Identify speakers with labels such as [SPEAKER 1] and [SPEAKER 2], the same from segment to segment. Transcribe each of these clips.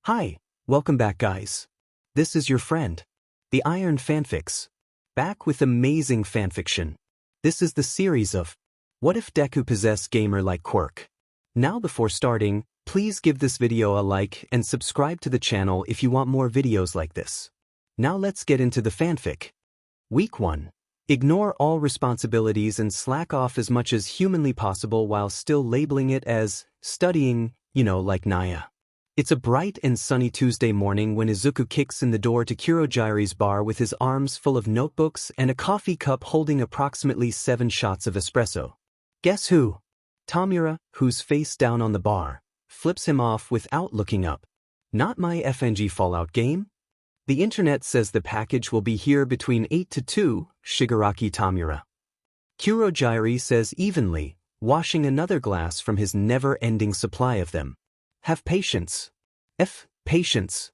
[SPEAKER 1] Hi, welcome back guys. This is your friend, the Iron Fanfics, back with amazing fanfiction. This is the series of What If Deku Possessed Gamer Like Quirk. Now before starting, please give this video a like and subscribe to the channel if you want more videos like this. Now let's get into the fanfic. Week 1. Ignore all responsibilities and slack off as much as humanly possible while still labeling it as studying, like Naya. It's a bright and sunny Tuesday morning when Izuku kicks in the door to Kurogiri's bar with his arms full of notebooks and a coffee cup holding approximately 7 shots of espresso. Guess who? Tomura, who's face down on the bar, flips him off without looking up. Not my FNG Fallout game? The internet says the package will be here between 8 to 2, Shigaraki Tomura. Kurogiri says evenly, washing another glass from his never-ending supply of them. Have patience. Patience,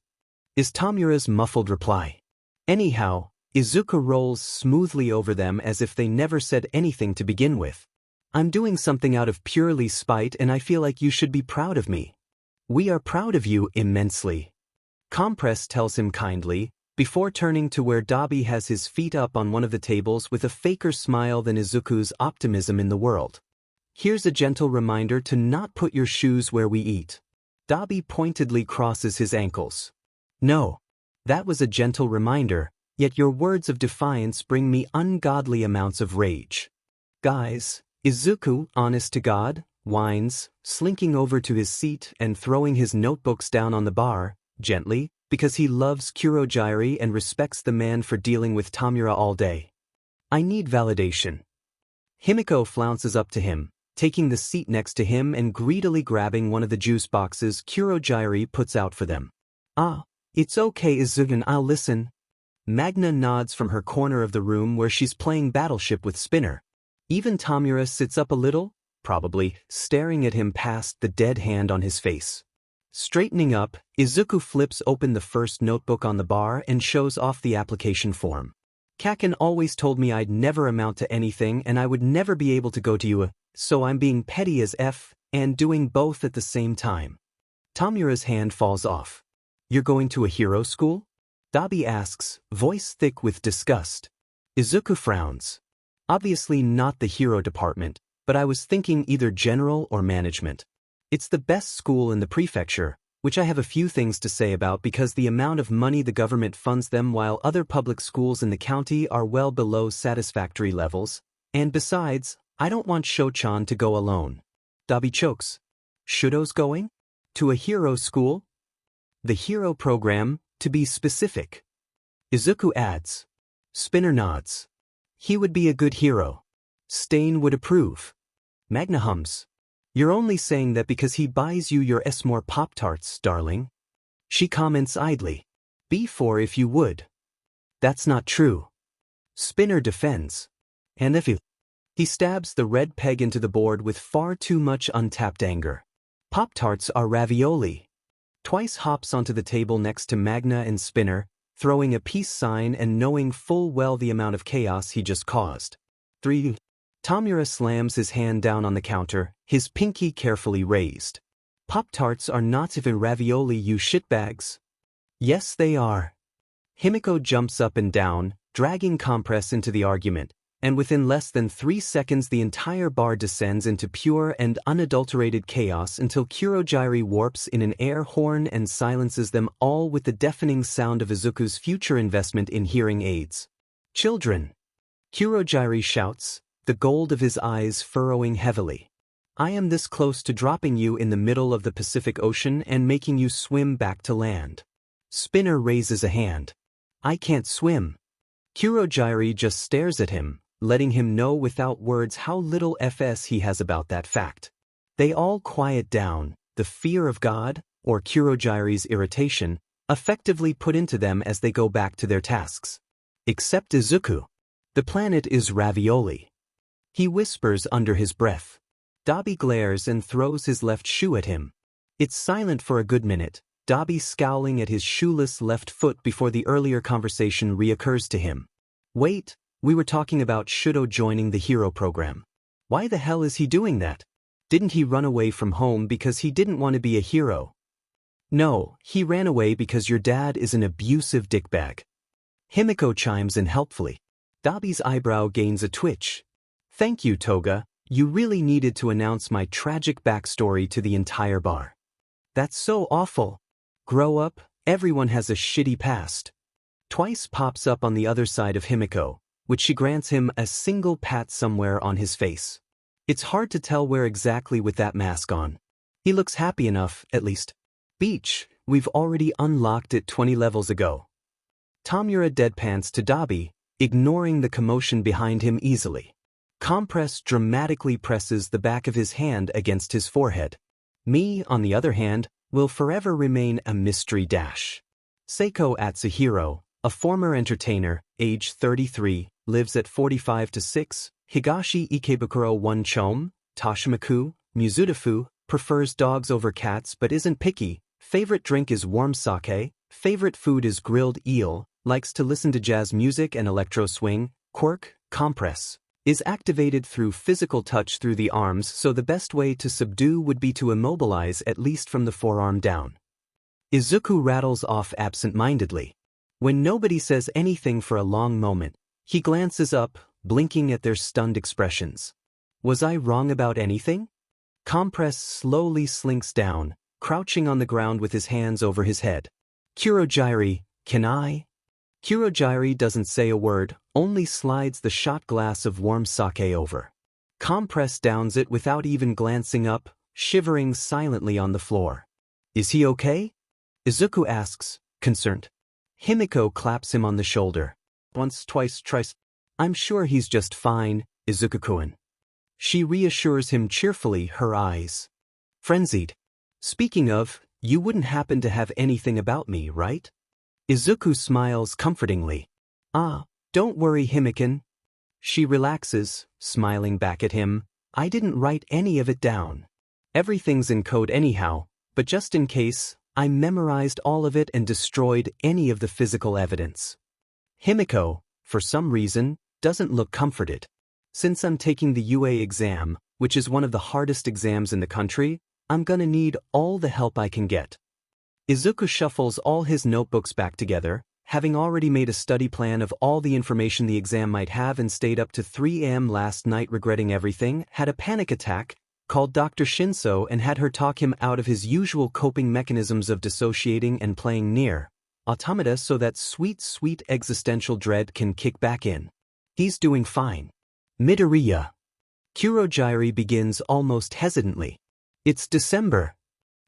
[SPEAKER 1] is Tomura's muffled reply. Anyhow, Izuku rolls smoothly over them as if they never said anything to begin with. I'm doing something out of purely spite and I feel like you should be proud of me. We are proud of you immensely. Compress tells him kindly, before turning to where Dabi has his feet up on one of the tables with a faker smile than Izuku's optimism in the world. Here's a gentle reminder to not put your shoes where we eat. Dabi pointedly crosses his ankles. No. That was a gentle reminder, yet your words of defiance bring me ungodly amounts of rage. Guys, Izuku, honest to God, whines, slinking over to his seat and throwing his notebooks down on the bar, gently, because he loves Kurogiri and respects the man for dealing with Tomura all day. I need validation. Himiko flounces up to him, taking the seat next to him and greedily grabbing one of the juice boxes Kurogiri puts out for them. It's okay Izuku, I'll listen. Magna nods from her corner of the room where she's playing Battleship with Spinner. Even Tomura sits up a little, probably, staring at him past the dead hand on his face. Straightening up, Izuku flips open the first notebook on the bar and shows off the application form. Kacchan always told me I'd never amount to anything and I would never be able to go to you, so I'm being petty as F and doing both at the same time. Tomura's hand falls off. You're going to a hero school? Dabi asks, voice thick with disgust. Izuku frowns. Obviously not the hero department, but I was thinking either general or management. It's the best school in the prefecture, which I have a few things to say about because the amount of money the government funds them while other public schools in the county are well below satisfactory levels, and besides, I don't want Shouchan to go alone. Dabi chokes. Shouto's going? To a hero school? The hero program, to be specific. Izuku adds. Spinner nods. He would be a good hero. Stain would approve. Magna hums. You're only saying that because he buys you your S'more Pop-Tarts, darling. She comments idly. B4 if you would. That's not true. Spinner defends. And if you... He stabs the red peg into the board with far too much untapped anger. Pop-Tarts are ravioli. Twice hops onto the table next to Magna and Spinner, throwing a peace sign and knowing full well the amount of chaos he just caused. 3. Tomura slams his hand down on the counter, his pinky carefully raised. Pop-Tarts are not even ravioli, you shitbags. Yes, they are. Himiko jumps up and down, dragging Compress into the argument, and within less than 3 seconds the entire bar descends into pure and unadulterated chaos until Kurogiri warps in an air horn and silences them all with the deafening sound of Izuku's future investment in hearing aids. Children! Kurogiri shouts, the gold of his eyes furrowing heavily. I am this close to dropping you in the middle of the Pacific Ocean and making you swim back to land. Spinner raises a hand. I can't swim. Kurogiri just stares at him, letting him know without words how little FS he has about that fact. They all quiet down, the fear of God, or Kurogiri's irritation, effectively put into them as they go back to their tasks. Except Izuku. The planet is ravioli. He whispers under his breath. Dabi glares and throws his left shoe at him. It's silent for a good minute, Dabi scowling at his shoeless left foot before the earlier conversation reoccurs to him. Wait, we were talking about Shouto joining the hero program. Why the hell is he doing that? Didn't he run away from home because he didn't want to be a hero? No, he ran away because your dad is an abusive dickbag. Himiko chimes in helpfully. Dabi's eyebrow gains a twitch. Thank you, Toga. You really needed to announce my tragic backstory to the entire bar. That's so awful. Grow up, everyone has a shitty past. Twice pops up on the other side of Himiko, which she grants him a single pat somewhere on his face. It's hard to tell where exactly with that mask on. He looks happy enough, at least. Beach, we've already unlocked it 20 levels ago. Tomura deadpans to Dabi, ignoring the commotion behind him easily. Compress dramatically presses the back of his hand against his forehead. Me, on the other hand, will forever remain a mystery dash. Seiko Atsuhiro, a former entertainer, age 33, lives at 45-6, Higashi Ikebukuro 1 Chome, Toshimaku, Mizudafu, prefers dogs over cats but isn't picky, favorite drink is warm sake, favorite food is grilled eel, likes to listen to jazz music and electro swing, Quirk, compress, is activated through physical touch through the arms, so the best way to subdue would be to immobilize at least from the forearm down. Izuku rattles off absent-mindedly. When nobody says anything for a long moment, he glances up, blinking at their stunned expressions. Was I wrong about anything? Compress slowly slinks down, crouching on the ground with his hands over his head. Kurogiri, can I? Kurogiri doesn't say a word, only slides the shot glass of warm sake over. Compress downs it without even glancing up, shivering silently on the floor. Is he okay? Izuku asks, concerned. Himiko claps him on the shoulder. Once, twice, thrice. I'm sure he's just fine, Izuku-kun. She reassures him cheerfully, her eyes frenzied. Speaking of, you wouldn't happen to have anything about me, right? Izuku smiles comfortingly. Ah, don't worry, Himiko. She relaxes, smiling back at him. I didn't write any of it down. Everything's in code anyhow, but just in case, I memorized all of it and destroyed any of the physical evidence. Himiko, for some reason, doesn't look comforted. Since I'm taking the UA exam, which is one of the hardest exams in the country, I'm gonna need all the help I can get. Izuku shuffles all his notebooks back together, having already made a study plan of all the information the exam might have and stayed up to 3 a.m. last night regretting everything, had a panic attack, called Dr. Shinso and had her talk him out of his usual coping mechanisms of dissociating and playing near automata so that sweet existential dread can kick back in. He's doing fine. Midoriya. Kurogiri begins almost hesitantly. It's December.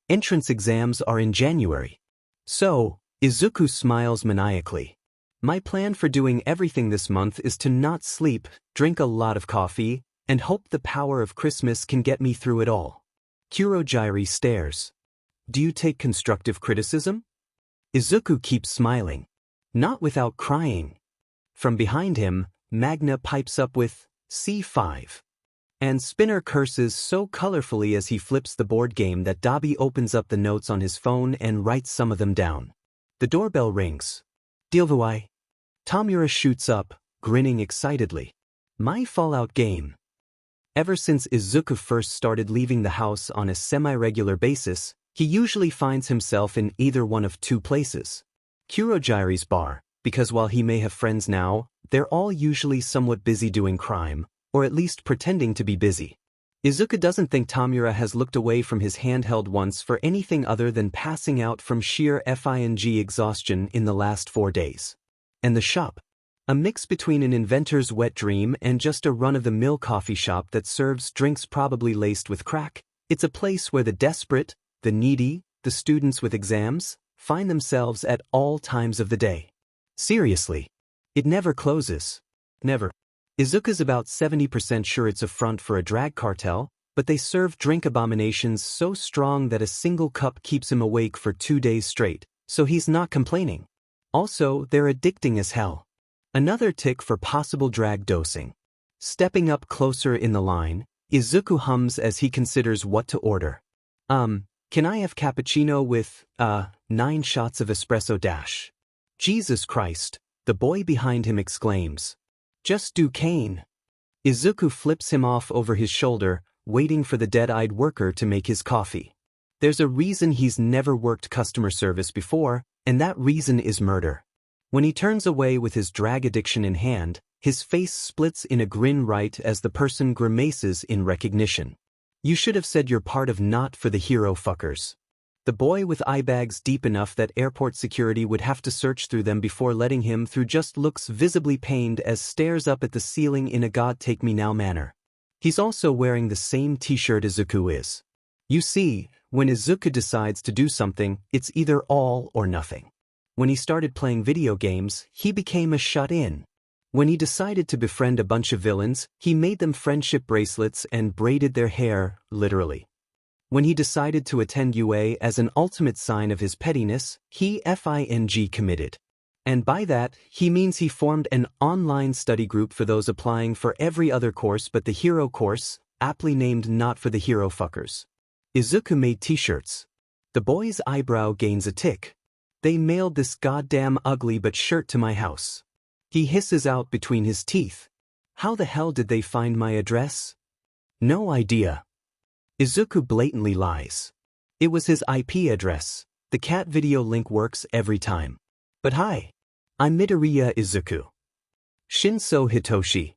[SPEAKER 1] Entrance exams are in January. So, Izuku smiles maniacally. My plan for doing everything this month is to not sleep, drink a lot of coffee, and hope the power of Christmas can get me through it all. Kurogiri stares. Do you take constructive criticism? Izuku keeps smiling. Not without crying. From behind him, Magna pipes up with C5. And Spinner curses so colorfully as he flips the board game that Dabi opens up the notes on his phone and writes some of them down. The doorbell rings. Dilvuai. Tomura shoots up, grinning excitedly. My Fallout game. Ever since Izuku first started leaving the house on a semi-regular basis, he usually finds himself in either one of two places. Kurogiri's bar, because while he may have friends now, they're all usually somewhat busy doing crime, or at least pretending to be busy. Izuku doesn't think Tomura has looked away from his handheld once for anything other than passing out from sheer FING exhaustion in the last 4 days. And the shop? A mix between an inventor's wet dream and just a run-of-the-mill coffee shop that serves drinks probably laced with crack. It's a place where the desperate, the needy, the students with exams, find themselves at all times of the day. Seriously. It never closes. Never. Izuku's about 70% sure it's a front for a drag cartel, but they serve drink abominations so strong that a single cup keeps him awake for 2 days straight, so he's not complaining. Also, they're addicting as hell. Another tick for possible drag dosing. Stepping up closer in the line, Izuku hums as he considers what to order. Can I have cappuccino with, 9 shots of espresso dash? Jesus Christ, the boy behind him exclaims. Just do cane. Izuku flips him off over his shoulder, waiting for the dead-eyed worker to make his coffee. There's a reason he's never worked customer service before, and that reason is murder. When he turns away with his drag addiction in hand, his face splits in a grin right as the person grimaces in recognition. You should have said you're part of not for the hero fuckers. The boy with eye bags deep enough that airport security would have to search through them before letting him through just looks visibly pained as stares up at the ceiling in a God take me now manner. He's also wearing the same t-shirt Izuku is. You see, when Izuku decides to do something, it's either all or nothing. When he started playing video games, he became a shut-in. When he decided to befriend a bunch of villains, he made them friendship bracelets and braided their hair, literally. When he decided to attend UA as an ultimate sign of his pettiness, he committed. And by that, he means he formed an online study group for those applying for every other course but the hero course, aptly named Not for the Hero Fuckers. Izuku made t-shirts. The boy's eyebrow gains a tick. They mailed this goddamn ugly but shirt to my house. He hisses out between his teeth. How the hell did they find my address? No idea. Izuku blatantly lies. It was his IP address. The cat video link works every time. But hi. I'm Midoriya Izuku. Shinso Hitoshi.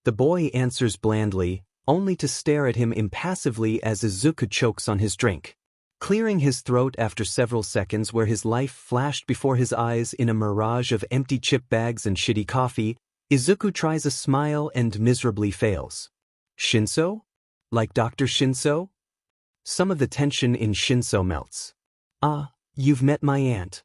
[SPEAKER 1] The boy answers blandly, only to stare at him impassively as Izuku chokes on his drink. Clearing his throat after several seconds where his life flashed before his eyes in a mirage of empty chip bags and shitty coffee, Izuku tries a smile and miserably fails. Shinso? Like Dr. Shinso? Some of the tension in Shinso melts. Ah, you've met my aunt.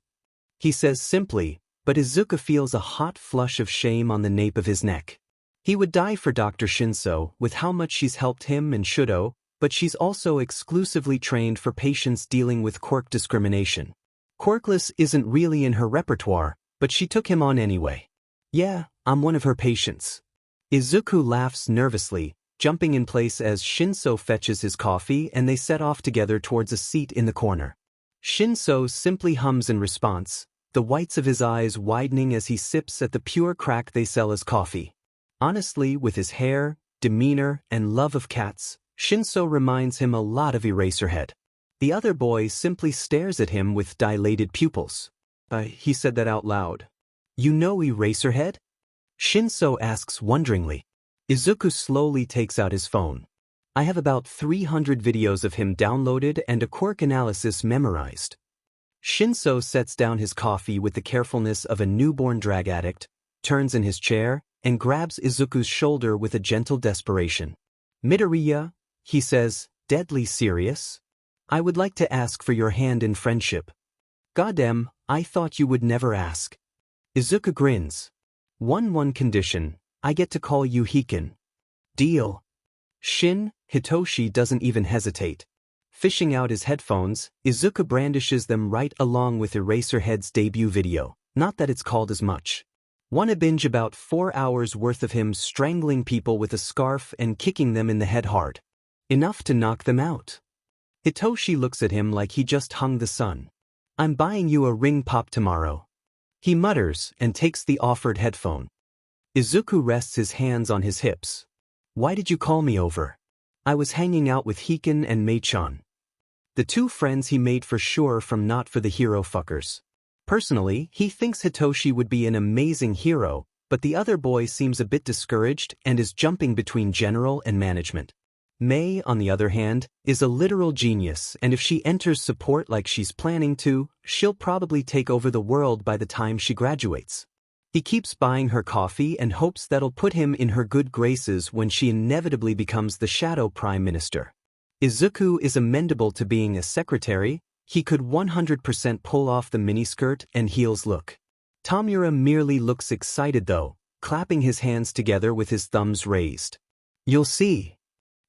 [SPEAKER 1] He says simply, but Izuku feels a hot flush of shame on the nape of his neck. He would die for Dr. Shinso with how much she's helped him and Shouto, but she's also exclusively trained for patients dealing with quirk discrimination. Quirkless isn't really in her repertoire, but she took him on anyway. Yeah, I'm one of her patients. Izuku laughs nervously, jumping in place as Shinso fetches his coffee and they set off together towards a seat in the corner. Shinso simply hums in response, the whites of his eyes widening as he sips at the pure crack they sell as coffee. Honestly, with his hair, demeanor, and love of cats, Shinso reminds him a lot of Eraserhead. The other boy simply stares at him with dilated pupils. He said that out loud. You know Eraserhead? Shinso asks wonderingly. Izuku slowly takes out his phone. I have about 300 videos of him downloaded and a quirk analysis memorized. Shinso sets down his coffee with the carefulness of a newborn drag addict, turns in his chair, and grabs Izuku's shoulder with a gentle desperation. Midoriya, he says, deadly serious. I would like to ask for your hand in friendship. Goddamn, I thought you would never ask. Izuku grins. One condition, I get to call you Hiken. Deal. Shin, Hitoshi doesn't even hesitate. Fishing out his headphones, Izuku brandishes them right along with Eraserhead's debut video, not that it's called as much. Wanna binge about 4 hours worth of him strangling people with a scarf and kicking them in the head hard. Enough to knock them out. Hitoshi looks at him like he just hung the sun. I'm buying you a ring pop tomorrow. He mutters and takes the offered headphone. Izuku rests his hands on his hips. Why did you call me over? I was hanging out with Hiken and Mei-chan. The two friends he made for sure from Not for the Hero Fuckers. Personally, he thinks Hitoshi would be an amazing hero, but the other boy seems a bit discouraged and is jumping between general and management. Mei, on the other hand, is a literal genius, and if she enters support like she's planning to, she'll probably take over the world by the time she graduates. He keeps buying her coffee and hopes that'll put him in her good graces when she inevitably becomes the Shadow Prime Minister. Izuku is amendable to being a secretary. He could 100% pull off the miniskirt and heels look. Tomura merely looks excited though, clapping his hands together with his thumbs raised. You'll see,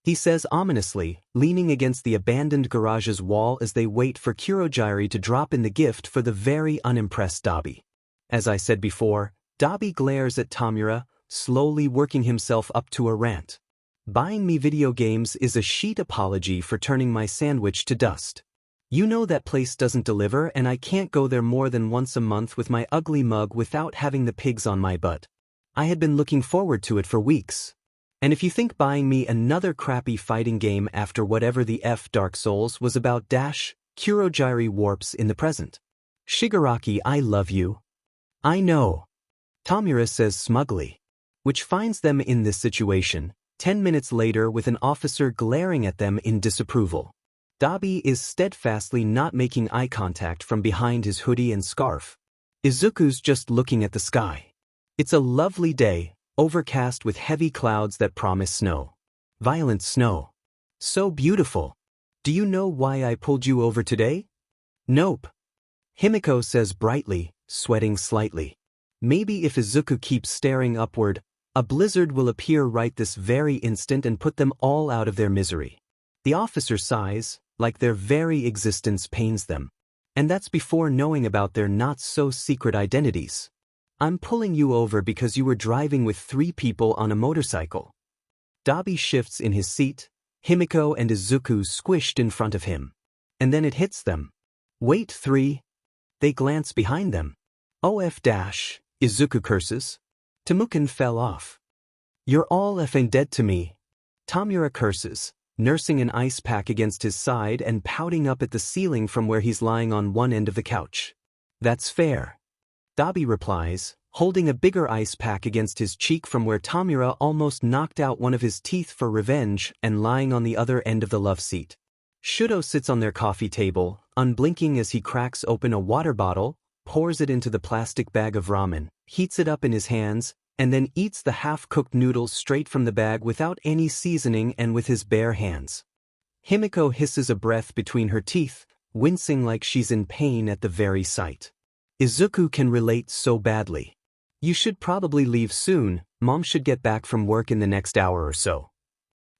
[SPEAKER 1] he says ominously, leaning against the abandoned garage's wall as they wait for Kurogiri to drop in the gift for the very unimpressed Dabi. As I said before, Dabi glares at Tomura, slowly working himself up to a rant. Buying me video games is a sheet apology for turning my sandwich to dust. You know that place doesn't deliver and I can't go there more than once a month with my ugly mug without having the pigs on my butt. I had been looking forward to it for weeks. And if you think buying me another crappy fighting game after whatever the F Dark Souls was about Kurogiri warps in the present. Shigaraki, I love you. I know. Tomura says smugly. Which finds them in this situation, 10 minutes later with an officer glaring at them in disapproval. Dabi is steadfastly not making eye contact from behind his hoodie and scarf. Izuku's just looking at the sky. It's a lovely day, overcast with heavy clouds that promise snow. Violent snow. So beautiful. Do you know why I pulled you over today? Nope. Himiko says brightly, sweating slightly. Maybe if Izuku keeps staring upward, a blizzard will appear right this very instant and put them all out of their misery. The officer sighs, like their very existence pains them. And that's before knowing about their not-so-secret identities. I'm pulling you over because you were driving with 3 people on a motorcycle. Dabi shifts in his seat, Himiko and Izuku squished in front of him. And then it hits them. Wait, 3. They glance behind them. OF dash, Izuku curses. Temukan fell off. You're all effing dead to me. Tomura curses, nursing an ice pack against his side and pouting up at the ceiling from where he's lying on one end of the couch. That's fair. Dabi replies, holding a bigger ice pack against his cheek from where Tomura almost knocked out one of his teeth for revenge and lying on the other end of the love seat. Shouto sits on their coffee table, unblinking as he cracks open a water bottle, pours it into the plastic bag of ramen, heats it up in his hands, and then eats the half-cooked noodles straight from the bag without any seasoning and with his bare hands. Himiko hisses a breath between her teeth, wincing like she's in pain at the very sight. Izuku can relate so badly. You should probably leave soon, Mom should get back from work in the next hour or so.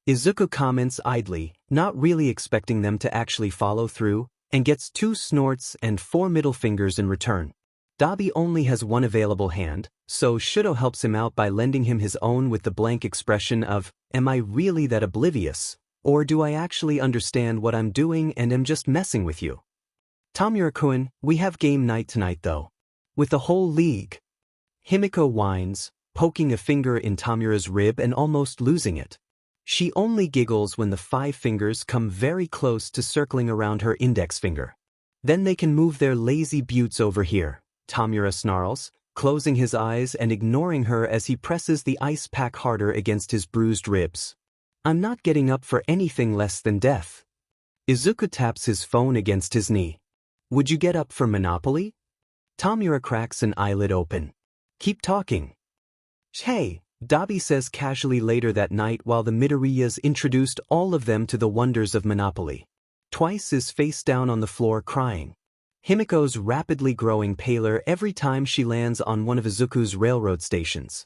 [SPEAKER 1] Izuku comments idly, not really expecting them to actually follow through, and gets 2 snorts and 4 middle fingers in return. Dabi only has one available hand, so Shouto helps him out by lending him his own with the blank expression of, am I really that oblivious, or do I actually understand what I'm doing and am just messing with you? Tomura-kun, we have game night tonight though. With the whole league. Himiko whines, poking a finger in Tomura's rib and almost losing it. She only giggles when the 5 fingers come very close to circling around her index finger. Then they can move their lazy buttes over here, Tomura snarls, closing his eyes and ignoring her as he presses the ice pack harder against his bruised ribs. I'm not getting up for anything less than death. Izuku taps his phone against his knee. Would you get up for Monopoly? Tomura cracks an eyelid open. Keep talking. Hey, Dabi says casually later that night while the Midoriyas introduced all of them to the wonders of Monopoly. Twice is face down on the floor crying. Himiko's rapidly growing paler every time she lands on one of Izuku's railroad stations.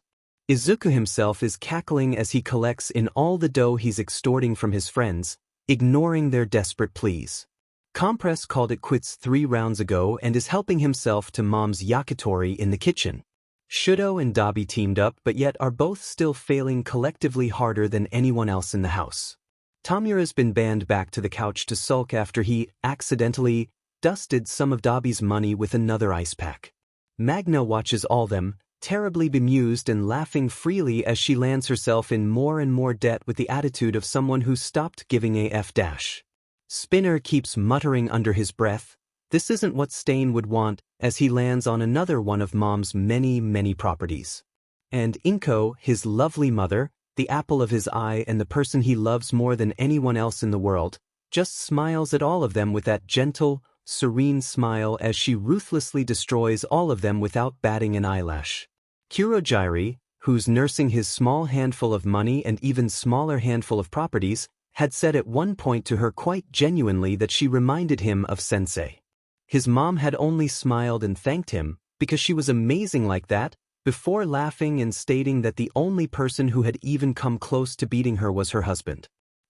[SPEAKER 1] Izuku himself is cackling as he collects in all the dough he's extorting from his friends, ignoring their desperate pleas. Compress called it quits 3 rounds ago and is helping himself to Mom's yakitori in the kitchen. Shouto and Dabi teamed up but yet are both still failing collectively harder than anyone else in the house. Tomura's been banned back to the couch to sulk after he accidentally dusted some of Dabi's money with another ice pack. Magna watches all them, terribly bemused and laughing freely as she lands herself in more and more debt with the attitude of someone who stopped giving a F dash. Spinner keeps muttering under his breath, this isn't what Stain would want, as he lands on another one of Mom's many properties. And Inko, his lovely mother, the apple of his eye and the person he loves more than anyone else in the world, just smiles at all of them with that gentle, serene smile as she ruthlessly destroys all of them without batting an eyelash. Kurogiri, who's nursing his small handful of money and even smaller handful of properties, had said at one point to her quite genuinely that she reminded him of Sensei. His mom had only smiled and thanked him, because she was amazing like that, before laughing and stating that the only person who had even come close to beating her was her husband.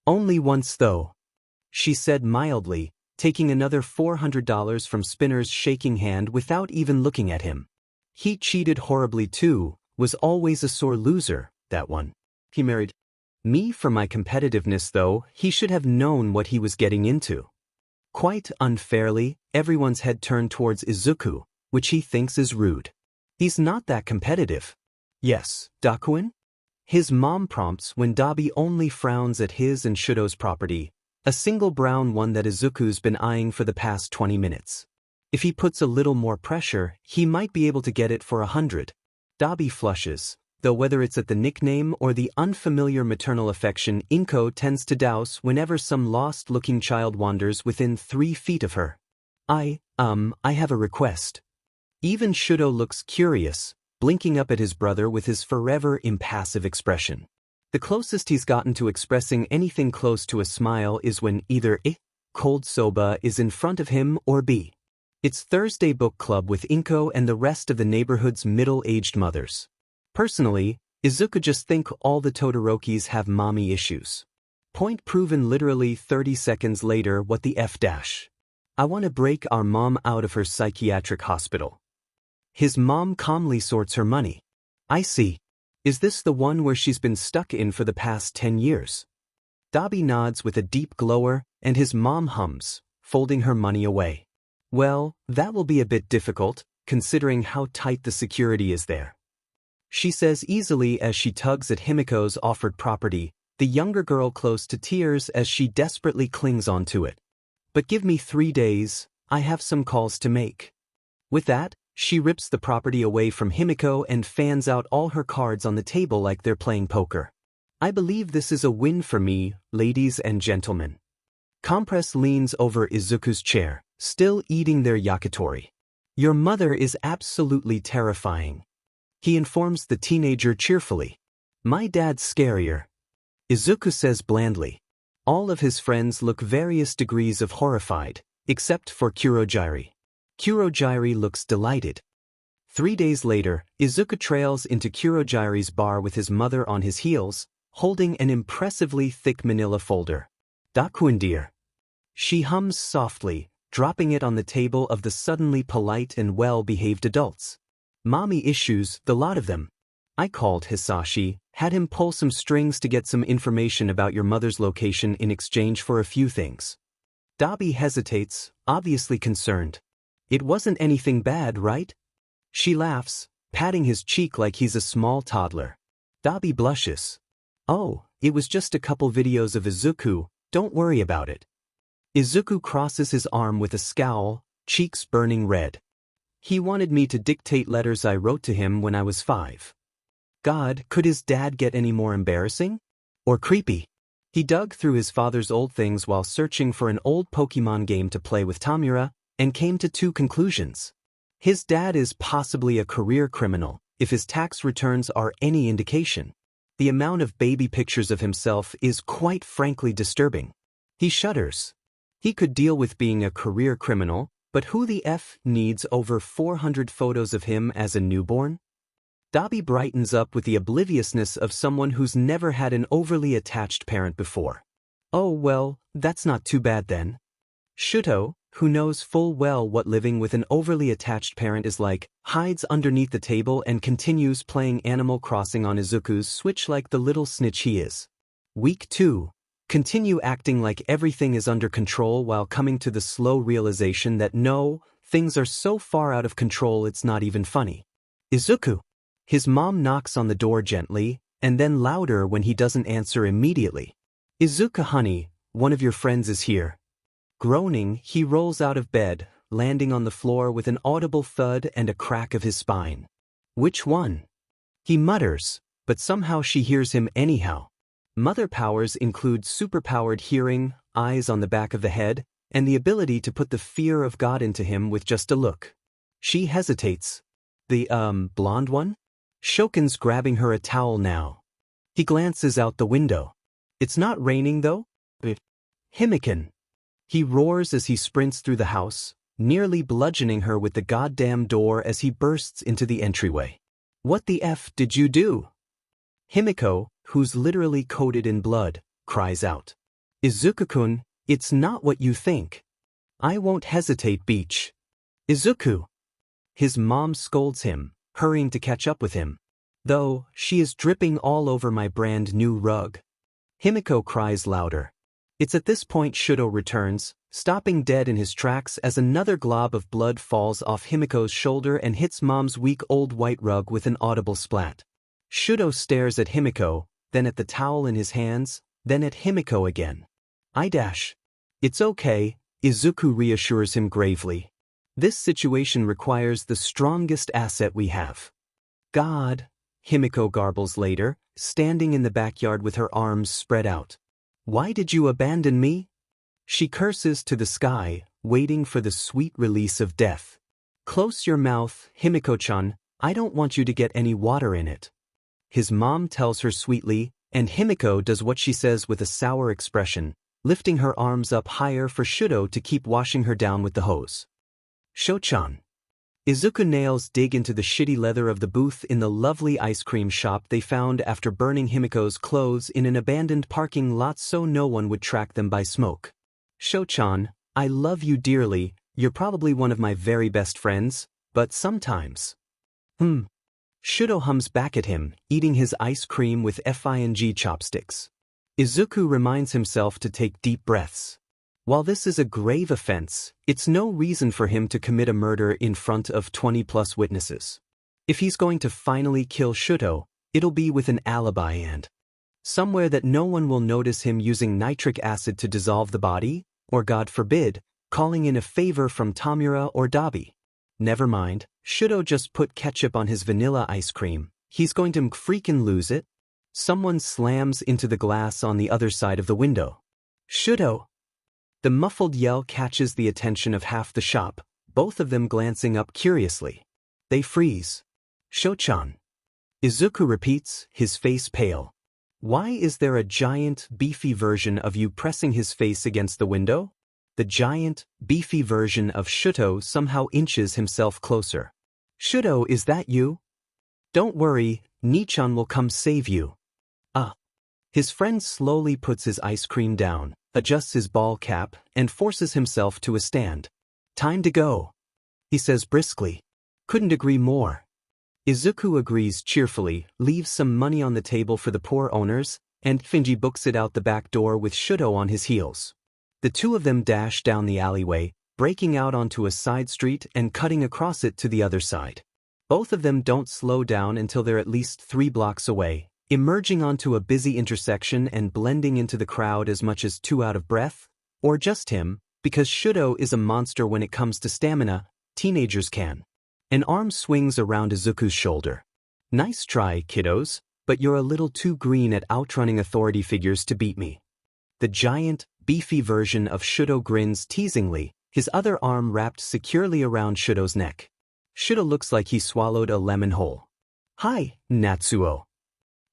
[SPEAKER 1] Only once though. She said mildly, taking another $400 from Spinner's shaking hand without even looking at him. He cheated horribly too, was always a sore loser, that one. He married me for my competitiveness though, he should have known what he was getting into. Quite unfairly, everyone's head turned towards Izuku, which he thinks is rude. He's not that competitive. Yes, Dakuin? His mom prompts when Dabi only frowns at his and Shouto's property, a single brown one that Izuku's been eyeing for the past 20 minutes. If he puts a little more pressure, he might be able to get it for 100. Dabi flushes, though whether it's at the nickname or the unfamiliar maternal affection Inko tends to douse whenever some lost-looking child wanders within 3 feet of her. I have a request. Even Shouto looks curious, blinking up at his brother with his forever impassive expression. The closest he's gotten to expressing anything close to a smile is when either A, cold soba is in front of him, or B, it's Thursday book club with Inko and the rest of the neighborhood's middle-aged mothers. Personally, Izuku just think all the Todorokis have mommy issues. Point proven literally 30 seconds later. What the F dash? I want to break our mom out of her psychiatric hospital. His mom calmly sorts her money. I see. Is this the one where she's been stuck in for the past 10 years? Dabi nods with a deep glower, and his mom hums, folding her money away. Well, that will be a bit difficult, considering how tight the security is there. She says easily as she tugs at Himiko's offered property, the younger girl close to tears as she desperately clings onto it. But give me 3 days, I have some calls to make. With that, she rips the property away from Himiko and fans out all her cards on the table like they're playing poker. I believe this is a win for me, ladies and gentlemen. Compress leans over Izuku's chair, still eating their yakitori. Your mother is absolutely terrifying. He informs the teenager cheerfully. My dad's scarier. Izuku says blandly. All of his friends look various degrees of horrified, except for Kurogiri. Kurogiri looks delighted. 3 days later, Izuku trails into Kurogiri's bar with his mother on his heels, holding an impressively thick manila folder. Dakuindeer. She hums softly, dropping it on the table of the suddenly polite and well-behaved adults. Mommy issues, the lot of them. I called Hisashi, had him pull some strings to get some information about your mother's location in exchange for a few things. Dabi hesitates, obviously concerned. It wasn't anything bad, right? She laughs, patting his cheek like he's a small toddler. Dabi blushes. Oh, it was just a couple videos of Izuku, don't worry about it. Izuku crosses his arm with a scowl, cheeks burning red. He wanted me to dictate letters I wrote to him when I was 5. God, could his dad get any more embarrassing? Or creepy? He dug through his father's old things while searching for an old Pokemon game to play with Tomura, and came to 2 conclusions. His dad is possibly a career criminal, if his tax returns are any indication. The amount of baby pictures of himself is quite frankly disturbing. He shudders. He could deal with being a career criminal, but who the F needs over 400 photos of him as a newborn? Dabi brightens up with the obliviousness of someone who's never had an overly attached parent before. Oh well, that's not too bad then. Shouto, who knows full well what living with an overly attached parent is like, hides underneath the table and continues playing Animal Crossing on Izuku's Switch like the little snitch he is. Week 2. Continue acting like everything is under control while coming to the slow realization that no, things are so far out of control it's not even funny. Izuku. His mom knocks on the door gently, and then louder when he doesn't answer immediately. Izuku honey, one of your friends is here. Groaning, he rolls out of bed, landing on the floor with an audible thud and a crack of his spine. Which one? He mutters, but somehow she hears him anyhow. Mother powers include superpowered hearing, eyes on the back of the head, and the ability to put the fear of God into him with just a look. She hesitates. The, blonde one? Shokun's grabbing her a towel now. He glances out the window. It's not raining though? Himiken. He roars as he sprints through the house, nearly bludgeoning her with the goddamn door as he bursts into the entryway. What the F did you do? Himiko, who's literally coated in blood, cries out. Izuku-kun, it's not what you think. I won't hesitate, Beach. Izuku. His mom scolds him, hurrying to catch up with him. Though, she is dripping all over my brand new rug. Himiko cries louder. It's at this point Shouto returns, stopping dead in his tracks as another glob of blood falls off Himiko's shoulder and hits Mom's weak old white rug with an audible splat. Shouto stares at Himiko, then at the towel in his hands, then at Himiko again. It's okay, Izuku reassures him gravely. This situation requires the strongest asset we have. God, Himiko garbles later, standing in the backyard with her arms spread out. Why did you abandon me? She curses to the sky, waiting for the sweet release of death. Close your mouth, Himiko-chan, I don't want you to get any water in it. His mom tells her sweetly, and Himiko does what she says with a sour expression, lifting her arms up higher for Shouto to keep washing her down with the hose. Sho-chan. Izuku nails dig into the shitty leather of the booth in the lovely ice cream shop they found after burning Himiko's clothes in an abandoned parking lot so no one would track them by smoke. Sho-chan, I love you dearly, you're probably one of my very best friends, but sometimes. Shouto hums back at him, eating his ice cream with FING chopsticks. Izuku reminds himself to take deep breaths. While this is a grave offense, it's no reason for him to commit a murder in front of 20+ witnesses. If he's going to finally kill Shouto, it'll be with an alibi and somewhere that no one will notice him using nitric acid to dissolve the body, or God forbid, calling in a favor from Tomura or Dabi. Never mind, Shouto just put ketchup on his vanilla ice cream, he's going to freaking lose it. Someone slams into the glass on the other side of the window. Shouto! The muffled yell catches the attention of half the shop, both of them glancing up curiously. They freeze. Sho-chan. Izuku repeats, his face pale. Why is there a giant, beefy version of you pressing his face against the window? The giant, beefy version of Shouto somehow inches himself closer. Shouto, is that you? Don't worry, Nichan will come save you. His friend slowly puts his ice cream down, adjusts his ball cap, and forces himself to a stand. Time to go, he says briskly. Couldn't agree more. Izuku agrees cheerfully, leaves some money on the table for the poor owners, and Finji books it out the back door with Shouto on his heels. The two of them dash down the alleyway, breaking out onto a side street and cutting across it to the other side. Both of them don't slow down until they're at least 3 blocks away, emerging onto a busy intersection and blending into the crowd as much as 2 out of breath, or just him, because Shouto is a monster when it comes to stamina, teenagers can. An arm swings around Izuku's shoulder. Nice try, kiddos, but you're a little too green at outrunning authority figures to beat me. The giant, beefy version of Shouto grins teasingly, his other arm wrapped securely around Shouto's neck. Shouto looks like he swallowed a lemon whole. Hi, Natsuo.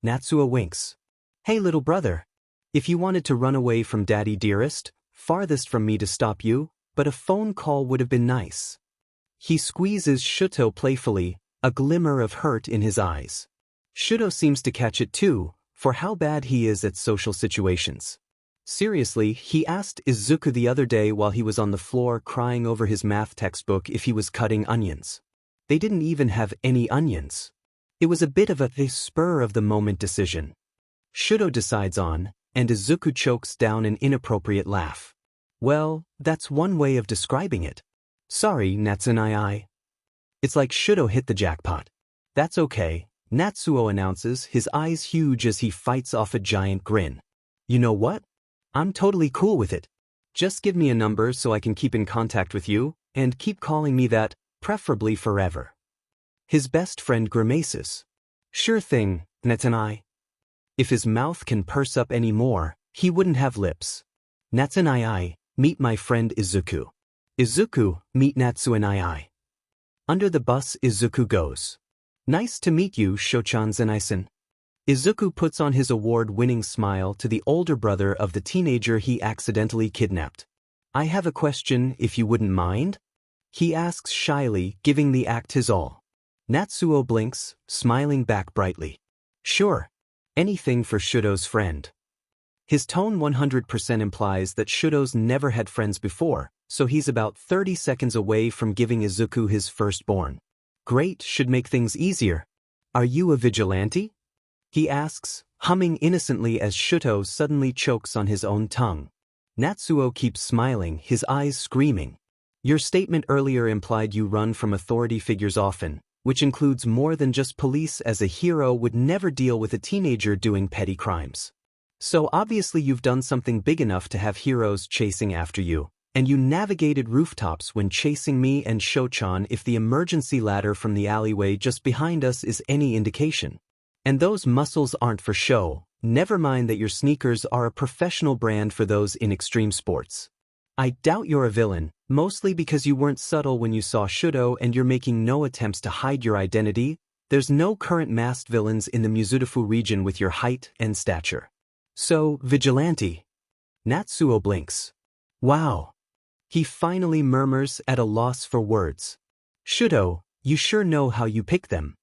[SPEAKER 1] Natsuo winks. Hey little brother. If you wanted to run away from daddy dearest, farthest from me to stop you, but a phone call would have been nice. He squeezes Shouto playfully, a glimmer of hurt in his eyes. Shouto seems to catch it too, for how bad he is at social situations. Seriously, he asked Izuku the other day while he was on the floor crying over his math textbook if he was cutting onions. They didn't even have any onions. It was a bit of a spur-of-the-moment decision. Shouto decides on, and Izuku chokes down an inappropriate laugh. Well, that's one way of describing it. Sorry, Natsunai. It's like Shouto hit the jackpot. That's okay, Natsuo announces, his eyes huge as he fights off a giant grin. You know what? I'm totally cool with it. Just give me a number so I can keep in contact with you, and keep calling me that, preferably forever. His best friend grimaces. Sure thing, Natsunai. If his mouth can purse up any more, he wouldn't have lips. Natsunai, meet my friend Izuku. Izuku, meet Natsunai. Under the bus Izuku goes. Nice to meet you, Sho-chan Zenai-san. Izuku puts on his award-winning smile to the older brother of the teenager he accidentally kidnapped. I have a question, if you wouldn't mind? He asks shyly, giving the act his all. Natsuo blinks, smiling back brightly. Sure. Anything for Shouto's friend. His tone 100% implies that Shouto's never had friends before, so he's about 30 seconds away from giving Izuku his firstborn. Great, should make things easier. Are you a vigilante? He asks, humming innocently as Shouto suddenly chokes on his own tongue. Natsuo keeps smiling, his eyes screaming. Your statement earlier implied you run from authority figures often. which includes more than just police, as a hero would never deal with a teenager doing petty crimes. So obviously you've done something big enough to have heroes chasing after you, and you navigated rooftops when chasing me and Shouchan if the emergency ladder from the alleyway just behind us is any indication. And those muscles aren't for show, never mind that your sneakers are a professional brand for those in extreme sports. I doubt you're a villain, mostly because you weren't subtle when you saw Shouto and you're making no attempts to hide your identity. There's no current masked villains in the Mizutofu region with your height and stature. So, vigilante. Natsuo blinks. Wow. He finally murmurs, at a loss for words. Shouto, you sure know how you pick them.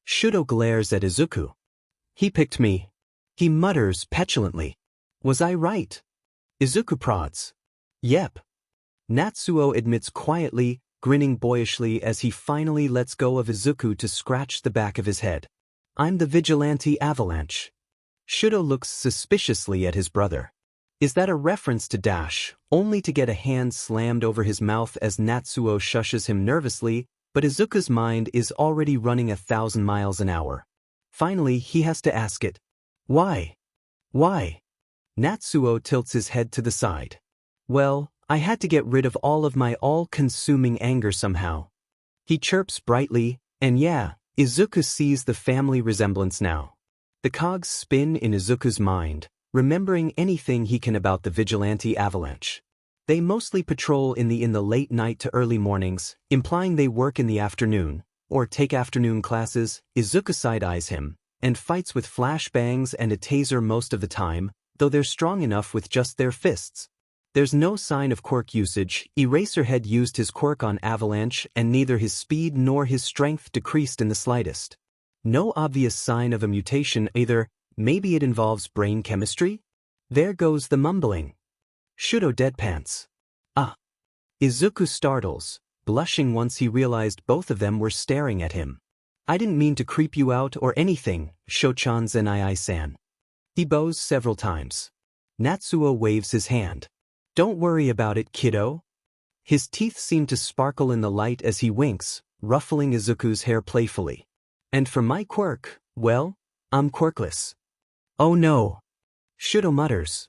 [SPEAKER 1] Shouto glares at Izuku. He picked me. He mutters petulantly. Was I right? Izuku prods. Yep. Natsuo admits quietly, grinning boyishly as he finally lets go of Izuku to scratch the back of his head. I'm the vigilante avalanche. Shouto looks suspiciously at his brother. Is that a reference to Dash, only to get a hand slammed over his mouth as Natsuo shushes him nervously, but Izuku's mind is already running 1,000 miles an hour. Finally, he has to ask it. Why? Why? Natsuo tilts his head to the side. Well, I had to get rid of all of my all-consuming anger somehow. He chirps brightly, and yeah, Izuku sees the family resemblance now. The cogs spin in Izuku's mind, remembering anything he can about the vigilante avalanche. They mostly patrol in the late night to early mornings, implying they work in the afternoon, or take afternoon classes. Izuku side-eyes him, and fights with flashbangs and a taser most of the time, though they're strong enough with just their fists. There's no sign of quirk usage. Eraserhead used his quirk on Avalanche and neither his speed nor his strength decreased in the slightest. No obvious sign of a mutation either. Maybe it involves brain chemistry? There goes the mumbling. Shouto deadpants. Ah. Izuku startles, blushing once he realized both of them were staring at him. I didn't mean to creep you out or anything, Shouchan Zenai-san. He bows several times. Natsuo waves his hand. Don't worry about it, kiddo. His teeth seem to sparkle in the light as he winks, ruffling Izuku's hair playfully. And for my quirk, well, I'm quirkless. Oh no. Shouto mutters.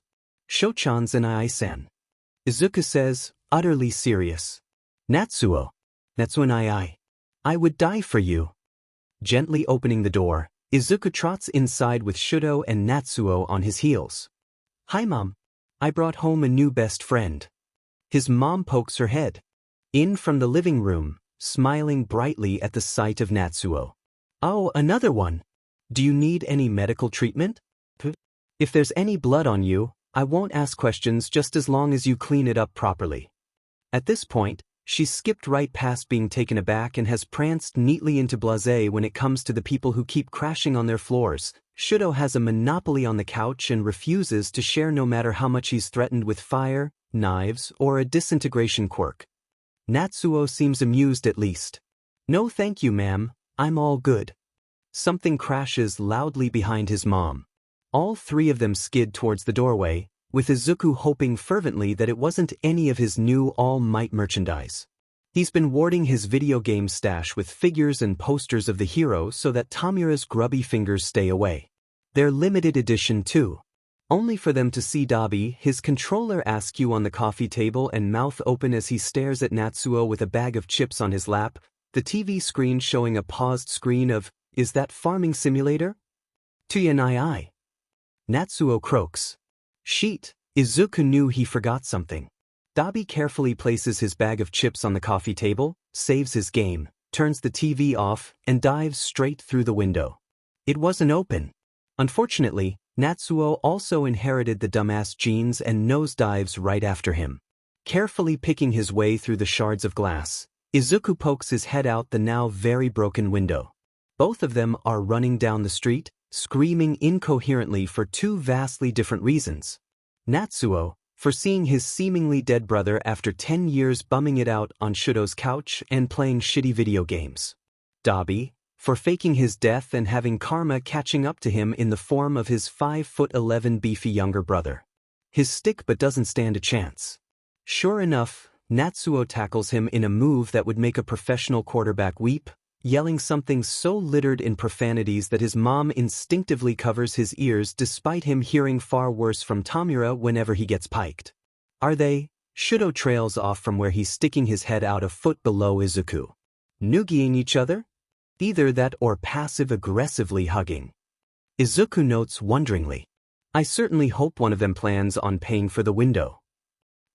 [SPEAKER 1] Shouchan Zenai-san. Izuku says, utterly serious. Natsuo. Natsuo-nai. I would die for you. Gently opening the door, Izuku trots inside with Shouto and Natsuo on his heels. Hi mom. I brought home a new best friend. His mom pokes her head in from the living room, smiling brightly at the sight of Natsuo. Oh, another one. Do you need any medical treatment? If there's any blood on you, I won't ask questions just as long as you clean it up properly. At this point, she's skipped right past being taken aback and has pranced neatly into blasé when it comes to the people who keep crashing on their floors. Shouto has a monopoly on the couch and refuses to share no matter how much he's threatened with fire, knives, or a disintegration quirk. Natsuo seems amused at least. No thank you, ma'am, I'm all good. Something crashes loudly behind his mom. All three of them skid towards the doorway, with Izuku hoping fervently that it wasn't any of his new All Might merchandise. He's been warding his video game stash with figures and posters of the hero so that Tomura's grubby fingers stay away. They're limited edition too. Only for them to see Dabi, his controller askew on the coffee table and mouth open as he stares at Natsuo with a bag of chips on his lap, the TV screen showing a paused screen of, is that farming simulator? Tuyanai. Natsuo croaks. Sheet. Izuku knew he forgot something. Dabi carefully places his bag of chips on the coffee table, saves his game, turns the TV off, and dives straight through the window. It wasn't open. Unfortunately, Natsuo also inherited the dumbass genes and nosedives right after him. Carefully picking his way through the shards of glass, Izuku pokes his head out the now very broken window. Both of them are running down the street, screaming incoherently for two vastly different reasons. Natsuo, for seeing his seemingly dead brother after 10 years bumming it out on Shouto's couch and playing shitty video games. Dabi, for faking his death and having karma catching up to him in the form of his 5'11" beefy younger brother. His stick but doesn't stand a chance. Sure enough, Natsuo tackles him in a move that would make a professional quarterback weep, yelling something so littered in profanities that his mom instinctively covers his ears despite him hearing far worse from Tomura whenever he gets piked. Are they? Shouto trails off from where he's sticking his head out a foot below Izuku. Noogieing each other? Either that or passive-aggressively hugging. Izuku notes wonderingly. I certainly hope one of them plans on paying for the window.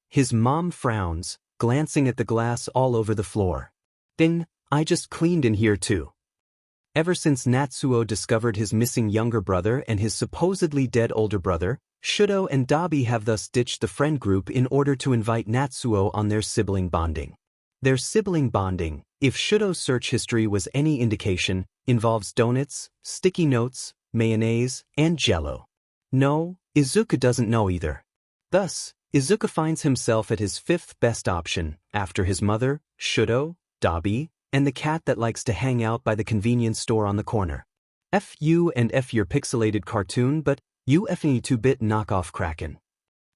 [SPEAKER 1] His mom frowns, glancing at the glass all over the floor. Ding, I just cleaned in here too. Ever since Natsuo discovered his missing younger brother and his supposedly dead older brother, Shouto and Dabi have thus ditched the friend group in order to invite Natsuo on their sibling bonding. Their sibling bonding, if Shouto's search history was any indication, involves donuts, sticky notes, mayonnaise, and jello. No, Izuku doesn't know either. Thus, Izuku finds himself at his fifth best option, after his mother, Shouto, Dabi, and the cat that likes to hang out by the convenience store on the corner. F you and F your pixelated cartoon, but you effing 2-bit knockoff Kacchan.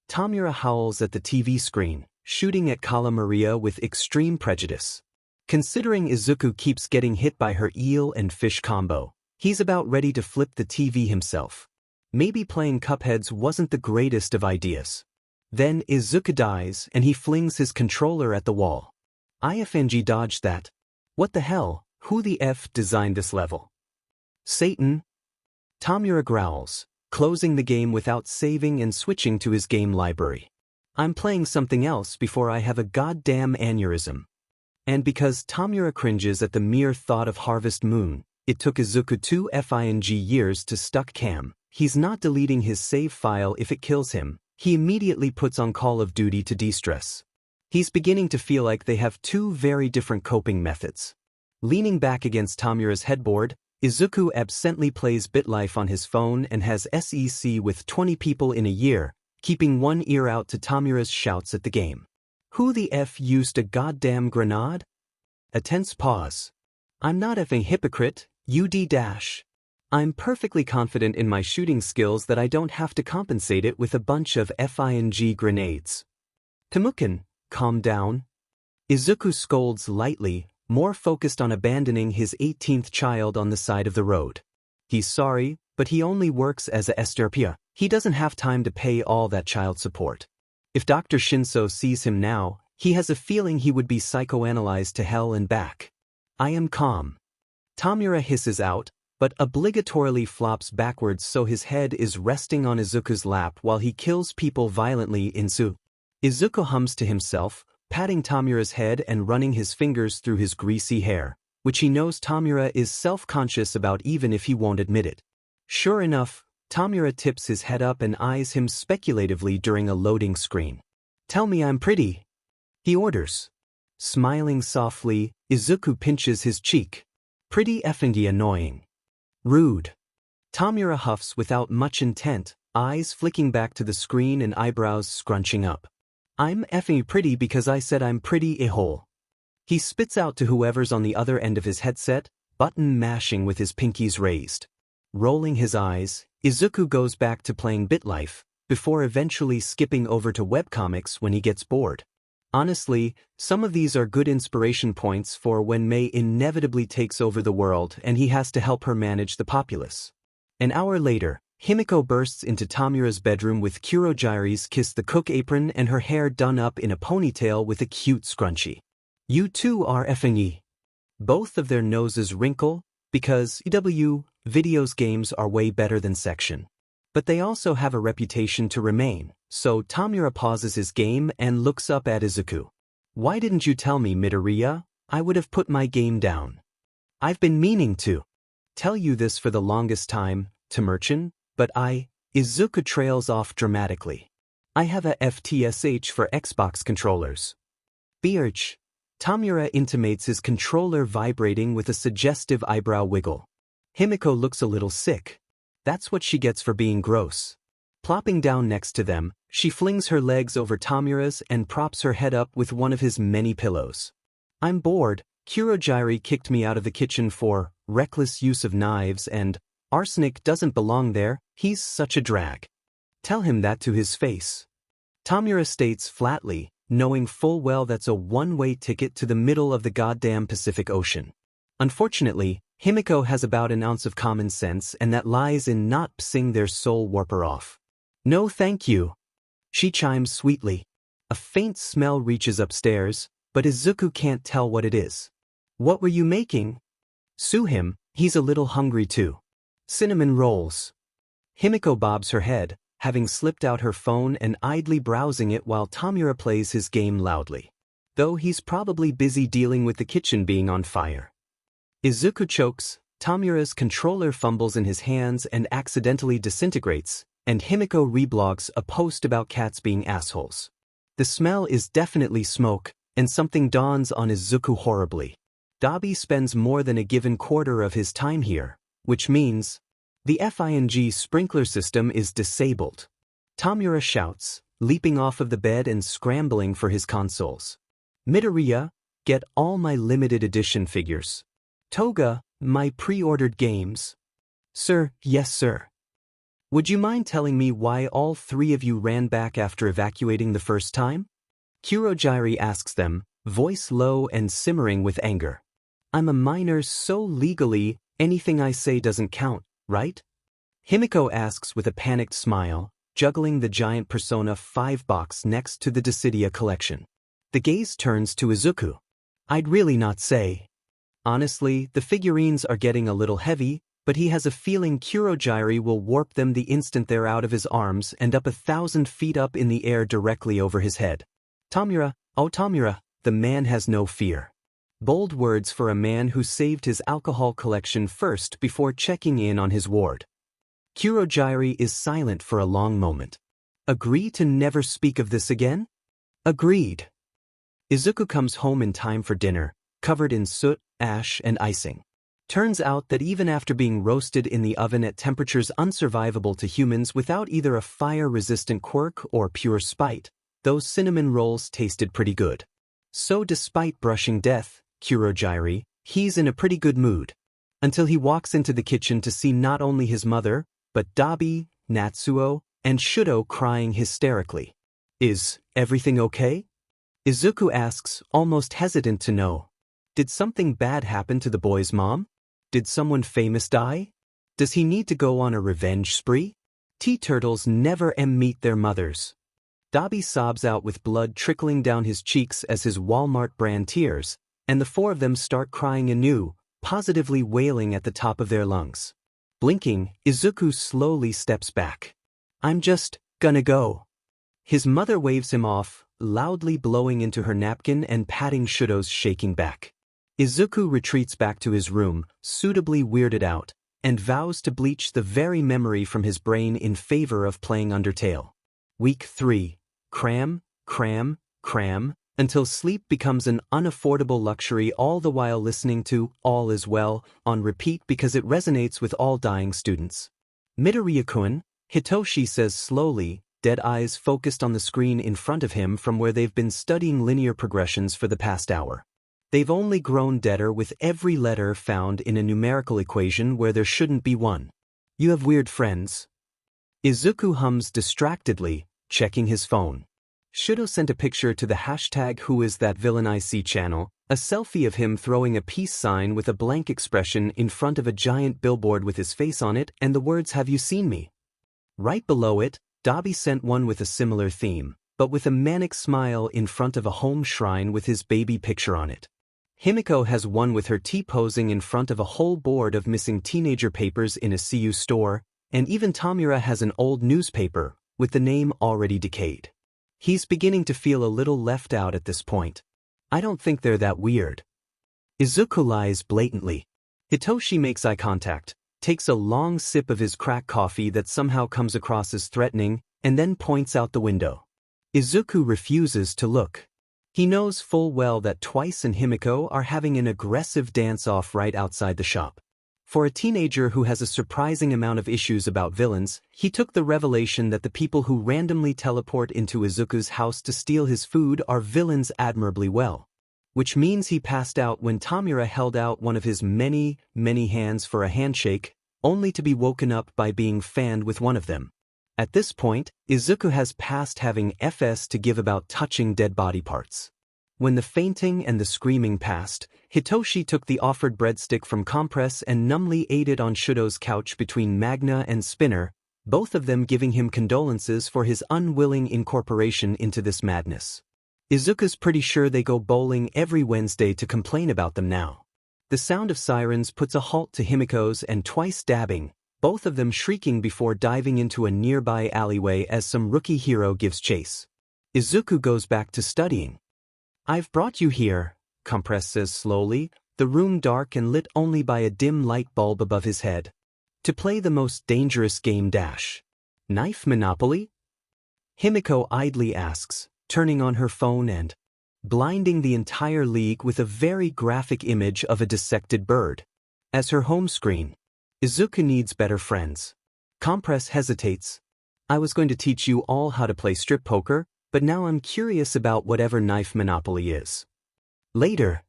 [SPEAKER 1] Tomura howls at the TV screen, shooting at Kala Maria with extreme prejudice. Considering Izuku keeps getting hit by her eel and fish combo, he's about ready to flip the TV himself. Maybe playing Cupheads wasn't the greatest of ideas. Then Izuku dies and he flings his controller at the wall. IFNG dodged that. What the hell, who the F designed this level? Satan? Tomura growls, closing the game without saving and switching to his game library. I'm playing something else before I have a goddamn aneurysm. And because Tomura cringes at the mere thought of Harvest Moon, it took Izuku 2 FING years to stuck cam. He's not deleting his save file if it kills him. He immediately puts on Call of Duty to de-stress. He's beginning to feel like they have two very different coping methods. Leaning back against Tomura's headboard, Izuku absently plays BitLife on his phone and has SEC with 20 people in a year, keeping one ear out to Tomura's shouts at the game. Who the F used a goddamn grenade? A tense pause. I'm not effing hypocrite, UD-. I'm perfectly confident in my shooting skills that I don't have to compensate it with a bunch of FING grenades. Temukan, calm down. Izuku scolds lightly, more focused on abandoning his 18th child on the side of the road. He's sorry, but he only works as a esterpia. He doesn't have time to pay all that child support. If Dr. Shinso sees him now, he has a feeling he would be psychoanalyzed to hell and back. I am calm. Tomura hisses out, but obligatorily flops backwards so his head is resting on Izuku's lap while he kills people violently in Su. Izuku hums to himself, patting Tomura's head and running his fingers through his greasy hair, which he knows Tomura is self-conscious about even if he won't admit it. Sure enough, Tomura tips his head up and eyes him speculatively during a loading screen. Tell me I'm pretty, he orders. Smiling softly, Izuku pinches his cheek. Pretty effing annoying. Rude. Tomura huffs without much intent, eyes flicking back to the screen and eyebrows scrunching up. I'm effing pretty because I said I'm pretty a-hole. He spits out to whoever's on the other end of his headset, button mashing with his pinkies raised. Rolling his eyes, Izuku goes back to playing BitLife, before eventually skipping over to webcomics when he gets bored. Honestly, some of these are good inspiration points for when Mei inevitably takes over the world and he has to help her manage the populace. An hour later, Himiko bursts into Tomura's bedroom with Kuroji's kiss the cook apron and her hair done up in a ponytail with a cute scrunchie. You two are effing. Both of their noses wrinkle, because videos games are way better than section. But they also have a reputation to remain, so Tomura pauses his game and looks up at Izuku. Why didn't you tell me, Midoriya? I would have put my game down. I've been meaning to tell you this for the longest time, Temerchan, but Izuku trails off dramatically. I have a FTSH for Xbox controllers. Birch. Tomura intimates his controller vibrating with a suggestive eyebrow wiggle. Himiko looks a little sick. That's what she gets for being gross. Plopping down next to them, she flings her legs over Tomura's and props her head up with one of his many pillows. I'm bored. Kurojiri kicked me out of the kitchen for reckless use of knives and arsenic doesn't belong there, he's such a drag. Tell him that to his face. Tomura states flatly, knowing full well that's a one-way ticket to the middle of the goddamn Pacific Ocean. Unfortunately, Himiko has about an ounce of common sense, and that lies in not psing their soul warper off. No thank you. She chimes sweetly. A faint smell reaches upstairs, but Izuku can't tell what it is. What were you making? Sue him, he's a little hungry too. Cinnamon rolls. Himiko bobs her head, having slipped out her phone and idly browsing it while Tomura plays his game loudly. Though he's probably busy dealing with the kitchen being on fire. Izuku chokes, Tomura's controller fumbles in his hands and accidentally disintegrates, and Himiko reblogs a post about cats being assholes. The smell is definitely smoke, and something dawns on Izuku horribly. Dabi spends more than a given quarter of his time here, which means the FING sprinkler system is disabled. Tomura shouts, leaping off of the bed and scrambling for his consoles. Midoriya, get all my limited edition figures. Toga, my pre-ordered games. Sir, yes sir. Would you mind telling me why all three of you ran back after evacuating the first time? Kurogiri asks them, voice low and simmering with anger. I'm a minor, so legally, anything I say doesn't count, right? Himiko asks with a panicked smile, juggling the giant Persona 5 box next to the Dissidia collection. The gaze turns to Izuku. I'd really not say. Honestly, the figurines are getting a little heavy, but he has a feeling Kurogiri will warp them the instant they're out of his arms and up 1,000 feet up in the air directly over his head. Tomura, oh Tomura, the man has no fear. Bold words for a man who saved his alcohol collection first before checking in on his ward. Kurogiri is silent for a long moment. Agree to never speak of this again? Agreed. Izuku comes home in time for dinner, covered in soot, ash, and icing. Turns out that even after being roasted in the oven at temperatures unsurvivable to humans without either a fire-resistant quirk or pure spite, those cinnamon rolls tasted pretty good. So despite brushing death, Kurogiri, he's in a pretty good mood. Until he walks into the kitchen to see not only his mother, but Dabi, Natsuo, and Shouto crying hysterically. Is everything okay? Izuku asks, almost hesitant to know. Did something bad happen to the boy's mom? Did someone famous die? Does he need to go on a revenge spree? Tea-turtles never meet their mothers. Dabi sobs out with blood trickling down his cheeks as his Walmart brand tears, and the four of them start crying anew, positively wailing at the top of their lungs. Blinking, Izuku slowly steps back. I'm just gonna go. His mother waves him off, loudly blowing into her napkin and patting Shouto's shaking back. Izuku retreats back to his room, suitably weirded out, and vows to bleach the very memory from his brain in favor of playing Undertale. Week 3. Cram, cram, cram, until sleep becomes an unaffordable luxury, all the while listening to All Is Well on repeat because it resonates with all dying students. Midoriya-kun, Hitoshi says slowly, dead eyes focused on the screen in front of him from where they've been studying linear progressions for the past hour. They've only grown deader with every letter found in a numerical equation where there shouldn't be one. You have weird friends. Izuku hums distractedly, checking his phone. Shouto sent a picture to the #WhoIsThatVillainIC channel, a selfie of him throwing a peace sign with a blank expression in front of a giant billboard with his face on it and the words "Have you seen me?" Right below it, Dabi sent one with a similar theme, but with a manic smile in front of a home shrine with his baby picture on it. Himiko has one with her T-posing in front of a whole board of missing teenager papers in a CU store, and even Tomura has an old newspaper, with the name already decayed. He's beginning to feel a little left out at this point. I don't think they're that weird. Izuku lies blatantly. Hitoshi makes eye contact, takes a long sip of his crack coffee that somehow comes across as threatening, and then points out the window. Izuku refuses to look. He knows full well that Twice and Himiko are having an aggressive dance-off right outside the shop. For a teenager who has a surprising amount of issues about villains, he took the revelation that the people who randomly teleport into Izuku's house to steal his food are villains admirably well. Which means he passed out when Tomura held out one of his many, many hands for a handshake, only to be woken up by being fanned with one of them. At this point, Izuku has passed having FS to give about touching dead body parts. When the fainting and the screaming passed, Hitoshi took the offered breadstick from Compress and numbly ate it on Shouto's couch between Magna and Spinner, both of them giving him condolences for his unwilling incorporation into this madness. Izuku's pretty sure they go bowling every Wednesday to complain about them now. The sound of sirens puts a halt to Himiko's and twice dabbing, both of them shrieking before diving into a nearby alleyway as some rookie hero gives chase. Izuku goes back to studying. "I've brought you here," Compress says slowly, the room dark and lit only by a dim light bulb above his head. "To play the most dangerous game dash. Knife Monopoly?" Himiko idly asks, turning on her phone and blinding the entire league with a very graphic image of a dissected bird as her home screen. Izuku needs better friends. Compress hesitates. "I was going to teach you all how to play strip poker, but now I'm curious about whatever Knife Monopoly is." Later,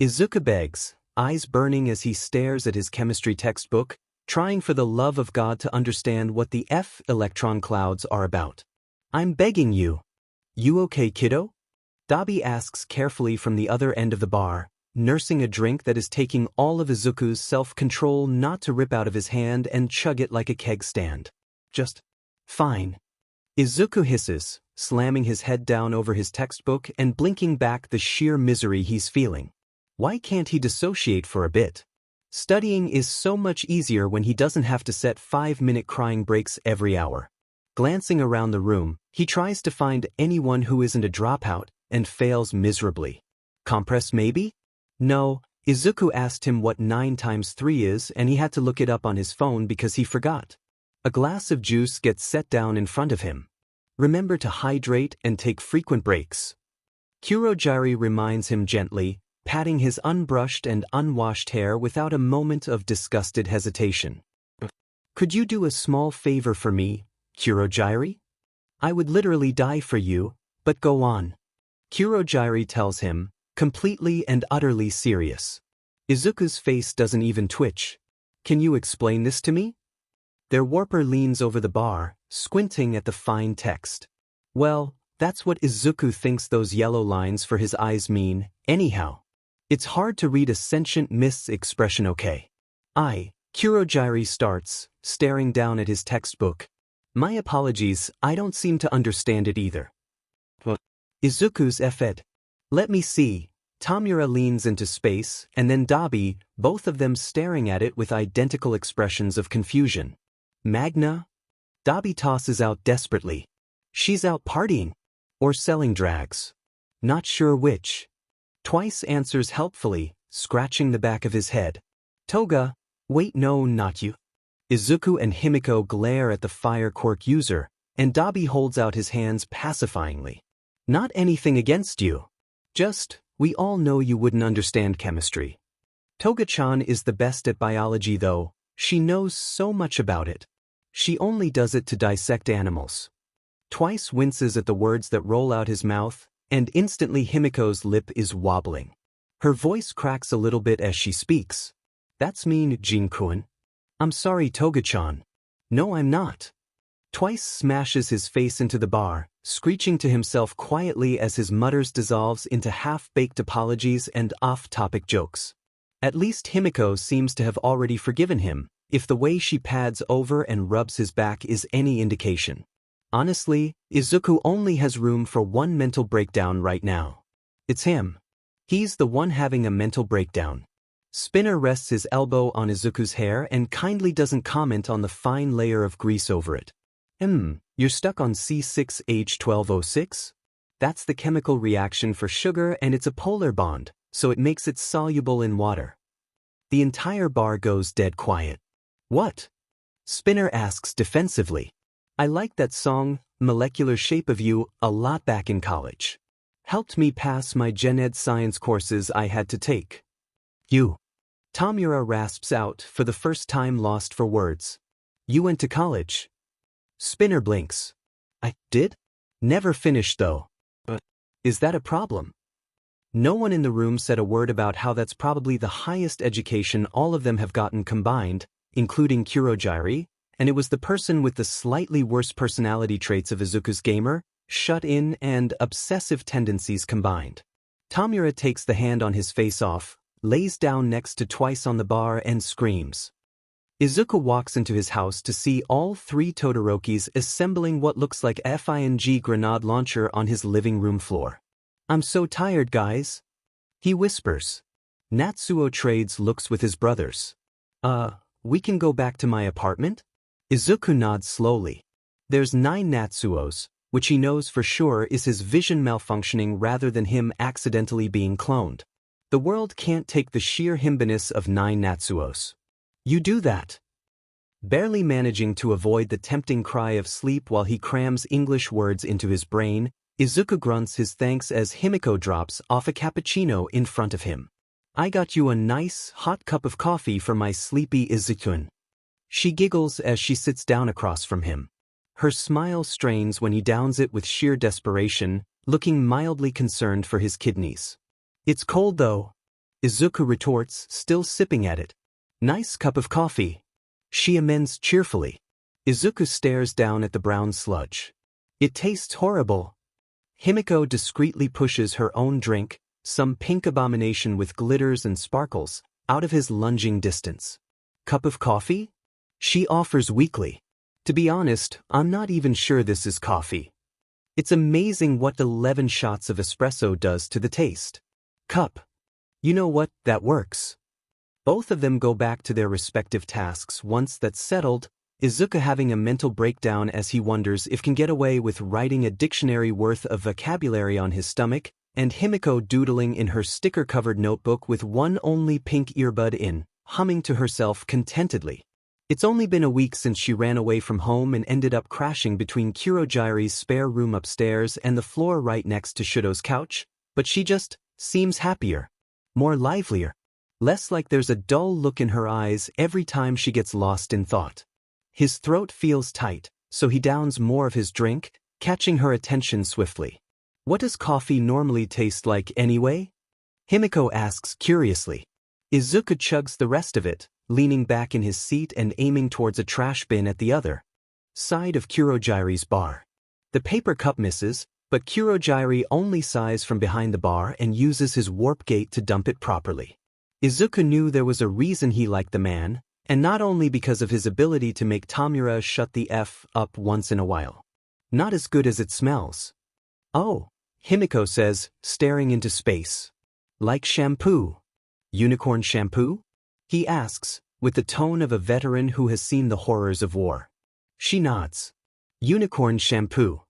[SPEAKER 1] Izuku begs, eyes burning as he stares at his chemistry textbook, trying for the love of God to understand what the electron clouds are about. "I'm begging you." "You okay, kiddo?" Dabi asks carefully from the other end of the bar, nursing a drink that is taking all of Izuku's self-control not to rip out of his hand and chug it like a keg stand. "Just fine." Izuku hisses, slamming his head down over his textbook and blinking back the sheer misery he's feeling. Why can't he dissociate for a bit? Studying is so much easier when he doesn't have to set 5-minute crying breaks every hour. Glancing around the room, he tries to find anyone who isn't a dropout, and fails miserably. Compress maybe? No, Izuku asked him what 9 times 3 is and he had to look it up on his phone because he forgot. A glass of juice gets set down in front of him. "Remember to hydrate and take frequent breaks." Kurogiri reminds him gently, patting his unbrushed and unwashed hair without a moment of disgusted hesitation. "Could you do a small favor for me, Kurogiri? I would literally die for you, but go on." Kurogiri tells him, completely and utterly serious. Izuku's face doesn't even twitch. "Can you explain this to me?" Their warper leans over the bar, squinting at the fine text. Well, that's what Izuku thinks those yellow lines for his eyes mean, anyhow. It's hard to read a sentient mist's expression, okay? Kurogiri starts, staring down at his textbook. "My apologies, I don't seem to understand it either." Izuku's effed. "Let me see." Tomura leans into space, and then Dabi, both of them staring at it with identical expressions of confusion. "Magna?" Dabi tosses out desperately. "She's out partying. Or selling drags. Not sure which." Twice answers helpfully, scratching the back of his head. "Toga? Wait, no, not you." Izuku and Himiko glare at the fire quirk user, and Dabi holds out his hands pacifyingly. "Not anything against you. Just, we all know you wouldn't understand chemistry. Toga-chan is the best at biology though, she knows so much about it. She only does it to dissect animals." Twice winces at the words that roll out his mouth, and instantly Himiko's lip is wobbling. Her voice cracks a little bit as she speaks. "That's mean, Jin-kun." "I'm sorry, Toga-chan." "No, I'm not." Twice smashes his face into the bar, screeching to himself quietly as his mutters dissolves into half-baked apologies and off-topic jokes. At least Himiko seems to have already forgiven him, if the way she pads over and rubs his back is any indication. Honestly, Izuku only has room for one mental breakdown right now. It's him. He's the one having a mental breakdown. Spinner rests his elbow on Izuku's hair and kindly doesn't comment on the fine layer of grease over it. You're stuck on C6H12O6? That's the chemical reaction for sugar and it's a polar bond, so it makes it soluble in water. The entire bar goes dead quiet. "What?" Spinner asks defensively. "I liked that song, Molecular Shape of You, a lot back in college. Helped me pass my gen ed science courses I had to take." "You?" Tomura rasps out, for the first time lost for words. "You went to college?" Spinner blinks. "I did? Never finished though. Is that a problem?" No one in the room said a word about how that's probably the highest education all of them have gotten combined, including Kurogiri, and it was the person with the slightly worse personality traits of Izuku's gamer, shut-in, and obsessive tendencies combined. Tomura takes the hand on his face off, lays down next to Twice on the bar and screams. Izuku walks into his house to see all three Todorokis assembling what looks like a FING grenade launcher on his living room floor. "I'm so tired, guys," he whispers. Natsuo trades looks with his brothers. We can go back to my apartment?" Izuku nods slowly. There's 9 Natsuos, which he knows for sure is his vision malfunctioning rather than him accidentally being cloned. The world can't take the sheer himbiness of 9 Natsuos. "You do that." Barely managing to avoid the tempting cry of sleep while he crams English words into his brain, Izuku grunts his thanks as Himiko drops off a cappuccino in front of him. "I got you a nice, hot cup of coffee for my sleepy Izuku." She giggles as she sits down across from him. Her smile strains when he downs it with sheer desperation, looking mildly concerned for his kidneys. "It's cold though," Izuku retorts, still sipping at it. "Nice cup of coffee," she amends cheerfully. Izuku stares down at the brown sludge. "It tastes horrible." Himiko discreetly pushes her own drink, some pink abomination with glitters and sparkles, out of his lunging distance. "Cup of coffee?" she offers weakly. "To be honest, I'm not even sure this is coffee." It's amazing what 11 shots of espresso does to the taste. "Cup." "You know what, that works." Both of them go back to their respective tasks once that's settled, Izuku having a mental breakdown as he wonders if can get away with writing a dictionary worth of vocabulary on his stomach, and Himiko doodling in her sticker-covered notebook with one only pink earbud in, humming to herself contentedly. It's only been a week since she ran away from home and ended up crashing between Kurojire's spare room upstairs and the floor right next to Shouto's couch, but she just seems happier, more livelier, less like there's a dull look in her eyes every time she gets lost in thought. His throat feels tight, so he downs more of his drink, catching her attention swiftly. "What does coffee normally taste like anyway?" Himiko asks curiously. Izuku chugs the rest of it, leaning back in his seat and aiming towards a trash bin at the other side of Kurojire's bar. The paper cup misses, but Kurojire only sighs from behind the bar and uses his warp gate to dump it properly. Izuku knew there was a reason he liked the man, and not only because of his ability to make Tomura shut the F up once in a while. "Not as good as it smells." "Oh," Himiko says, staring into space. "Like shampoo." "Unicorn shampoo?" he asks, with the tone of a veteran who has seen the horrors of war. She nods. "Unicorn shampoo."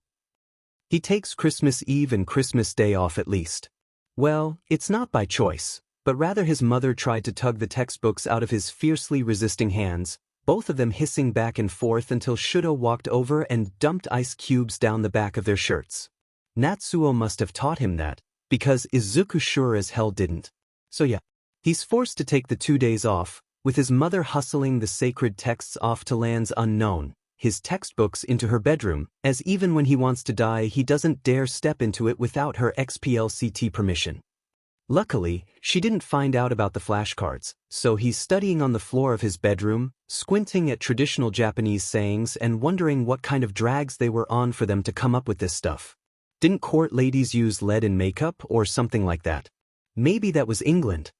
[SPEAKER 1] He takes Christmas Eve and Christmas Day off at least. Well, it's not by choice, but rather his mother tried to tug the textbooks out of his fiercely resisting hands, both of them hissing back and forth until Shouto walked over and dumped ice cubes down the back of their shirts. Natsuo must have taught him that, because Izuku sure as hell didn't. So yeah, he's forced to take the 2 days off, with his mother hustling the sacred texts off to lands unknown, his textbooks into her bedroom, as even when he wants to die he doesn't dare step into it without her XPLCT permission. Luckily, she didn't find out about the flashcards, so he's studying on the floor of his bedroom, squinting at traditional Japanese sayings and wondering what kind of drags they were on for them to come up with this stuff. Didn't court ladies use lead in makeup or something like that? Maybe that was England.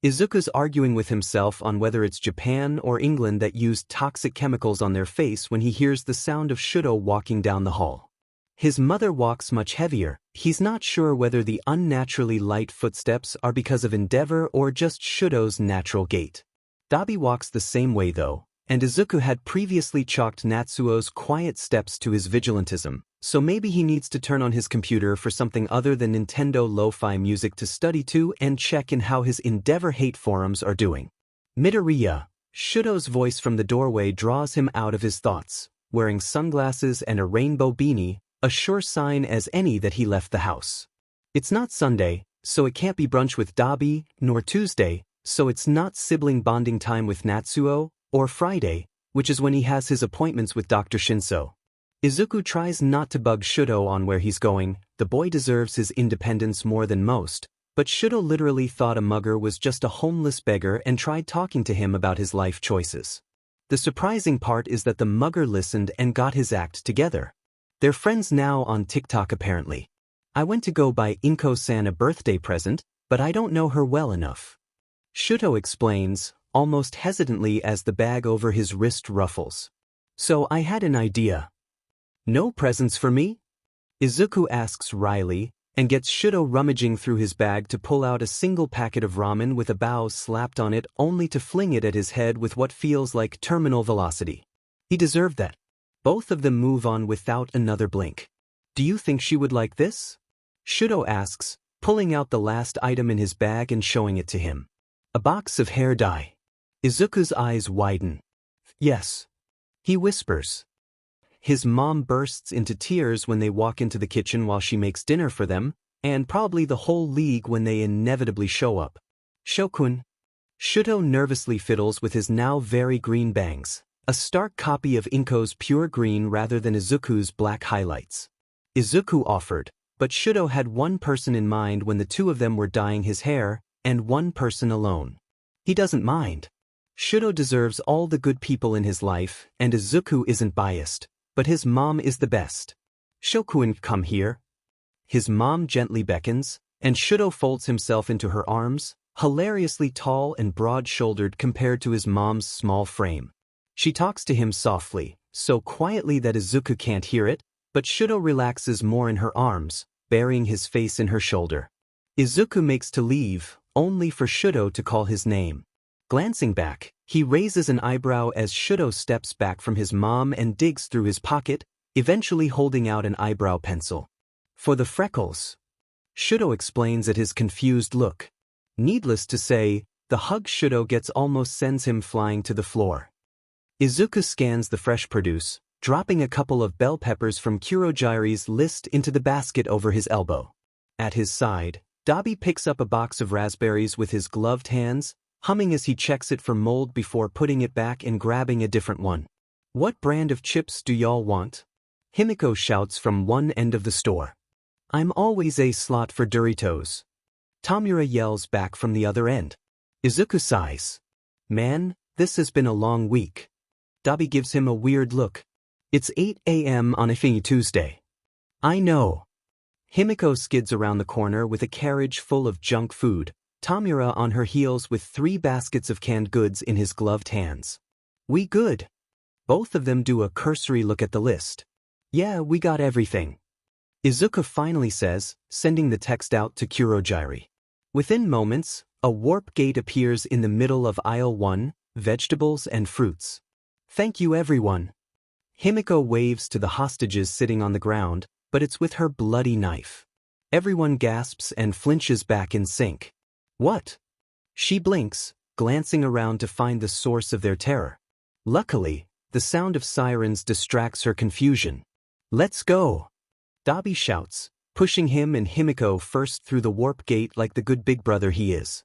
[SPEAKER 1] Izuku's arguing with himself on whether it's Japan or England that used toxic chemicals on their face when he hears the sound of Shouto walking down the hall. His mother walks much heavier. He's not sure whether the unnaturally light footsteps are because of endeavor or just Shouto's natural gait. Dabi walks the same way though, and Izuku had previously chalked Natsuo's quiet steps to his vigilantism, so maybe he needs to turn on his computer for something other than Nintendo lo-fi music to study to and check in how his endeavor hate forums are doing. Midoriya, Shouto's voice from the doorway draws him out of his thoughts, wearing sunglasses and a rainbow beanie, a sure sign as any that he left the house. It's not Sunday, so it can't be brunch with Dabi, nor Tuesday, so it's not sibling bonding time with Natsuo, or Friday, which is when he has his appointments with Dr. Shinso. Izuku tries not to bug Shouto on where he's going. The boy deserves his independence more than most, but Shouto literally thought a mugger was just a homeless beggar and tried talking to him about his life choices. The surprising part is that the mugger listened and got his act together. They're friends now on TikTok apparently. "I went to go buy Inko-san a birthday present, but I don't know her well enough." Shouto explains, almost hesitantly as the bag over his wrist ruffles. So I had an idea. No presents for me? Izuku asks wryly, and gets Shouto rummaging through his bag to pull out a single packet of ramen with a bow slapped on it only to fling it at his head with what feels like terminal velocity. He deserved that. Both of them move on without another blink. Do you think she would like this? Shouto asks, pulling out the last item in his bag and showing it to him. A box of hair dye. Izuku's eyes widen. Yes. He whispers. His mom bursts into tears when they walk into the kitchen while she makes dinner for them, and probably the whole league when they inevitably show up. Shokun. Shouto nervously fiddles with his now very green bangs, a stark copy of Inko's pure green rather than Izuku's black highlights. Izuku offered, but Shouto had one person in mind when the two of them were dyeing his hair, and one person alone. He doesn't mind. Shouto deserves all the good people in his life, and Izuku isn't biased, but his mom is the best. Shokun, come here. His mom gently beckons, and Shouto folds himself into her arms, hilariously tall and broad-shouldered compared to his mom's small frame. She talks to him softly, so quietly that Izuku can't hear it, but Shouto relaxes more in her arms, burying his face in her shoulder. Izuku makes to leave, only for Shouto to call his name. Glancing back, he raises an eyebrow as Shouto steps back from his mom and digs through his pocket, eventually holding out an eyebrow pencil. For the freckles. Shouto explains at his confused look. Needless to say, the hug Shouto gets almost sends him flying to the floor. Izuku scans the fresh produce, dropping a couple of bell peppers from Kurogiri's list into the basket over his elbow. At his side, Dabi picks up a box of raspberries with his gloved hands, humming as he checks it for mold before putting it back and grabbing a different one. What brand of chips do y'all want? Himiko shouts from one end of the store. I'm always a slot for Doritos. Tomura yells back from the other end. Izuku sighs. Man, this has been a long week. Dabi gives him a weird look. It's 8 a.m. on a Tuesday. I know. Himiko skids around the corner with a carriage full of junk food, Tomura on her heels with 3 baskets of canned goods in his gloved hands. We good. Both of them do a cursory look at the list. Yeah, we got everything. Izuku finally says, sending the text out to Kurogiri. Within moments, a warp gate appears in the middle of aisle 1, vegetables and fruits. Thank you everyone. Himiko waves to the hostages sitting on the ground, but it's with her bloody knife. Everyone gasps and flinches back in sync. What? She blinks, glancing around to find the source of their terror. Luckily, the sound of sirens distracts her confusion. Let's go! Dabi shouts, pushing him and Himiko first through the warp gate like the good big brother he is.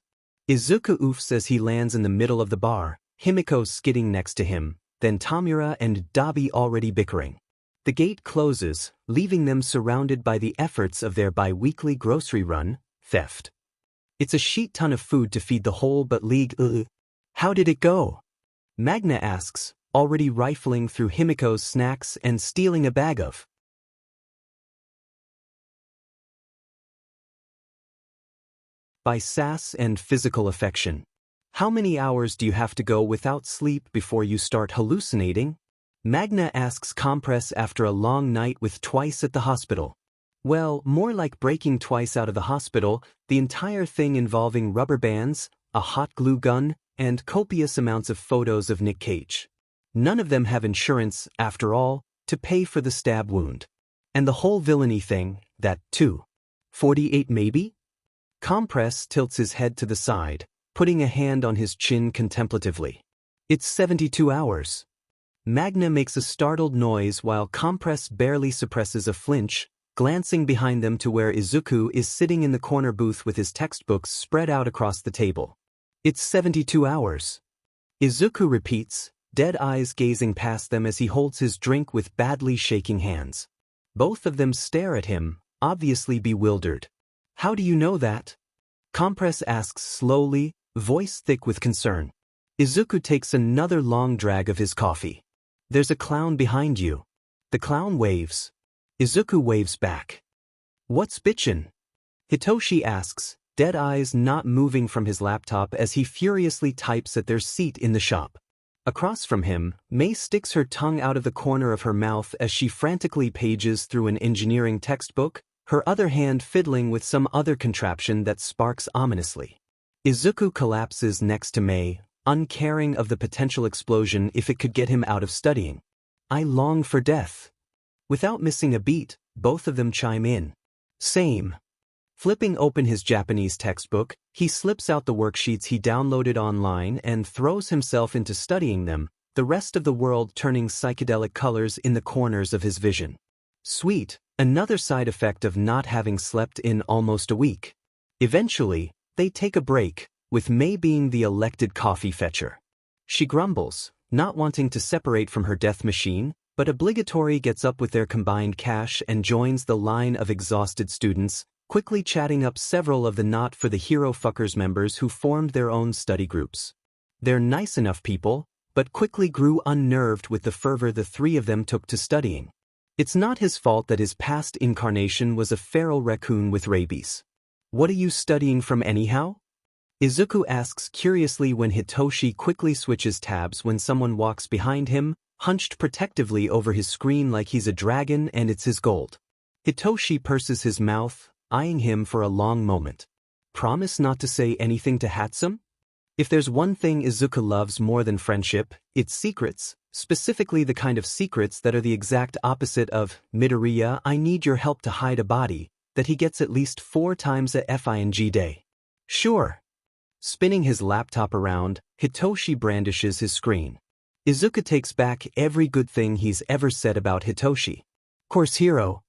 [SPEAKER 1] Izuku oofs as he lands in the middle of the bar, Himiko skidding next to him, then Tomura and Dabi already bickering. The gate closes, leaving them surrounded by the efforts of their bi-weekly grocery run, theft. It's a sheet ton of food to feed the whole but league. How did it go? Magna asks, already rifling through Himiko's snacks and stealing a bag of. By sass and physical affection. How many hours do you have to go without sleep before you start hallucinating? Magna asks Compress after a long night with Twice at the hospital. Well, more like breaking Twice out of the hospital, the entire thing involving rubber bands, a hot glue gun, and copious amounts of photos of Nick Cage. None of them have insurance, after all, to pay for the stab wound. And the whole villainy thing, that too. 48 maybe? Compress tilts his head to the side, putting a hand on his chin contemplatively. It's 72 hours. Magna makes a startled noise while Compress barely suppresses a flinch, glancing behind them to where Izuku is sitting in the corner booth with his textbooks spread out across the table. It's 72 hours. Izuku repeats, dead eyes gazing past them as he holds his drink with badly shaking hands. Both of them stare at him, obviously bewildered. How do you know that? Compress asks slowly, voice thick with concern. Izuku takes another long drag of his coffee. There's a clown behind you. The clown waves. Izuku waves back. What's bitchin'? Hitoshi asks, dead eyes not moving from his laptop as he furiously types at their seat in the shop. Across from him, Mei sticks her tongue out of the corner of her mouth as she frantically pages through an engineering textbook, her other hand fiddling with some other contraption that sparks ominously. Izuku collapses next to Mei, uncaring of the potential explosion if it could get him out of studying. I long for death. Without missing a beat, both of them chime in. Same. Flipping open his Japanese textbook, he slips out the worksheets he downloaded online and throws himself into studying them, the rest of the world turning psychedelic colors in the corners of his vision. Sweet, another side effect of not having slept in almost a week. Eventually, they take a break, with Mei being the elected coffee fetcher. She grumbles, not wanting to separate from her death machine, but obligatory gets up with their combined cash and joins the line of exhausted students, quickly chatting up several of the Not for the Hero Fuckers members who formed their own study groups. They're nice enough people, but quickly grew unnerved with the fervor the three of them took to studying. It's not his fault that his past incarnation was a feral raccoon with rabies. What are you studying from anyhow? Izuku asks curiously when Hitoshi quickly switches tabs when someone walks behind him, hunched protectively over his screen like he's a dragon and it's his gold. Hitoshi purses his mouth, eyeing him for a long moment. Promise not to say anything to Hatsum? If there's one thing Izuku loves more than friendship, it's secrets, specifically the kind of secrets that are the exact opposite of, Midoriya, I need your help to hide a body, that he gets at least 4 times a FING day. Sure. Spinning his laptop around, Hitoshi brandishes his screen. Izuku takes back every good thing he's ever said about Hitoshi. Course hero?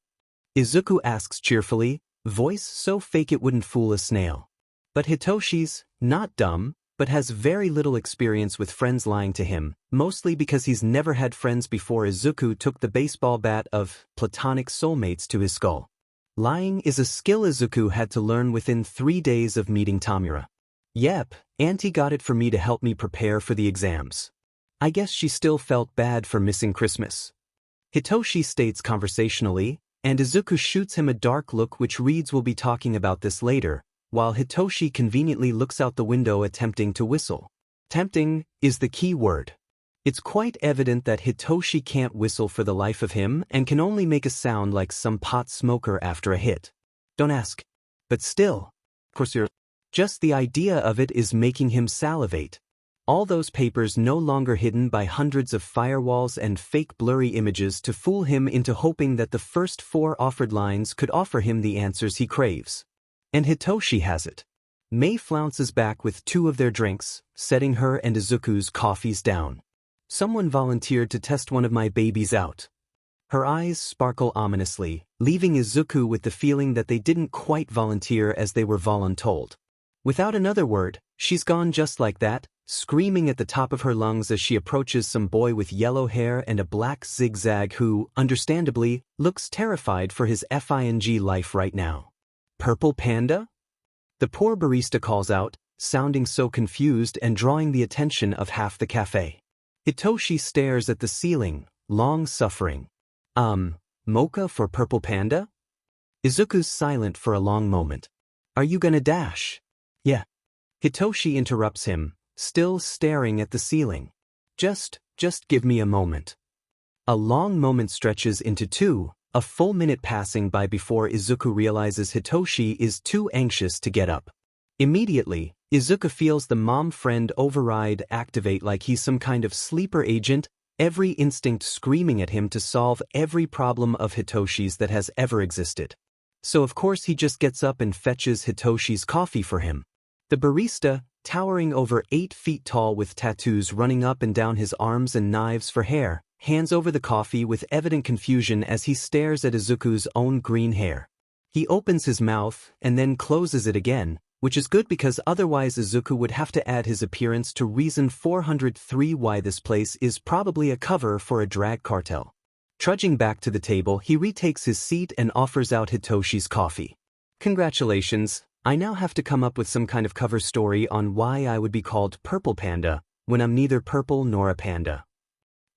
[SPEAKER 1] Izuku asks cheerfully, voice so fake it wouldn't fool a snail. But Hitoshi's not dumb, but has very little experience with friends lying to him, mostly because he's never had friends before Izuku took the baseball bat of platonic soulmates to his skull. Lying is a skill Izuku had to learn within 3 days of meeting Tomura. Yep, Auntie got it for me to help me prepare for the exams. I guess she still felt bad for missing Christmas. Hitoshi states conversationally, and Izuku shoots him a dark look which reads we'll be talking about this later, while Hitoshi conveniently looks out the window attempting to whistle. Tempting is the key word. It's quite evident that Hitoshi can't whistle for the life of him and can only make a sound like some pot smoker after a hit. Don't ask. But still, of course just the idea of it is making him salivate. All those papers no longer hidden by hundreds of firewalls and fake blurry images to fool him into hoping that the first 4 offered lines could offer him the answers he craves. And Hitoshi has it. Mei flounces back with 2 of their drinks, setting her and Izuku's coffees down. Someone volunteered to test one of my babies out. Her eyes sparkle ominously, leaving Izuku with the feeling that they didn't quite volunteer as they were voluntold. Without another word, she's gone just like that, screaming at the top of her lungs as she approaches some boy with yellow hair and a black zigzag who, understandably, looks terrified for his FING life right now. Purple panda? The poor barista calls out, sounding so confused and drawing the attention of half the cafe. Hitoshi stares at the ceiling, long-suffering. Mocha for purple panda? Izuku's silent for a long moment. Are you gonna dash? Yeah. Hitoshi interrupts him, still staring at the ceiling. Just give me a moment. A long moment stretches into 2, a full minute passing by before Izuku realizes Hitoshi is too anxious to get up. Immediately, Izuku feels the mom friend override activate like he's some kind of sleeper agent, every instinct screaming at him to solve every problem of Hitoshi's that has ever existed. So of course he just gets up and fetches Hitoshi's coffee for him. The barista, towering over 8 feet tall with tattoos running up and down his arms and knives for hair, hands over the coffee with evident confusion as he stares at Izuku's own green hair. He opens his mouth and then closes it again, which is good because otherwise Izuku would have to add his appearance to reason 403 why this place is probably a cover for a drag cartel. Trudging back to the table, he retakes his seat and offers out Hitoshi's coffee. Congratulations, I now have to come up with some kind of cover story on why I would be called Purple Panda when I'm neither purple nor a panda.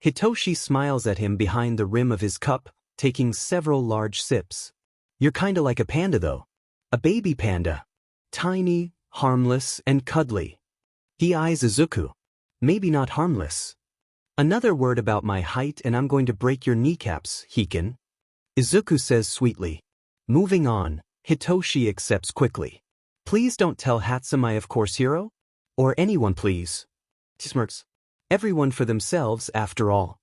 [SPEAKER 1] Hitoshi smiles at him behind the rim of his cup, taking several large sips. You're kinda like a panda though. A baby panda. Tiny, harmless, and cuddly. He eyes Izuku. Maybe not harmless. Another word about my height and I'm going to break your kneecaps, Hiken. Izuku says sweetly. Moving on, Hitoshi accepts quickly. Please don't tell Hatsumai of course hero? Or anyone please. He smirks. Everyone for themselves after all.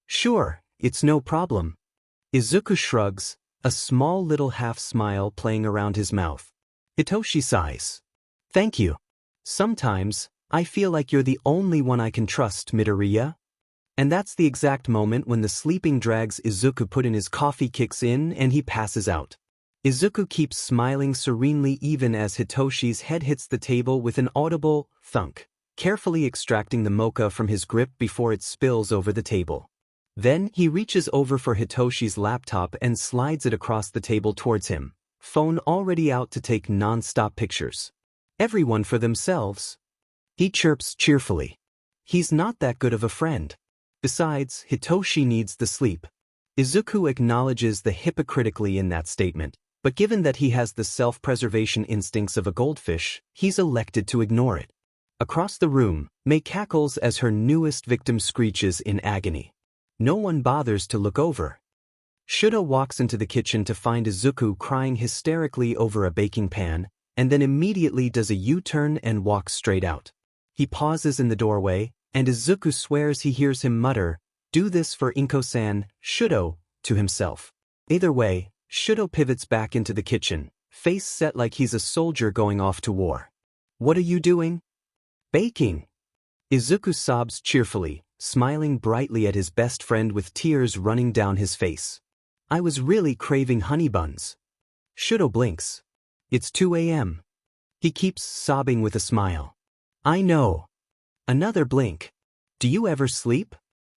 [SPEAKER 1] Sure, it's no problem. Izuku shrugs, a small little half-smile playing around his mouth. Hitoshi sighs. Thank you. Sometimes, I feel like you're the only one I can trust, Midoriya. And that's the exact moment when the sleeping drags Izuku put in his coffee kicks in and he passes out. Izuku keeps smiling serenely even as Hitoshi's head hits the table with an audible thunk, carefully extracting the mocha from his grip before it spills over the table. Then he reaches over for Hitoshi's laptop and slides it across the table towards him, phone already out to take non-stop pictures. Everyone for themselves. He chirps cheerfully. He's not that good of a friend. Besides, Hitoshi needs the sleep. Izuku acknowledges the hypocritically in that statement, but given that he has the self-preservation instincts of a goldfish, he's elected to ignore it. Across the room, Mei cackles as her newest victim screeches in agony. No one bothers to look over. Shouto walks into the kitchen to find Izuku crying hysterically over a baking pan, and then immediately does a U-turn and walks straight out. He pauses in the doorway, and Izuku swears he hears him mutter, "Do this for Inko-san, Shouto," to himself. Either way, Shouto pivots back into the kitchen, face set like he's a soldier going off to war. What are you doing? Baking. Izuku sobs cheerfully, smiling brightly at his best friend with tears running down his face. I was really craving honey buns. Shouto blinks. It's 2 a.m. He keeps sobbing with a smile. I know. Another blink. Do you ever sleep?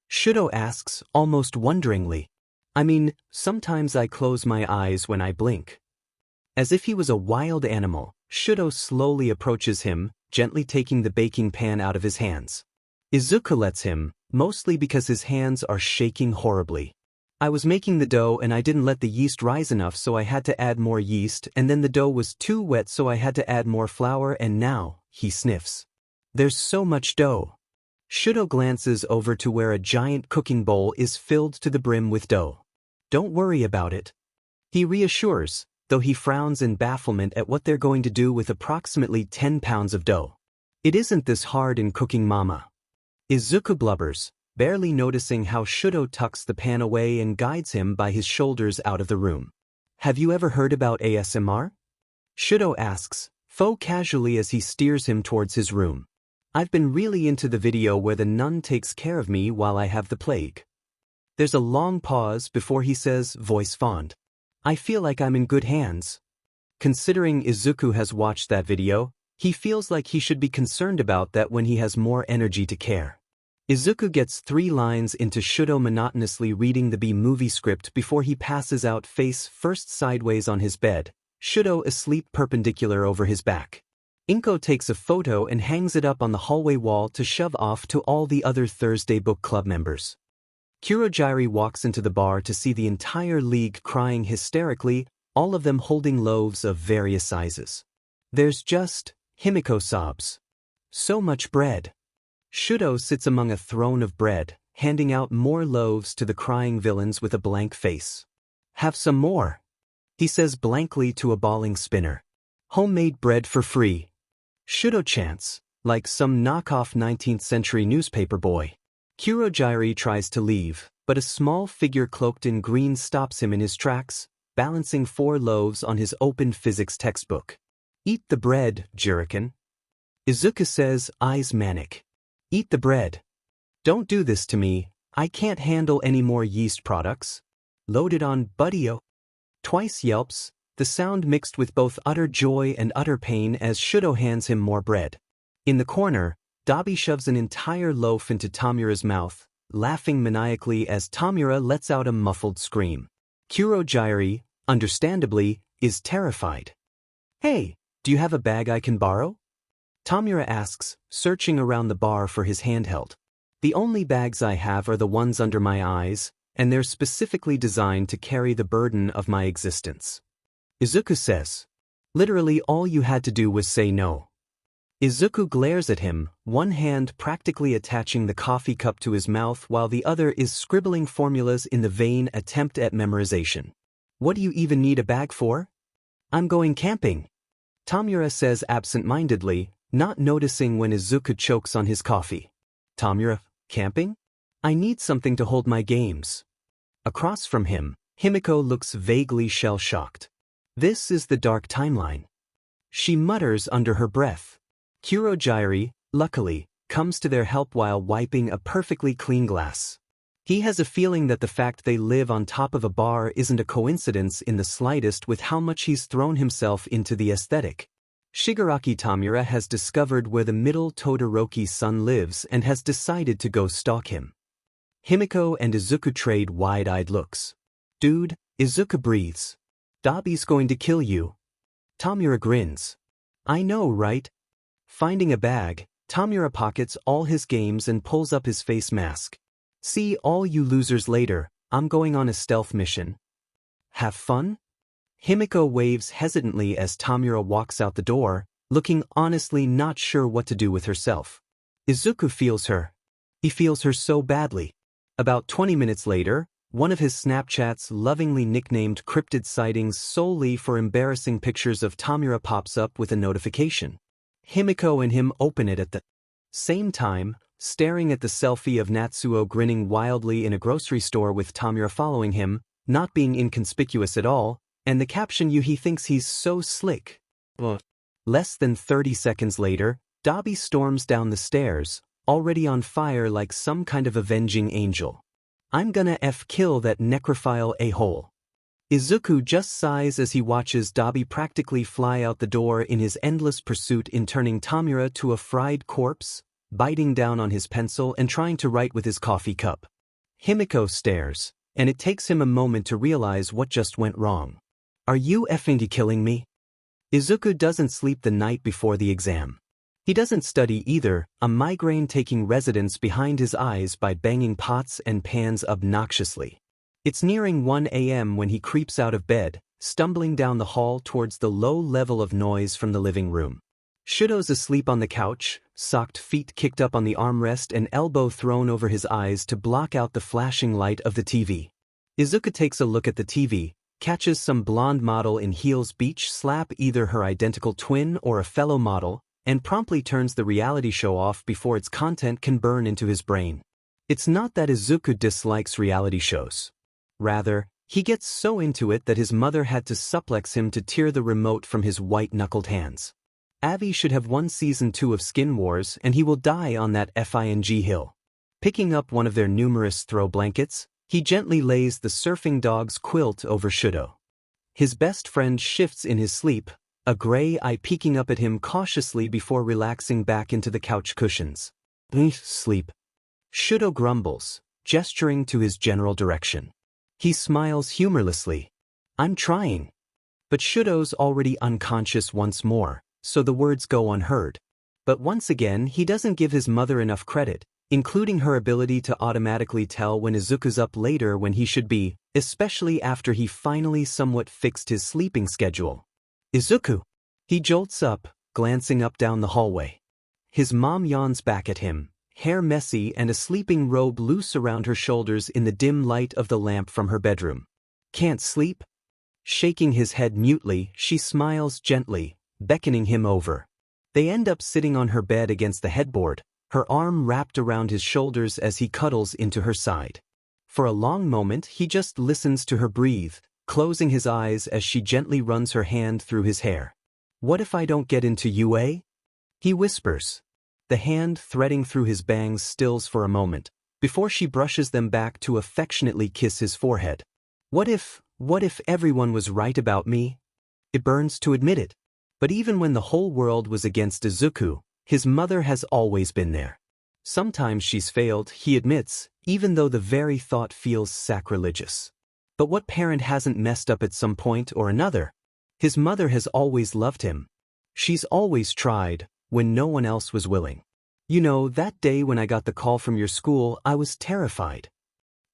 [SPEAKER 1] Shouto asks, almost wonderingly. I mean, sometimes I close my eyes when I blink. As if he was a wild animal, Shouto slowly approaches him, gently taking the baking pan out of his hands. Izuku lets him, mostly because his hands are shaking horribly. I was making the dough and I didn't let the yeast rise enough so I had to add more yeast and then the dough was too wet so I had to add more flour and now, he sniffs. There's so much dough. Shouto glances over to where a giant cooking bowl is filled to the brim with dough. Don't worry about it. He reassures, though he frowns in bafflement at what they're going to do with approximately 10 pounds of dough. It isn't this hard in cooking, mama. Izuku blubbers, barely noticing how Shouto tucks the pan away and guides him by his shoulders out of the room. Have you ever heard about ASMR? Shouto asks, faux casually as he steers him towards his room. I've been really into the video where the nun takes care of me while I have the plague. There's a long pause before he says, voice fond. I feel like I'm in good hands. Considering Izuku has watched that video, he feels like he should be concerned about that when he has more energy to care. Izuku gets 3 lines into Shouto monotonously reading the B-movie script before he passes out face first sideways on his bed, Shouto asleep perpendicular over his back. Inko takes a photo and hangs it up on the hallway wall to shove off to all the other Thursday book club members. Kurogiri walks into the bar to see the entire league crying hysterically, all of them holding loaves of various sizes. There's just, Himiko sobs. So much bread. Shouto sits among a throne of bread, handing out more loaves to the crying villains with a blank face. Have some more. He says blankly to a bawling spinner. Homemade bread for free. Shouto chants, like some knockoff 19th century newspaper boy. Kurogiri tries to leave, but a small figure cloaked in green stops him in his tracks, balancing 4 loaves on his open physics textbook. Eat the bread, Juriken. Izuku says, eyes manic. Eat the bread. Don't do this to me, I can't handle any more yeast products. Loaded on Buddio. Twice yelps, the sound mixed with both utter joy and utter pain as Shouto hands him more bread. In the corner, Dabi shoves an entire loaf into Tomura's mouth, laughing maniacally as Tomura lets out a muffled scream. Kurogiri, understandably, is terrified. Hey, do you have a bag I can borrow? Tomura asks, searching around the bar for his handheld. The only bags I have are the ones under my eyes, and they're specifically designed to carry the burden of my existence. Izuku says. Literally all you had to do was say no. Izuku glares at him, one hand practically attaching the coffee cup to his mouth while the other is scribbling formulas in the vain attempt at memorization. What do you even need a bag for? I'm going camping, Tomura says absent-mindedly, not noticing when Izuku chokes on his coffee. Tomura, camping? I need something to hold my games. Across from him, Himiko looks vaguely shell-shocked. This is the dark timeline. She mutters under her breath. Kurogyuri, luckily, comes to their help while wiping a perfectly clean glass. He has a feeling that the fact they live on top of a bar isn't a coincidence in the slightest with how much he's thrown himself into the aesthetic. Shigaraki Tomura has discovered where the middle Todorokis son lives and has decided to go stalk him. Himiko and Izuku trade wide-eyed looks. Dude, Izuku breathes. Dabi's going to kill you. Tomura grins. I know, right? Finding a bag, Tomura pockets all his games and pulls up his face mask. See all you losers later, I'm going on a stealth mission. Have fun? Himiko waves hesitantly as Tomura walks out the door, looking honestly not sure what to do with herself. Izuku feels her. He feels her so badly. About 20 minutes later, one of his Snapchats lovingly nicknamed cryptid sightings solely for embarrassing pictures of Tomura pops up with a notification. Himiko and him open it at the same time, staring at the selfie of Natsuo grinning wildly in a grocery store with Tomura following him, not being inconspicuous at all, and the caption he thinks he's so slick. Less than 30 seconds later, Dabi storms down the stairs, already on fire like some kind of avenging angel. I'm gonna kill that necrophile a-hole. Izuku just sighs as he watches Dabi practically fly out the door in his endless pursuit in turning Tomura to a fried corpse, biting down on his pencil and trying to write with his coffee cup. Himiko stares, and it takes him a moment to realize what just went wrong. Are you effing killing me? Izuku doesn't sleep the night before the exam. He doesn't study either, a migraine taking residence behind his eyes by banging pots and pans obnoxiously. It's nearing 1 a.m. when he creeps out of bed, stumbling down the hall towards the low level of noise from the living room. Shouto's asleep on the couch, socked feet kicked up on the armrest and elbow thrown over his eyes to block out the flashing light of the TV. Izuku takes a look at the TV, catches some blonde model in heels beach slap either her identical twin or a fellow model, and promptly turns the reality show off before its content can burn into his brain. It's not that Izuku dislikes reality shows. Rather, he gets so into it that his mother had to suplex him to tear the remote from his white-knuckled hands. Avi should have won Season 2 of Skin Wars and he will die on that FING hill. Picking up one of their numerous throw blankets, he gently lays the surfing dog's quilt over Shouto. His best friend shifts in his sleep, a gray eye peeking up at him cautiously before relaxing back into the couch cushions. Sleep. Shouto grumbles, gesturing to his general direction. He smiles humorlessly. I'm trying. But Shouto's already unconscious once more, so the words go unheard. But once again he doesn't give his mother enough credit, including her ability to automatically tell when Izuku's up later when he should be, especially after he finally somewhat fixed his sleeping schedule. Izuku! He jolts up, glancing up down the hallway. His mom yawns back at him, hair messy and a sleeping robe loose around her shoulders in the dim light of the lamp from her bedroom. Can't sleep? Shaking his head mutely, she smiles gently, beckoning him over. They end up sitting on her bed against the headboard, her arm wrapped around his shoulders as he cuddles into her side. For a long moment he just listens to her breathe, closing his eyes as she gently runs her hand through his hair. What if I don't get into UA? He whispers. The hand threading through his bangs stills for a moment, before she brushes them back to affectionately kiss his forehead. What if everyone was right about me? It burns to admit it. But even when the whole world was against Izuku, his mother has always been there. Sometimes she's failed, he admits, even though the very thought feels sacrilegious. But what parent hasn't messed up at some point or another? His mother has always loved him. She's always tried, when no one else was willing. You know, that day when I got the call from your school, I was terrified.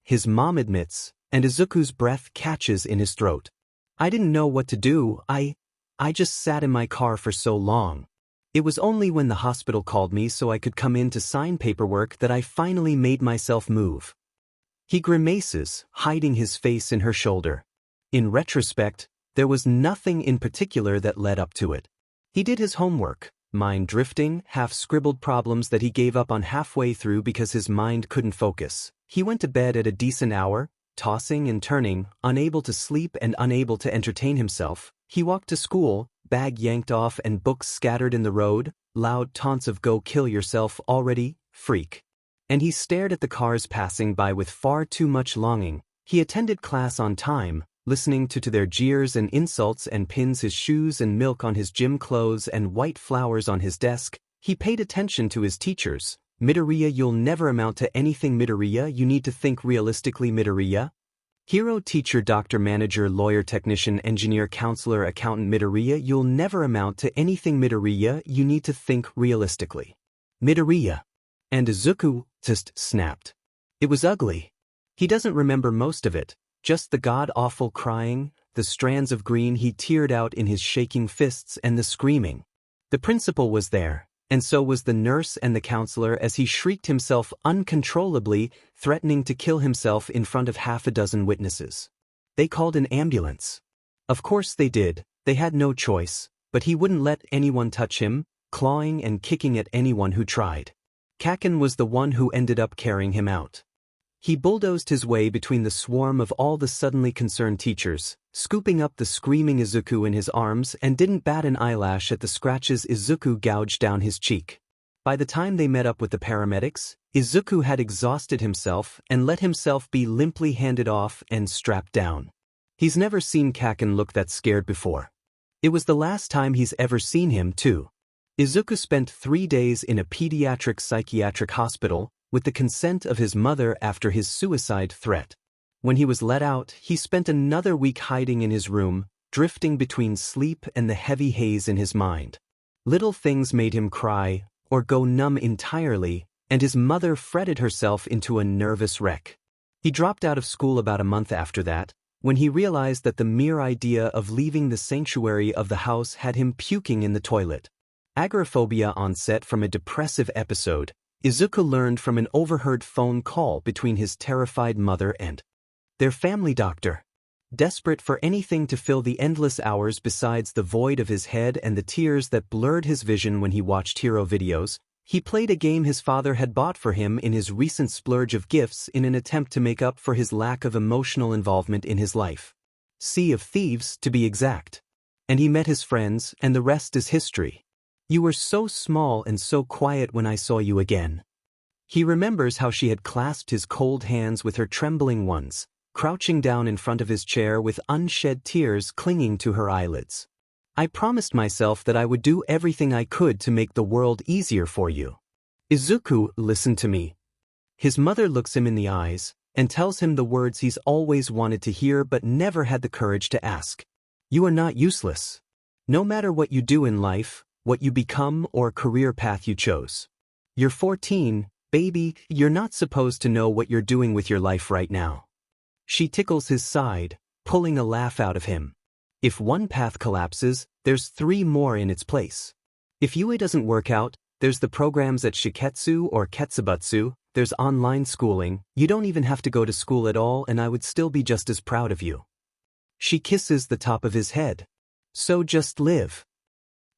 [SPEAKER 1] His mom admits, and Izuku's breath catches in his throat. I didn't know what to do, I I just sat in my car for so long. It was only when the hospital called me so I could come in to sign paperwork that I finally made myself move. He grimaces, hiding his face in her shoulder. In retrospect, there was nothing in particular that led up to it. He did his homework, mind drifting, half-scribbled problems that he gave up on halfway through because his mind couldn't focus. He went to bed at a decent hour, tossing and turning, unable to sleep and unable to entertain himself. He walked to school, bag yanked off and books scattered in the road, loud taunts of "go kill yourself already, freak." And he stared at the cars passing by with far too much longing. He attended class on time, listening to their jeers and insults, and pins his shoes and milk on his gym clothes and white flowers on his desk. He paid attention to his teachers. Midoriya, you'll never amount to anything. Midoriya, you need to think realistically. Midoriya. Hero, teacher, doctor, manager, lawyer, technician, engineer, counselor, accountant. Midoriya, you'll never amount to anything. Midoriya, you need to think realistically. Midoriya. And Izuku just snapped. It was ugly. He doesn't remember most of it, just the god-awful crying, the strands of green he teared out in his shaking fists, and the screaming. The principal was there, and so was the nurse and the counselor, as he shrieked himself uncontrollably, threatening to kill himself in front of half a dozen witnesses. They called an ambulance. Of course they did, they had no choice, but he wouldn't let anyone touch him, clawing and kicking at anyone who tried. Kacchan was the one who ended up carrying him out. He bulldozed his way between the swarm of all the suddenly concerned teachers, scooping up the screaming Izuku in his arms, and didn't bat an eyelash at the scratches Izuku gouged down his cheek. By the time they met up with the paramedics, Izuku had exhausted himself and let himself be limply handed off and strapped down. He's never seen Kacchan look that scared before. It was the last time he's ever seen him, too. Izuku spent 3 days in a pediatric psychiatric hospital, with the consent of his mother after his suicide threat. When he was let out, he spent another week hiding in his room, drifting between sleep and the heavy haze in his mind. Little things made him cry, or go numb entirely, and his mother fretted herself into a nervous wreck. He dropped out of school about a month after that, when he realized that the mere idea of leaving the sanctuary of the house had him puking in the toilet. Agoraphobia on set from a depressive episode, Izuku learned from an overheard phone call between his terrified mother and their family doctor. Desperate for anything to fill the endless hours besides the void of his head and the tears that blurred his vision when he watched hero videos, he played a game his father had bought for him in his recent splurge of gifts in an attempt to make up for his lack of emotional involvement in his life. Sea of Thieves, to be exact. And he met his friends, and the rest is history. You were so small and so quiet when I saw you again. He remembers how she had clasped his cold hands with her trembling ones, crouching down in front of his chair with unshed tears clinging to her eyelids. I promised myself that I would do everything I could to make the world easier for you. Izuku, listen to me. His mother looks him in the eyes and tells him the words he's always wanted to hear but never had the courage to ask. You are not useless. No matter what you do in life, what you become or career path you chose. You're 14, baby, you're not supposed to know what you're doing with your life right now. She tickles his side, pulling a laugh out of him. If one path collapses, there's 3 more in its place. If UA doesn't work out, there's the programs at Shiketsu or Ketsubutsu, there's online schooling, you don't even have to go to school at all and I would still be just as proud of you. She kisses the top of his head. So just live.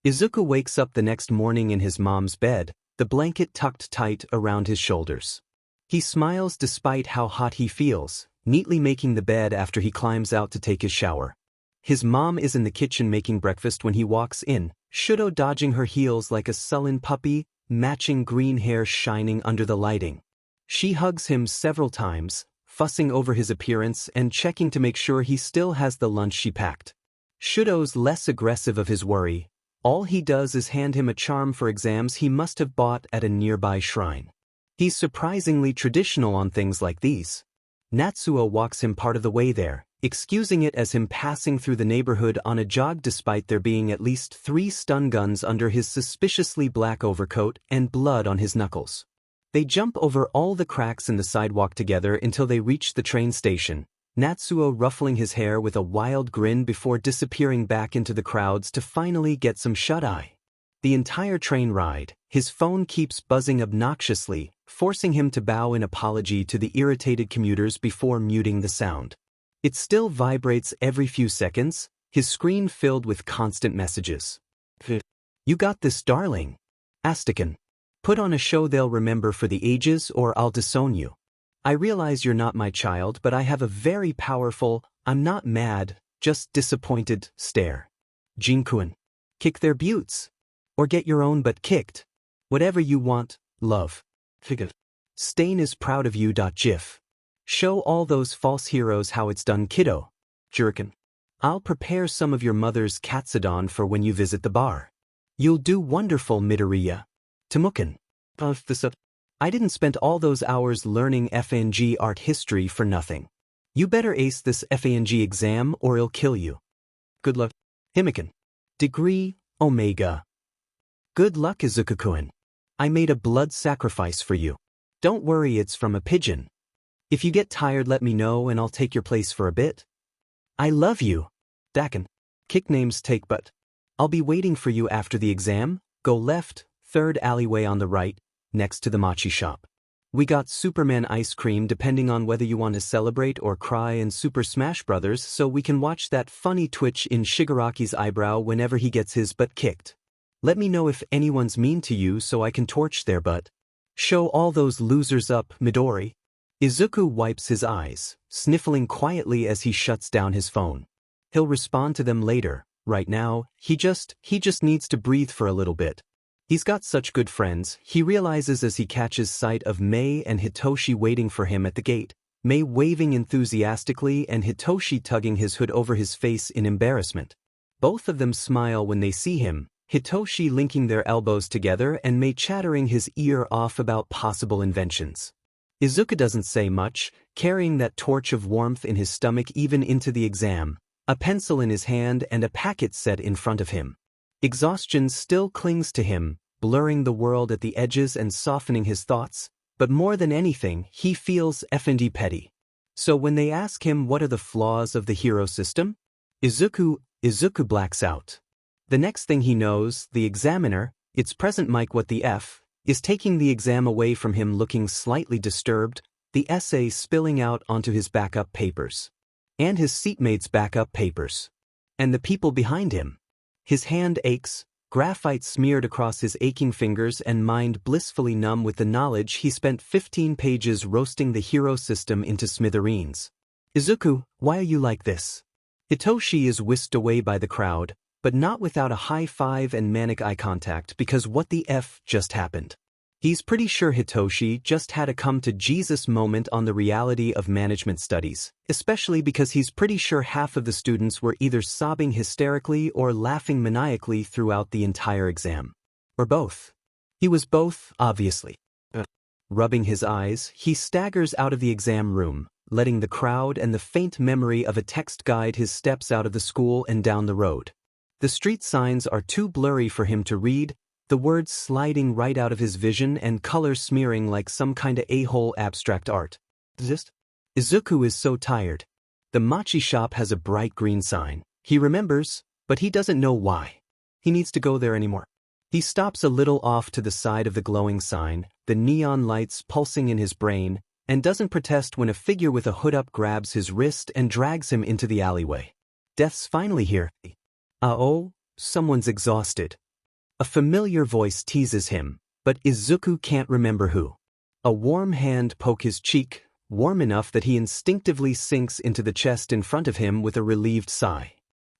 [SPEAKER 1] Izuku wakes up the next morning in his mom's bed, the blanket tucked tight around his shoulders. He smiles despite how hot he feels, neatly making the bed after he climbs out to take his shower. His mom is in the kitchen making breakfast when he walks in, Shouto dodging her heels like a sullen puppy, matching green hair shining under the lighting. She hugs him several times, fussing over his appearance and checking to make sure he still has the lunch she packed. Shouto's less aggressive of his worry. All he does is hand him a charm for exams he must have bought at a nearby shrine. He's surprisingly traditional on things like these. Natsuo walks him part of the way there, excusing it as him passing through the neighborhood on a jog despite there being at least 3 stun guns under his suspiciously black overcoat and blood on his knuckles. They jump over all the cracks in the sidewalk together until they reach the train station. Natsuo ruffling his hair with a wild grin before disappearing back into the crowds to finally get some shut-eye. The entire train ride, his phone keeps buzzing obnoxiously, forcing him to bow in apology to the irritated commuters before muting the sound. It still vibrates every few seconds, his screen filled with constant messages. You got this, darling. Astakan. Put on a show they'll remember for the ages or I'll disown you. I realize you're not my child, but I have a very powerful, I'm not mad, just disappointed, stare. Jinkun. Kick their buttes. Or get your own butt kicked. Whatever you want, love. Figure. Stain is proud of you. GIF. Show all those false heroes how it's done, kiddo. Jerkin. I'll prepare some of your mother's katsudon for when you visit the bar. You'll do wonderful, Midoriya. Temukan. I didn't spend all those hours learning FNG art history for nothing. You better ace this FNG exam or it'll kill you. Good luck. Himikan. Degree, Omega. Good luck, Izuku-kun. I made a blood sacrifice for you. Don't worry, it's from a pigeon. If you get tired, let me know and I'll take your place for a bit. I love you. Dakan. Kick names take but. I'll be waiting for you after the exam. Go left, third alleyway on the right, next to the mochi shop. We got Superman ice cream depending on whether you want to celebrate or cry in Super Smash Bros. So we can watch that funny twitch in Shigaraki's eyebrow whenever he gets his butt kicked. Let me know if anyone's mean to you so I can torch their butt. Show all those losers up, Midori. Izuku wipes his eyes, sniffling quietly as he shuts down his phone. He'll respond to them later. Right now, he just needs to breathe for a little bit. He's got such good friends, he realizes as he catches sight of Mei and Hitoshi waiting for him at the gate, Mei waving enthusiastically and Hitoshi tugging his hood over his face in embarrassment. Both of them smile when they see him, Hitoshi linking their elbows together and Mei chattering his ear off about possible inventions. Izuku doesn't say much, carrying that torch of warmth in his stomach even into the exam, a pencil in his hand and a packet set in front of him. Exhaustion still clings to him, blurring the world at the edges and softening his thoughts, but more than anything, he feels effing petty. So when they ask him what are the flaws of the hero system, Izuku blacks out. The next thing he knows, the examiner, its present Mike what the F, is taking the exam away from him looking slightly disturbed, the essay spilling out onto his backup papers. And his seatmate's backup papers. And the people behind him. His hand aches, graphite smeared across his aching fingers and mind blissfully numb with the knowledge he spent 15 pages roasting the hero system into smithereens. Izuku, why are you like this? Hitoshi is whisked away by the crowd, but not without a high five and manic eye contact because what the F just happened. He's pretty sure Hitoshi just had a come-to-Jesus moment on the reality of management studies, especially because he's pretty sure half of the students were either sobbing hysterically or laughing maniacally throughout the entire exam. Or both. He was both, obviously. Rubbing his eyes, he staggers out of the exam room, letting the crowd and the faint memory of a text guide his steps out of the school and down the road. The street signs are too blurry for him to read, the words sliding right out of his vision and color smearing like some kinda a-hole abstract art. Izuku is so tired. The mochi shop has a bright green sign. He remembers, but he doesn't know why. He needs to go there anymore. He stops a little off to the side of the glowing sign, the neon lights pulsing in his brain, and doesn't protest when a figure with a hood up grabs his wrist and drags him into the alleyway. Death's finally here. Oh, someone's exhausted. A familiar voice teases him, but Izuku can't remember who. A warm hand pokes his cheek, warm enough that he instinctively sinks into the chest in front of him with a relieved sigh.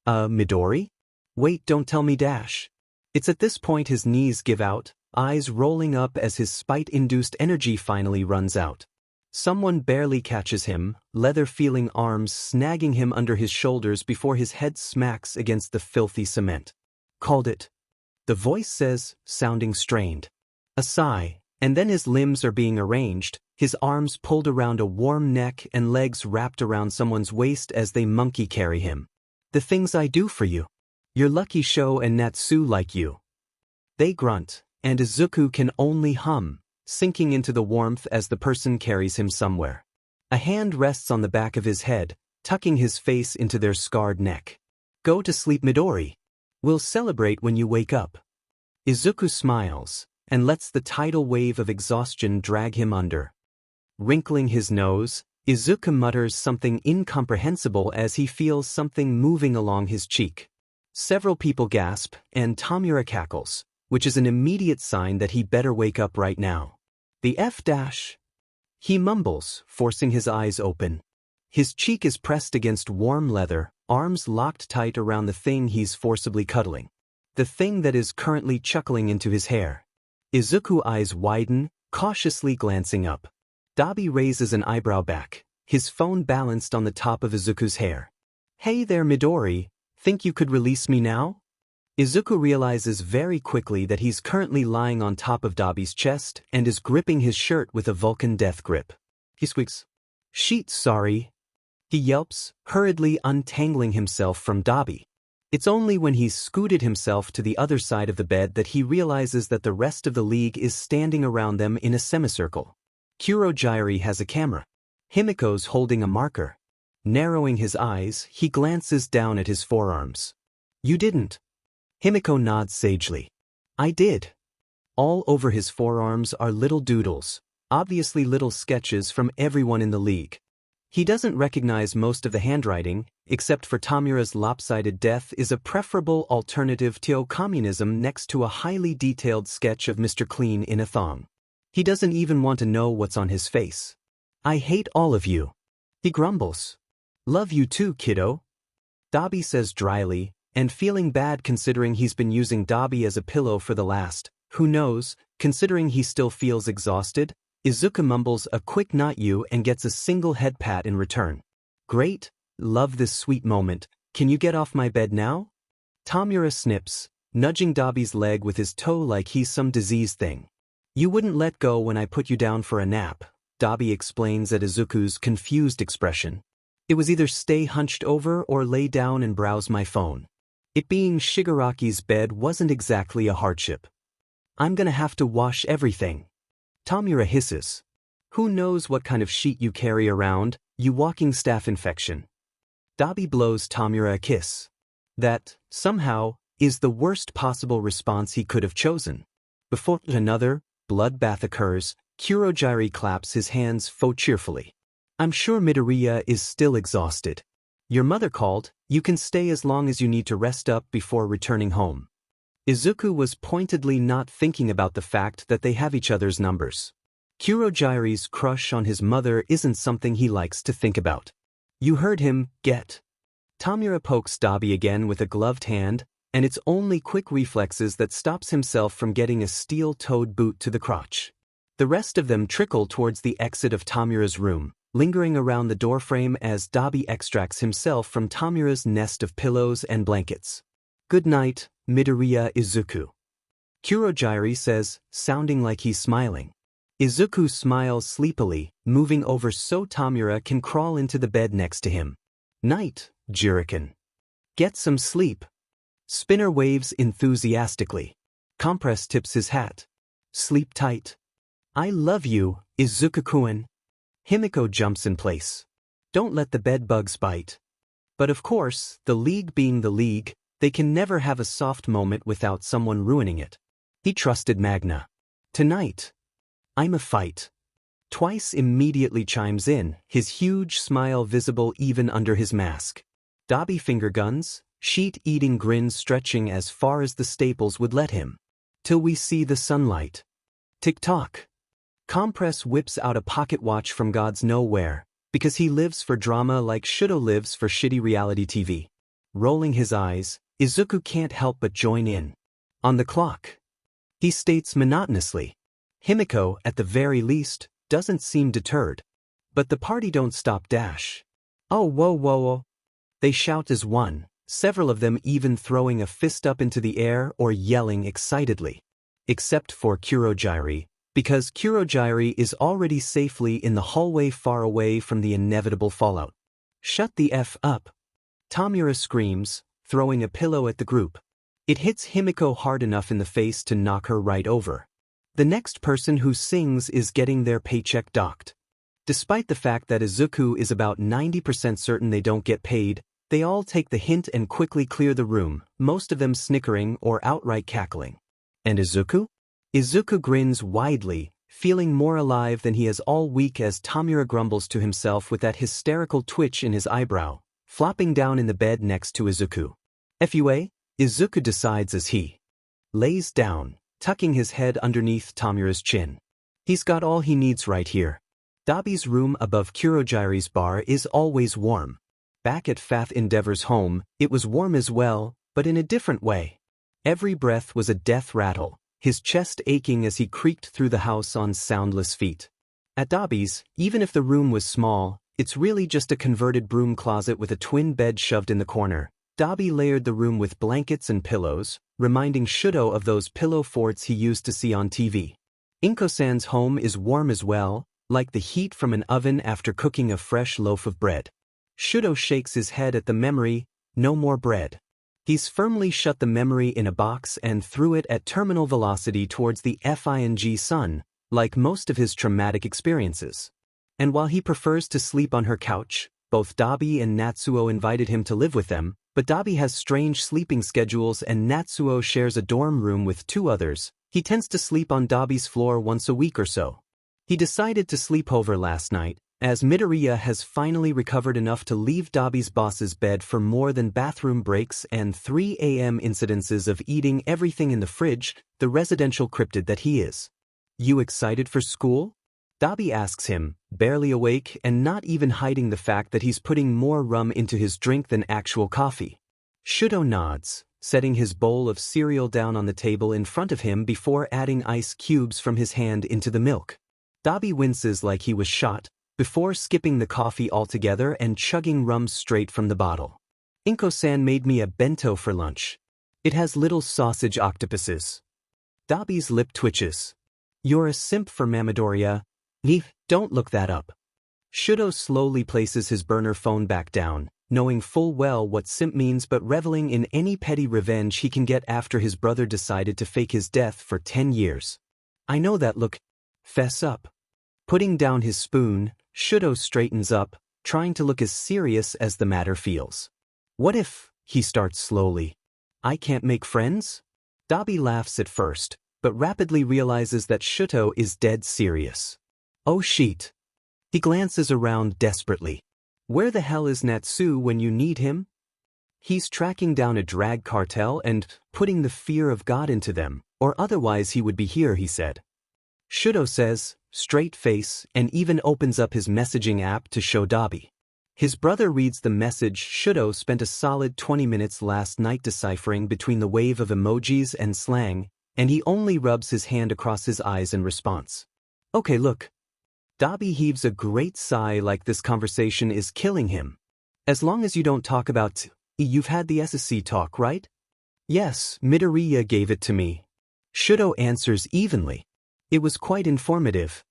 [SPEAKER 1] Midori? Wait, don't tell me dash. It's at this point his knees give out, eyes rolling up as his spite-induced energy finally runs out. Someone barely catches him, leather-feeling arms snagging him under his shoulders before his head smacks against the filthy cement. Called it. The voice says, sounding strained. A sigh, and then his limbs are being arranged, his arms pulled around a warm neck and legs wrapped around someone's waist as they monkey carry him. The things I do for you. You're lucky Sho and Natsu like you. They grunt, and Izuku can only hum, sinking into the warmth as the person carries him somewhere. A hand rests on the back of his head, tucking his face into their scarred neck. Go to sleep, Midori. We'll celebrate when you wake up. Izuku smiles, and lets the tidal wave of exhaustion drag him under. Wrinkling his nose, Izuku mutters something incomprehensible as he feels something moving along his cheek. Several people gasp, and Tomura cackles, which is an immediate sign that he better wake up right now. The F-. He mumbles, forcing his eyes open. His cheek is pressed against warm leather, arms locked tight around the thing he's forcibly cuddling. The thing that is currently chuckling into his hair. Izuku's eyes widen, cautiously glancing up. Dabi raises an eyebrow back, his phone balanced on the top of Izuku's hair. Hey there, Midori, think you could release me now? Izuku realizes very quickly that he's currently lying on top of Dabi's chest and is gripping his shirt with a Vulcan death grip. He squeaks. Sheet, sorry. He yelps, hurriedly untangling himself from Dabi. It's only when he's scooted himself to the other side of the bed that he realizes that the rest of the league is standing around them in a semicircle. Kurogyari has a camera. Himiko's holding a marker. Narrowing his eyes, he glances down at his forearms. You didn't. Himiko nods sagely. I did. All over his forearms are little doodles, obviously little sketches from everyone in the league. He doesn't recognize most of the handwriting, except for Tomura's lopsided death is a preferable alternative to communism next to a highly detailed sketch of Mr. Clean in a thong. He doesn't even want to know what's on his face. I hate all of you. He grumbles. Love you too, kiddo. Dabi says dryly, and feeling bad considering he's been using Dabi as a pillow for the last, who knows, considering he still feels exhausted, Izuku mumbles a quick not you and gets a single head pat in return. Great, love this sweet moment, can you get off my bed now? Tomura snips, nudging Dabi's leg with his toe like he's some disease thing. You wouldn't let go when I put you down for a nap, Dabi explains at Izuku's confused expression. It was either stay hunched over or lay down and browse my phone. It being Shigaraki's bed wasn't exactly a hardship. I'm gonna have to wash everything. Tomura hisses. Who knows what kind of sheet you carry around, you walking staph infection. Dabi blows Tomura a kiss. That, somehow, is the worst possible response he could have chosen. Before another bloodbath occurs, Kurogyari claps his hands cheerfully. I'm sure Midoriya is still exhausted. Your mother called, you can stay as long as you need to rest up before returning home. Izuku was pointedly not thinking about the fact that they have each other's numbers. Kurogyari's crush on his mother isn't something he likes to think about. You heard him, get. Tomura pokes Dabi again with a gloved hand, and it's only quick reflexes that stops himself from getting a steel-toed boot to the crotch. The rest of them trickle towards the exit of Tomura's room, lingering around the doorframe as Dabi extracts himself from Tomura's nest of pillows and blankets. Good night, Midoriya Izuku. Kurogyari says, sounding like he's smiling. Izuku smiles sleepily, moving over so Tomura can crawl into the bed next to him. Night, Juriken. Get some sleep. Spinner waves enthusiastically. Compress tips his hat. Sleep tight. I love you, Izuku-kun. Himiko jumps in place. Don't let the bed bugs bite. But of course, the league being the league, they can never have a soft moment without someone ruining it. He trusted Magna. Tonight. I'm a fight. Twice immediately chimes in, his huge smile visible even under his mask. Dabi finger guns, sheet-eating grins stretching as far as the staples would let him. Till we see the sunlight. Tick-tock. Compress whips out a pocket watch from God's nowhere, because he lives for drama like Shouto lives for shitty reality TV. Rolling his eyes, Izuku can't help but join in. On the clock. He states monotonously. Himiko, at the very least, doesn't seem deterred. But the party don't stop dash. Oh whoa whoa whoa. They shout as one, several of them even throwing a fist up into the air or yelling excitedly. Except for Kurogyari, because Kurogyari is already safely in the hallway far away from the inevitable fallout. Shut the F up. Tomura screams, throwing a pillow at the group. It hits Himiko hard enough in the face to knock her right over. The next person who sings is getting their paycheck docked. Despite the fact that Izuku is about 90% certain they don't get paid, they all take the hint and quickly clear the room, most of them snickering or outright cackling. And Izuku? Izuku grins widely, feeling more alive than he has all week as Tomura grumbles to himself with that hysterical twitch in his eyebrow, flopping down in the bed next to Izuku. FUA? Izuku decides as he lays down, tucking his head underneath Tomura's chin. He's got all he needs right here. Dabi's room above Kurogiri's bar is always warm. Back at Fath Endeavor's home, it was warm as well, but in a different way. Every breath was a death rattle, his chest aching as he creaked through the house on soundless feet. At Dabi's, even if the room was small, it's really just a converted broom closet with a twin bed shoved in the corner. Dabi layered the room with blankets and pillows, reminding Shouto of those pillow forts he used to see on TV. Inko-san's home is warm as well, like the heat from an oven after cooking a fresh loaf of bread. Shouto shakes his head at the memory, no more bread. He's firmly shut the memory in a box and threw it at terminal velocity towards the FING sun, like most of his traumatic experiences. And while he prefers to sleep on her couch, both Dabi and Natsuo invited him to live with them, but Dabi has strange sleeping schedules and Natsuo shares a dorm room with two others. He tends to sleep on Dabi's floor once a week or so. He decided to sleep over last night, as Midoriya has finally recovered enough to leave Dabi's boss's bed for more than bathroom breaks and 3 a.m. incidences of eating everything in the fridge, the residential cryptid that he is. You excited for school? Dabi asks him, barely awake and not even hiding the fact that he's putting more rum into his drink than actual coffee. Shouto nods, setting his bowl of cereal down on the table in front of him before adding ice cubes from his hand into the milk. Dabi winces like he was shot, before skipping the coffee altogether and chugging rum straight from the bottle. Inko-san made me a bento for lunch. It has little sausage octopuses. Dabi's lip twitches. You're a simp for Midoriya. Don't look that up. Shouto slowly places his burner phone back down, knowing full well what simp means but reveling in any petty revenge he can get after his brother decided to fake his death for 10 years. I know that look. Fess up. Putting down his spoon, Shouto straightens up, trying to look as serious as the matter feels. What if, he starts slowly, I can't make friends? Dabi laughs at first, but rapidly realizes that Shouto is dead serious. Oh shit. He glances around desperately. Where the hell is Natsu when you need him? He's tracking down a drag cartel and putting the fear of God into them, or otherwise he would be here, he said. Shouto says, straight face, and even opens up his messaging app to show Dabi. His brother reads the message. Shouto spent a solid 20 minutes last night deciphering between the wave of emojis and slang, and he only rubs his hand across his eyes in response. Okay, look. Dabi heaves a great sigh like this conversation is killing him. As long as you don't talk about you've had the SSC talk, right? Yes, Midoriya gave it to me. Shouto answers evenly. It was quite informative.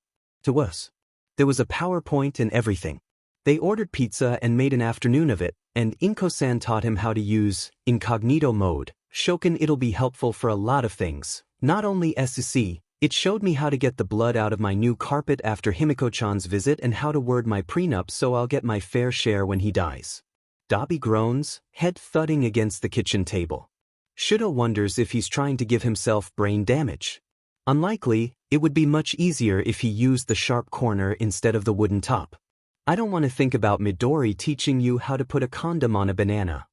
[SPEAKER 1] To us. There was a PowerPoint and everything. They ordered pizza and made an afternoon of it, and Inko-san taught him how to use incognito mode. Shokin, it'll be helpful for a lot of things. Not only SSC, it showed me how to get the blood out of my new carpet after Himiko-chan's visit and how to word my prenup so I'll get my fair share when he dies. Dabi groans, head thudding against the kitchen table. Shouto wonders if he's trying to give himself brain damage. Unlikely, it would be much easier if he used the sharp corner instead of the wooden top. I don't want to think about Midori teaching you how to put a condom on a banana.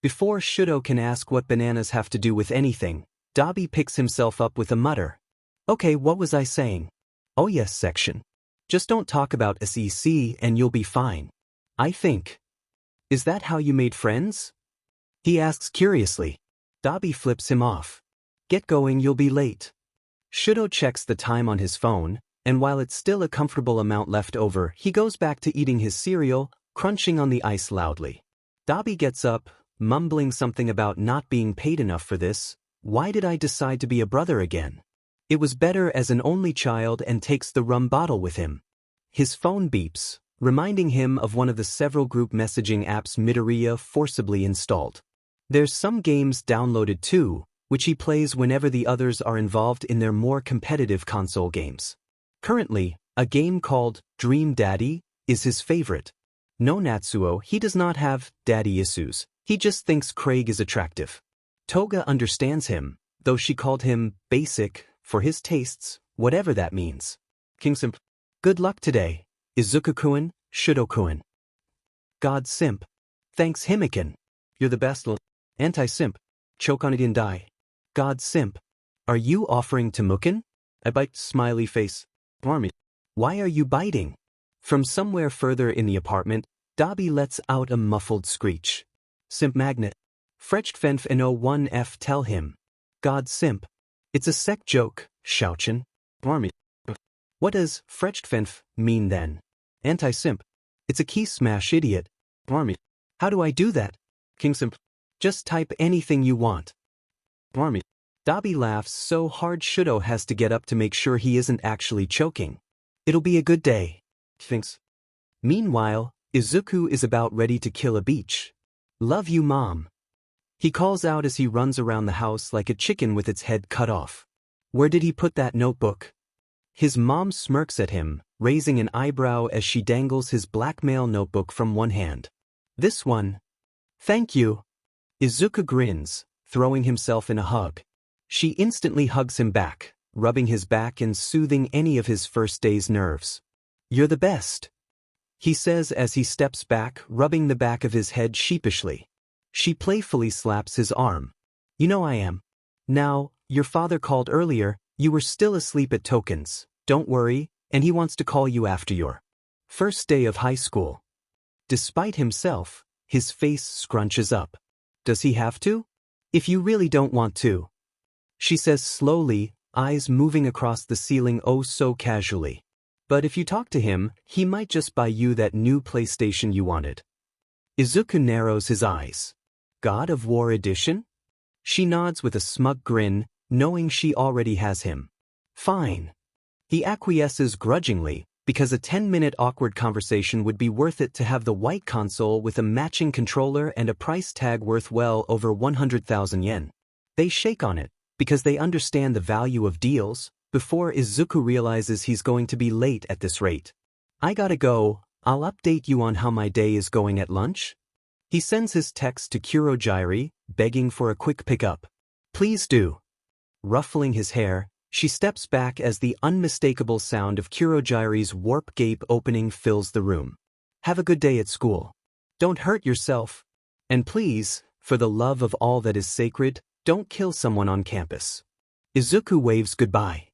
[SPEAKER 1] Before Shouto can ask what bananas have to do with anything, Dabi picks himself up with a mutter. Okay, what was I saying? Oh yes, section. Just don't talk about SEC and you'll be fine. I think. Is that how you made friends? He asks curiously. Dabi flips him off. Get going, you'll be late. Shouto checks the time on his phone, and while it's still a comfortable amount left over, he goes back to eating his cereal, crunching on the ice loudly. Dabi gets up, mumbling something about not being paid enough for this. Why did I decide to be a brother again? It was better as an only child, and takes the rum bottle with him. His phone beeps, reminding him of one of the several group messaging apps Midoriya forcibly installed. There's some games downloaded too, which he plays whenever the others are involved in their more competitive console games. Currently, A game called Dream Daddy is his favorite. No Natsuo, he does not have daddy issues, he just thinks Craig is attractive. Toga understands him, though she called him basic for his tastes, whatever that means. King Simp. Good luck today, Izuku-kun, Shouto-kun. God Simp. Thanks Himiken. You're the best anti-simp. Choke on it and die. God Simp. Are you offering to Mukin? I bite smiley face. Army. Why are you biting? From somewhere further in the apartment, Dabi lets out a muffled screech. Simp magnet. Frechtfenf and 01F tell him. God Simp. It's a sec joke, Shouchan. Army. What does Frechtfenf mean then? Anti-simp. It's a key smash idiot. Army. How do I do that? King Simp. Just type anything you want. Army. Dabi laughs so hard Shouto has to get up to make sure he isn't actually choking. It'll be a good day. Thinks. Meanwhile, Izuku is about ready to kill a beach. Love you, Mom. He calls out as he runs around the house like a chicken with its head cut off. Where did he put that notebook? His mom smirks at him, raising an eyebrow as she dangles his blackmail notebook from one hand. This one. Thank you. Izuku grins, throwing himself in a hug. She instantly hugs him back, rubbing his back and soothing any of his first day's nerves. You're the best, he says as he steps back, rubbing the back of his head sheepishly. She playfully slaps his arm. You know I am. Now, your father called earlier, you were still asleep at Tokens, don't worry, and he wants to call you after your first day of high school. Despite himself, his face scrunches up. Does he have to? If you really don't want to. She says slowly, eyes moving across the ceiling oh so casually. But if you talk to him, he might just buy you that new PlayStation you wanted. Izuku narrows his eyes. God of War Edition? She nods with a smug grin, knowing she already has him. Fine. He acquiesces grudgingly, because a 10-minute awkward conversation would be worth it to have the white console with a matching controller and a price tag worth well over 100,000 yen. They shake on it, because they understand the value of deals, before Izuku realizes he's going to be late at this rate. I gotta go, I'll update you on how my day is going at lunch. He sends his text to Kurogiri, begging for a quick pickup. Please do. Ruffling his hair, she steps back as the unmistakable sound of Kurogiri's warp gate opening fills the room. Have a good day at school. Don't hurt yourself. And please, for the love of all that is sacred, don't kill someone on campus. Izuku waves goodbye.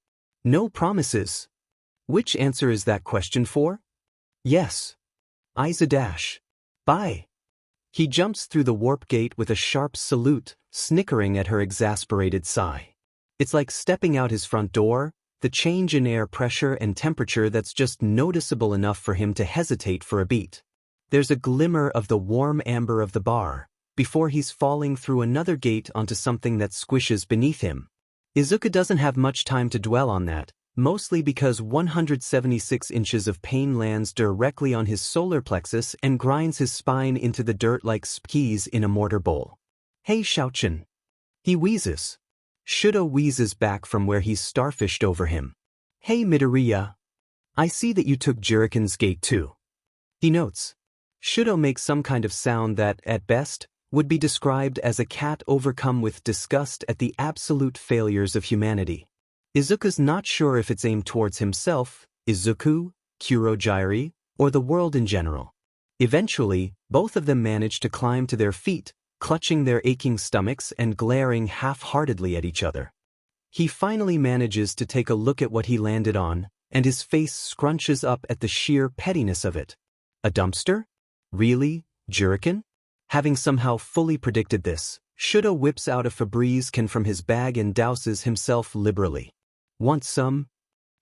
[SPEAKER 1] No promises. Which answer is that question for? Yes. Eyes a dash. Bye. He jumps through the warp gate with a sharp salute, snickering at her exasperated sigh. It's like stepping out his front door, the change in air pressure and temperature that's just noticeable enough for him to hesitate for a beat. There's a glimmer of the warm amber of the bar, before he's falling through another gate onto something that squishes beneath him. Izuku doesn't have much time to dwell on that, mostly because 176 inches of pain lands directly on his solar plexus and grinds his spine into the dirt like skis in a mortar bowl. Hey Shouchan. He wheezes. Shouto wheezes back from where he's starfished over him. Hey Midoriya. I see that you took Juriken's gate too. He notes. Shouto makes some kind of sound that, at best, would be described as a cat overcome with disgust at the absolute failures of humanity. Izuku's not sure if it's aimed towards himself, Izuku, Kurogiri, or the world in general. Eventually, both of them manage to climb to their feet, clutching their aching stomachs and glaring half-heartedly at each other. He finally manages to take a look at what he landed on, and his face scrunches up at the sheer pettiness of it. A dumpster? Really, Juriken? Having somehow fully predicted this, Shouto whips out a Febreze can from his bag and douses himself liberally. Want some?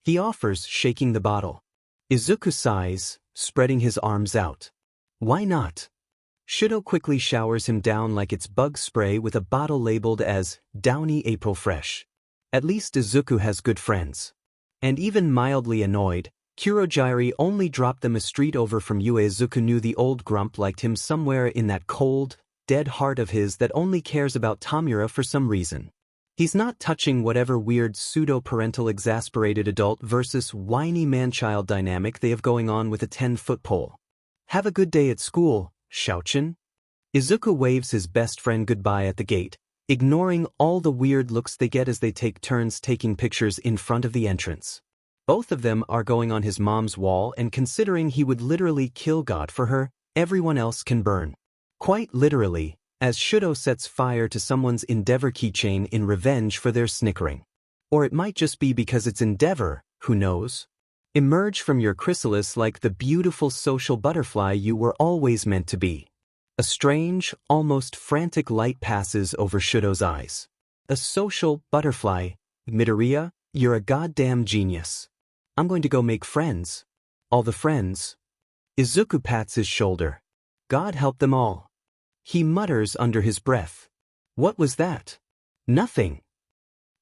[SPEAKER 1] He offers, shaking the bottle. Izuku sighs, spreading his arms out. Why not? Shouto quickly showers him down like it's bug spray with a bottle labeled as Downy April Fresh. At least Izuku has good friends. And even mildly annoyed, Kurogiri only dropped them a street over from Ue. Izuku knew the old grump liked him somewhere in that cold, dead heart of his that only cares about Tomura for some reason. He's not touching whatever weird pseudo-parental exasperated adult versus whiny man-child dynamic they have going on with a 10-foot pole. Have a good day at school, Shouchin. Izuku waves his best friend goodbye at the gate, ignoring all the weird looks they get as they take turns taking pictures in front of the entrance. Both of them are going on his mom's wall, and considering he would literally kill God for her, everyone else can burn. Quite literally, as Shouto sets fire to someone's Endeavor keychain in revenge for their snickering. Or it might just be because it's Endeavor, who knows? Emerge from your chrysalis like the beautiful social butterfly you were always meant to be. A strange, almost frantic light passes over Shouto's eyes. A social butterfly, Midoriya, you're a goddamn genius. I'm going to go make friends. All the friends. Izuku pats his shoulder. God help them all. He mutters under his breath. What was that? Nothing.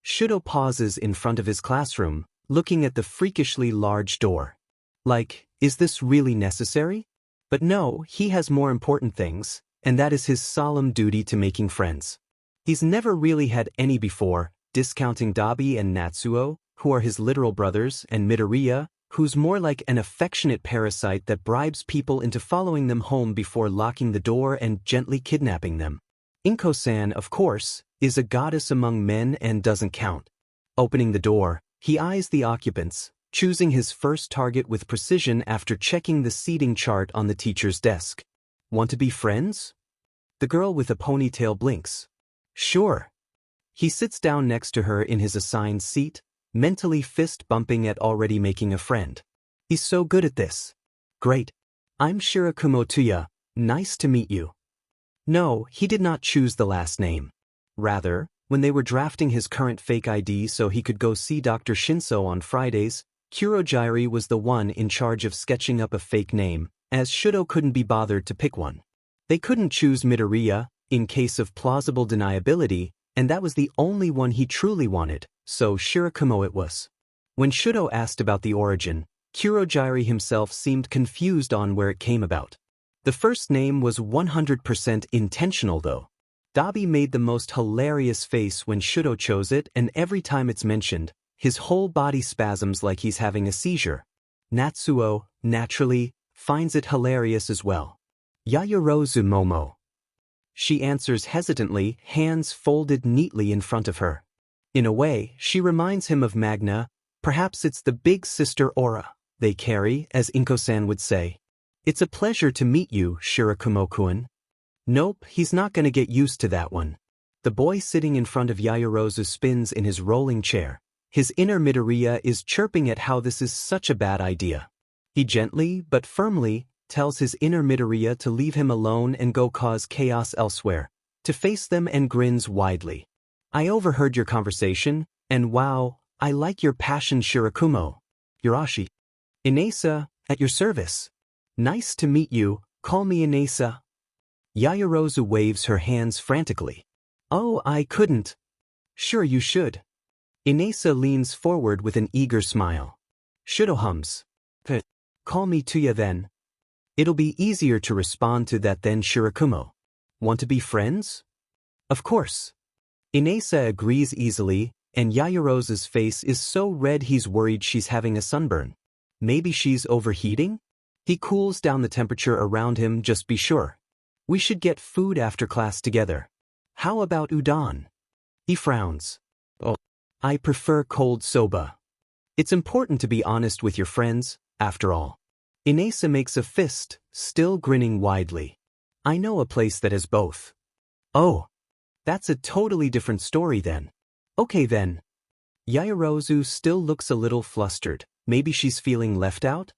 [SPEAKER 1] Shouto pauses in front of his classroom, looking at the freakishly large door. Like, is this really necessary? But no, he has more important things, and that is his solemn duty to making friends. He's never really had any before, discounting Dabi and Natsuo, who are his literal brothers, and Midoriya, who's more like an affectionate parasite that bribes people into following them home before locking the door and gently kidnapping them. Inko-san, of course, is a goddess among men and doesn't count. Opening the door, he eyes the occupants, choosing his first target with precision after checking the seating chart on the teacher's desk. Want to be friends? The girl with a ponytail blinks. Sure. He sits down next to her in his assigned seat, mentally fist-bumping at already making a friend. He's so good at this. Great. I'm Shirakumo Tuya, nice to meet you. No, he did not choose the last name. Rather, when they were drafting his current fake ID so he could go see Dr. Shinso on Fridays, Kurogyari was the one in charge of sketching up a fake name, as Shouto couldn't be bothered to pick one. They couldn't choose Midoriya, in case of plausible deniability, and that was the only one he truly wanted, so Shirakumo it was. When Shouto asked about the origin, Kurogyari himself seemed confused on where it came about. The first name was 100% intentional though. Dabi made the most hilarious face when Shouto chose it, and every time it's mentioned, his whole body spasms like he's having a seizure. Natsuo, naturally, finds it hilarious as well. Yayorozu Momo. She answers hesitantly, hands folded neatly in front of her. In a way, she reminds him of Magna, perhaps it's the big sister aura they carry, as Inko-san would say. It's a pleasure to meet you, Shirakumo-kun. Nope, he's not gonna get used to that one. The boy sitting in front of Yayorozu spins in his rolling chair. His inner Midoriya is chirping at how this is such a bad idea. He gently, but firmly, tells his inner Midoriya to leave him alone and go cause chaos elsewhere, to face them and grins widely. I overheard your conversation, and wow, I like your passion, Shirakumo. Yurashi. Inesa, at your service. Nice to meet you, call me Inesa. Yayorozu waves her hands frantically. Oh, I couldn't. Sure you should. Inesa leans forward with an eager smile. Shouto hums. Call me Tuya then. It'll be easier to respond to that than Shirakumo. Want to be friends? Of course. Inesa agrees easily, and Yayorozu's face is so red he's worried she's having a sunburn. Maybe she's overheating? He cools down the temperature around him, just be sure. We should get food after class together. How about udon? He frowns. Oh, I prefer cold soba. It's important to be honest with your friends, after all. Inesa makes a fist, still grinning widely. I know a place that has both. Oh, that's a totally different story then. Okay then. Yayorozu still looks a little flustered. Maybe she's feeling left out?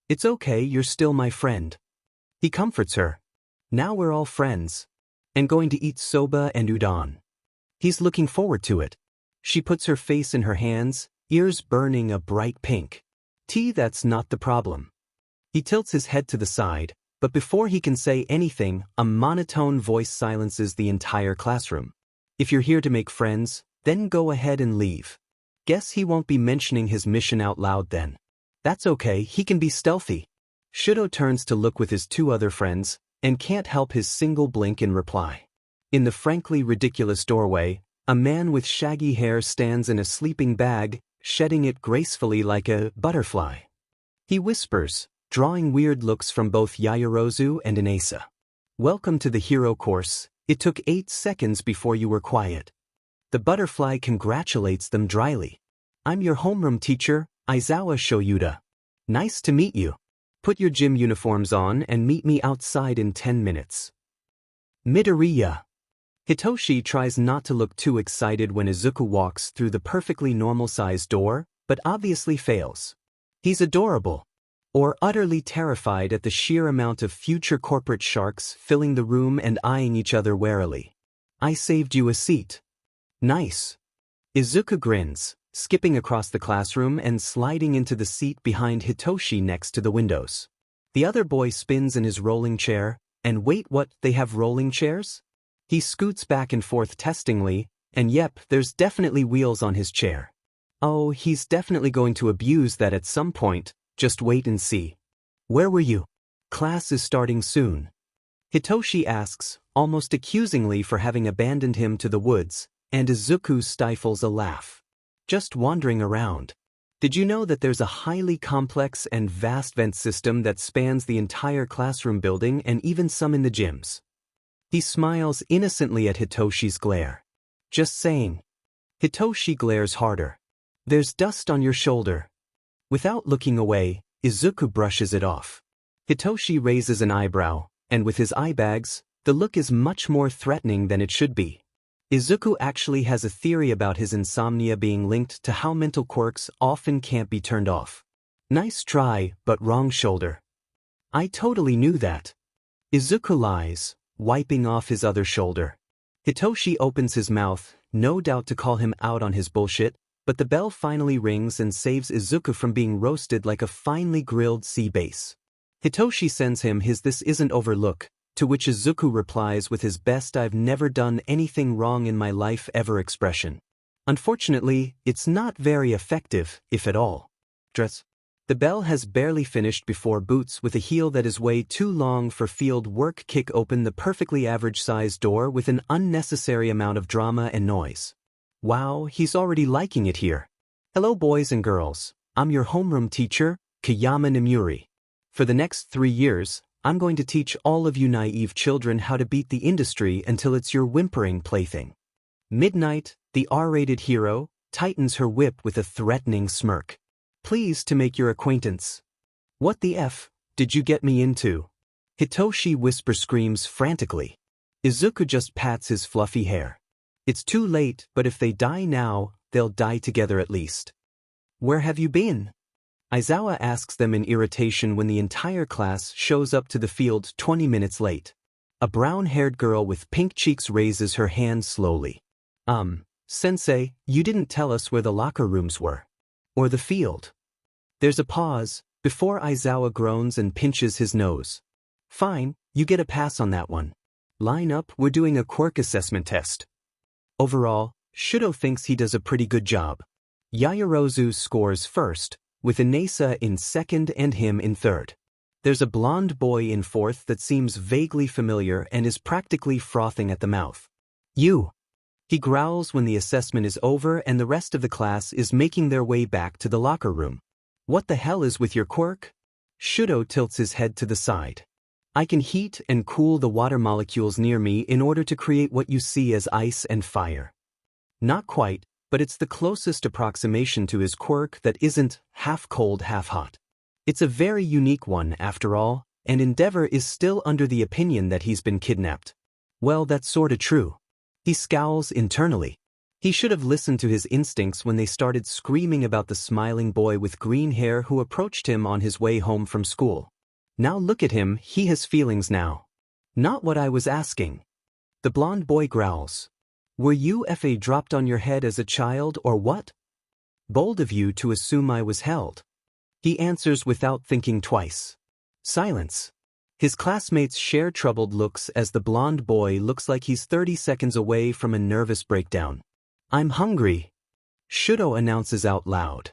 [SPEAKER 1] It's okay, you're still my friend. He comforts her. Now we're all friends. And going to eat soba and udon. He's looking forward to it. She puts her face in her hands, ears burning a bright pink. That's not the problem. He tilts his head to the side, but before he can say anything, a monotone voice silences the entire classroom. If you're here to make friends, then go ahead and leave. Guess he won't be mentioning his mission out loud then. That's okay, he can be stealthy. Shouto turns to look with his two other friends, and can't help his single blink in reply. In the frankly ridiculous doorway, A man with shaggy hair stands in a sleeping bag, shedding it gracefully like a butterfly. He whispers, drawing weird looks from both Yaoyorozu and Inasa. Welcome to the hero course. It took 8 seconds before you were quiet. The butterfly congratulates them dryly. I'm your homeroom teacher, Aizawa Shoyuta. Nice to meet you. Put your gym uniforms on and meet me outside in 10 minutes. Midoriya. Hitoshi tries not to look too excited when Izuku walks through the perfectly normal-sized door, but obviously fails. He's adorable, or utterly terrified at the sheer amount of future corporate sharks filling the room and eyeing each other warily. I saved you a seat. Nice. Izuku grins, skipping across the classroom and sliding into the seat behind Hitoshi next to the windows. The other boy spins in his rolling chair, and wait, what, they have rolling chairs? He scoots back and forth testingly, and yep, there's definitely wheels on his chair. Oh, he's definitely going to abuse that at some point, just wait and see. Where were you? Class is starting soon. Hitoshi asks, almost accusingly for having abandoned him to the woods, and Izuku stifles a laugh. Just wandering around. Did you know that there's a highly complex and vast vent system that spans the entire classroom building and even some in the gyms? He smiles innocently at Hitoshi's glare. Just saying. Hitoshi glares harder. There's dust on your shoulder. Without looking away, Izuku brushes it off. Hitoshi raises an eyebrow, and with his eye bags, the look is much more threatening than it should be. Izuku actually has a theory about his insomnia being linked to how mental quirks often can't be turned off. Nice try, but wrong shoulder. I totally knew that. Izuku lies, wiping off his other shoulder. Hitoshi opens his mouth, no doubt to call him out on his bullshit, but the bell finally rings and saves Izuku from being roasted like a finely grilled sea bass. Hitoshi sends him his "this isn't over" look, to which Izuku replies with his best "I've never done anything wrong in my life ever" expression. Unfortunately, it's not very effective, if at all. Dress. The bell has barely finished before Boots with a heel that is way too long for field work kick open the perfectly average-sized door with an unnecessary amount of drama and noise. Wow, he's already liking it here. Hello boys and girls, I'm your homeroom teacher, Kayama Nomuri. For the next 3 years, I'm going to teach all of you naive children how to beat the industry until it's your whimpering plaything. Midnight, the R-rated hero, tightens her whip with a threatening smirk. Pleased to make your acquaintance. What the F did you get me into? Hitoshi whisper screams frantically. Izuku just pats his fluffy hair. It's too late, but if they die now, they'll die together at least. Where have you been? Aizawa asks them in irritation when the entire class shows up to the field 20 minutes late. A brown-haired girl with pink cheeks raises her hand slowly. Sensei, you didn't tell us where the locker rooms were. Or the field. There's a pause, before Aizawa groans and pinches his nose. Fine, you get a pass on that one. Line up, we're doing a quirk assessment test. Overall, Shouto thinks he does a pretty good job. Yaoyorozu scores first, with Inasa in second and him in third. There's a blonde boy in fourth that seems vaguely familiar and is practically frothing at the mouth. You. He growls when the assessment is over and the rest of the class is making their way back to the locker room. What the hell is with your quirk? Shouto tilts his head to the side. I can heat and cool the water molecules near me in order to create what you see as ice and fire. Not quite, but it's the closest approximation to his quirk that isn't half cold, half hot. It's a very unique one, after all, and Endeavor is still under the opinion that he's been kidnapped. Well, that's sorta true. He scowls internally. He should have listened to his instincts when they started screaming about the smiling boy with green hair who approached him on his way home from school. Now look at him, he has feelings now. Not what I was asking. The blonde boy growls. Were you dropped on your head as a child or what? Bold of you to assume I was held. He answers without thinking twice. Silence. His classmates share troubled looks as the blonde boy looks like he's 30 seconds away from a nervous breakdown. I'm hungry. Shouto announces out loud.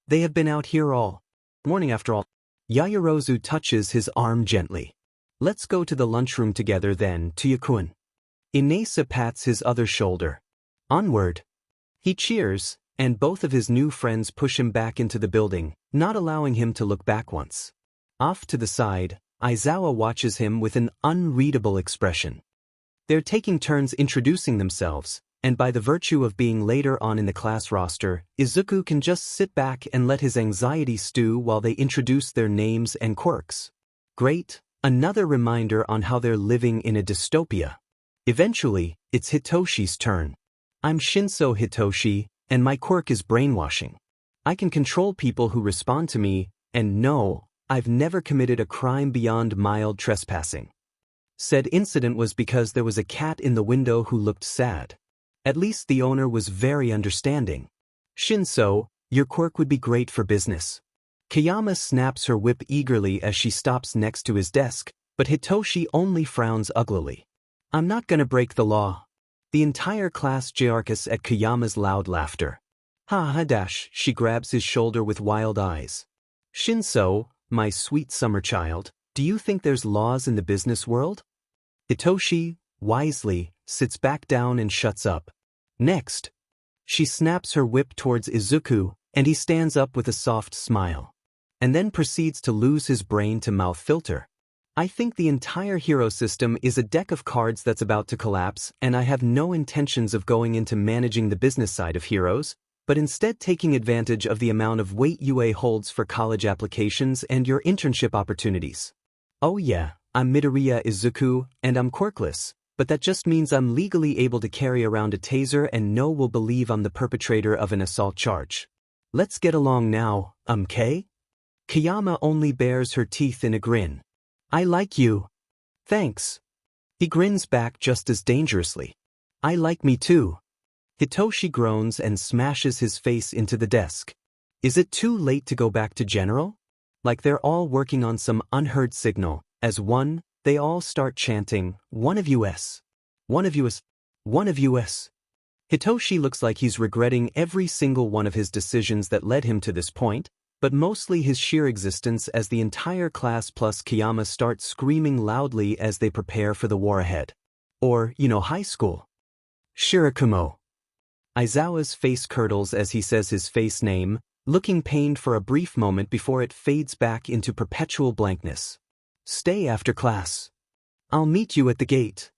[SPEAKER 1] They have been out here all morning after all. Yaoyorozu touches his arm gently. Let's go to the lunchroom together then, Tsuyu-kun. Inasa pats his other shoulder. Onward. He cheers, and both of his new friends push him back into the building, not allowing him to look back once. Off to the side, Aizawa watches him with an unreadable expression. They're taking turns introducing themselves, and by the virtue of being later on in the class roster, Izuku can just sit back and let his anxiety stew while they introduce their names and quirks. Great, another reminder on how they're living in a dystopia. Eventually, it's Hitoshi's turn. I'm Shinso Hitoshi, and my quirk is brainwashing. I can control people who respond to me, and no, I've never committed a crime beyond mild trespassing. Said incident was because there was a cat in the window who looked sad. At least the owner was very understanding. Shinso, your quirk would be great for business. Kayama snaps her whip eagerly as she stops next to his desk, but Hitoshi only frowns uglily. I'm not gonna break the law. The entire class jarks at Kayama's loud laughter. Ha ha dash, she grabs his shoulder with wild eyes. Shinso, my sweet summer child, do you think there's laws in the business world? Hitoshi, wisely, sits back down and shuts up. Next. She snaps her whip towards Izuku, and he stands up with a soft smile. And then proceeds to lose his brain-to-mouth filter. I think the entire hero system is a deck of cards that's about to collapse, and I have no intentions of going into managing the business side of heroes, but instead taking advantage of the amount of weight UA holds for college applications and your internship opportunities. Oh yeah, I'm Midoriya Izuku, and I'm quirkless, but that just means I'm legally able to carry around a taser and no one will believe I'm the perpetrator of an assault charge. Let's get along now, Kay? Kayama only bares her teeth in a grin. I like you. Thanks. He grins back just as dangerously. I like me too. Hitoshi groans and smashes his face into the desk. Is it too late to go back to general? Like they're all working on some unheard signal. As one, they all start chanting, one of us. One of us. One of us. Hitoshi looks like he's regretting every single one of his decisions that led him to this point, but mostly his sheer existence as the entire class plus Kayama start screaming loudly as they prepare for the war ahead. Or, high school. Shirakumo. Aizawa's face curdles as he says his face name, looking pained for a brief moment before it fades back into perpetual blankness. Stay after class. I'll meet you at the gate.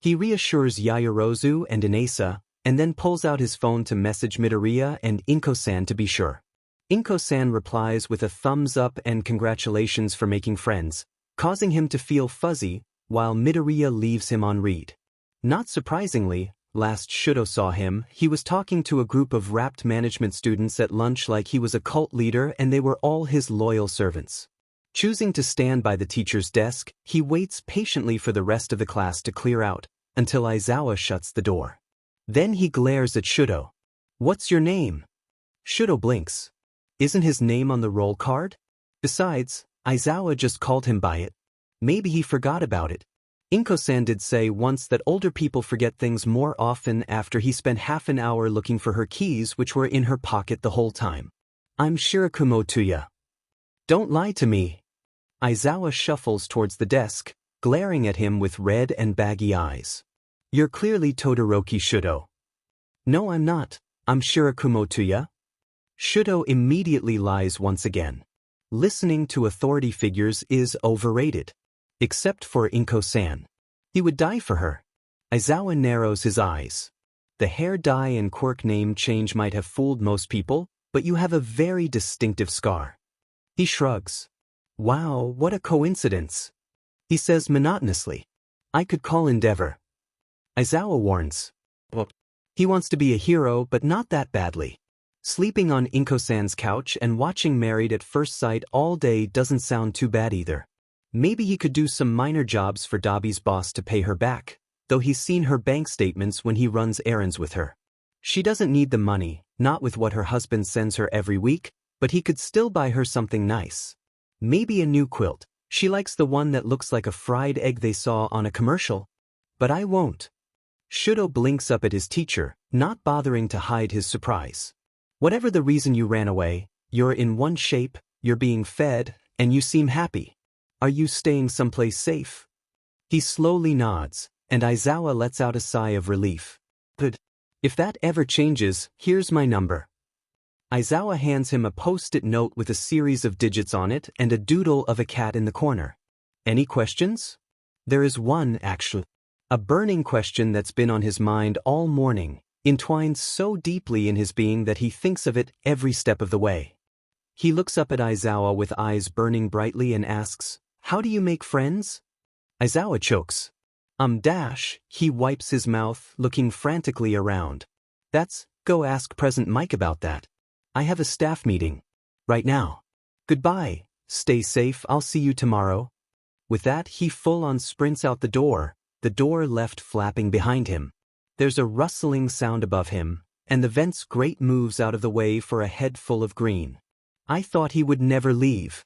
[SPEAKER 1] He reassures Yaoyorozu and Inesa, and then pulls out his phone to message Midoriya and Inko-san to be sure. Inko-san replies with a thumbs up and congratulations for making friends, causing him to feel fuzzy, while Midoriya leaves him on read. Not surprisingly, last Shouto saw him, he was talking to a group of rapt management students at lunch like he was a cult leader and they were all his loyal servants. Choosing to stand by the teacher's desk, he waits patiently for the rest of the class to clear out, until Aizawa shuts the door. Then he glares at Shouto. What's your name? Shouto blinks. Isn't his name on the roll card? Besides, Aizawa just called him by it. Maybe he forgot about it. Inko-san did say once that older people forget things more often after he spent half an hour looking for her keys which were in her pocket the whole time. I'm Shirakumo Tuya. Don't lie to me. Aizawa shuffles towards the desk, glaring at him with red and baggy eyes. You're clearly Todoroki Shouto. No, I'm not. I'm Shirakumo Tuya. Shouto immediately lies once again. Listening to authority figures is overrated. Except for Inko-san. He would die for her. Aizawa narrows his eyes. The hair dye and quirk name change might have fooled most people, but you have a very distinctive scar. He shrugs. Wow, what a coincidence. He says monotonously. I could call Endeavor. Aizawa warns. Well, he wants to be a hero, but not that badly. Sleeping on Inko-san's couch and watching Married at First Sight all day doesn't sound too bad either. Maybe he could do some minor jobs for Dabi's boss to pay her back, though he's seen her bank statements when he runs errands with her. She doesn't need the money, not with what her husband sends her every week, but he could still buy her something nice. Maybe a new quilt. She likes the one that looks like a fried egg they saw on a commercial. But I won't. Shouto blinks up at his teacher, not bothering to hide his surprise. Whatever the reason you ran away, you're in one shape, you're being fed, and you seem happy. Are you staying someplace safe? He slowly nods, and Aizawa lets out a sigh of relief. If that ever changes, here's my number. Aizawa hands him a post-it note with a series of digits on it and a doodle of a cat in the corner. Any questions? There is one, actually. A burning question that's been on his mind all morning, entwined so deeply in his being that he thinks of it every step of the way. He looks up at Aizawa with eyes burning brightly and asks, "How do you make friends?" Aizawa chokes. He wipes his mouth, looking frantically around. Go ask President Mike about that. I have a staff meeting. Right now. Goodbye, stay safe, I'll see you tomorrow. With that, he full-on sprints out the door left flapping behind him. There's a rustling sound above him, and the vent's grate moves out of the way for a head full of green. I thought he would never leave.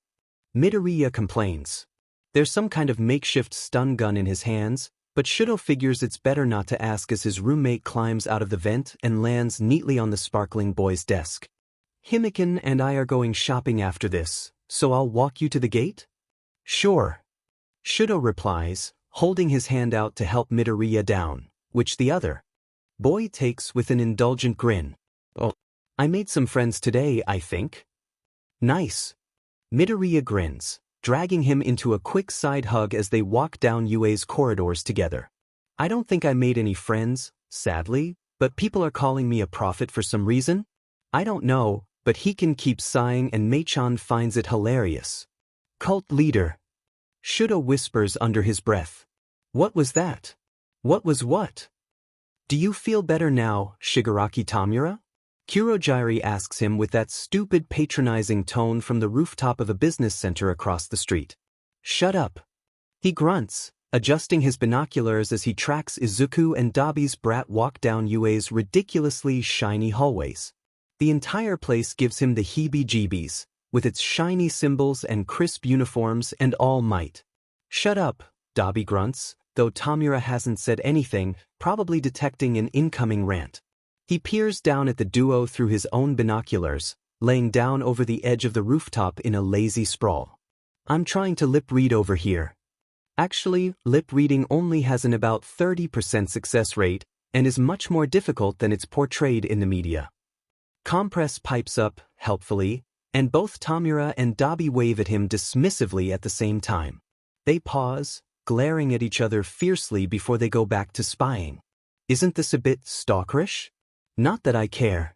[SPEAKER 1] Midoriya complains. There's some kind of makeshift stun gun in his hands, but Shouto figures it's better not to ask as his roommate climbs out of the vent and lands neatly on the sparkling boy's desk. Himeken and I are going shopping after this, so I'll walk you to the gate? Sure. Shouto replies, holding his hand out to help Midoriya down, which the other boy takes with an indulgent grin. Oh, I made some friends today, I think. Nice. Midoriya grins, dragging him into a quick side hug as they walk down UA's corridors together. I don't think I made any friends, sadly, but people are calling me a prophet for some reason. I don't know, but he can keep sighing and Mei-chan finds it hilarious. Cult leader. Shouto whispers under his breath. What was that? What was what? Do you feel better now, Shigaraki Tomura? Kurogiri asks him with that stupid patronizing tone from the rooftop of a business center across the street. Shut up. He grunts, adjusting his binoculars as he tracks Izuku and Dabi's brat walk down UA's ridiculously shiny hallways. The entire place gives him the heebie-jeebies, with its shiny symbols and crisp uniforms and all might. Shut up, Dabi grunts, though Tomura hasn't said anything, probably detecting an incoming rant. He peers down at the duo through his own binoculars, laying down over the edge of the rooftop in a lazy sprawl. I'm trying to lip read over here. Actually, lip reading only has an about 30% success rate and is much more difficult than it's portrayed in the media. Compress pipes up, helpfully, and both Tomura and Dabi wave at him dismissively at the same time. They pause, glaring at each other fiercely before they go back to spying. Isn't this a bit stalkerish? Not that I care.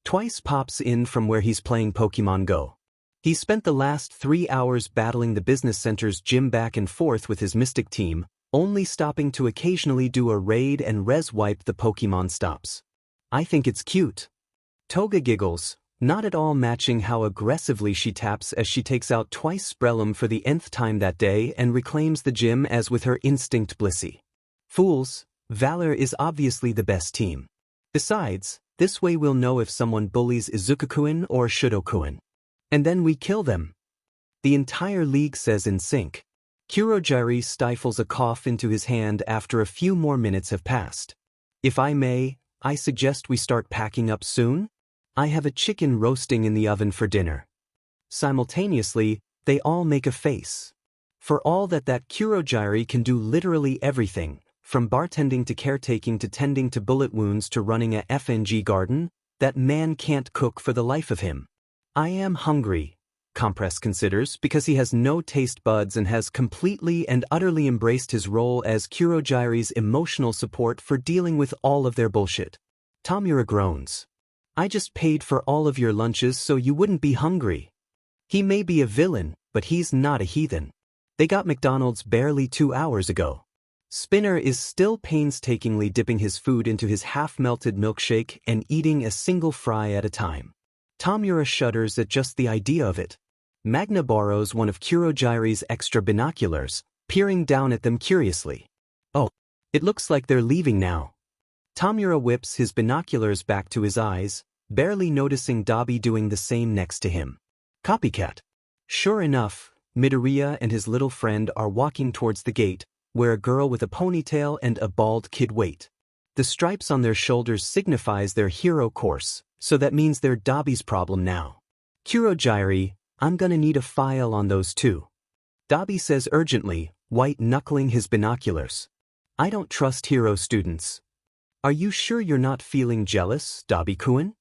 [SPEAKER 1] Twice pops in from where he's playing Pokemon Go. He spent the last 3 hours battling the business center's gym back and forth with his Mystic team, only stopping to occasionally do a raid and res wipe the Pokemon stops. I think it's cute. Toga giggles, not at all matching how aggressively she taps as she takes out twice Sprellum for the nth time that day and reclaims the gym as with her instinct blissy. Fools, Valor is obviously the best team. Besides, this way we'll know if someone bullies Izuku-kun or Shouto-kun. And then we kill them. The entire league says in sync. Kurogiri stifles a cough into his hand after a few more minutes have passed. If I may, I suggest we start packing up soon. I have a chicken roasting in the oven for dinner. Simultaneously, they all make a face. For all that Kurogiri can do literally everything, from bartending to caretaking to tending to bullet wounds to running a FNG garden, that man can't cook for the life of him. I am hungry, Compress considers, because he has no taste buds and has completely and utterly embraced his role as Kurogiri's emotional support for dealing with all of their bullshit. Tomura groans. I just paid for all of your lunches so you wouldn't be hungry. He may be a villain, but he's not a heathen. They got McDonald's barely 2 hours ago. Spinner is still painstakingly dipping his food into his half-melted milkshake and eating a single fry at a time. Tomura shudders at just the idea of it. Magna borrows one of Kurogiri's extra binoculars, peering down at them curiously. Oh, it looks like they're leaving now. Tomura whips his binoculars back to his eyes, barely noticing Dabi doing the same next to him. Copycat. Sure enough, Midoriya and his little friend are walking towards the gate, where a girl with a ponytail and a bald kid wait. The stripes on their shoulders signifies their hero course, so that means they're Dabi's problem now. Kurogiri, I'm gonna need a file on those too. Dabi says urgently, white-knuckling his binoculars. I don't trust hero students. Are you sure you're not feeling jealous, Dabi-kun?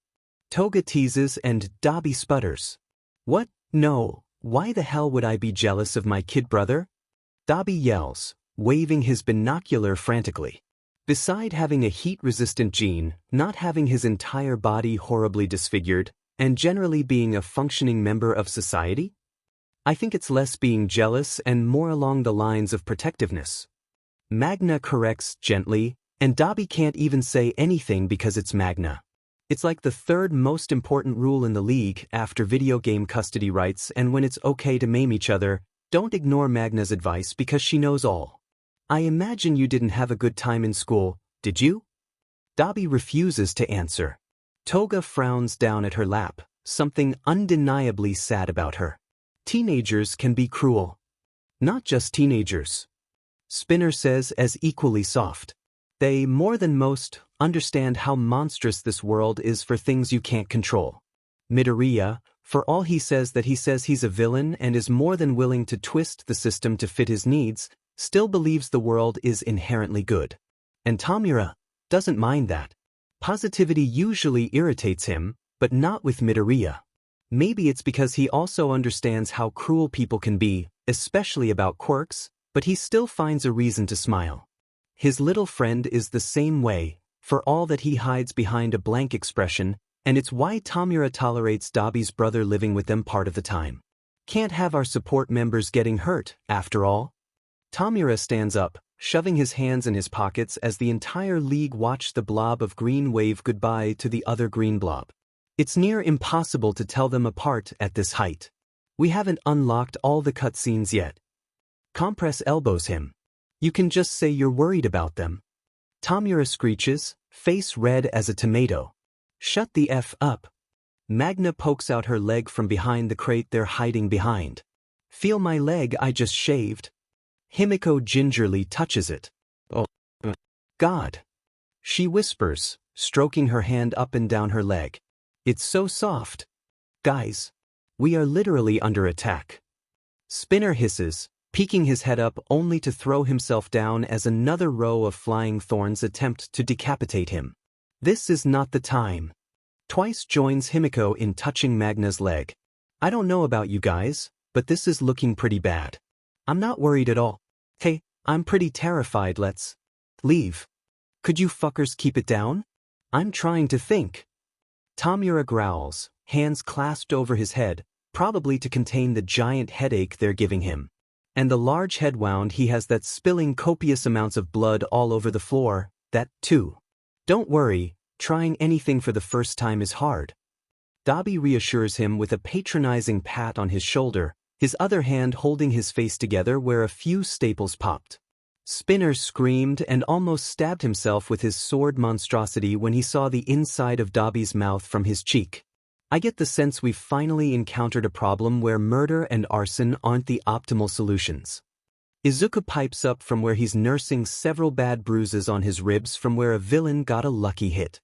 [SPEAKER 1] Toga teases and Dabi sputters. What? No, why the hell would I be jealous of my kid brother? Dabi yells, waving his binocular frantically. Beside having a heat-resistant gene, not having his entire body horribly disfigured, and generally being a functioning member of society? I think it's less being jealous and more along the lines of protectiveness. Magna corrects gently, and Dabi can't even say anything because it's Magna. It's like the third most important rule in the league after video game custody rights, and when it's okay to maim each other, don't ignore Magna's advice because she knows all. I imagine you didn't have a good time in school, did you? Dabi refuses to answer. Toga frowns down at her lap, something undeniably sad about her. Teenagers can be cruel. Not just teenagers. Spinner says as equally soft. They, more than most, understand how monstrous this world is for things you can't control. Midoriya, for all he says he's a villain and is more than willing to twist the system to fit his needs, still believes the world is inherently good. And Tomura doesn't mind that. Positivity usually irritates him, but not with Midoriya. Maybe it's because he also understands how cruel people can be, especially about quirks, but he still finds a reason to smile. His little friend is the same way, for all that he hides behind a blank expression, and it's why Tomura tolerates Dabi's brother living with them part of the time. Can't have our support members getting hurt, after all. Tomura stands up, shoving his hands in his pockets as the entire league watch the blob of green wave goodbye to the other green blob. It's near impossible to tell them apart at this height. We haven't unlocked all the cutscenes yet. Compress elbows him. You can just say you're worried about them. Tomura screeches, face red as a tomato. Shut the F up. Magna pokes out her leg from behind the crate they're hiding behind. Feel my leg I just shaved? Himiko gingerly touches it. Oh, God. She whispers, stroking her hand up and down her leg. It's so soft. Guys. We are literally under attack. Spinner hisses, peeking his head up only to throw himself down as another row of flying thorns attempt to decapitate him. This is not the time. Twice joins Himiko in touching Magna's leg. I don't know about you guys, but this is looking pretty bad. I'm not worried at all. Hey, I'm pretty terrified. Let's leave. Could you fuckers keep it down? I'm trying to think. Tomura growls, hands clasped over his head, probably to contain the giant headache they're giving him. And the large head wound he has that's spilling copious amounts of blood all over the floor, that too. Don't worry, trying anything for the first time is hard. Dabi reassures him with a patronizing pat on his shoulder, his other hand holding his face together where a few staples popped. Spinner screamed and almost stabbed himself with his sword monstrosity when he saw the inside of Dabi's mouth from his cheek. I get the sense we've finally encountered a problem where murder and arson aren't the optimal solutions. Izuku pipes up from where he's nursing several bad bruises on his ribs from where a villain got a lucky hit.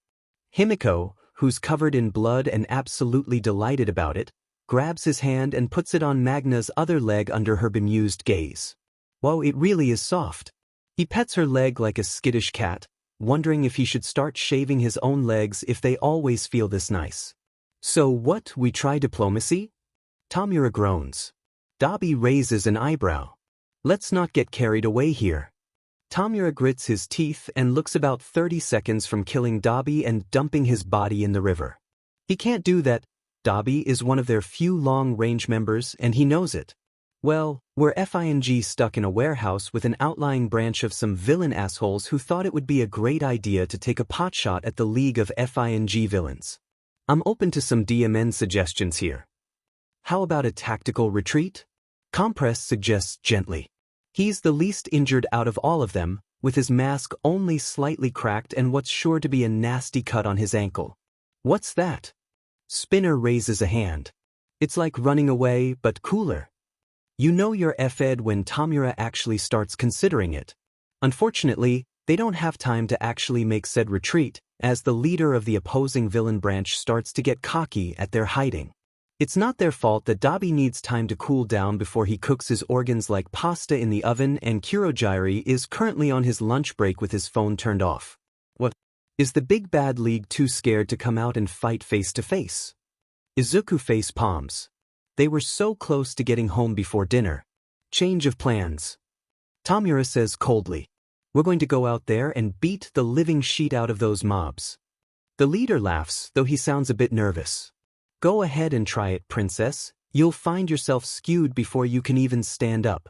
[SPEAKER 1] Himiko, who's covered in blood and absolutely delighted about it, grabs his hand and puts it on Magna's other leg under her bemused gaze. Whoa, it really is soft. He pets her leg like a skittish cat, wondering if he should start shaving his own legs if they always feel this nice. So what, we try diplomacy? Tomura groans. Dabi raises an eyebrow. Let's not get carried away here. Tomura grits his teeth and looks about 30 seconds from killing Dabi and dumping his body in the river. He can't do that. Dabi is one of their few long-range members and he knows it. Well, we're FING stuck in a warehouse with an outlying branch of some villain assholes who thought it would be a great idea to take a potshot at the League of FING villains. I'm open to some DMN suggestions here. How about a tactical retreat? Compress suggests gently. He's the least injured out of all of them, with his mask only slightly cracked and what's sure to be a nasty cut on his ankle. What's that? Spinner raises a hand. It's like running away, but cooler. You know you're F-ed when Tomura actually starts considering it. Unfortunately, they don't have time to actually make said retreat, as the leader of the opposing villain branch starts to get cocky at their hiding. It's not their fault that Dabi needs time to cool down before he cooks his organs like pasta in the oven, and Kurogiri is currently on his lunch break with his phone turned off. What? Is the big bad league too scared to come out and fight face to face? Izuku face palms. They were so close to getting home before dinner. Change of plans. Tomura says coldly, "We're going to go out there and beat the living sheet out of those mobs." The leader laughs, though he sounds a bit nervous. "Go ahead and try it, princess. You'll find yourself skewed before you can even stand up."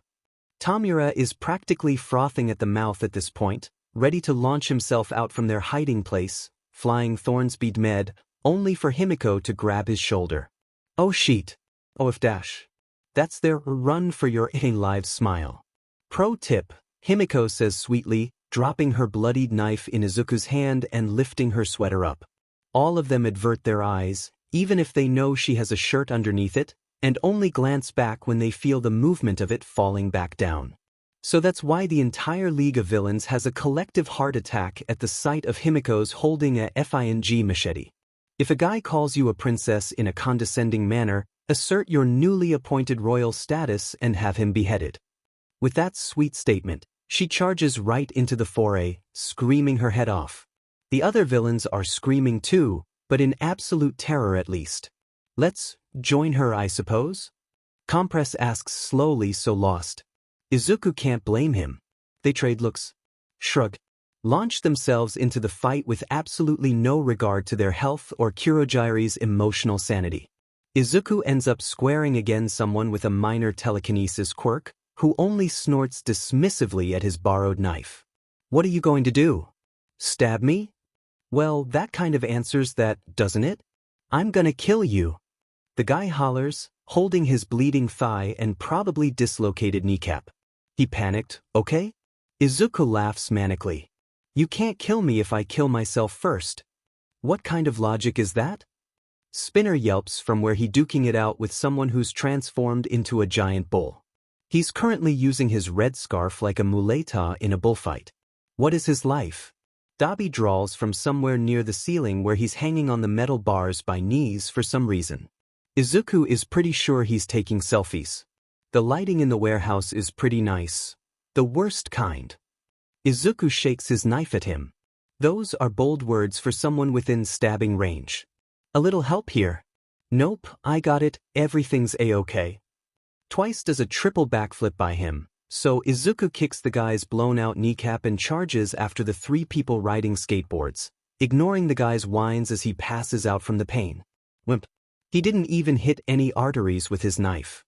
[SPEAKER 1] Tomura is practically frothing at the mouth at this point, ready to launch himself out from their hiding place, flying Thornspeed Med, only for Himiko to grab his shoulder. "Oh sheet. Oh if dash." That's their run for your lives smile. Pro tip, Himiko says sweetly, dropping her bloodied knife in Izuku's hand and lifting her sweater up. All of them avert their eyes, even if they know she has a shirt underneath it, and only glance back when they feel the movement of it falling back down. So that's why the entire League of Villains has a collective heart attack at the sight of Himiko's holding a FING machete. If a guy calls you a princess in a condescending manner, assert your newly appointed royal status and have him beheaded. With that sweet statement, she charges right into the foray, screaming her head off. The other villains are screaming too, but in absolute terror at least. "Let's join her, I suppose?" Compress asks slowly, so lost. Izuku can't blame him. They trade looks. Shrug. Launch themselves into the fight with absolutely no regard to their health or Kurogiri's emotional sanity. Izuku ends up squaring against someone with a minor telekinesis quirk, who only snorts dismissively at his borrowed knife. "What are you going to do? Stab me?" "Well, that kind of answers that, doesn't it? I'm gonna kill you." The guy hollers, holding his bleeding thigh and probably dislocated kneecap. He panicked, "Okay?" Izuku laughs manically. "You can't kill me if I kill myself first." "What kind of logic is that?" Spinner yelps from where he duking it out with someone who's transformed into a giant bull. He's currently using his red scarf like a muleta in a bullfight. What is his life? Dabi drawls from somewhere near the ceiling where he's hanging on the metal bars by knees for some reason. Izuku is pretty sure he's taking selfies. The lighting in the warehouse is pretty nice. The worst kind. Izuku shakes his knife at him. Those are bold words for someone within stabbing range. "A little help here?" "Nope, I got it, everything's a-okay." Twice does a triple backflip by him, so Izuku kicks the guy's blown-out kneecap and charges after the three people riding skateboards, ignoring the guy's whines as he passes out from the pain. Wimp. He didn't even hit any arteries with his knife.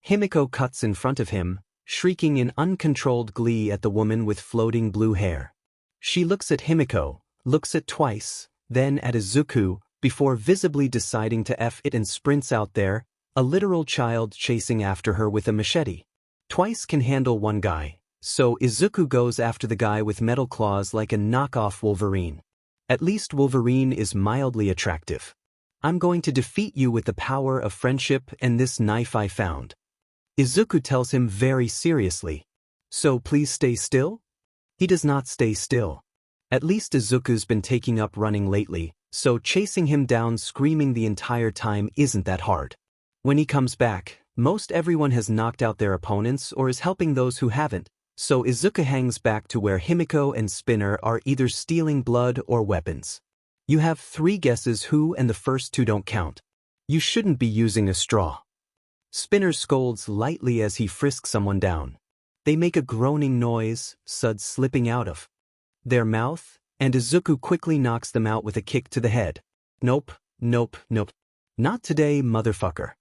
[SPEAKER 1] Himiko cuts in front of him, shrieking in uncontrolled glee at the woman with floating blue hair. She looks at Himiko, looks at Twice, then at Izuku, before visibly deciding to F it and sprints out there, a literal child chasing after her with a machete. Twice can handle one guy, so Izuku goes after the guy with metal claws like a knockoff Wolverine. At least Wolverine is mildly attractive. "I'm going to defeat you with the power of friendship and this knife I found." Izuku tells him very seriously. "So please stay still?" He does not stay still. At least Izuku's been taking up running lately, so chasing him down screaming the entire time isn't that hard. When he comes back, most everyone has knocked out their opponents or is helping those who haven't, so Izuku hangs back to where Himiko and Spinner are either stealing blood or weapons. You have 3 guesses who, and the first 2 don't count. You shouldn't be using a straw. Spinner scolds lightly as he frisks someone down. They make a groaning noise, suds slipping out of their mouth, and Izuku quickly knocks them out with a kick to the head. "Nope, nope, nope. Not today, motherfucker."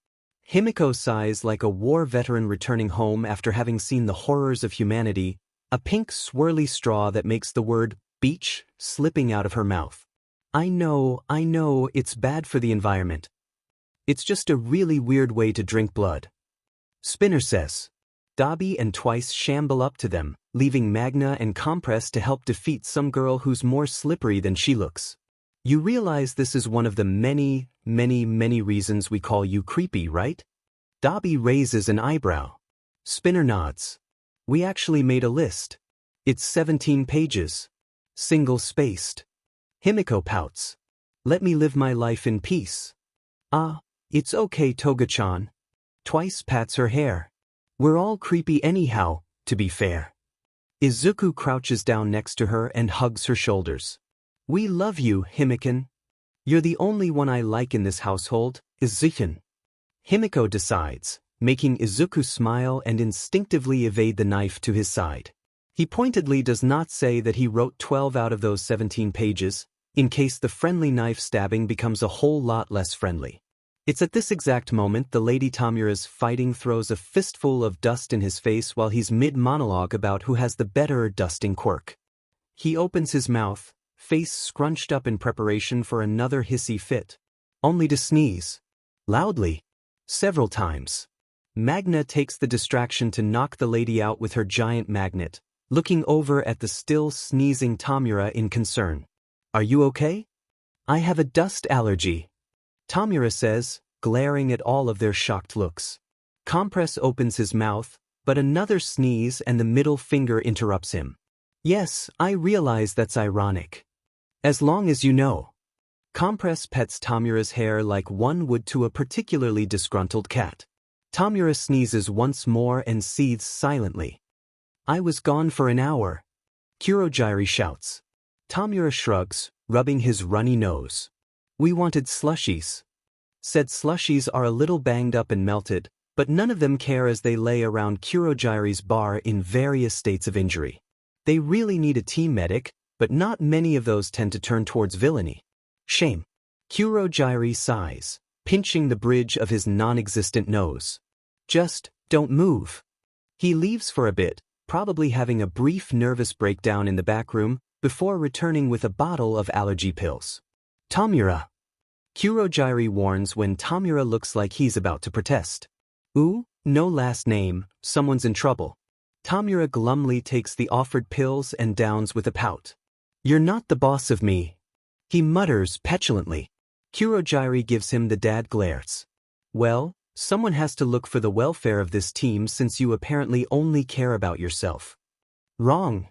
[SPEAKER 1] Himiko sighs like a war veteran returning home after having seen the horrors of humanity, a pink swirly straw that makes the word beach slipping out of her mouth. I know, it's bad for the environment. It's just a really weird way to drink blood." Spinner says. Dabi and Twice shamble up to them, leaving Magna and Compress to help defeat some girl who's more slippery than she looks. "You realize this is one of the many reasons we call you creepy, right?" Dabi raises an eyebrow. Spinner nods. "We actually made a list. It's 17 pages. Single-spaced." Himiko pouts. "Let me live my life in peace." "Ah, it's okay, Toga-chan." Twice pats her hair. "We're all creepy anyhow, to be fair." Izuku crouches down next to her and hugs her shoulders. We love you, Himiko. You're the only one I like in this household, Izuku. Himiko decides, making Izuku smile and instinctively evade the knife to his side. He pointedly does not say that he wrote 12 out of those 17 pages, in case the friendly knife stabbing becomes a whole lot less friendly. It's at this exact moment the Lady Tomura's fighting throws a fistful of dust in his face while he's mid-monologue about who has the better dusting quirk. He opens his mouth, face scrunched up in preparation for another hissy fit, only to sneeze. Loudly. Several times. Magna takes the distraction to knock the lady out with her giant magnet, looking over at the still sneezing Tomura in concern. Are you okay? I have a dust allergy, Tomura says, glaring at all of their shocked looks. Compress opens his mouth, but another sneeze and the middle finger interrupts him. Yes, I realize that's ironic. As long as you know. Compress pets Tomura's hair like one would to a particularly disgruntled cat. Tomura sneezes once more and seethes silently. I was gone for an hour. Kurogiri shouts. Tomura shrugs, rubbing his runny nose. We wanted slushies. Said slushies are a little banged up and melted, but none of them care as they lay around Kurogiri's bar in various states of injury. They really need a team medic, but not many of those tend to turn towards villainy. Shame. Kurogiri sighs, pinching the bridge of his non-existent nose. Just, don't move. He leaves for a bit, probably having a brief nervous breakdown in the back room, before returning with a bottle of allergy pills. Tomura. Kurogiri warns when Tomura looks like he's about to protest. Ooh, no last name, someone's in trouble. Tomura glumly takes the offered pills and downs with a pout. You're not the boss of me. He mutters petulantly. Kurogiri gives him the dad glares. Well, someone has to look for the welfare of this team since you apparently only care about yourself. Wrong.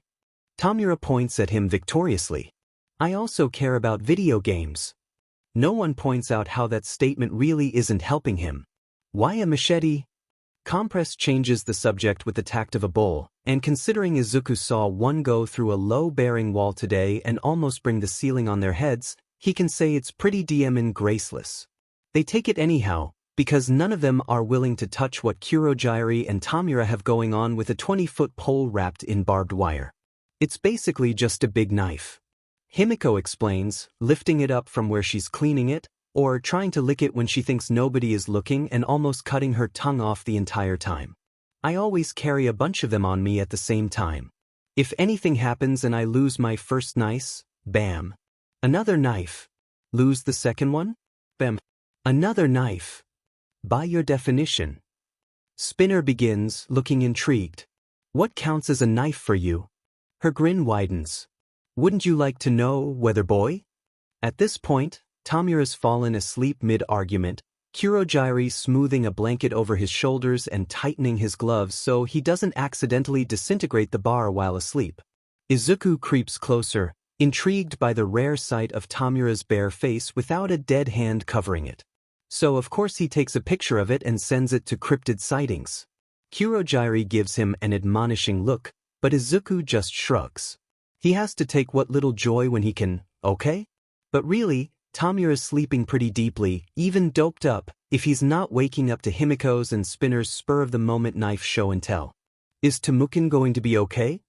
[SPEAKER 1] Tomura points at him victoriously. I also care about video games. No one points out how that statement really isn't helping him. Why a machete? Compress changes the subject with the tact of a bull, and considering Izuku saw one go through a low-bearing wall today and almost bring the ceiling on their heads, he can say it's pretty and graceless. They take it anyhow, because none of them are willing to touch what Kurogiri and Tomura have going on with a 20-foot pole wrapped in barbed wire. It's basically just a big knife. Himiko explains, lifting it up from where she's cleaning it, or trying to lick it when she thinks nobody is looking and almost cutting her tongue off the entire time. I always carry a bunch of them on me at the same time. If anything happens and I lose my first knife, bam. Another knife. Lose the second one? Bam. Another knife. By your definition. Spinner begins, looking intrigued. What counts as a knife for you? Her grin widens. Wouldn't you like to know, weather boy? At this point, Tomura's fallen asleep mid-argument, Kurogiri smoothing a blanket over his shoulders and tightening his gloves so he doesn't accidentally disintegrate the bar while asleep. Izuku creeps closer, intrigued by the rare sight of Tomura's bare face without a dead hand covering it. So of course he takes a picture of it and sends it to Cryptid Sightings. Kurogiri gives him an admonishing look, but Izuku just shrugs. He has to take what little joy when he can, okay? But really, Tomura's sleeping pretty deeply, even doped up, if he's not waking up to Himiko's and Spinner's spur-of-the-moment knife show and tell. Is Temukin going to be okay?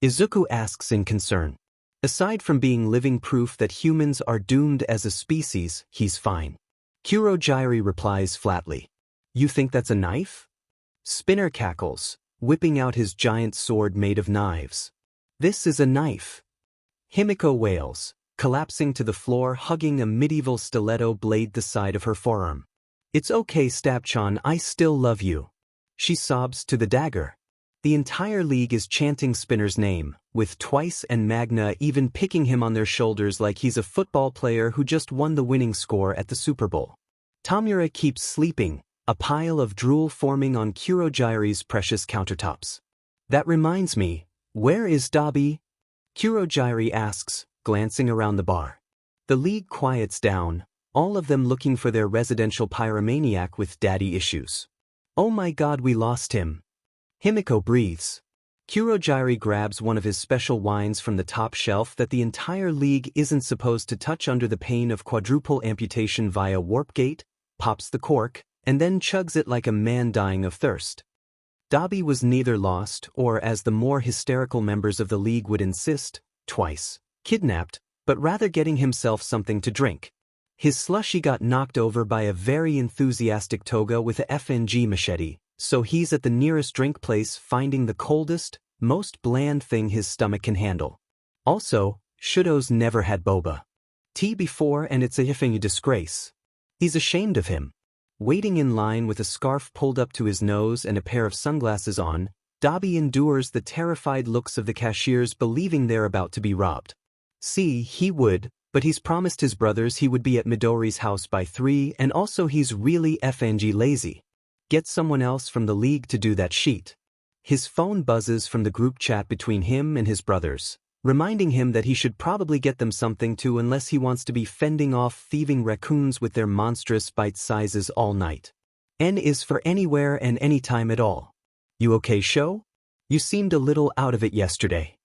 [SPEAKER 1] Izuku asks in concern. Aside from being living proof that humans are doomed as a species, he's fine. Kurogiri replies flatly. You think that's a knife? Spinner cackles, whipping out his giant sword made of knives. This is a knife. Himiko wails, collapsing to the floor, hugging a medieval stiletto blade the side of her forearm. It's okay, Stabchan, I still love you. She sobs to the dagger. The entire league is chanting Spinner's name, with Twice and Magna even picking him on their shoulders like he's a football player who just won the winning score at the Super Bowl. Tomura keeps sleeping, a pile of drool forming on Kurogiri's precious countertops. That reminds me, where is Dabi? Kurogiri asks, glancing around the bar. The league quiets down, all of them looking for their residential pyromaniac with daddy issues. Oh my god, we lost him. Himiko breathes. Kurogiri grabs one of his special wines from the top shelf that the entire league isn't supposed to touch under the pain of quadruple amputation via warp gate, pops the cork, and then chugs it like a man dying of thirst. Dabi was neither lost or, as the more hysterical members of the league would insist, twice kidnapped, but rather getting himself something to drink. His slushy got knocked over by a very enthusiastic toga with a FNG machete, so he's at the nearest drink place finding the coldest, most bland thing his stomach can handle. Also, Shouto's never had boba tea before, and it's a effing disgrace. He's ashamed of him. Waiting in line with a scarf pulled up to his nose and a pair of sunglasses on, Dabi endures the terrified looks of the cashiers believing they're about to be robbed. See, he would, but he's promised his brothers he would be at Midori's house by 3, and also he's really FNG lazy. Get someone else from the league to do that sheet. His phone buzzes from the group chat between him and his brothers, reminding him that he should probably get them something too unless he wants to be fending off thieving raccoons with their monstrous bite sizes all night. N is for anywhere and anytime at all. You okay, Sho? You seemed a little out of it yesterday.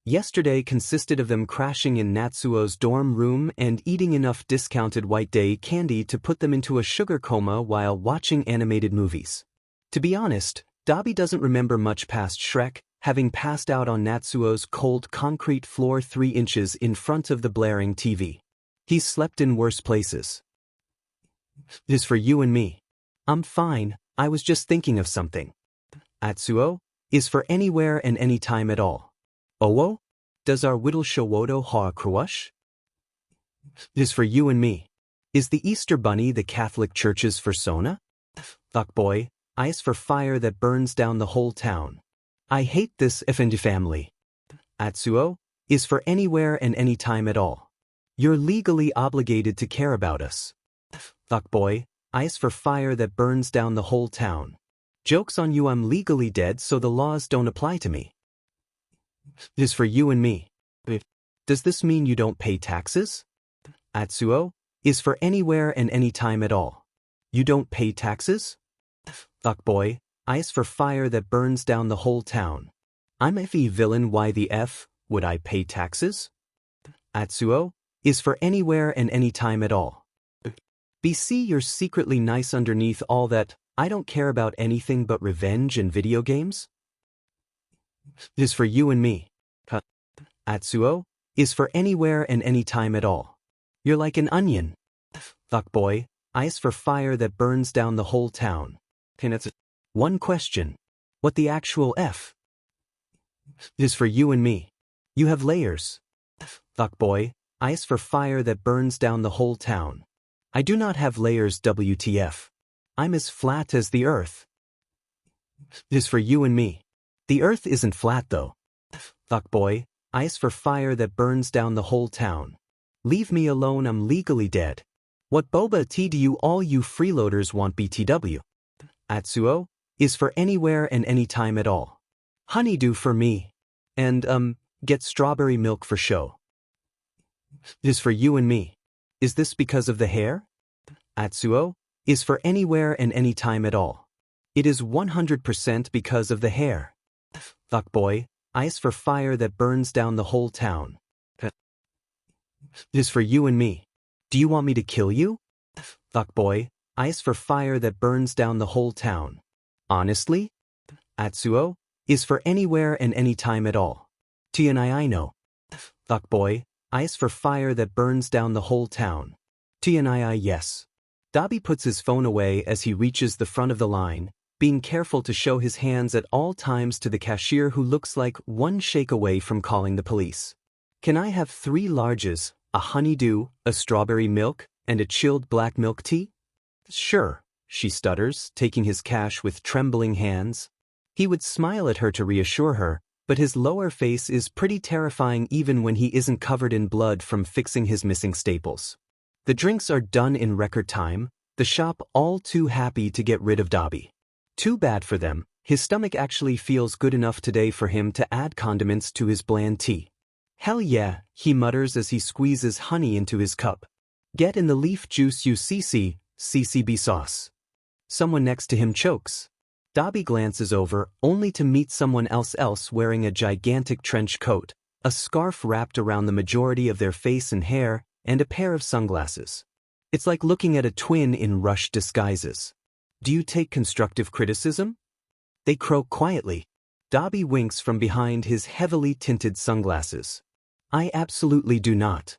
[SPEAKER 1] Yesterday consisted of them crashing in Natsuo's dorm room and eating enough discounted White Day candy to put them into a sugar coma while watching animated movies. To be honest, Dabi doesn't remember much past Shrek, having passed out on Natsuo's cold concrete floor 3 inches in front of the blaring TV. He's slept in worse places. It is for you and me. I'm fine, I was just thinking of something. Atsuo is for anywhere and anytime at all. Owo? Does our whittle Shouto ha crush? It is for you and me. Is the Easter Bunny the Catholic Church's persona? Fuck boy, ice for fire that burns down the whole town. I hate this effing family. Atsuo is for anywhere and anytime at all. You're legally obligated to care about us. Fuck boy, ice for fire that burns down the whole town. Joke's on you, I'm legally dead so the laws don't apply to me. It is for you and me. Does this mean you don't pay taxes? Atsuo is for anywhere and anytime at all. You don't pay taxes? Fuck boy, ice for fire that burns down the whole town. I'm FE villain, why the F would I pay taxes? Atsuo is for anywhere and anytime at all. BC, you're secretly nice underneath all that. I don't care about anything but revenge and video games? It is for you and me. Atsuo is for anywhere and anytime at all. You're like an onion. Fuck boy, ice for fire that burns down the whole town. One question. What the actual F? It is for you and me. You have layers. Fuck boy, ice for fire that burns down the whole town. I do not have layers, WTF. I'm as flat as the earth. It is for you and me. The earth isn't flat though. Fuck boy, ice for fire that burns down the whole town. Leave me alone, I'm legally dead. What boba tea do you all you freeloaders want, BTW? Atsuo is for anywhere and anytime at all. Honeydew for me. And, get strawberry milk for Sho. It is for you and me. Is this because of the hair? Atsuo is for anywhere and anytime at all. It is 100% because of the hair. Fuck boy, ice for fire that burns down the whole town. It is for you and me. Do you want me to kill you? Fuck boy, ice for fire that burns down the whole town. Honestly? Atsuo is for anywhere and anytime at all. TNI know. Fuck boy, ice for fire that burns down the whole town. TNI yes. Dabi puts his phone away as he reaches the front of the line, being careful to show his hands at all times to the cashier who looks like one shake away from calling the police. Can I have 3 larges, a honeydew, a strawberry milk, and a chilled black milk tea? Sure, she stutters, taking his cash with trembling hands. He would smile at her to reassure her, but his lower face is pretty terrifying even when he isn't covered in blood from fixing his missing staples. The drinks are done in record time, the shop all too happy to get rid of Dabi. Too bad for them, his stomach actually feels good enough today for him to add condiments to his bland tea. Hell yeah, he mutters as he squeezes honey into his cup. Get in the leaf juice, you CCB sauce. Someone next to him chokes. Dabi glances over, only to meet someone else wearing a gigantic trench coat, a scarf wrapped around the majority of their face and hair, and a pair of sunglasses. It's like looking at a twin in rush disguises. Do you take constructive criticism? They croak quietly. Dabi winks from behind his heavily tinted sunglasses. I absolutely do not.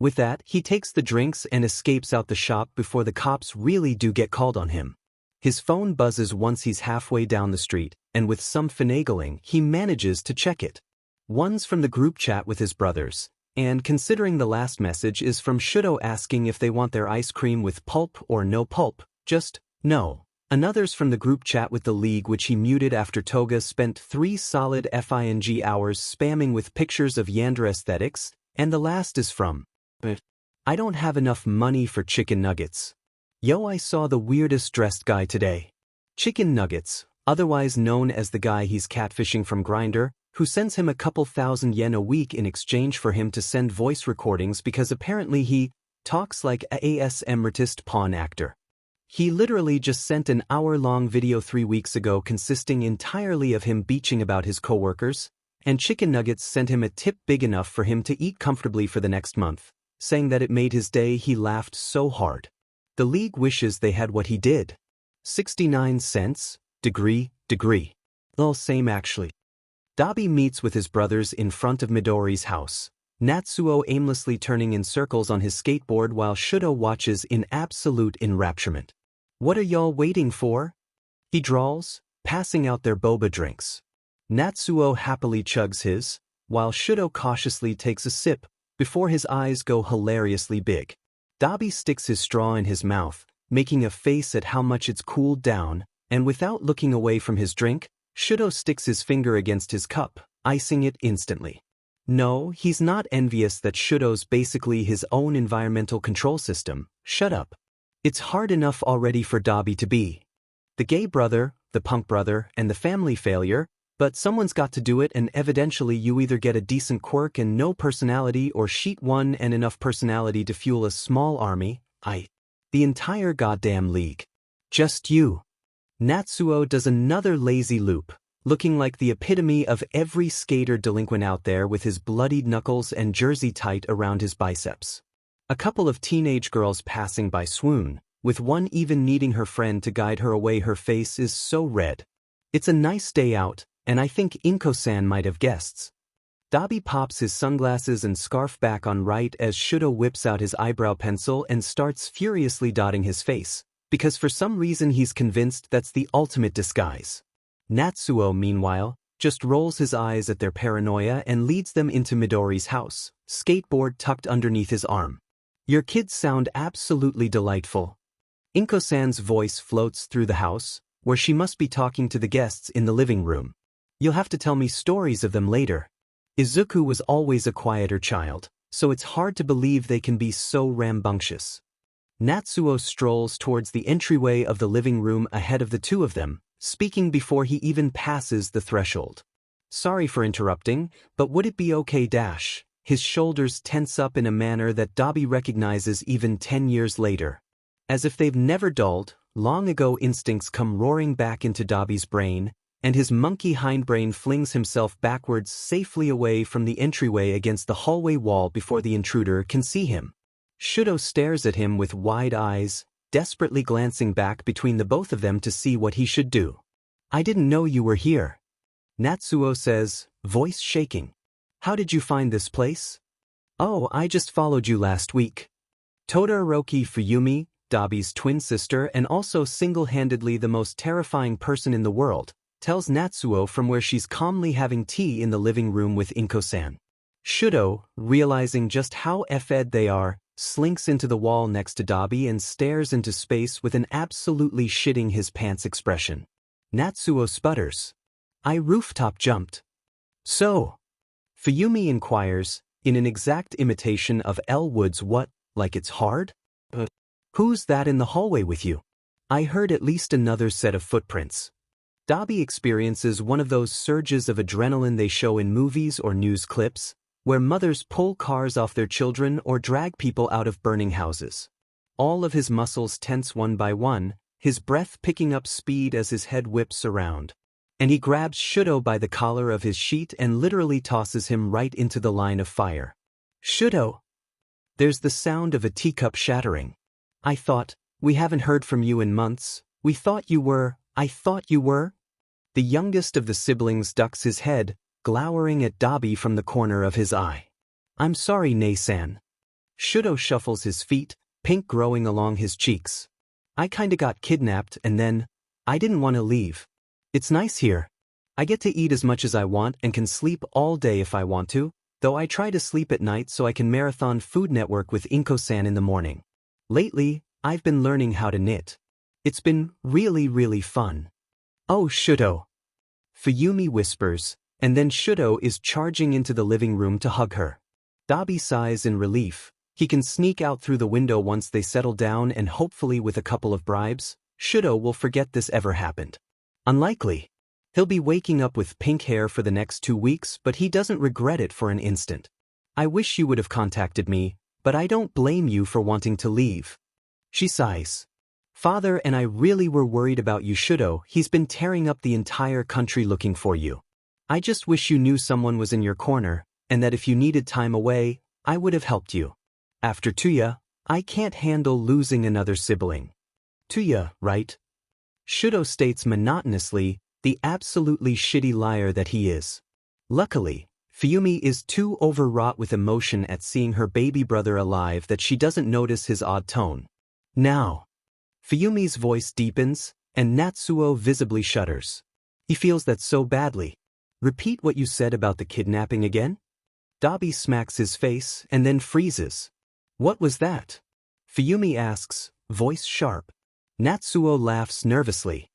[SPEAKER 1] With that, he takes the drinks and escapes out the shop before the cops really do get called on him. His phone buzzes once he's halfway down the street, and with some finagling, he manages to check it. One's from the group chat with his brothers, and considering the last message is from Shouto asking if they want their ice cream with pulp or no pulp, just no. Another's from the group chat with the league, which he muted after Toga spent 3 solid FING hours spamming with pictures of Yandere aesthetics, and the last is from I don't have enough money for chicken nuggets. Yo, I saw the weirdest dressed guy today. Chicken Nuggets, otherwise known as the guy he's catfishing from Grindr, who sends him a couple thousand yen a week in exchange for him to send voice recordings because apparently he talks like a ASMRtist pawn actor. He literally just sent an hour-long video 3 weeks ago consisting entirely of him beaching about his coworkers, and Chicken Nuggets sent him a tip big enough for him to eat comfortably for the next month, saying that it made his day. He laughed so hard. The league wishes they had what he did. 69 cents, degree. Well, same actually. Dabi meets with his brothers in front of Midori's house, Natsuo aimlessly turning in circles on his skateboard while Shouto watches in absolute enrapturement. What are y'all waiting for? He drawls, passing out their boba drinks. Natsuo happily chugs his, while Shouto cautiously takes a sip, before his eyes go hilariously big. Dabi sticks his straw in his mouth, making a face at how much it's cooled down, and without looking away from his drink, Shouto sticks his finger against his cup, icing it instantly. No, he's not envious that Shouto's basically his own environmental control system. Shut up. It's hard enough already for Dabi to be the gay brother, the punk brother, and the family failure, but someone's got to do it, and evidently you either get a decent quirk and no personality or sheet one and enough personality to fuel a small army. The entire goddamn league. Just you. Natsuo does another lazy loop, looking like the epitome of every skater delinquent out there with his bloodied knuckles and jersey tight around his biceps. A couple of teenage girls passing by swoon, with one even needing her friend to guide her away. Her face is so red. It's a nice day out, and I think Inko-san might have guests. Dabi pops his sunglasses and scarf back on right as Shouto whips out his eyebrow pencil and starts furiously dotting his face, because for some reason he's convinced that's the ultimate disguise. Natsuo, meanwhile, just rolls his eyes at their paranoia and leads them into Midori's house, skateboard tucked underneath his arm. Your kids sound absolutely delightful. Inko-san's voice floats through the house, where she must be talking to the guests in the living room. You'll have to tell me stories of them later. Izuku was always a quieter child, so it's hard to believe they can be so rambunctious. Natsuo strolls towards the entryway of the living room ahead of the two of them, speaking before he even passes the threshold. Sorry for interrupting, but would it be okay? His shoulders tense up in a manner that Dabi recognizes even 10 years later. As if they've never dulled, long-ago instincts come roaring back into Dabi's brain, and his monkey hindbrain flings himself backwards safely away from the entryway against the hallway wall before the intruder can see him. Shouto stares at him with wide eyes, desperately glancing back between the both of them to see what he should do. I didn't know you were here. Natsuo says, voice shaking. How did you find this place? Oh, I just followed you last week. Todoroki Fuyumi, Dabi's twin sister and also single-handedly the most terrifying person in the world, tells Natsuo from where she's calmly having tea in the living room with Inko-san. Shouto, realizing just how effed they are, slinks into the wall next to Dabi and stares into space with an absolutely shitting his pants expression. Natsuo sputters. I rooftop jumped. So? Fuyumi inquires, in an exact imitation of Elwood's what, like it's hard? Who's that in the hallway with you? I heard at least another set of footprints. Dabi experiences one of those surges of adrenaline they show in movies or news clips, where mothers pull cars off their children or drag people out of burning houses. All of his muscles tense one by one, his breath picking up speed as his head whips around. And he grabs Shouto by the collar of his sheet and literally tosses him right into the line of fire. Shouto! There's the sound of a teacup shattering. I thought, we haven't heard from you in months. I thought you were. The youngest of the siblings ducks his head, glowering at Dabi from the corner of his eye. I'm sorry, Nei-san. Shouto shuffles his feet, pink growing along his cheeks. I kinda got kidnapped and then, I didn't want to leave. It's nice here. I get to eat as much as I want and can sleep all day if I want to, though I try to sleep at night so I can marathon Food Network with Inko-san in the morning. Lately, I've been learning how to knit. It's been really fun. Oh, Shouto. Fuyumi whispers, and then Shouto is charging into the living room to hug her. Dabi sighs in relief. He can sneak out through the window once they settle down and hopefully with a couple of bribes, Shouto will forget this ever happened. Unlikely. He'll be waking up with pink hair for the next 2 weeks, but he doesn't regret it for an instant. I wish you would have contacted me, but I don't blame you for wanting to leave. She sighs. Father and I really were worried about you, Shouto. He's been tearing up the entire country looking for you. I just wish you knew someone was in your corner, and that if you needed time away, I would have helped you. After Tuya, I can't handle losing another sibling. Tuya, right? Shouto states monotonously, the absolutely shitty liar that he is. Luckily, Fuyumi is too overwrought with emotion at seeing her baby brother alive that she doesn't notice his odd tone. Now. Fuyumi's voice deepens, and Natsuo visibly shudders. He feels that so badly. Repeat what you said about the kidnapping again? Dabi smacks his face and then freezes. What was that? Fuyumi asks, voice sharp. Natsuo laughs nervously.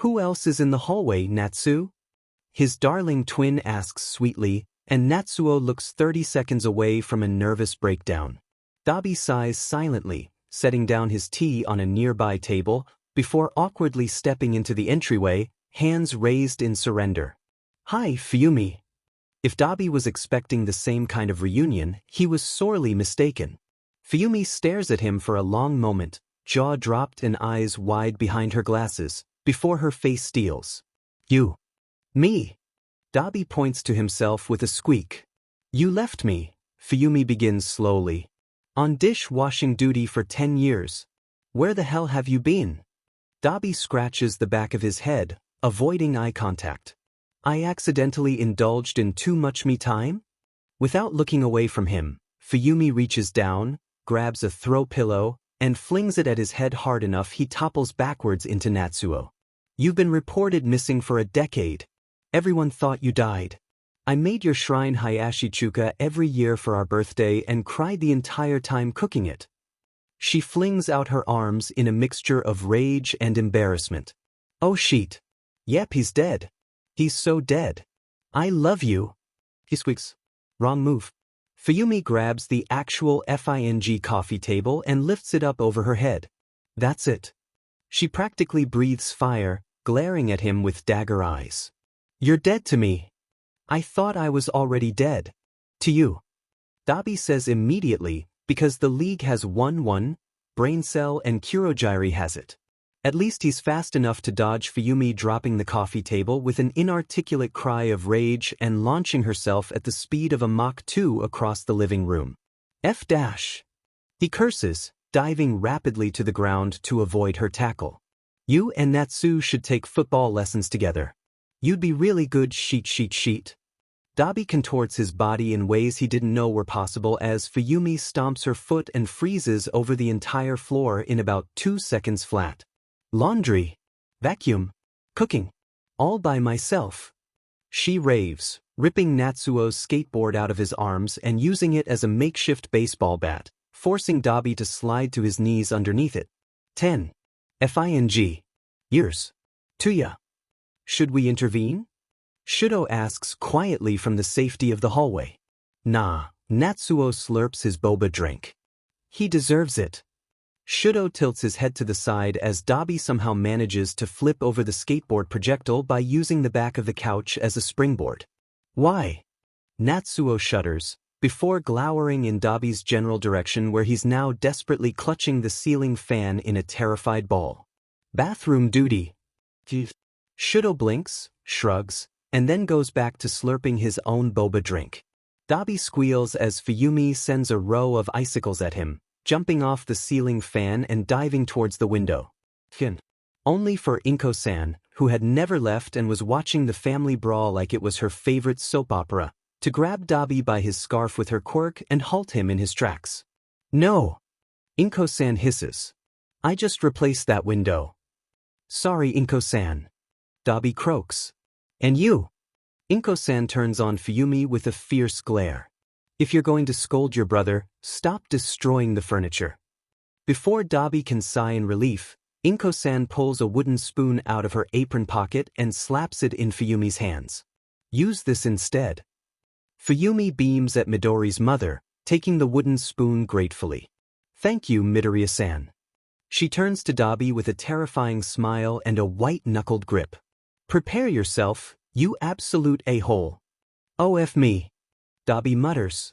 [SPEAKER 1] Who else is in the hallway, Natsu? His darling twin asks sweetly, and Natsuo looks 30 seconds away from a nervous breakdown. Dabi sighs silently, setting down his tea on a nearby table, before awkwardly stepping into the entryway, hands raised in surrender. Hi, Fuyumi. If Dabi was expecting the same kind of reunion, he was sorely mistaken. Fuyumi stares at him for a long moment, jaw dropped and eyes wide behind her glasses, before her face steels. You. Me. Dabi points to himself with a squeak. You left me, Fuyumi begins slowly. On dish-washing duty for 10 years. Where the hell have you been? Dabi scratches the back of his head, avoiding eye contact. I accidentally indulged in too much me time? Without looking away from him, Fuyumi reaches down, grabs a throw pillow, and flings it at his head hard enough he topples backwards into Natsuo. You've been reported missing for a decade. Everyone thought you died. I made your shrine Hayashichuka every year for our birthday and cried the entire time cooking it. She flings out her arms in a mixture of rage and embarrassment. Oh shit. Yep, he's dead. He's so dead. I love you. He squeaks. Wrong move. Fuyumi grabs the actual FING coffee table and lifts it up over her head. That's it. She practically breathes fire, glaring at him with dagger eyes. You're dead to me. I thought I was already dead. To you. Dabi says immediately, because the League has 1-1, Brain Cell and Kurogiri has it. At least he's fast enough to dodge Fuyumi dropping the coffee table with an inarticulate cry of rage and launching herself at the speed of a Mach 2 across the living room. F-. He curses, diving rapidly to the ground to avoid her tackle. You and Natsu should take football lessons together. You'd be really good sheet. Dabi contorts his body in ways he didn't know were possible as Fuyumi stomps her foot and freezes over the entire floor in about 2 seconds flat. Laundry. Vacuum. Cooking. All by myself. She raves, ripping Natsuo's skateboard out of his arms and using it as a makeshift baseball bat, forcing Dabi to slide to his knees underneath it. 10. FING. Years. Tuya. Should we intervene? Shouto asks quietly from the safety of the hallway. Nah, Natsuo slurps his boba drink. He deserves it. Shouto tilts his head to the side as Dabi somehow manages to flip over the skateboard projectile by using the back of the couch as a springboard. Why? Natsuo shudders, before glowering in Dabi's general direction where he's now desperately clutching the ceiling fan in a terrified ball. Bathroom duty. Shouto blinks, shrugs, and then goes back to slurping his own boba drink. Dabi squeals as Fuyumi sends a row of icicles at him, jumping off the ceiling fan and diving towards the window. Only for Inko-san, who had never left and was watching the family brawl like it was her favorite soap opera, to grab Dabi by his scarf with her quirk and halt him in his tracks. No! Inko-san hisses. I just replaced that window. Sorry, Inko-san. Dabi croaks. And you? Inko-san turns on Fuyumi with a fierce glare. If you're going to scold your brother, stop destroying the furniture. Before Dabi can sigh in relief, Inko-san pulls a wooden spoon out of her apron pocket and slaps it in Fuyumi's hands. Use this instead. Fuyumi beams at Midori's mother, taking the wooden spoon gratefully. Thank you, Midoriya-san. She turns to Dabi with a terrifying smile and a white-knuckled grip. Prepare yourself, you absolute a-hole. Oh F me. Dabi mutters.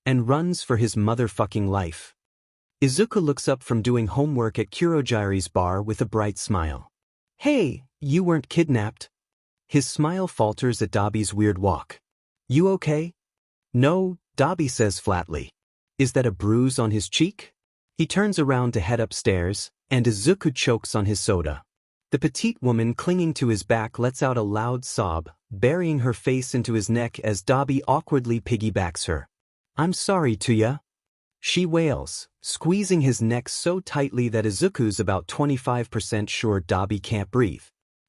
[SPEAKER 1] And runs for his motherfucking life. Izuku looks up from doing homework at Kurogiri's bar with a bright smile. Hey, you weren't kidnapped. His smile falters at Dabi's weird walk. You okay? No, Dabi says flatly. Is that a bruise on his cheek? He turns around to head upstairs, and Izuku chokes on his soda. The petite woman clinging to his back lets out a loud sob, burying her face into his neck as Dabi awkwardly piggybacks her. I'm sorry, Tuya. She wails, squeezing his neck so tightly that Izuku's about 25% sure Dabi can't breathe.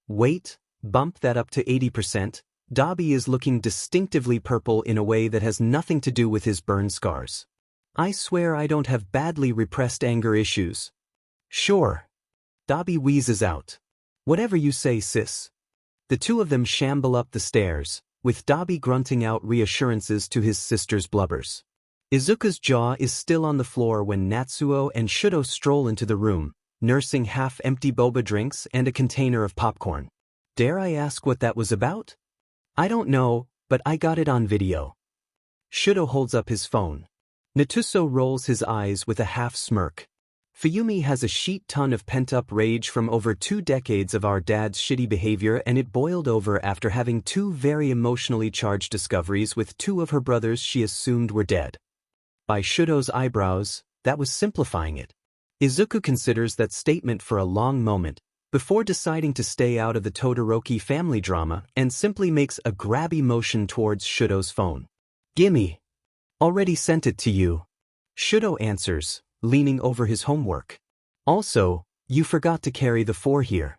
[SPEAKER 1] Wait, bump that up to 80%, Dabi is looking distinctively purple in a way that has nothing to do with his burn scars. I swear I don't have badly repressed anger issues. Sure. Dabi wheezes out. Whatever you say, sis. The two of them shamble up the stairs, with Dabi grunting out reassurances to his sister's blubbers. Izuku's jaw is still on the floor when Natsuo and Shouto stroll into the room, nursing half-empty boba drinks and a container of popcorn. Dare I ask what that was about? I don't know, but I got it on video. Shouto holds up his phone. Natsuo rolls his eyes with a half-smirk. Fuyumi has a shit-ton of pent-up rage from over 2 decades of our dad's shitty behavior, and it boiled over after having 2 very emotionally charged discoveries with 2 of her brothers she assumed were dead. By Shouto's eyebrows, that was simplifying it. Izuku considers that statement for a long moment, before deciding to stay out of the Todoroki family drama and simply makes a grabby motion towards Shouto's phone. Gimme. Already sent it to you. Shouto answers, leaning over his homework. Also, you forgot to carry the 4 here.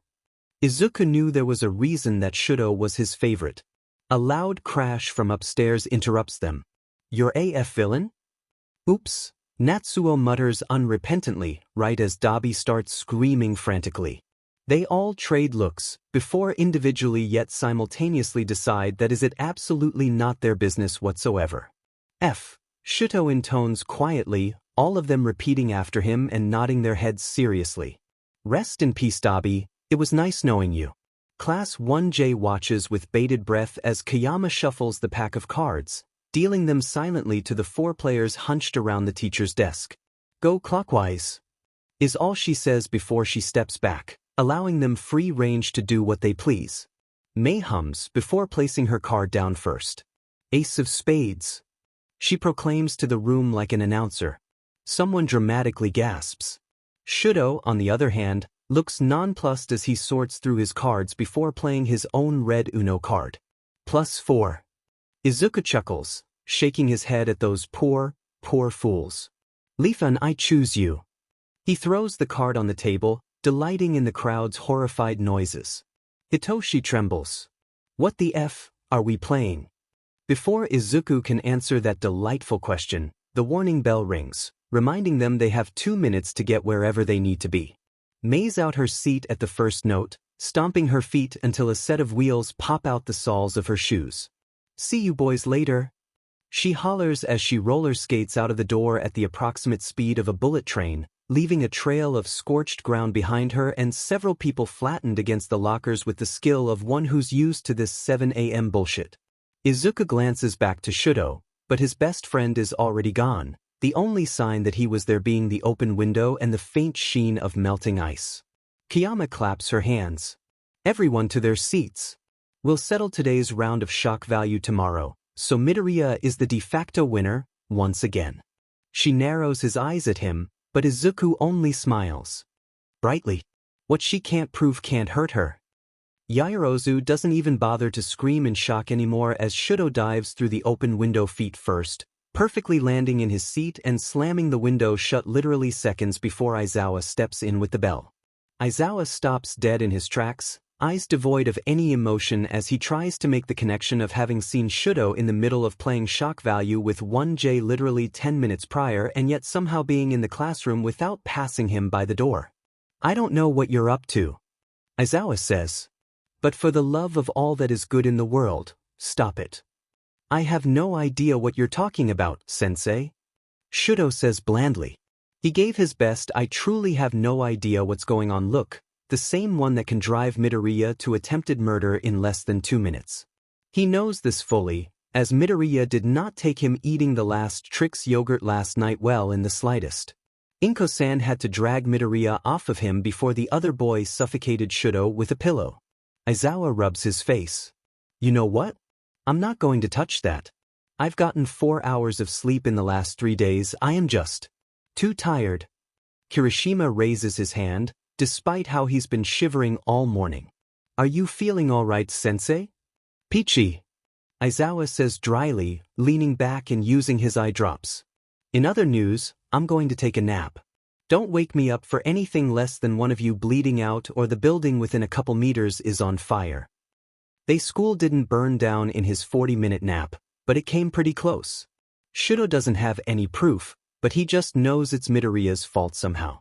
[SPEAKER 1] Izuku knew there was a reason that Shouto was his favorite. A loud crash from upstairs interrupts them. You're AF villain? Oops, Natsuo mutters unrepentantly right as Dabi starts screaming frantically. They all trade looks, before individually yet simultaneously decide that is it absolutely not their business whatsoever. F. Shouto intones quietly, all of them repeating after him and nodding their heads seriously. Rest in peace, Dabi, it was nice knowing you. Class 1J watches with bated breath as Kayama shuffles the pack of cards, dealing them silently to the 4 players hunched around the teacher's desk. Go clockwise, is all she says before she steps back, allowing them free range to do what they please. May hums before placing her card down first. Ace of spades. She proclaims to the room like an announcer. Someone dramatically gasps. Shouto, on the other hand, looks nonplussed as he sorts through his cards before playing his own red Uno card. +4. Izuku chuckles, shaking his head at those poor fools. Leafan, I choose you. He throws the card on the table, delighting in the crowd's horrified noises. Hitoshi trembles. What the F are we playing? Before Izuku can answer that delightful question, the warning bell rings, reminding them they have 2 minutes to get wherever they need to be. May's out her seat at the first note, stomping her feet until a set of wheels pop out the soles of her shoes. See you boys later. She hollers as she roller skates out of the door at the approximate speed of a bullet train, leaving a trail of scorched ground behind her and several people flattened against the lockers with the skill of one who's used to this 7 a.m. bullshit. Izuku glances back to Shouto, but his best friend is already gone, the only sign that he was there being the open window and the faint sheen of melting ice. Kiyama claps her hands. Everyone to their seats. We'll settle today's round of shock value tomorrow, so Midoriya is the de facto winner, once again. She narrows his eyes at him, but Izuku only smiles brightly. What she can't prove can't hurt her. Yaoyorozu doesn't even bother to scream in shock anymore as Shouto dives through the open window feet first, perfectly landing in his seat and slamming the window shut literally seconds before Aizawa steps in with the bell. Aizawa stops dead in his tracks, eyes devoid of any emotion as he tries to make the connection of having seen Shouto in the middle of playing shock value with 1J literally 10 minutes prior and yet somehow being in the classroom without passing him by the door. I don't know what you're up to, Aizawa says. But for the love of all that is good in the world, stop it. I have no idea what you're talking about, sensei. Shouto says blandly. He gave his best I truly have no idea what's going on look, the same one that can drive Midoriya to attempted murder in less than 2 minutes. He knows this fully, as Midoriya did not take him eating the last Trix yogurt last night well in the slightest. Inko-san had to drag Midoriya off of him before the other boy suffocated Shouto with a pillow. Aizawa rubs his face. You know what? I'm not going to touch that. I've gotten 4 hours of sleep in the last 3 days. I am just too tired. Kirishima raises his hand, despite how he's been shivering all morning. Are you feeling all right, sensei? Peachy, Aizawa says dryly, leaning back and using his eye drops. In other news, I'm going to take a nap. Don't wake me up for anything less than one of you bleeding out or the building within a couple meters is on fire. They school didn't burn down in his 40-minute nap, but it came pretty close. Shouto doesn't have any proof, but he just knows it's Midoriya's fault somehow.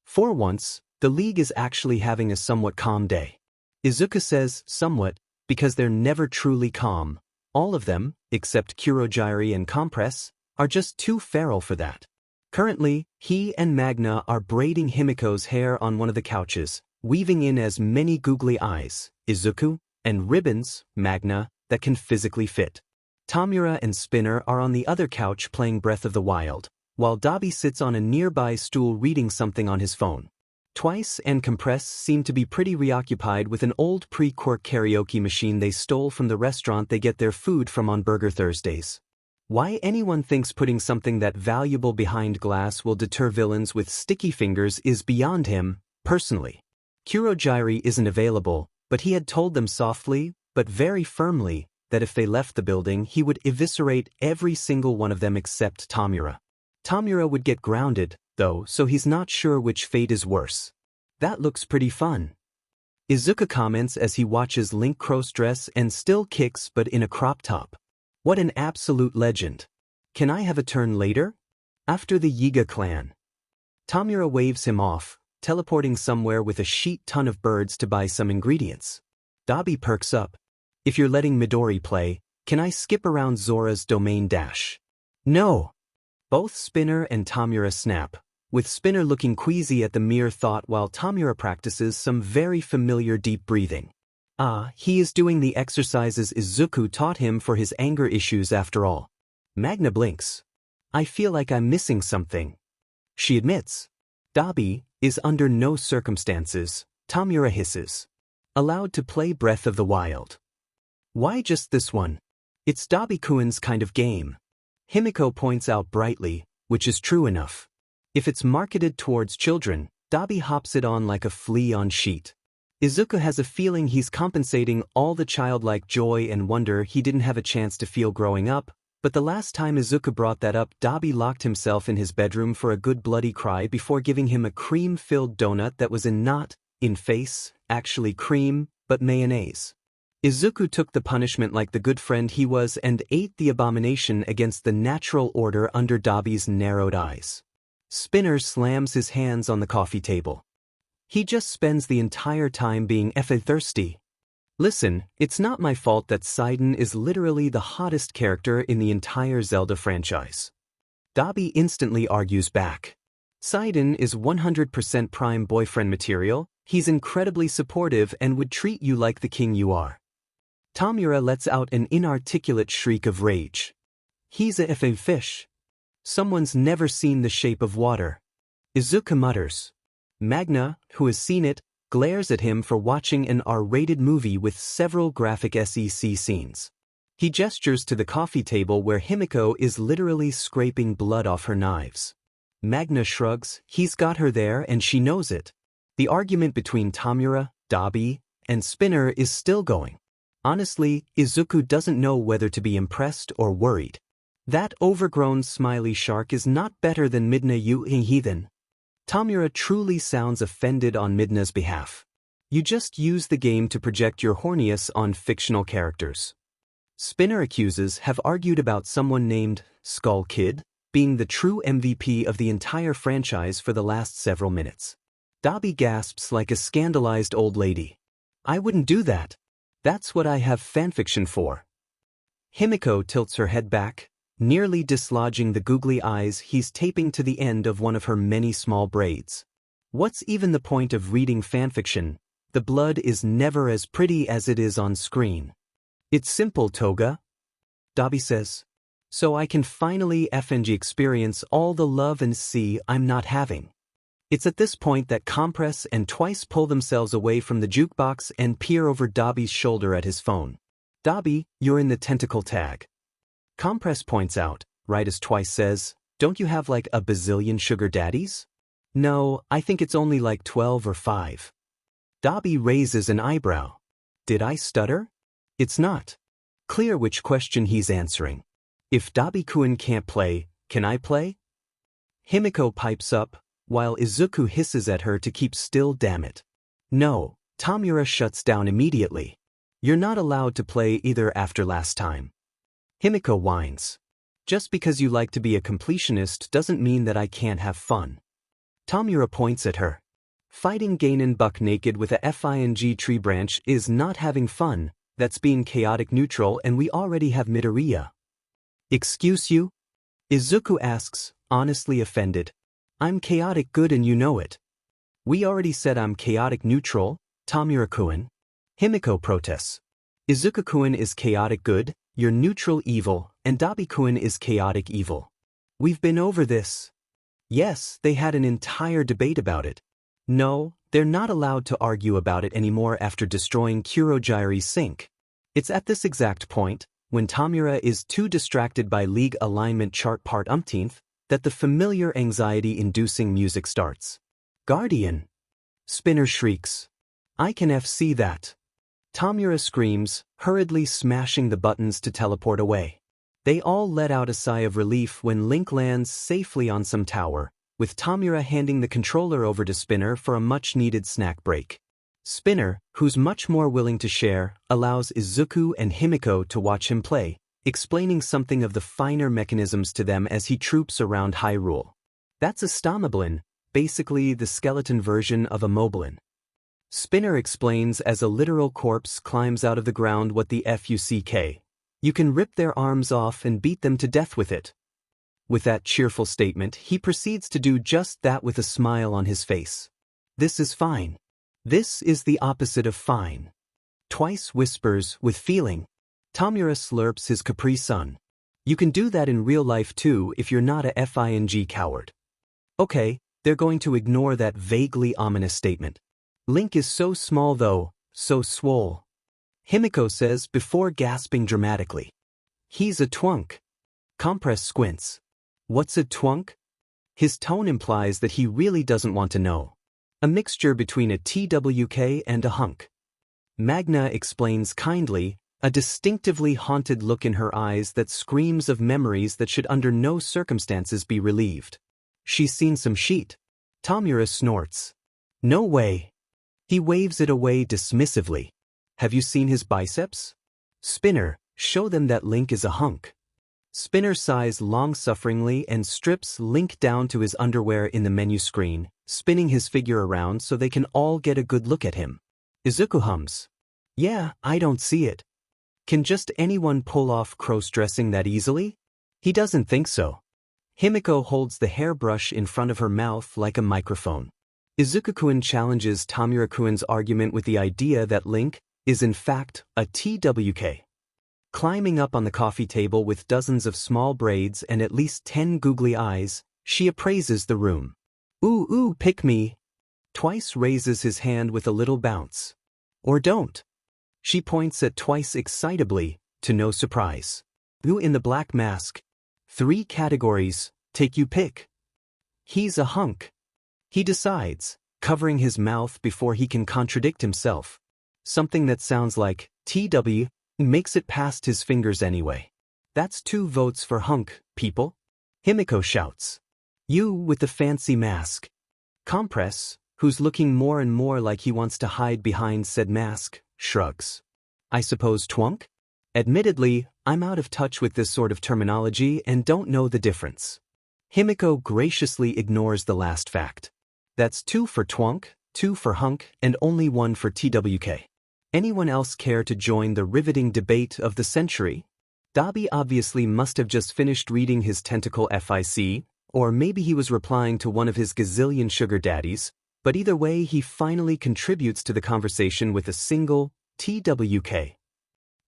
[SPEAKER 1] For once, the league is actually having a somewhat calm day. Izuku says somewhat, because they're never truly calm. All of them, except Kurogiri and Compress, are just too feral for that. Currently, he and Magna are braiding Himiko's hair on one of the couches, weaving in as many googly eyes, Izuku, and ribbons, Magna, that can physically fit. Tomura and Spinner are on the other couch playing Breath of the Wild, while Dabi sits on a nearby stool reading something on his phone. Twice and Compress seem to be pretty reoccupied with an old pre-Quirk karaoke machine they stole from the restaurant they get their food from on Burger Thursdays. Why anyone thinks putting something that valuable behind glass will deter villains with sticky fingers is beyond him, personally. Kurogiri isn't available, but he had told them softly, but very firmly, that if they left the building he would eviscerate every single one of them except Tomura. Tomura would get grounded, though, so he's not sure which fate is worse. That looks pretty fun. Izuku comments as he watches Link cross-dress and still kicks but in a crop top. What an absolute legend. Can I have a turn later? After the Yiga clan. Tomura waves him off, teleporting somewhere with a sheet ton of birds to buy some ingredients. Dabi perks up. If you're letting Midori play, can I skip around Zora's domain dash? No. Both Spinner and Tomura snap, with Spinner looking queasy at the mere thought while Tomura practices some very familiar deep breathing. He is doing the exercises Izuku taught him for his anger issues after all. Magna blinks. I feel like I'm missing something. She admits. Dabi is under no circumstances, Tomura hisses, allowed to play Breath of the Wild. Why just this one? It's Dabi-kun's kind of game. Himiko points out brightly, which is true enough. If it's marketed towards children, Dabi hops it on like a flea on sheet. Izuku has a feeling he's compensating all the childlike joy and wonder he didn't have a chance to feel growing up, but the last time Izuku brought that up, Dabi locked himself in his bedroom for a good bloody cry before giving him a cream-filled donut that was actually cream, but mayonnaise. Izuku took the punishment like the good friend he was and ate the abomination against the natural order under Dabi's narrowed eyes. Spinner slams his hands on the coffee table. He just spends the entire time being thirsty. Listen, it's not my fault that Sidon is literally the hottest character in the entire Zelda franchise. Dabi instantly argues back. Sidon is 100% prime boyfriend material, he's incredibly supportive and would treat you like the king you are. Tomura lets out an inarticulate shriek of rage. He's a effing fish. Someone's never seen The Shape of Water. Izuku mutters. Magna, who has seen it, glares at him for watching an R-rated movie with several graphic SEC scenes. He gestures to the coffee table where Himiko is literally scraping blood off her knives. Magna shrugs. He's got her there and she knows it. The argument between Tomura, Dabi, and Spinner is still going. Honestly, Izuku doesn't know whether to be impressed or worried. That overgrown smiley shark is not better than Midna you heathen. Tomura truly sounds offended on Midna's behalf. You just use the game to project your horniness on fictional characters. Spinner accusers have argued about someone named Skull Kid being the true MVP of the entire franchise for the last several minutes. Dabi gasps like a scandalized old lady. I wouldn't do that. That's what I have fanfiction for. Himiko tilts her head back, nearly dislodging the googly eyes he's taping to the end of one of her many small braids. What's even the point of reading fanfiction? The blood is never as pretty as it is on screen. It's simple, Toga. Dabi says. So I can finally FNG experience all the love and see I'm not having. It's at this point that Compress and Twice pull themselves away from the jukebox and peer over Dabi's shoulder at his phone. Dabi, you're in the tentacle tag. Compress points out, right as Twice says, don't you have like a bazillion sugar daddies? No, I think it's only like 12 or 5. Dabi raises an eyebrow. Did I stutter? It's not clear which question he's answering. If Dabi-kun can't play, can I play? Himiko pipes up, while Izuku hisses at her to keep still. Damn it. No, Tomura shuts down immediately. You're not allowed to play either after last time. Himiko whines. Just because you like to be a completionist doesn't mean that I can't have fun. Tomura points at her. Fighting Ganon buck naked with a FING tree branch is not having fun, that's being chaotic neutral and we already have Midoriya. Excuse you? Izuku asks, honestly offended. I'm chaotic good and you know it. We already said I'm chaotic neutral, Tomura-kun. Himiko protests. Izuku-kun is chaotic good, you're neutral evil, and Dabi-kun is chaotic evil. We've been over this. Yes, they had an entire debate about it. No, they're not allowed to argue about it anymore after destroying Kurogiri's sink. It's at this exact point, when Tomura is too distracted by League Alignment Chart Part umpteenth, that the familiar anxiety-inducing music starts. Guardian! Spinner shrieks. I can see that. Tomura screams, hurriedly smashing the buttons to teleport away. They all let out a sigh of relief when Link lands safely on some tower, with Tomura handing the controller over to Spinner for a much-needed snack break. Spinner, who's much more willing to share, allows Izuku and Himiko to watch him play, explaining something of the finer mechanisms to them as he troops around Hyrule. That's a Stomoblin, basically the skeleton version of a Moblin. Spinner explains as a literal corpse climbs out of the ground what the fuck. You can rip their arms off and beat them to death with it. With that cheerful statement, he proceeds to do just that with a smile on his face. This is fine. This is the opposite of fine. Twice whispers with feeling. Tomura slurps his Capri Sun. You can do that in real life too if you're not a FING coward. Okay, they're going to ignore that vaguely ominous statement. Link is so small though, so swole. Himiko says before gasping dramatically. He's a twunk. Compress squints. What's a twunk? His tone implies that he really doesn't want to know. A mixture between a TWK and a hunk. Magna explains kindly, a distinctively haunted look in her eyes that screams of memories that should under no circumstances be relieved. She's seen some sheet. Tomura snorts. No way. He waves it away dismissively. Have you seen his biceps? Spinner, show them that Link is a hunk. Spinner sighs long-sufferingly and strips Link down to his underwear in the menu screen, spinning his figure around so they can all get a good look at him. Izuku hums. Yeah, I don't see it. Can just anyone pull off cross-dressing that easily? He doesn't think so. Himiko holds the hairbrush in front of her mouth like a microphone. Izuku-kun challenges Tomura-kun's argument with the idea that Link is in fact a TWK. Climbing up on the coffee table with dozens of small braids and at least 10 googly eyes, she appraises the room. Ooh, ooh, pick me. Twice raises his hand with a little bounce. Or don't. She points at Twice excitably, to no surprise. Who in the black mask? 3 categories, take you pick. He's a hunk. He decides, covering his mouth before he can contradict himself. Something that sounds like, TW, makes it past his fingers anyway. That's 2 votes for hunk, people. Himiko shouts. You with the fancy mask. Compress, who's looking more and more like he wants to hide behind said mask, shrugs. I suppose twunk? Admittedly, I'm out of touch with this sort of terminology and don't know the difference. Himiko graciously ignores the last fact. That's 2 for twunk, 2 for hunk, and only 1 for TWK. Anyone else care to join the riveting debate of the century? Dabi obviously must have just finished reading his tentacle FIC, or maybe he was replying to one of his gazillion sugar daddies, but either way he finally contributes to the conversation with a single TWK.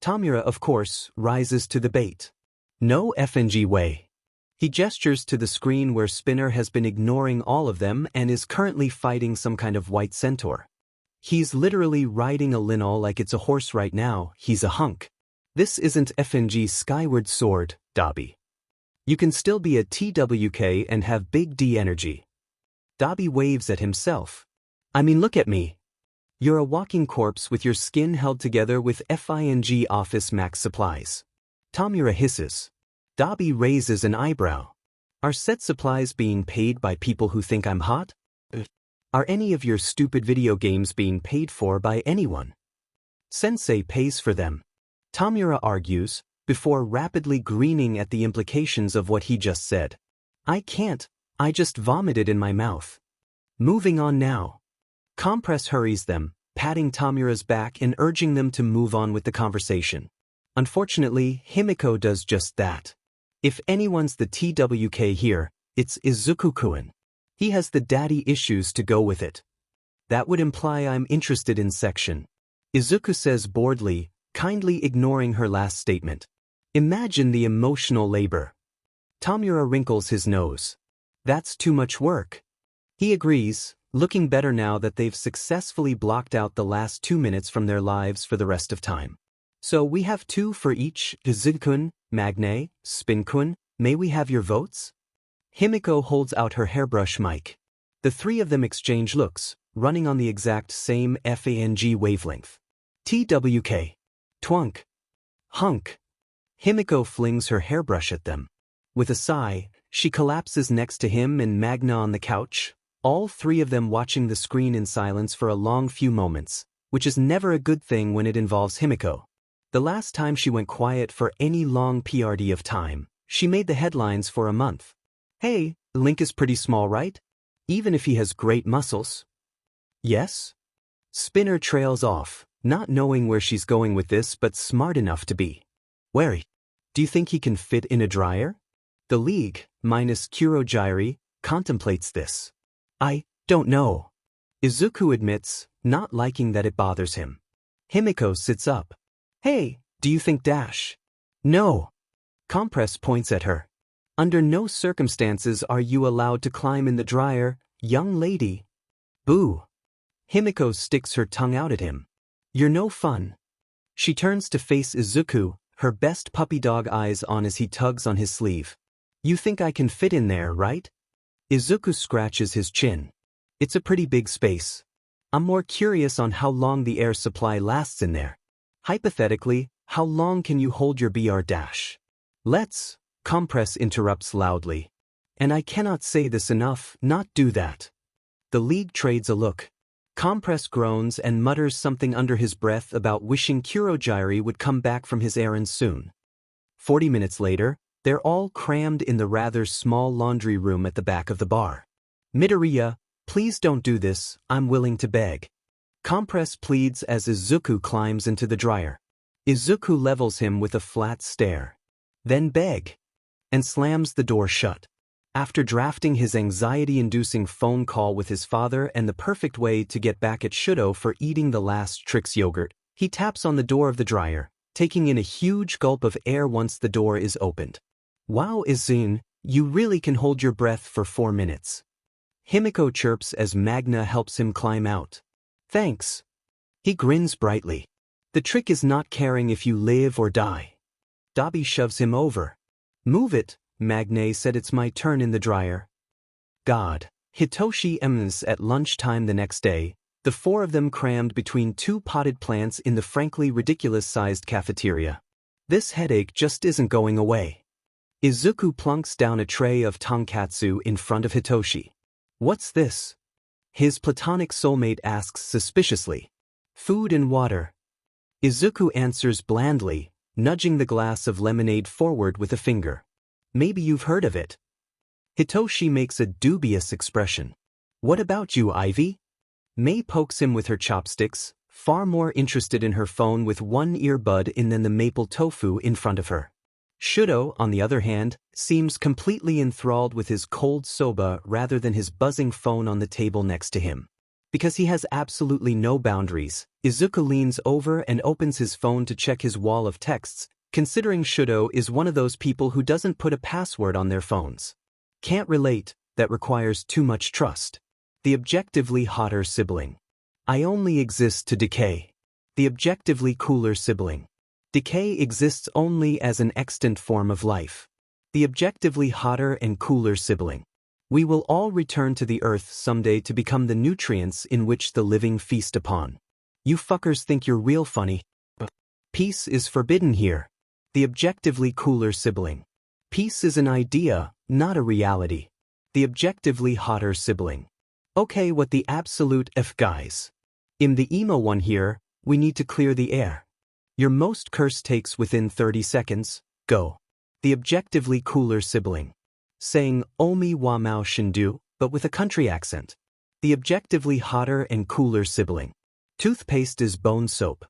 [SPEAKER 1] Tomura, of course, rises to the bait. No FNG way. He gestures to the screen where Spinner has been ignoring all of them and is currently fighting some kind of white centaur. He's literally riding a linol like it's a horse right now. He's a hunk. This isn't FNG Skyward Sword, Dabi. You can still be a TWK and have big D energy. Dabi waves at himself. I mean, look at me. You're a walking corpse with your skin held together with FING Office Max supplies. Tomura hisses. Dabi raises an eyebrow. Are set supplies being paid by people who think I'm hot? Are any of your stupid video games being paid for by anyone? Sensei pays for them. Tomura argues, before rapidly greening at the implications of what he just said. I can't, I just vomited in my mouth. Moving on now. Compress hurries them, patting Tomura's back and urging them to move on with the conversation. Unfortunately, Himiko does just that. If anyone's the TWK here, it's Izuku-kun. He has the daddy issues to go with it. That would imply I'm interested in section. Izuku says boredly, kindly ignoring her last statement. Imagine the emotional labor. Tomura wrinkles his nose. That's too much work. He agrees, looking better now that they've successfully blocked out the last 2 minutes from their lives for the rest of time. So we have 2 for each, Izuku-kun, Magne, Spin-kun, may we have your votes? Himiko holds out her hairbrush mic. The 3 of them exchange looks, running on the exact same FANG wavelength. TWK. Twunk. Hunk. Himiko flings her hairbrush at them. With a sigh, she collapses next to him and Magna on the couch, all 3 of them watching the screen in silence for a long few moments, which is never a good thing when it involves Himiko. The last time she went quiet for any long PRD of time, she made the headlines for a month. Hey, Link is pretty small, right? Even if he has great muscles. Yes? Spinner trails off, not knowing where she's going with this but smart enough to be wary. Do you think he can fit in a dryer? The League, minus Kurogyri, contemplates this. I don't know. Izuku admits, not liking that it bothers him. Himiko sits up. Hey, do you think Dash? No. Compress points at her. Under no circumstances are you allowed to climb in the dryer, young lady. Boo. Himiko sticks her tongue out at him. You're no fun. She turns to face Izuku, her best puppy dog eyes on as he tugs on his sleeve. You think I can fit in there, right? Izuku scratches his chin. It's a pretty big space. I'm more curious on how long the air supply lasts in there. Hypothetically, how long can you hold your BR dash? Let's, Compress interrupts loudly. And I cannot say this enough, not do that. The League trades a look. Compress groans and mutters something under his breath about wishing Kurogyri would come back from his errands soon. 40 minutes later, they're all crammed in the rather small laundry room at the back of the bar. Midoriya, please don't do this, I'm willing to beg. Compress pleads as Izuku climbs into the dryer. Izuku levels him with a flat stare. Then beg. And slams the door shut. After drafting his anxiety-inducing phone call with his father and the perfect way to get back at Shouto for eating the last Trix yogurt, he taps on the door of the dryer, taking in a huge gulp of air once the door is opened. Wow, Izun, you really can hold your breath for 4 minutes. Himiko chirps as Magna helps him climb out. Thanks. He grins brightly. The trick is not caring if you live or die. Dabi shoves him over. Move it, Magna said. It's my turn in the dryer. God. Hitoshi ems at lunchtime the next day, the 4 of them crammed between 2 potted plants in the frankly ridiculous-sized cafeteria. This headache just isn't going away. Izuku plunks down a tray of tonkatsu in front of Hitoshi. What's this? His platonic soulmate asks suspiciously. Food and water. Izuku answers blandly, nudging the glass of lemonade forward with a finger. Maybe you've heard of it. Hitoshi makes a dubious expression. What about you, Ivy? Mei pokes him with her chopsticks, far more interested in her phone with one earbud in than the maple tofu in front of her. Shouto, on the other hand, seems completely enthralled with his cold soba rather than his buzzing phone on the table next to him. Because he has absolutely no boundaries, Izuku leans over and opens his phone to check his wall of texts, considering Shouto is one of those people who doesn't put a password on their phones. Can't relate, that requires too much trust. The objectively hotter sibling. I only exist to decay. The objectively cooler sibling. Decay exists only as an extant form of life. The objectively hotter and cooler sibling. We will all return to the earth someday to become the nutrients in which the living feast upon. You fuckers think you're real funny. Peace is forbidden here. The objectively cooler sibling. Peace is an idea, not a reality. The objectively hotter sibling. Okay, what the absolute F guys. In the emo one here, we need to clear the air. Your most curse takes within 30 seconds, go. The objectively cooler sibling. Saying Omi wa mao shindu, but with a country accent. The objectively hotter and cooler sibling. Toothpaste is bone soap.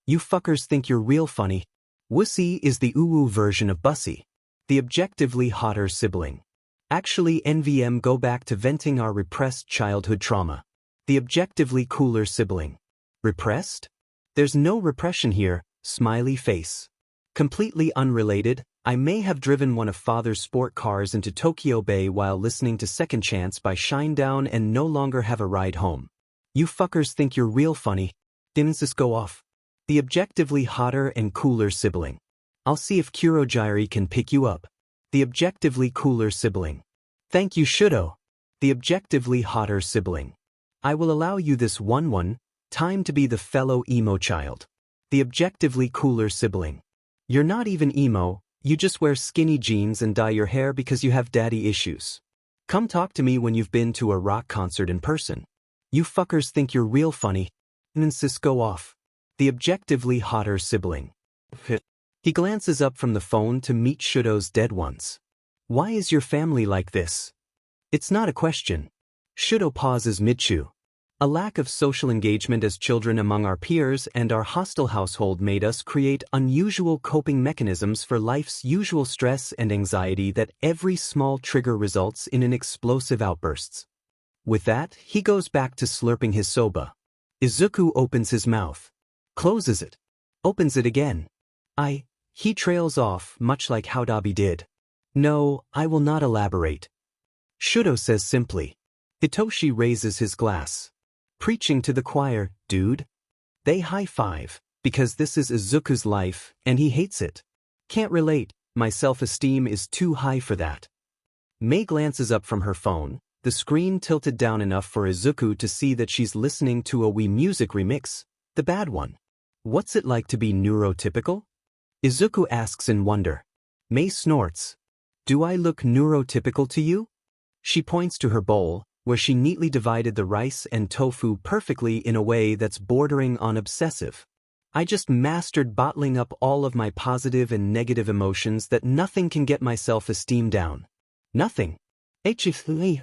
[SPEAKER 1] You fuckers think you're real funny. Wussy is the uwu version of Bussy. The objectively hotter sibling. Actually, NVM, go back to venting our repressed childhood trauma. The objectively cooler sibling. Repressed? There's no repression here, smiley face. Completely unrelated, I may have driven one of father's sport cars into Tokyo Bay while listening to Second Chance by Shinedown and no longer have a ride home. You fuckers think you're real funny. Didn't this go off? The objectively hotter and cooler sibling. I'll see if Kurogiri can pick you up. The objectively cooler sibling. Thank you, Shouto. The objectively hotter sibling. I will allow you this one time to be the fellow emo child. The objectively cooler sibling. You're not even emo, you just wear skinny jeans and dye your hair because you have daddy issues. Come talk to me when you've been to a rock concert in person. You fuckers think you're real funny. Insist go off. The objectively hotter sibling. He glances up from the phone to meet Shouto's dead ones. Why is your family like this? It's not a question. Shouto pauses mid-chew. A lack of social engagement as children among our peers and our hostile household made us create unusual coping mechanisms for life's usual stress and anxiety that every small trigger results in an explosive outbursts. With that, he goes back to slurping his soba. Izuku opens his mouth. Closes it. Opens it again. He trails off, much like how Dabi did. No, I will not elaborate. Shouto says simply. Hitoshi raises his glass. Preaching to the choir, dude. They high-five, because this is Izuku's life, and he hates it. Can't relate, my self-esteem is too high for that. Mei glances up from her phone, the screen tilted down enough for Izuku to see that she's listening to a Wii Music remix, the bad one. What's it like to be neurotypical? Izuku asks in wonder. Mei snorts. Do I look neurotypical to you? She points to her bowl, where she neatly divided the rice and tofu perfectly in a way that's bordering on obsessive. I just mastered bottling up all of my positive and negative emotions that nothing can get my self-esteem down. Nothing. Hitoshi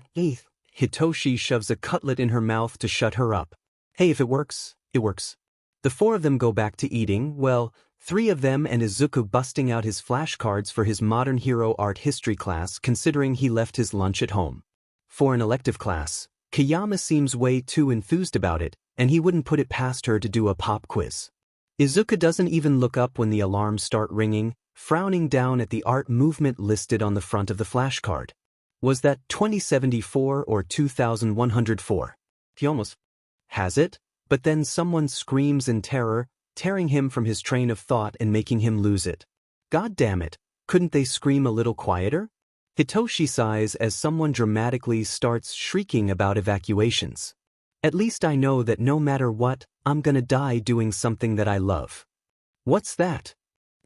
[SPEAKER 1] shoves a cutlet in her mouth to shut her up. Hey, if it works, it works. The 4 of them go back to eating, well, 3 of them and Izuku busting out his flashcards for his modern hero art history class considering he left his lunch at home. For an elective class, Kayama seems way too enthused about it, and he wouldn't put it past her to do a pop quiz. Izuku doesn't even look up when the alarms start ringing, frowning down at the art movement listed on the front of the flashcard. Was that 2074 or 2104? He almost has it, but then someone screams in terror, tearing him from his train of thought and making him lose it. God damn it, couldn't they scream a little quieter? Hitoshi sighs as someone dramatically starts shrieking about evacuations. At least I know that no matter what, I'm gonna die doing something that I love. What's that?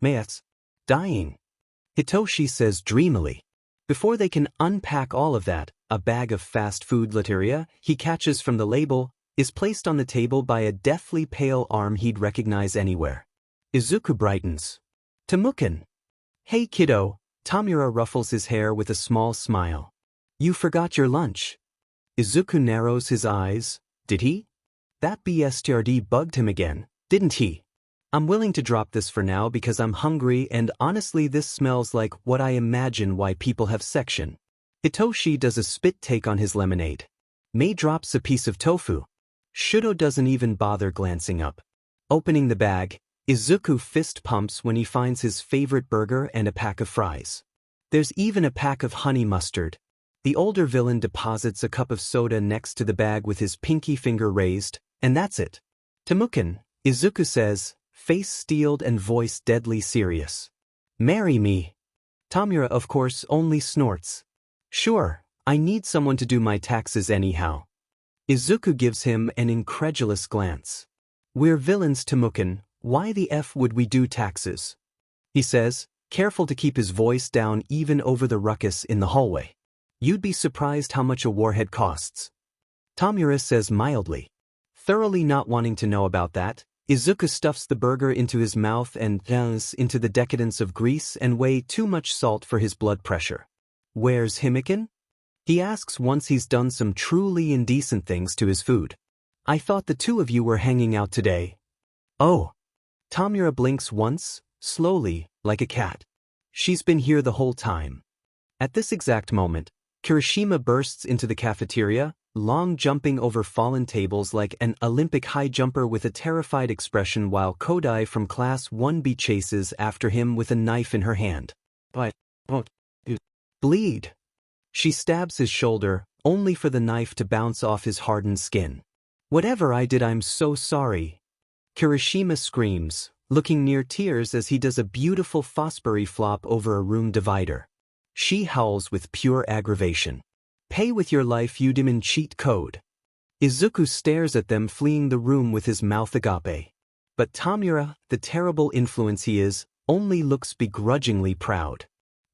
[SPEAKER 1] Maths. Dying. Hitoshi says dreamily. Before they can unpack all of that, a bag of fast food literature he catches from the label is placed on the table by a deathly pale arm he'd recognize anywhere. Izuku brightens. Temukan. Hey kiddo, Tomura ruffles his hair with a small smile. You forgot your lunch. Izuku narrows his eyes. Did he? That BSTRD bugged him again, didn't he? I'm willing to drop this for now because I'm hungry and honestly this smells like what I imagine why people have section. Hitoshi does a spit take on his lemonade. Mei drops a piece of tofu. Shouto doesn't even bother glancing up. Opening the bag, Izuku fist pumps when he finds his favorite burger and a pack of fries. There's even a pack of honey mustard. The older villain deposits a cup of soda next to the bag with his pinky finger raised, and that's it. Temukan, Izuku says, face steeled and voice deadly serious. Marry me. Tomura of course only snorts. Sure, I need someone to do my taxes anyhow. Izuku gives him an incredulous glance. We're villains, Temukan, why the F would we do taxes? He says, careful to keep his voice down even over the ruckus in the hallway. You'd be surprised how much a warhead costs. Tomura says mildly. Thoroughly not wanting to know about that, Izuku stuffs the burger into his mouth and delves into the decadence of grease and way too much salt for his blood pressure. Where's Himiken? He asks once he's done some truly indecent things to his food. I thought the two of you were hanging out today. Oh. Tomura blinks once, slowly, like a cat. She's been here the whole time. At this exact moment, Kirishima bursts into the cafeteria, long jumping over fallen tables like an Olympic high jumper with a terrified expression while Kodai from Class 1B chases after him with a knife in her hand. But won't you bleed? She stabs his shoulder, only for the knife to bounce off his hardened skin. Whatever I did, I'm so sorry. Kirishima screams, looking near tears as he does a beautiful Fosbury flop over a room divider. She howls with pure aggravation. Pay with your life, you demon cheat code. Izuku stares at them fleeing the room with his mouth agape. But Tomura, the terrible influence he is, only looks begrudgingly proud.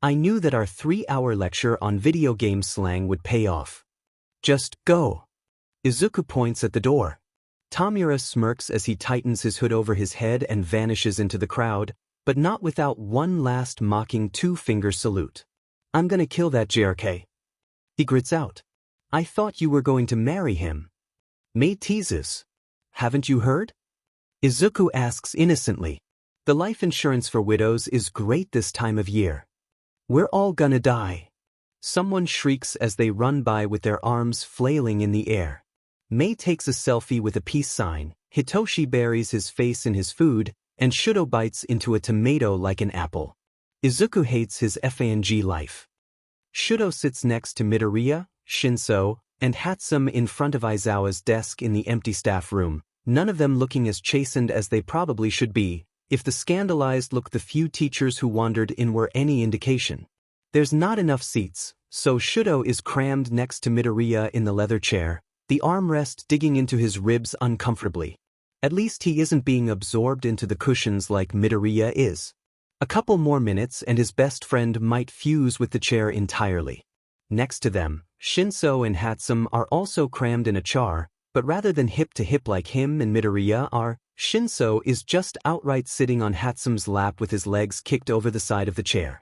[SPEAKER 1] I knew that our 3-hour lecture on video game slang would pay off. Just go. Izuku points at the door. Tomura smirks as he tightens his hood over his head and vanishes into the crowd, but not without one last mocking two-finger salute. I'm gonna kill that JRK. He grits out. I thought you were going to marry him. Mei teases. Haven't you heard? Izuku asks innocently. The life insurance for widows is great this time of year. We're all gonna die. Someone shrieks as they run by with their arms flailing in the air. Mei takes a selfie with a peace sign, Hitoshi buries his face in his food, and Shouto bites into a tomato like an apple. Izuku hates his FANG life. Shouto sits next to Midoriya, Shinso, and Hatsum in front of Aizawa's desk in the empty staff room, none of them looking as chastened as they probably should be, if the scandalized look the few teachers who wandered in were any indication. There's not enough seats, so Shouto is crammed next to Midoriya in the leather chair, the armrest digging into his ribs uncomfortably. At least he isn't being absorbed into the cushions like Midoriya is. A couple more minutes and his best friend might fuse with the chair entirely. Next to them, Shinso and Hatsum are also crammed in a chair, but rather than hip to hip like him and Midoriya are, Shinso is just outright sitting on Hatsum's lap with his legs kicked over the side of the chair.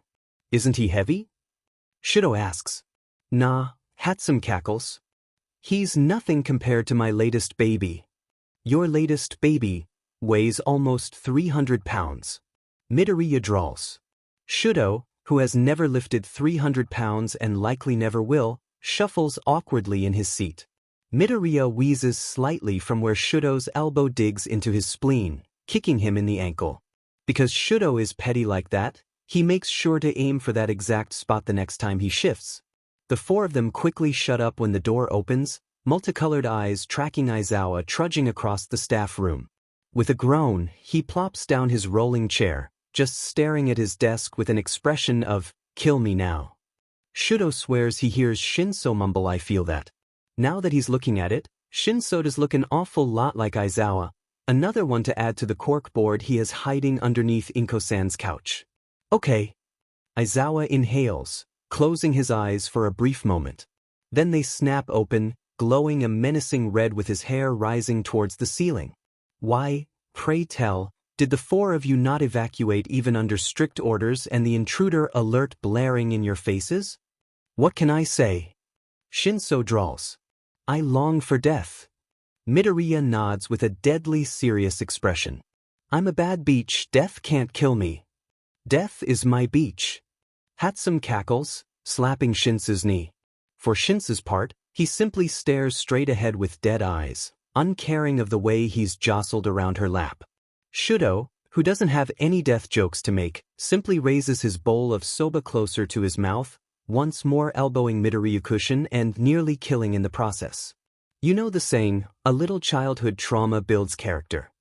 [SPEAKER 1] Isn't he heavy? Shouto asks. Nah, Hatsum cackles. He's nothing compared to my latest baby. Your latest baby weighs almost 300 pounds. Midoriya drawls. Shouto, who has never lifted 300 pounds and likely never will, shuffles awkwardly in his seat. Midoriya wheezes slightly from where Shouto's elbow digs into his spleen. kicking him in the ankle. Because Shouto is petty like that, he makes sure to aim for that exact spot the next time he shifts. The four of them quickly shut up when the door opens, multicolored eyes tracking Aizawa trudging across the staff room. With a groan, he plops down his rolling chair, just staring at his desk with an expression of, "Kill me now." Shouto swears he hears Shinso mumble, "I feel that." Now that he's looking at it, Shinso does look an awful lot like Aizawa, another one to add to the cork board he is hiding underneath Inko-san's couch. Okay. Aizawa inhales, closing his eyes for a brief moment. Then they snap open, glowing a menacing red with his hair rising towards the ceiling. Why, pray tell, did the four of you not evacuate even under strict orders and the intruder alert blaring in your faces? What can I say? Shinso drawls. I long for death. Midoriya nods with a deadly serious expression. I'm a bad beach, death can't kill me. Death is my beach. Hatsum cackles, slapping Shinso's knee. For Shinso's part, he simply stares straight ahead with dead eyes, uncaring of the way he's jostled around her lap. Shouto, who doesn't have any death jokes to make, simply raises his bowl of soba closer to his mouth, once more elbowing Midoriya cushion and nearly killing in the process. You know the saying, a little childhood trauma builds character.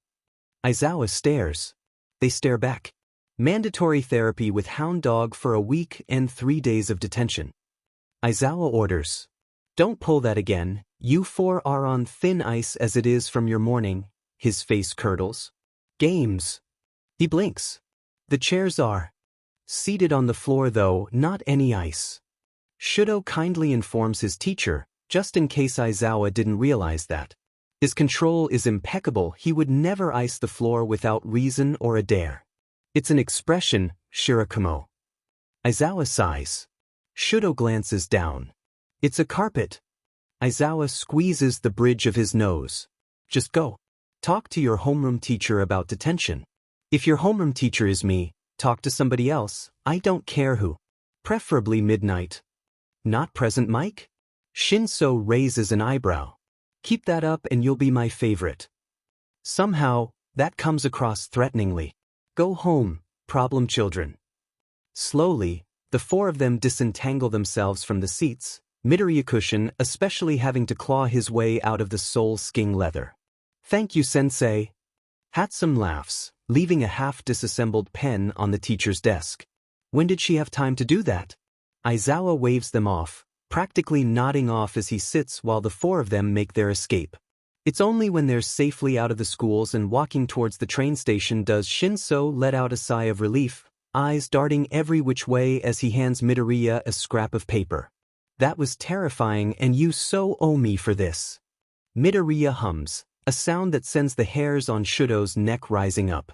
[SPEAKER 1] Aizawa stares. They stare back. Mandatory therapy with hound dog for a week and 3 days of detention. Aizawa orders. Don't pull that again, you four are on thin ice as it is from your morning. His face curdles. Games. He blinks. The chairs are seated on the floor though, not any ice. Shouto kindly informs his teacher, just in case Aizawa didn't realize that. His control is impeccable, he would never ice the floor without reason or a dare. It's an expression, Shirakumo. Aizawa sighs. Shouto glances down. It's a carpet. Aizawa squeezes the bridge of his nose. Just go. Talk to your homeroom teacher about detention. If your homeroom teacher is me, talk to somebody else, I don't care who. Preferably midnight. Not present Mike? Shinso raises an eyebrow. Keep that up and you'll be my favorite. Somehow, that comes across threateningly. Go home, problem children. Slowly, the four of them disentangle themselves from the seats, Midoriya cushion especially having to claw his way out of the sole sking leather. Thank you, sensei. Hatsum laughs, leaving a half-disassembled pen on the teacher's desk. When did she have time to do that? Aizawa waves them off, practically nodding off as he sits while the four of them make their escape. It's only when they're safely out of the schools and walking towards the train station does Shinso let out a sigh of relief, eyes darting every which way as he hands Midoriya a scrap of paper. That was terrifying and you so owe me for this. Midoriya hums, a sound that sends the hairs on Shouto's neck rising up.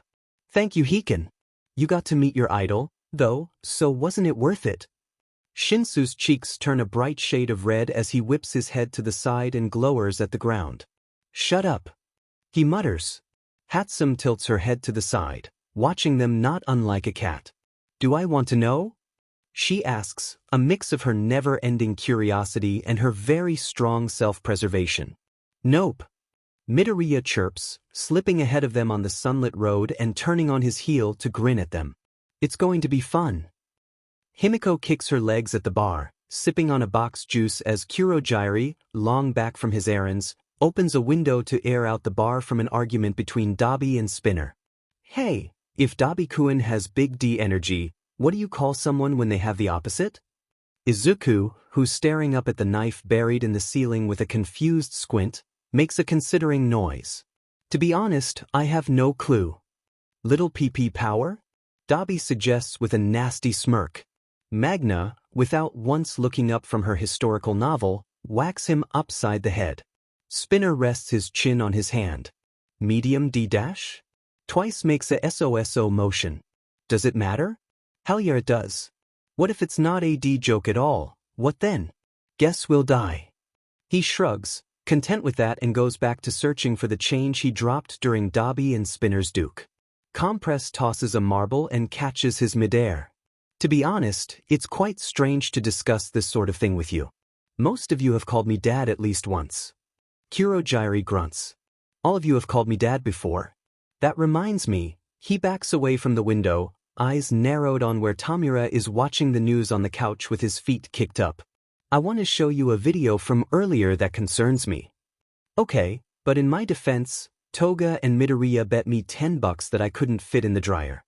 [SPEAKER 1] Thank you, Hiken. You got to meet your idol, though, so wasn't it worth it? Shinsu's cheeks turn a bright shade of red as he whips his head to the side and glowers at the ground. Shut up. He mutters. Hatsum tilts her head to the side, watching them not unlike a cat. Do I want to know? She asks, a mix of her never-ending curiosity and her very strong self-preservation. Nope. Midoriya chirps, slipping ahead of them on the sunlit road and turning on his heel to grin at them. It's going to be fun. Himiko kicks her legs at the bar, sipping on a box juice as Kurogyari, long back from his errands, opens a window to air out the bar from an argument between Dabi and Spinner. Hey, if Dabi-kun has big D energy, what do you call someone when they have the opposite? Izuku, who's staring up at the knife buried in the ceiling with a confused squint, makes a considering noise. To be honest, I have no clue. Little PP power? Dabi suggests with a nasty smirk. Magna, without once looking up from her historical novel, whacks him upside the head. Spinner rests his chin on his hand. Medium D dash? Twice makes a SOSO motion. Does it matter? Hell yeah it does. What if it's not a D joke at all? What then? Guess we'll die. He shrugs, content with that, and goes back to searching for the change he dropped during Dabi and Spinner's duke. Compress tosses a marble and catches his midair. To be honest, it's quite strange to discuss this sort of thing with you. Most of you have called me dad at least once. Kurogyari grunts. All of you have called me dad before. That reminds me, he backs away from the window, eyes narrowed on where Tomura is watching the news on the couch with his feet kicked up. I want to show you a video from earlier that concerns me. Okay, but in my defense, Toga and Midoriya bet me $10 that I couldn't fit in the dryer.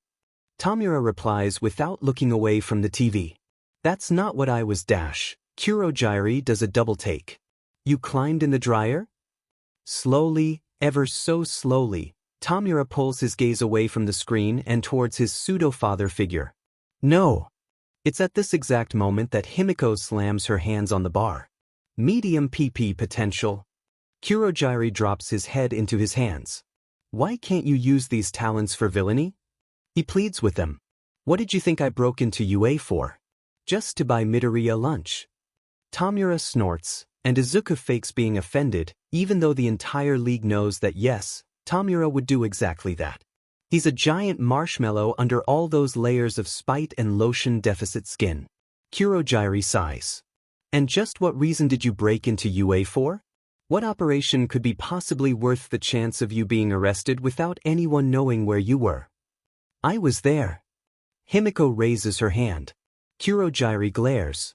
[SPEAKER 1] Tomura replies without looking away from the TV. That's not what I was dash. Kurogyri does a double take. You climbed in the dryer? Slowly, ever so slowly, Tomura pulls his gaze away from the screen and towards his pseudo-father figure. No. It's at this exact moment that Himiko slams her hands on the bar. Medium PP potential. Kurogyri drops his head into his hands. Why can't you use these talents for villainy? He pleads with them. What did you think I broke into UA for? Just to buy Midoriya lunch. Tomura snorts, and Izuku fakes being offended, even though the entire league knows that yes, Tomura would do exactly that. He's a giant marshmallow under all those layers of spite and lotion deficit skin. Kurogyri sighs. And just what reason did you break into UA for? What operation could be possibly worth the chance of you being arrested without anyone knowing where you were? I was there. Himiko raises her hand. Kurogyri glares.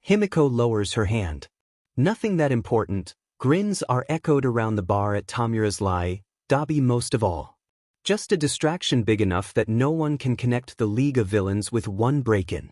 [SPEAKER 1] Himiko lowers her hand. Nothing that important. Grins are echoed around the bar at Tomura's lie, Dabi most of all. Just a distraction big enough that no one can connect the League of Villains with one break-in.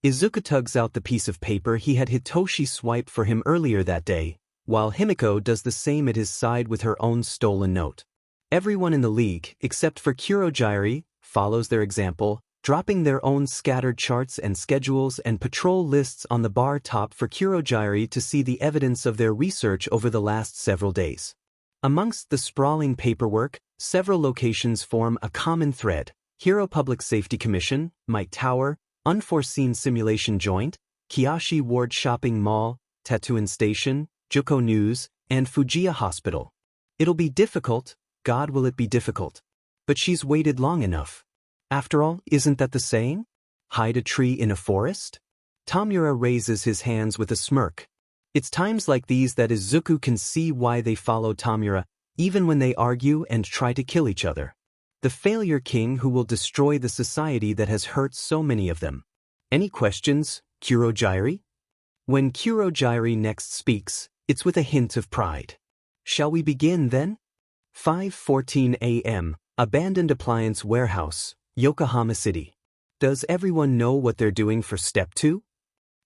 [SPEAKER 1] Izuku tugs out the piece of paper he had Hitoshi swipe for him earlier that day, while Himiko does the same at his side with her own stolen note. Everyone in the league, except for Kurogyri, follows their example, dropping their own scattered charts and schedules and patrol lists on the bar top for Kurogyri to see the evidence of their research over the last several days. Amongst the sprawling paperwork, several locations form a common thread: Hero Public Safety Commission, Might Tower, Unforeseen Simulation Joint, Kiyoshi Ward Shopping Mall, Tatooine Station, Juko News, and Fujiya Hospital. It'll be difficult, God will it be difficult. But she's waited long enough. After all, isn't that the saying? Hide a tree in a forest? Tomura raises his hands with a smirk. It's times like these that Izuku can see why they follow Tomura, even when they argue and try to kill each other. The failure king who will destroy the society that has hurt so many of them. Any questions, Kurogyri? When Kurogyri next speaks, it's with a hint of pride. Shall we begin then? 5:14 a.m., Abandoned Appliance Warehouse, Yokohama City. Does everyone know what they're doing for Step 2?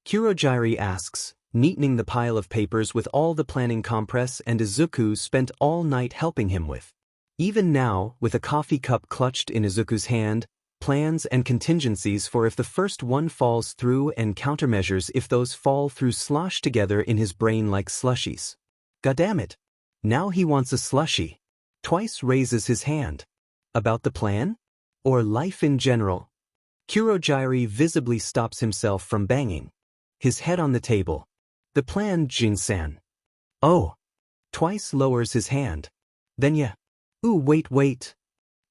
[SPEAKER 1] Kurogyri asks, neatening the pile of papers with all the planning compress and Izuku spent all night helping him with. Even now, with a coffee cup clutched in Izuku's hand, plans and contingencies for if the first one falls through and countermeasures if those fall through slosh together in his brain like slushies. Goddammit. Now he wants a slushie. Twice raises his hand. About the plan? Or life in general? Kurogyri visibly stops himself from banging. His head on the table. The plan, Jin-san. Oh. Twice lowers his hand. Then yeah. Ooh, wait.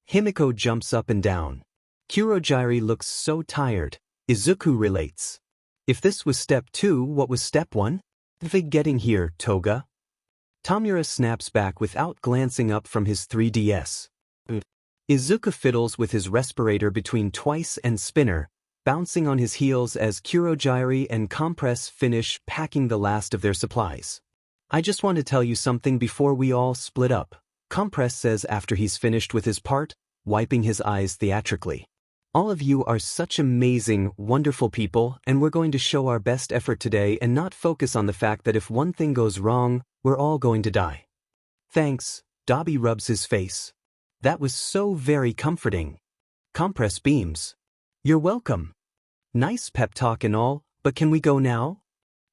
[SPEAKER 1] Himiko jumps up and down. Kurogyri looks so tired. Izuku relates. If this was Step 2, what was Step 1? The getting here, Toga. Tomura snaps back without glancing up from his 3DS. Izuku fiddles with his respirator between Twice and Spinner, bouncing on his heels as Kurogyri and Compress finish packing the last of their supplies. I just want to tell you something before we all split up, Compress says after he's finished with his part, wiping his eyes theatrically. All of you are such amazing, wonderful people, and we're going to show our best effort today and not focus on the fact that if one thing goes wrong, we're all going to die. Thanks, Dabi rubs his face. That was so very comforting. Compress beams. You're welcome. Nice pep talk and all, but can we go now?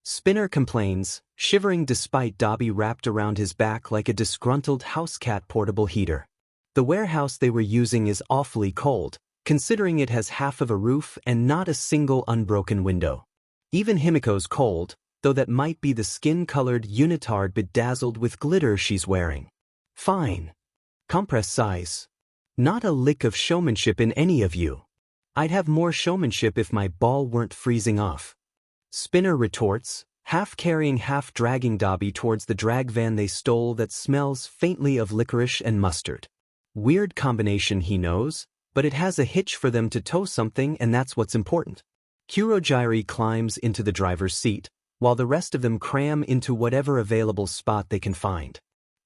[SPEAKER 1] Spinner complains, shivering despite Dabi wrapped around his back like a disgruntled house cat portable heater. The warehouse they were using is awfully cold, considering it has half of a roof and not a single unbroken window. Even Himiko's cold, though that might be the skin-colored unitard bedazzled with glitter she's wearing. Fine. Compress sighs. Not a lick of showmanship in any of you. I'd have more showmanship if my ball weren't freezing off. Spinner retorts, half carrying half dragging Dabi towards the drag van they stole that smells faintly of licorice and mustard. Weird combination, he knows, but it has a hitch for them to tow something, and that's what's important. Kurogiri climbs into the driver's seat, while the rest of them cram into whatever available spot they can find.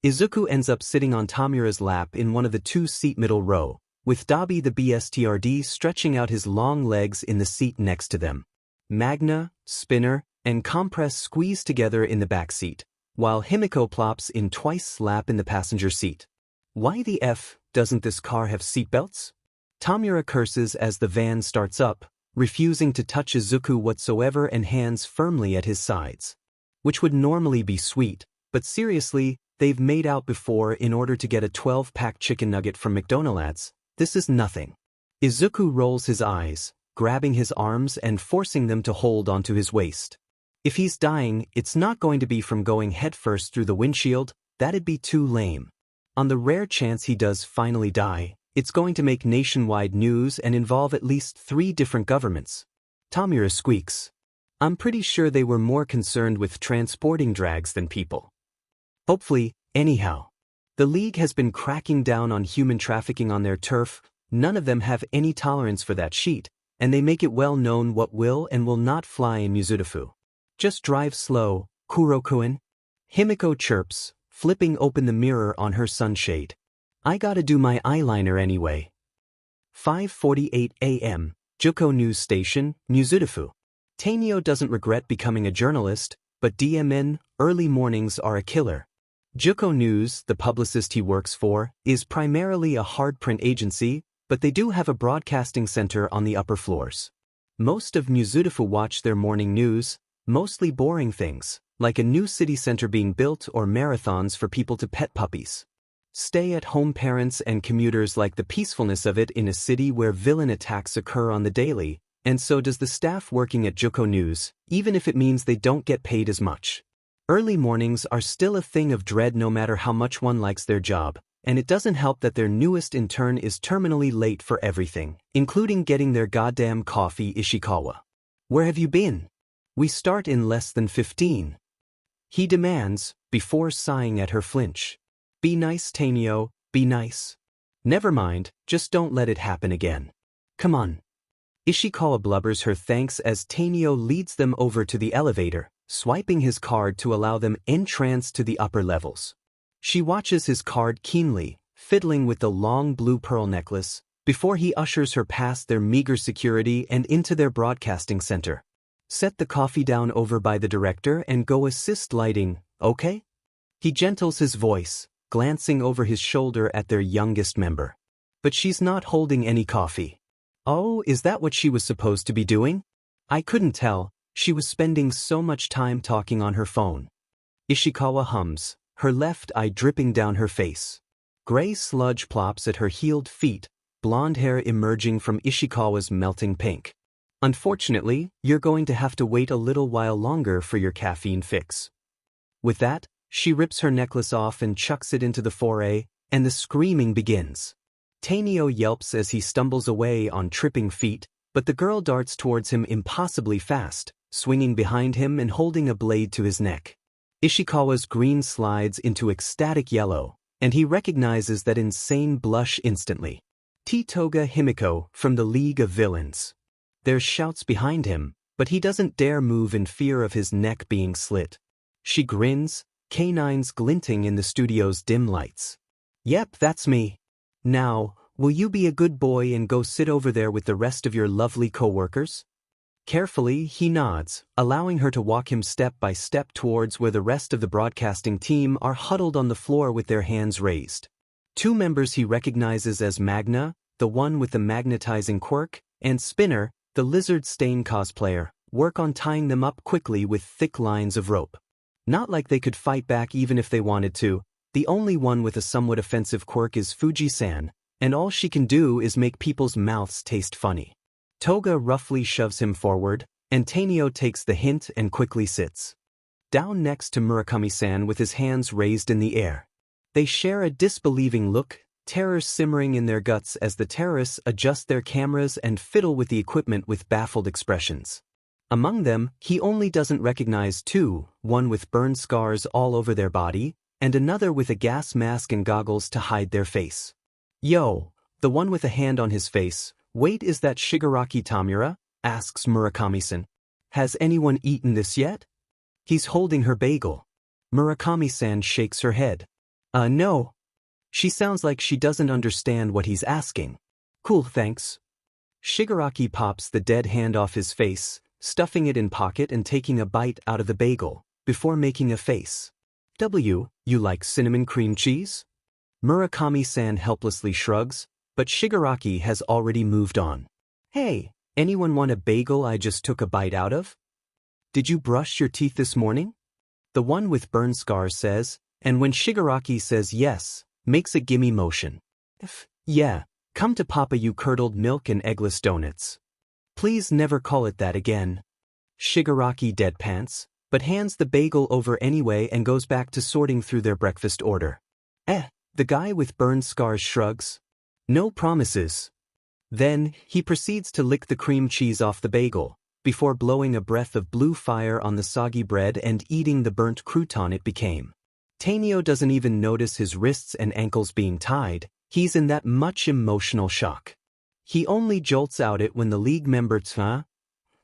[SPEAKER 1] Izuku ends up sitting on Tomura's lap in one of the two-seat middle row, with Dabi the BSTRD stretching out his long legs in the seat next to them. Magna, Spinner, and Compress squeeze together in the back seat, while Himiko plops in twice lap in the passenger seat. Why the F doesn't this car have seatbelts? Tomura curses as the van starts up, refusing to touch Izuku whatsoever and hands firmly at his sides. Which would normally be sweet, but seriously, they've made out before in order to get a 12-pack chicken nugget from McDonald's. This is nothing. Izuku rolls his eyes, grabbing his arms and forcing them to hold onto his waist. If he's dying, it's not going to be from going headfirst through the windshield. That'd be too lame. On the rare chance he does finally die, it's going to make nationwide news and involve at least 3 different governments. Tomura squeaks. I'm pretty sure they were more concerned with transporting drags than people. Hopefully, anyhow. The League has been cracking down on human trafficking on their turf. None of them have any tolerance for that shit, and they make it well known what will and will not fly in Mizudafu. Just drive slow, Kurokuen. Himiko chirps, flipping open the mirror on her sunshade. I gotta do my eyeliner anyway. 5:48 a.m., Juko News Station, Mizudafu. Tanio doesn't regret becoming a journalist, but DMN, early mornings are a killer. Juko News, the publicist he works for, is primarily a hard-print agency, but they do have a broadcasting center on the upper floors. Most of Mizudafu watch their morning news, mostly boring things, like a new city center being built or marathons for people to pet puppies. Stay-at-home parents and commuters like the peacefulness of it in a city where villain attacks occur on the daily, and so does the staff working at Juko News, even if it means they don't get paid as much. Early mornings are still a thing of dread no matter how much one likes their job, and it doesn't help that their newest intern is terminally late for everything, including getting their goddamn coffee. Ishikawa. Where have you been? We start in less than 15. He demands, before sighing at her flinch. Be nice, Tanio, be nice. Never mind, just don't let it happen again. Come on. Ishikawa blubbers her thanks as Tanio leads them over to the elevator, swiping his card to allow them entrance to the upper levels. She watches his card keenly, fiddling with the long blue pearl necklace, before he ushers her past their meager security and into their broadcasting center. Set the coffee down over by the director and go assist lighting, okay? He gentles his voice, glancing over his shoulder at their youngest member. But she's not holding any coffee. Oh, is that what she was supposed to be doing? I couldn't tell. She was spending so much time talking on her phone. Ishikawa hums, her left eye dripping down her face. Gray sludge plops at her heeled feet, blonde hair emerging from Ishikawa's melting pink. Unfortunately, you're going to have to wait a little while longer for your caffeine fix. With that, she rips her necklace off and chucks it into the foray, and the screaming begins. Tanio yelps as he stumbles away on tripping feet, but the girl darts towards him impossibly fast, swinging behind him and holding a blade to his neck. Ishikawa's green slides into ecstatic yellow, and he recognizes that insane blush instantly. T-Toga Himiko from the League of Villains. There's shouts behind him, but he doesn't dare move in fear of his neck being slit. She grins, canines glinting in the studio's dim lights. Yep, that's me. Now, will you be a good boy and go sit over there with the rest of your lovely co-workers? Carefully, he nods, allowing her to walk him step by step towards where the rest of the broadcasting team are huddled on the floor with their hands raised. 2 members he recognizes as Magna, the one with the magnetizing quirk, and Spinner, the lizard stain cosplayer, work on tying them up quickly with thick lines of rope. Not like they could fight back even if they wanted to. The only one with a somewhat offensive quirk is Fuji-san, and all she can do is make people's mouths taste funny. Toga roughly shoves him forward, and Tanio takes the hint and quickly sits down next to Murakami-san with his hands raised in the air. They share a disbelieving look, terror simmering in their guts as the terrorists adjust their cameras and fiddle with the equipment with baffled expressions. Among them, he only doesn't recognize 2, one with burn scars all over their body, and another with a gas mask and goggles to hide their face. Yo, the one with a hand on his face. Wait, is that Shigaraki Tomura? Asks Murakami-san. Has anyone eaten this yet? He's holding her bagel. Murakami-san shakes her head. No. She sounds like she doesn't understand what he's asking. Cool, thanks. Shigaraki pops the dead hand off his face, stuffing it in pocket and taking a bite out of the bagel, before making a face. You like cinnamon cream cheese? Murakami-san helplessly shrugs, but Shigaraki has already moved on. Hey, anyone want a bagel I just took a bite out of? Did you brush your teeth this morning? The one with burn scars says, and when Shigaraki says yes, makes a gimme motion. Yeah, come to Papa, you curdled milk and eggless donuts. Please never call it that again. Shigaraki deadpants, but hands the bagel over anyway and goes back to sorting through their breakfast order. The guy with burned scars shrugs. No promises. Then, he proceeds to lick the cream cheese off the bagel, before blowing a breath of blue fire on the soggy bread and eating the burnt crouton it became. Tanio doesn't even notice his wrists and ankles being tied, he's in that much emotional shock. He only jolts out it when the league member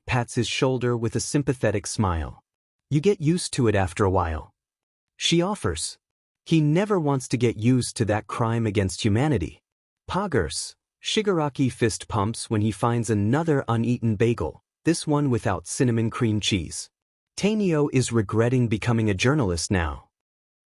[SPEAKER 1] pats his shoulder with a sympathetic smile. You get used to it after a while. She offers. He never wants to get used to that crime against humanity. Poggers. Shigaraki fist pumps when he finds another uneaten bagel, this one without cinnamon cream cheese. Tanio is regretting becoming a journalist now.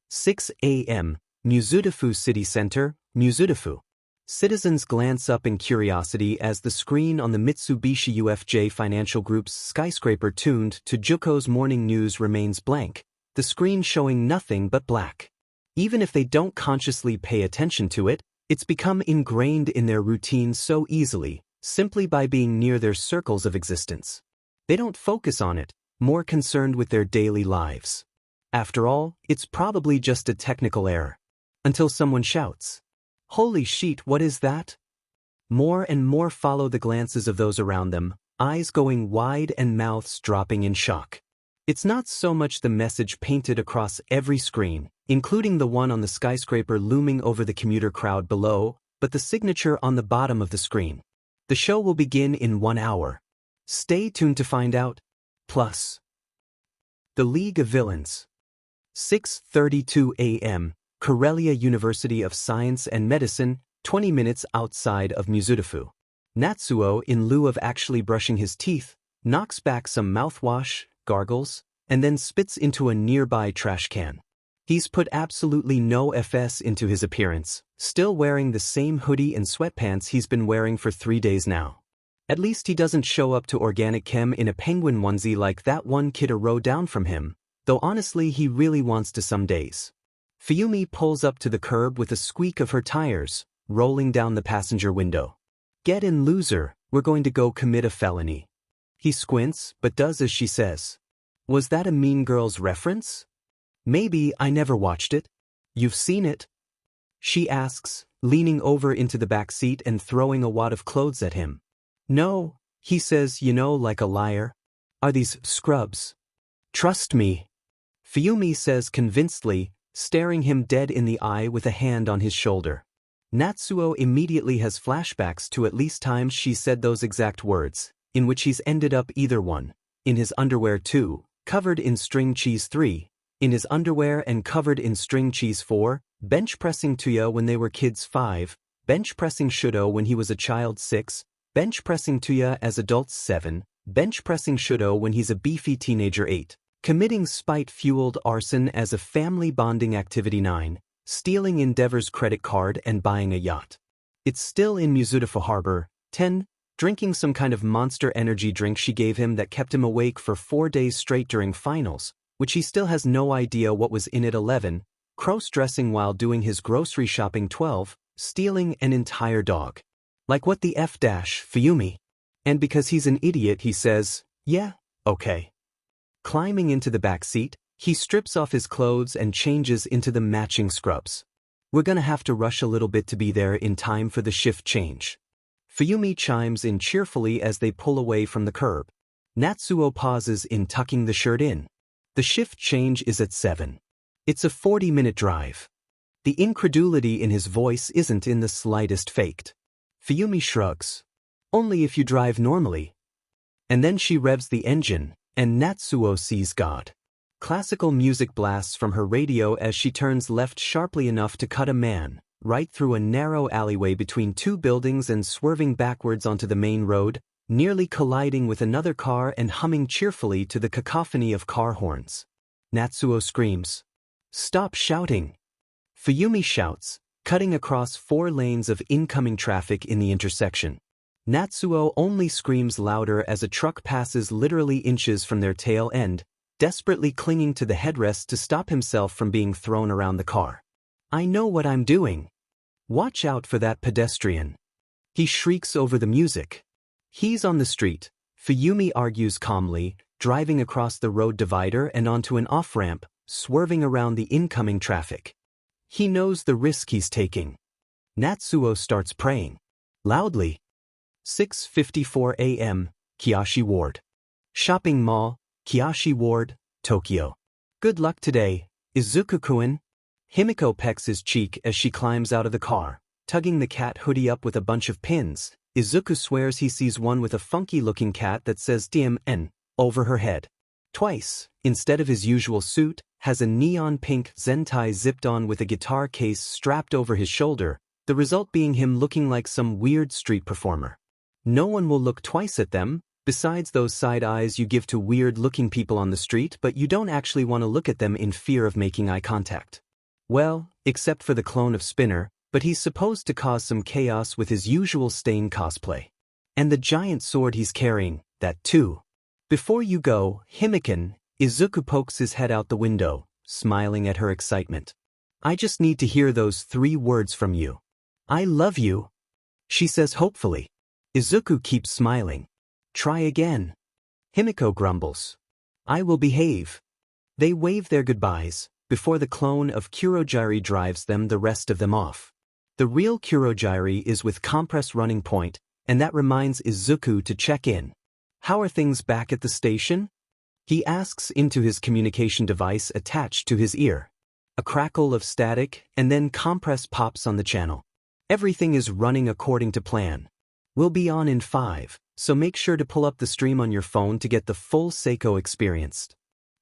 [SPEAKER 1] 6 a.m. Mizudafu City Center, Mizudafu. Citizens glance up in curiosity as the screen on the Mitsubishi UFJ Financial Group's skyscraper tuned to Juko's morning news remains blank, the screen showing nothing but black. Even if they don't consciously pay attention to it, it's become ingrained in their routine so easily, simply by being near their circles of existence. They don't focus on it, more concerned with their daily lives. After all, it's probably just a technical error. Until someone shouts, "Holy shit, what is that?" More and more follow the glances of those around them, eyes going wide and mouths dropping in shock. It's not so much the message painted across every screen, including the one on the skyscraper looming over the commuter crowd below, but the signature on the bottom of the screen. The show will begin in 1 hour. Stay tuned to find out. Plus, The League of Villains. 6:32 a.m., Karelia University of Science and Medicine, 20 minutes outside of Mizudafu. Natsuo, in lieu of actually brushing his teeth, knocks back some mouthwash, gargles, and then spits into a nearby trash can. He's put absolutely no FS into his appearance, still wearing the same hoodie and sweatpants he's been wearing for 3 days now. At least he doesn't show up to organic chem in a penguin onesie like that one kid a row down from him, though honestly he really wants to some days. Fuyumi pulls up to the curb with a squeak of her tires, rolling down the passenger window. Get in, loser, we're going to go commit a felony. He squints, but does as she says. Was that a Mean Girls reference? Maybe, I never watched it. You've seen it? She asks, leaning over into the back seat and throwing a wad of clothes at him. No, he says, like a liar. Are these scrubs? Trust me. Fuyumi says convincedly, staring him dead in the eye with a hand on his shoulder. Natsuo immediately has flashbacks to at least times she said those exact words, in which he's ended up either one, in his underwear 2, covered in string cheese 3, in his underwear and covered in string cheese 4, bench pressing Tuya when they were kids 5, bench pressing Shouto when he was a child 6, bench pressing Tuya as adults 7, bench pressing Shouto when he's a beefy teenager 8, committing spite-fueled arson as a family bonding activity 9, stealing Endeavor's credit card and buying a yacht. It's still in Mizudafu Harbor. 10. Drinking some kind of monster energy drink she gave him that kept him awake for 4 days straight during finals, which he still has no idea what was in it. 11. Cross-dressing while doing his grocery shopping. 12. Stealing an entire dog. Like what the F dash, Fuyumi? And because he's an idiot he says, yeah, okay. Climbing into the back seat, he strips off his clothes and changes into the matching scrubs. We're gonna have to rush a little bit to be there in time for the shift change. Fuyumi chimes in cheerfully as they pull away from the curb. Natsuo pauses in tucking the shirt in. The shift change is at 7. It's a 40-minute drive. The incredulity in his voice isn't in the slightest faked. Fuyumi shrugs. Only if you drive normally. And then she revs the engine, and Natsuo sees God. Classical music blasts from her radio as she turns left sharply enough to cut a man right through a narrow alleyway between two buildings and swerving backwards onto the main road, nearly colliding with another car and humming cheerfully to the cacophony of car horns. Natsuo screams, "Stop shouting!" Fuyumi shouts, cutting across 4 lanes of incoming traffic in the intersection. Natsuo only screams louder as a truck passes literally inches from their tail end, desperately clinging to the headrest to stop himself from being thrown around the car. "I know what I'm doing. Watch out for that pedestrian." He shrieks over the music. He's on the street, Fuyumi argues calmly, driving across the road divider and onto an off-ramp, swerving around the incoming traffic. He knows the risk he's taking. Natsuo starts praying. Loudly. 6:54 a.m., Kiyoshi Ward. Shopping Mall, Kiyoshi Ward, Tokyo. "Good luck today, Izuku-kun." Himiko pecks his cheek as she climbs out of the car, tugging the cat hoodie up with a bunch of pins. Izuku swears he sees one with a funky-looking cat that says DMN over her head. Twice, instead of his usual suit, has a neon pink zentai zipped on with a guitar case strapped over his shoulder, the result being him looking like some weird street performer. No one will look twice at them, besides those side eyes you give to weird-looking people on the street, but you don't actually want to look at them in fear of making eye contact. Well, except for the clone of Spinner, but he's supposed to cause some chaos with his usual Stain cosplay. And the giant sword he's carrying, that too. "Before you go, Himiko," Izuku pokes his head out the window, smiling at her excitement. "I just need to hear those 3 words from you. I love you," she says hopefully. Izuku keeps smiling. "Try again." Himiko grumbles. "I will behave." They wave their goodbyes, before the clone of Kurogiri drives the rest of them off. The real Kurogiri is with compress running point, and that reminds Izuku to check in. "How are things back at the station?" He asks into his communication device attached to his ear. A crackle of static, and then compress pops on the channel. "Everything is running according to plan. We'll be on in 5, so make sure to pull up the stream on your phone to get the full Seiko experience."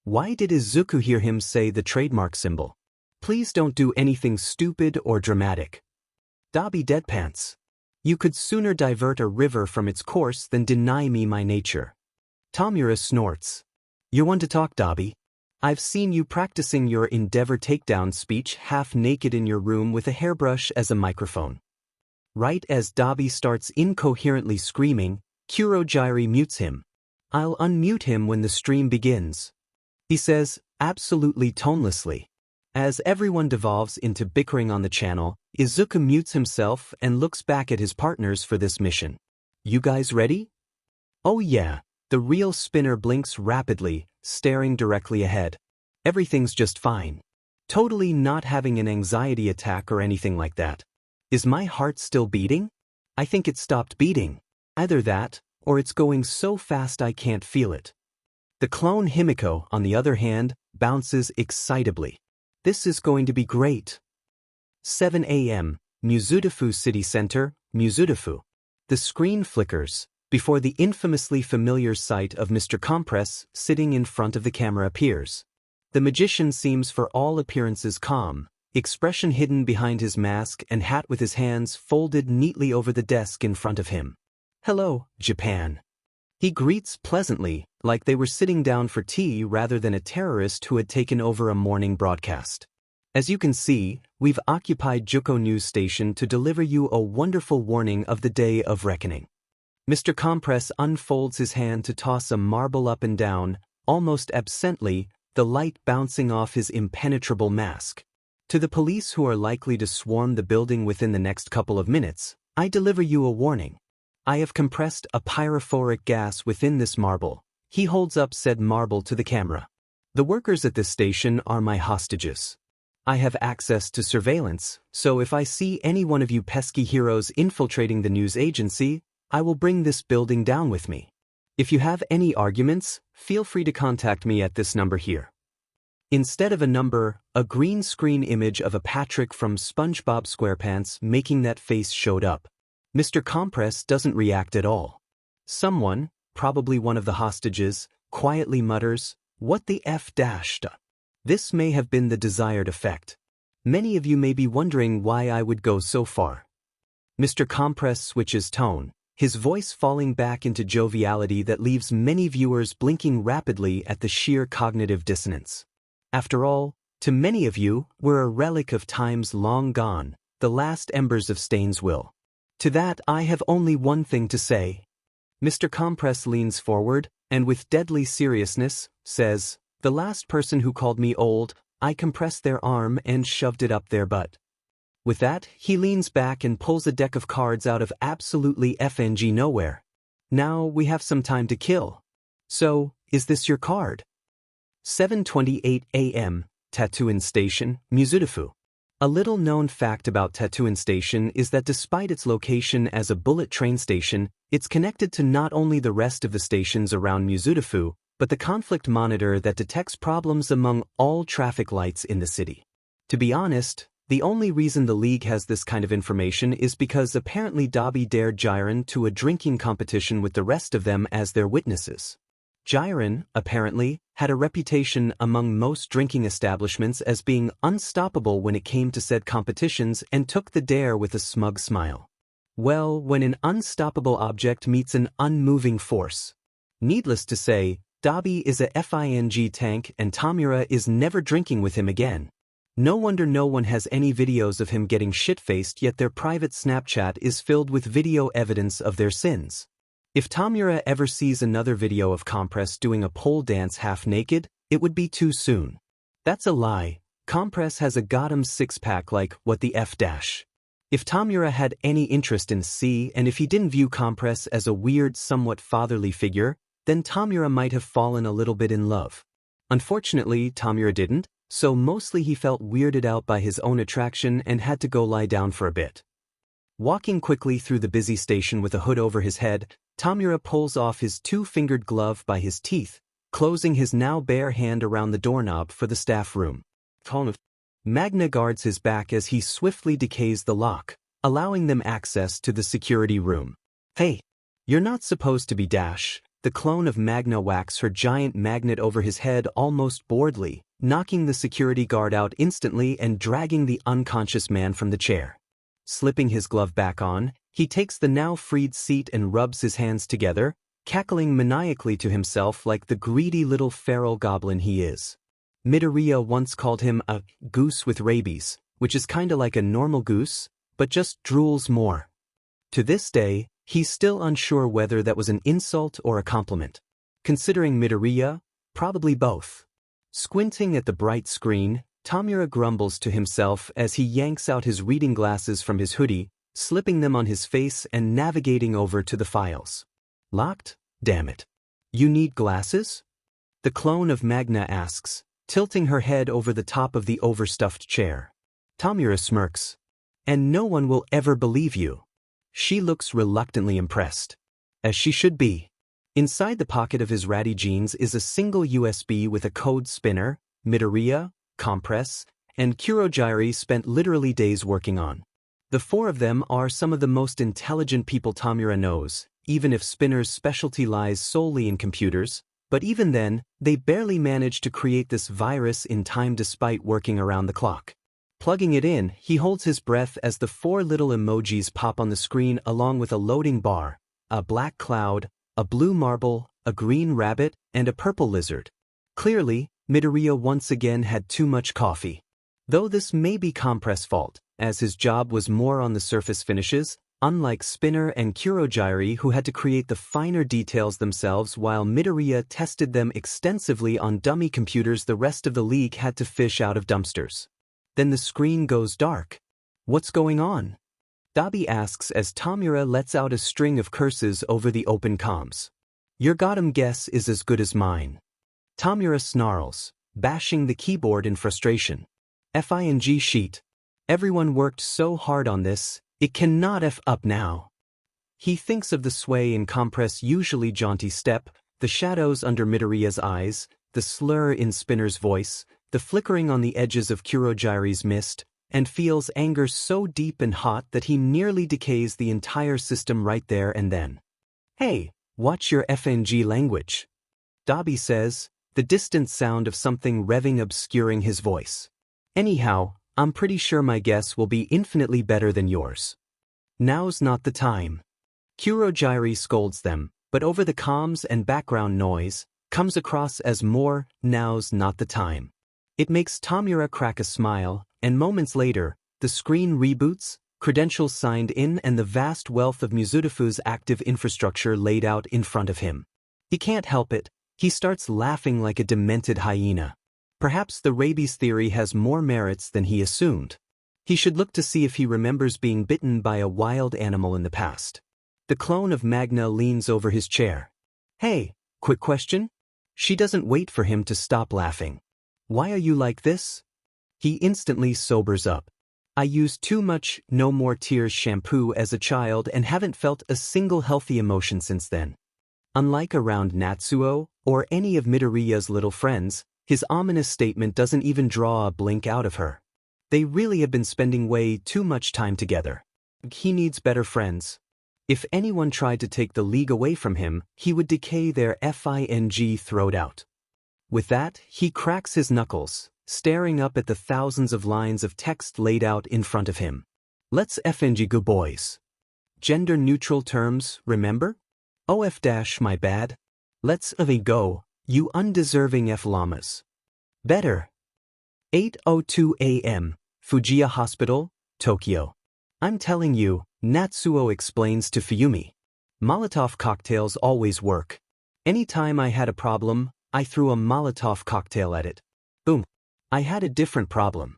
[SPEAKER 1] Why did Izuku hear him say the trademark symbol? "Please don't do anything stupid or dramatic." Dabi deadpants. "You could sooner divert a river from its course than deny me my nature." Tomura snorts. "You're one to talk, Dabi. I've seen you practicing your Endeavor takedown speech half naked in your room with a hairbrush as a microphone." Right as Dabi starts incoherently screaming, Kurogiri mutes him. "I'll unmute him when the stream begins," he says, absolutely tonelessly. As everyone devolves into bickering on the channel, Izuku mutes himself and looks back at his partners for this mission. "You guys ready?" "Oh yeah." The real Spinner blinks rapidly, staring directly ahead. "Everything's just fine. Totally not having an anxiety attack or anything like that. Is my heart still beating? I think it stopped beating. Either that, or it's going so fast I can't feel it." The clone Himiko, on the other hand, bounces excitably. "This is going to be great." 7 a.m., Mizudafu City Center, Mizudafu. The screen flickers, before the infamously familiar sight of Mr. Compress sitting in front of the camera appears. The magician seems for all appearances calm, expression hidden behind his mask and hat with his hands folded neatly over the desk in front of him. "Hello, Japan." He greets pleasantly, like they were sitting down for tea rather than a terrorist who had taken over a morning broadcast. "As you can see, we've occupied Juko News Station to deliver you a wonderful warning of the day of reckoning." Mr. Compress unfolds his hand to toss a marble up and down, almost absently, the light bouncing off his impenetrable mask. "To the police who are likely to swarm the building within the next couple of minutes, I deliver you a warning. I have compressed a pyrophoric gas within this marble." He holds up said marble to the camera. "The workers at this station are my hostages. I have access to surveillance, so if I see any one of you pesky heroes infiltrating the news agency, I will bring this building down with me. If you have any arguments, feel free to contact me at this number here." Instead of a number, a green screen image of a Patrick from SpongeBob SquarePants making that face showed up. Mr. Compress doesn't react at all. Someone, probably one of the hostages, quietly mutters, "What the F dashed?" This may have been the desired effect. Many of you may be wondering why I would go so far. Mr. Compress switches tone, his voice falling back into joviality that leaves many viewers blinking rapidly at the sheer cognitive dissonance. After all, to many of you, we're a relic of times long gone, the last embers of Stain's will. To that I have only one thing to say. Mr. Compress leans forward, and with deadly seriousness, says, "The last person who called me old, I compressed their arm and shoved it up their butt." With that, he leans back and pulls a deck of cards out of absolutely FNG nowhere. "Now we have some time to kill. So, is this your card?" 7:28 a.m., Tatooine Station, Mizutofu. A little-known fact about Tatooine Station is that despite its location as a bullet train station, it's connected to not only the rest of the stations around Mizutofu, but the conflict monitor that detects problems among all traffic lights in the city. To be honest, the only reason the League has this kind of information is because apparently Dabi dared Jiren to a drinking competition with the rest of them as their witnesses. Jiren, apparently, had a reputation among most drinking establishments as being unstoppable when it came to said competitions and took the dare with a smug smile. Well, when an unstoppable object meets an unmoving force. Needless to say, Dabi is a FING tank and Tomura is never drinking with him again. No wonder no one has any videos of him getting shit-faced, yet their private Snapchat is filled with video evidence of their sins. If Tomura ever sees another video of Compress doing a pole dance half-naked, it would be too soon. That's a lie. Compress has a goddamn six-pack like, what the F dash. If Tomura had any interest in C and if he didn't view Compress as a weird, somewhat fatherly figure, then Tomura might have fallen a little bit in love. Unfortunately, Tomura didn't, so mostly he felt weirded out by his own attraction and had to go lie down for a bit. Walking quickly through the busy station with a hood over his head, Tomura pulls off his two-fingered glove by his teeth, closing his now bare hand around the doorknob for the staff room. Magna guards his back as he swiftly decays the lock, allowing them access to the security room. "Hey, you're not supposed to be Dash." The clone of Magna whacks her giant magnet over his head almost boredly, knocking the security guard out instantly and dragging the unconscious man from the chair. Slipping his glove back on, he takes the now freed seat and rubs his hands together, cackling maniacally to himself like the greedy little feral goblin he is. Midoriya once called him a goose with rabies, which is kinda like a normal goose, but just drools more. To this day, he's still unsure whether that was an insult or a compliment. Considering Midoriya, probably both. Squinting at the bright screen, Tomura grumbles to himself as he yanks out his reading glasses from his hoodie, slipping them on his face and navigating over to the files. "Locked? Damn it. You need glasses?" The clone of Magna asks, tilting her head over the top of the overstuffed chair. Tomura smirks. "And no one will ever believe you." She looks reluctantly impressed. As she should be. Inside the pocket of his ratty jeans is a single USB with a code spinner. Midoriya, Compress, and Kurogiri spent literally days working on. The four of them are some of the most intelligent people Tomura knows, even if Spinner's specialty lies solely in computers, but even then, they barely managed to create this virus in time despite working around the clock. Plugging it in, he holds his breath as the four little emojis pop on the screen along with a loading bar, a black cloud, a blue marble, a green rabbit, and a purple lizard. Clearly, Midoriya once again had too much coffee. Though this may be Compress' fault, as his job was more on the surface finishes, unlike Spinner and Kurogiri who had to create the finer details themselves while Midoriya tested them extensively on dummy computers the rest of the League had to fish out of dumpsters. Then the screen goes dark. "What's going on?" Dabi asks as Tomura lets out a string of curses over the open comms. "Your goddamn guess is as good as mine." Tomura snarls, bashing the keyboard in frustration. "FING sheet. Everyone worked so hard on this, it cannot F up now." He thinks of the sway in Compress' usually jaunty step, the shadows under Midoriya's eyes, the slur in Spinner's voice, the flickering on the edges of Kurogiri's mist, and feels anger so deep and hot that he nearly decays the entire system right there and then. "Hey, watch your FNG language," Dabi says, the distant sound of something revving obscuring his voice. "Anyhow, I'm pretty sure my guess will be infinitely better than yours." "Now's not the time." Kurogiri scolds them, but over the comms and background noise, comes across as more "now's not the time." It makes Tomura crack a smile, and moments later, the screen reboots, credentials signed in and the vast wealth of Mizurufu's active infrastructure laid out in front of him. He can't help it, he starts laughing like a demented hyena. Perhaps the rabies theory has more merits than he assumed. He should look to see if he remembers being bitten by a wild animal in the past. The clone of Magna leans over his chair. "Hey, quick question?" She doesn't wait for him to stop laughing. "Why are you like this?" He instantly sobers up. "I used too much No More Tears shampoo as a child and haven't felt a single healthy emotion since then." Unlike around Natsuo, or any of Midoriya's little friends, his ominous statement doesn't even draw a blink out of her. They really have been spending way too much time together. He needs better friends. If anyone tried to take the league away from him, he would decay their FING throat out. With that, he cracks his knuckles, staring up at the thousands of lines of text laid out in front of him. "Let's FNG go, boys. Gender-neutral terms, remember? OF- my bad. Let's go, you undeserving F-llamas." "Better." 8:02 a.m., Fujiya Hospital, Tokyo. "I'm telling you," Natsuo explains to Fuyumi. "Molotov cocktails always work. Anytime I had a problem, I threw a Molotov cocktail at it. Boom. I had a different problem."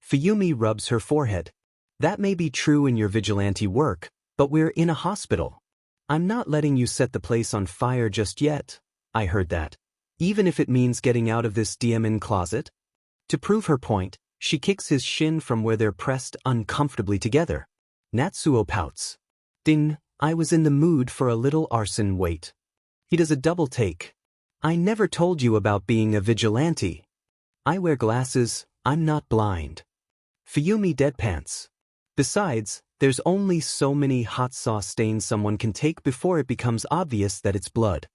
[SPEAKER 1] Fuyumi rubs her forehead. "That may be true in your vigilante work, but we're in a hospital. I'm not letting you set the place on fire just yet." "I heard that. Even if it means getting out of this DMN closet?" To prove her point, she kicks his shin from where they're pressed uncomfortably together. Natsuo pouts. "Ding, I was in the mood for a little arson, wait." He does a double take. "I never told you about being a vigilante. I wear glasses, I'm not blind." Fuyumi deadpants. "Besides, there's only so many hot sauce stains someone can take before it becomes obvious that it's blood."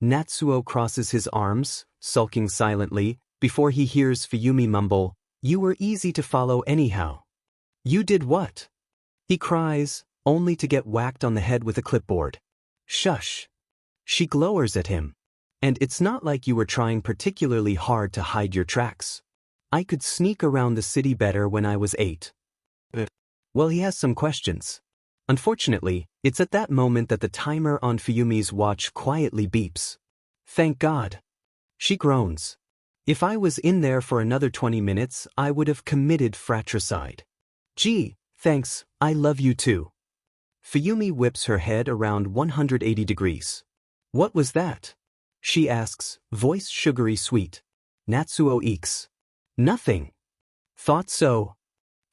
[SPEAKER 1] Natsuo crosses his arms, sulking silently, before he hears Fuyumi mumble, "You were easy to follow anyhow." "You did what?" He cries, only to get whacked on the head with a clipboard. "Shush." She glowers at him. "And it's not like you were trying particularly hard to hide your tracks. I could sneak around the city better when I was 8. Well, he has some questions. Unfortunately, it's at that moment that the timer on Fuyumi's watch quietly beeps. "Thank God." She groans. "If I was in there for another 20 minutes, I would have committed fratricide." "Gee, thanks, I love you too." Fuyumi whips her head around 180 degrees. "What was that?" she asks, voice sugary sweet. Natsuo eeks. "Nothing." "Thought so."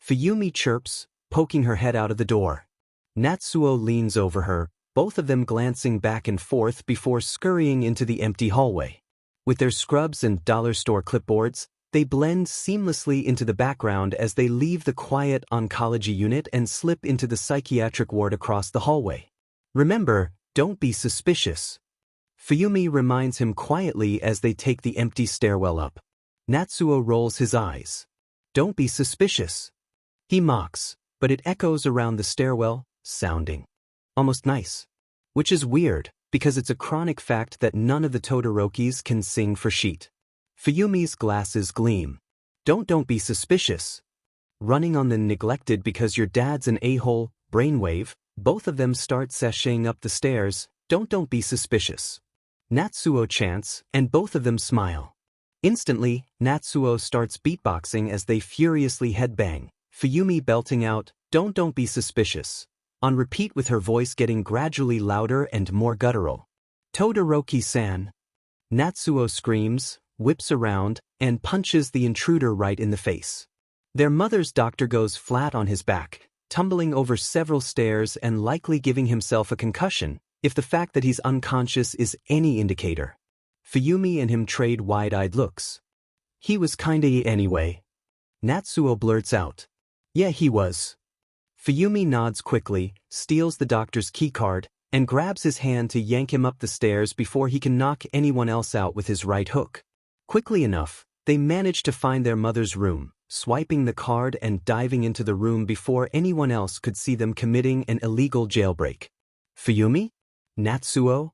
[SPEAKER 1] Fuyumi chirps, poking her head out of the door. Natsuo leans over her, both of them glancing back and forth before scurrying into the empty hallway. With their scrubs and dollar store clipboards, they blend seamlessly into the background as they leave the quiet oncology unit and slip into the psychiatric ward across the hallway. "Remember, don't be suspicious." Fuyumi reminds him quietly as they take the empty stairwell up. Natsuo rolls his eyes. "Don't be suspicious." He mocks, but it echoes around the stairwell, sounding almost nice. Which is weird, because it's a chronic fact that none of the Todorokis can sing for sheet. Fuyumi's glasses gleam. Don't be suspicious." Running on the neglected because your dad's an a-hole, brainwave, both of them start sashaying up the stairs, don't be suspicious. Natsuo chants, and both of them smile. Instantly, Natsuo starts beatboxing as they furiously headbang, Fuyumi belting out, don't be suspicious, on repeat with her voice getting gradually louder and more guttural. "Todoroki-san." Natsuo screams, whips around, and punches the intruder right in the face. Their mother's doctor goes flat on his back, tumbling over several stairs and likely giving himself a concussion, if the fact that he's unconscious is any indicator. Fuyumi and him trade wide-eyed looks. He was kinda anyway. Natsuo blurts out. Yeah, he was. Fuyumi nods quickly, steals the doctor's keycard, and grabs his hand to yank him up the stairs before he can knock anyone else out with his right hook. Quickly enough, they manage to find their mother's room, swiping the card and diving into the room before anyone else could see them committing an illegal jailbreak. Fuyumi? Natsuo?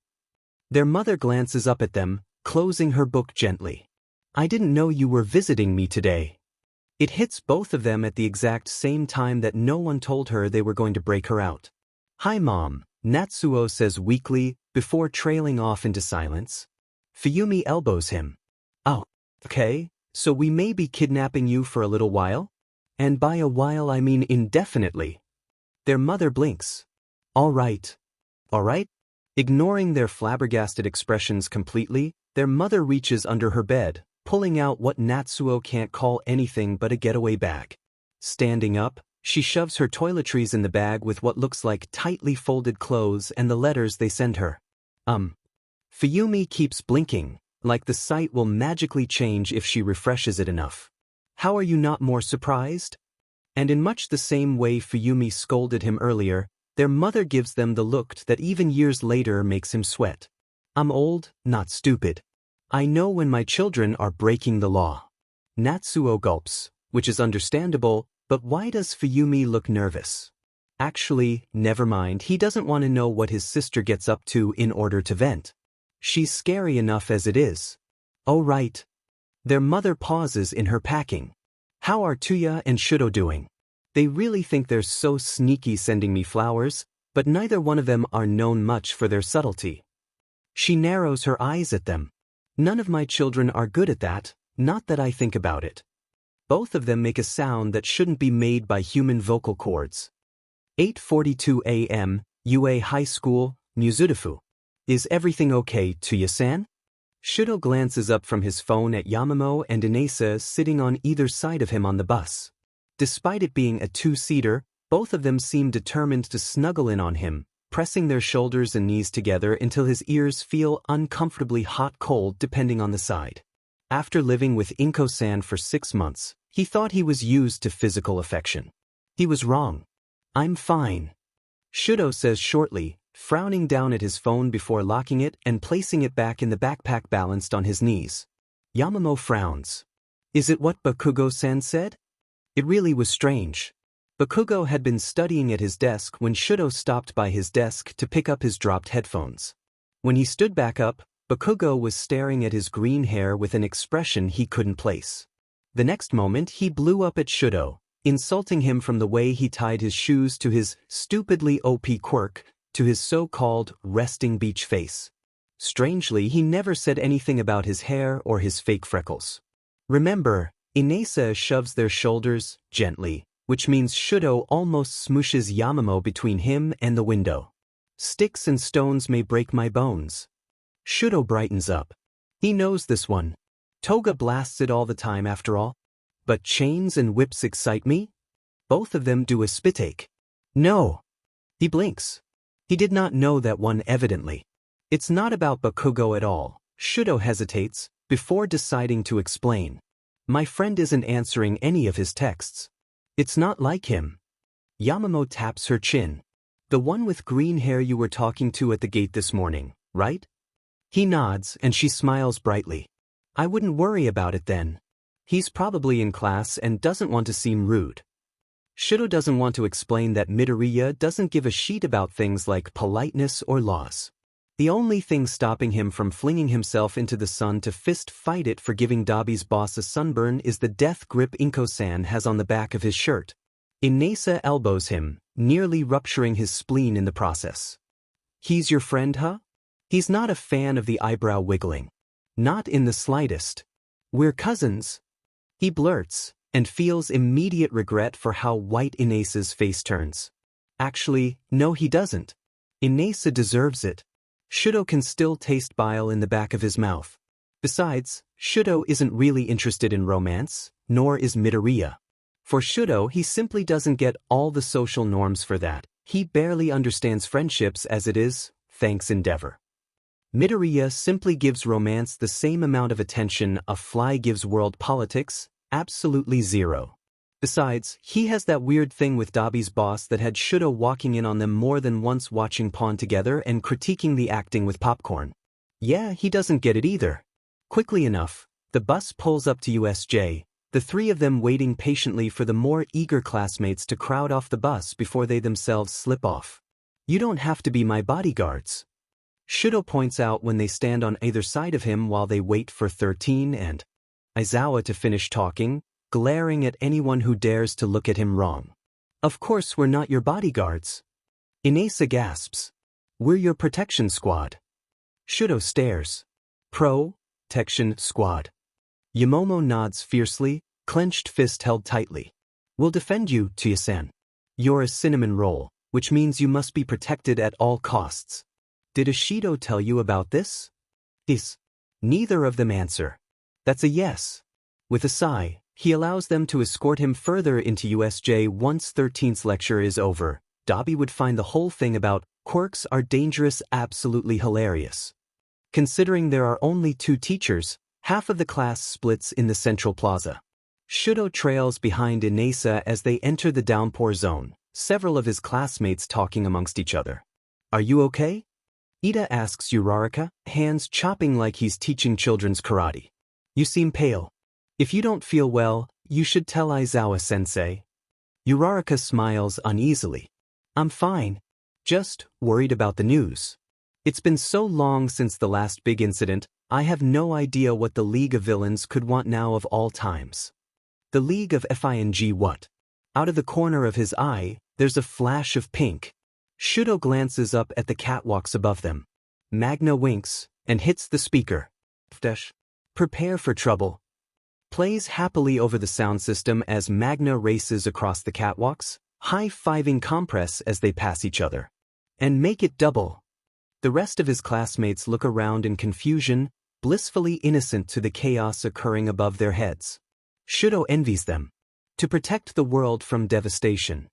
[SPEAKER 1] Their mother glances up at them, closing her book gently. I didn't know you were visiting me today. It hits both of them at the exact same time that no one told her they were going to break her out. Hi Mom, Natsuo says weakly, before trailing off into silence. Fuyumi elbows him. Oh, okay, so we may be kidnapping you for a little while? And by a while I mean indefinitely. Their mother blinks. All right. Ignoring their flabbergasted expressions completely, their mother reaches under her bed, pulling out what Natsuo can't call anything but a getaway bag. Standing up, she shoves her toiletries in the bag with what looks like tightly folded clothes and the letters they send her. Fuyumi keeps blinking, like the sight will magically change if she refreshes it enough. How are you not more surprised? And in much the same way Fuyumi scolded him earlier, their mother gives them the look that even years later makes him sweat. I'm old, not stupid. I know when my children are breaking the law. Natsuo gulps, which is understandable, but why does Fuyumi look nervous? Actually, never mind, he doesn't want to know what his sister gets up to in order to vent. She's scary enough as it is. Oh right. Their mother pauses in her packing. How are Tuya and Shouto doing? They really think they're so sneaky sending me flowers, but neither one of them are known much for their subtlety. She narrows her eyes at them. None of my children are good at that, not that I think about it. Both of them make a sound that shouldn't be made by human vocal cords. 8:42 a.m., UA High School, Mizudafu. Is everything okay, Tuya-san? Shouto glances up from his phone at Yamamo and Inesa sitting on either side of him on the bus. Despite it being a two-seater, both of them seem determined to snuggle in on him, pressing their shoulders and knees together until his ears feel uncomfortably hot-cold depending on the side. After living with Inko-san for 6 months, he thought he was used to physical affection. He was wrong. I'm fine. Shouto says shortly, frowning down at his phone before locking it and placing it back in the backpack balanced on his knees. Yamamo frowns. Is it what Bakugo-san said? It really was strange. Bakugo had been studying at his desk when Shouto stopped by his desk to pick up his dropped headphones. When he stood back up, Bakugo was staring at his green hair with an expression he couldn't place. The next moment he blew up at Shouto, insulting him from the way he tied his shoes to his stupidly OP quirk to his so-called resting beach face. Strangely, he never said anything about his hair or his fake freckles. Remember, Inesa shoves their shoulders gently, which means Shouto almost smooshes Yamamo between him and the window. Sticks and stones may break my bones. Shouto brightens up. He knows this one. Toga blasts it all the time after all. But chains and whips excite me? Both of them do a spit-take. No. He blinks. He did not know that one evidently. It's not about Bakugo at all. Shouto hesitates, before deciding to explain. My friend isn't answering any of his texts. It's not like him. Yamamo taps her chin. The one with green hair you were talking to at the gate this morning, right? He nods and she smiles brightly. I wouldn't worry about it then. He's probably in class and doesn't want to seem rude. Shouto doesn't want to explain that Midoriya doesn't give a shit about things like politeness or laws. The only thing stopping him from flinging himself into the sun to fist fight it for giving Dabi's boss a sunburn is the death grip Inko-san has on the back of his shirt. Inesa elbows him, nearly rupturing his spleen in the process. He's your friend, huh? He's not a fan of the eyebrow wiggling. Not in the slightest. We're cousins. He blurts, and feels immediate regret for how white Inesa's face turns. Actually, no he doesn't. Inesa deserves it. Shouto can still taste bile in the back of his mouth. Besides, Shouto isn't really interested in romance, nor is Midoriya. For Shouto, he simply doesn't get all the social norms for that. He barely understands friendships as it is, thanks endeavor. Midoriya simply gives romance the same amount of attention a fly gives world politics, absolutely zero. Besides, he has that weird thing with Dabi's boss that had Shouto walking in on them more than once watching Pawn together and critiquing the acting with popcorn. Yeah, he doesn't get it either. Quickly enough, the bus pulls up to USJ, the three of them waiting patiently for the more eager classmates to crowd off the bus before they themselves slip off. You don't have to be my bodyguards. Shouto points out when they stand on either side of him while they wait for 13 and Aizawa to finish talking, glaring at anyone who dares to look at him wrong. Of course we're not your bodyguards. Inasa gasps. We're your protection squad. Shouto stares. Protection squad. Yamomo nods fiercely, clenched fist held tightly. We'll defend you, Tuya-san. You're a cinnamon roll, which means you must be protected at all costs. Did Ishido tell you about this? Yes. Neither of them answer. That's a yes. With a sigh, he allows them to escort him further into USJ once 13th's lecture is over. Dabi would find the whole thing about quirks are dangerous absolutely hilarious. Considering there are only 2 teachers, half of the class splits in the central plaza. Shouto trails behind Inasa as they enter the downpour zone, several of his classmates talking amongst each other. Are you okay? Ida asks Uraraka, hands chopping like he's teaching children's karate. You seem pale. If you don't feel well, you should tell Aizawa-sensei. Uraraka smiles uneasily. I'm fine. Just worried about the news. It's been so long since the last big incident, I have no idea what the League of Villains could want now of all times. The League of Fing what? Out of the corner of his eye, there's a flash of pink. Shouto glances up at the catwalks above them. Magna winks and hits the speaker. Prepare for trouble. Plays happily over the sound system as Magna races across the catwalks, high-fiving Compress as they pass each other. And make it double. The rest of his classmates look around in confusion, blissfully innocent to the chaos occurring above their heads. Shouto envies them. To protect the world from devastation.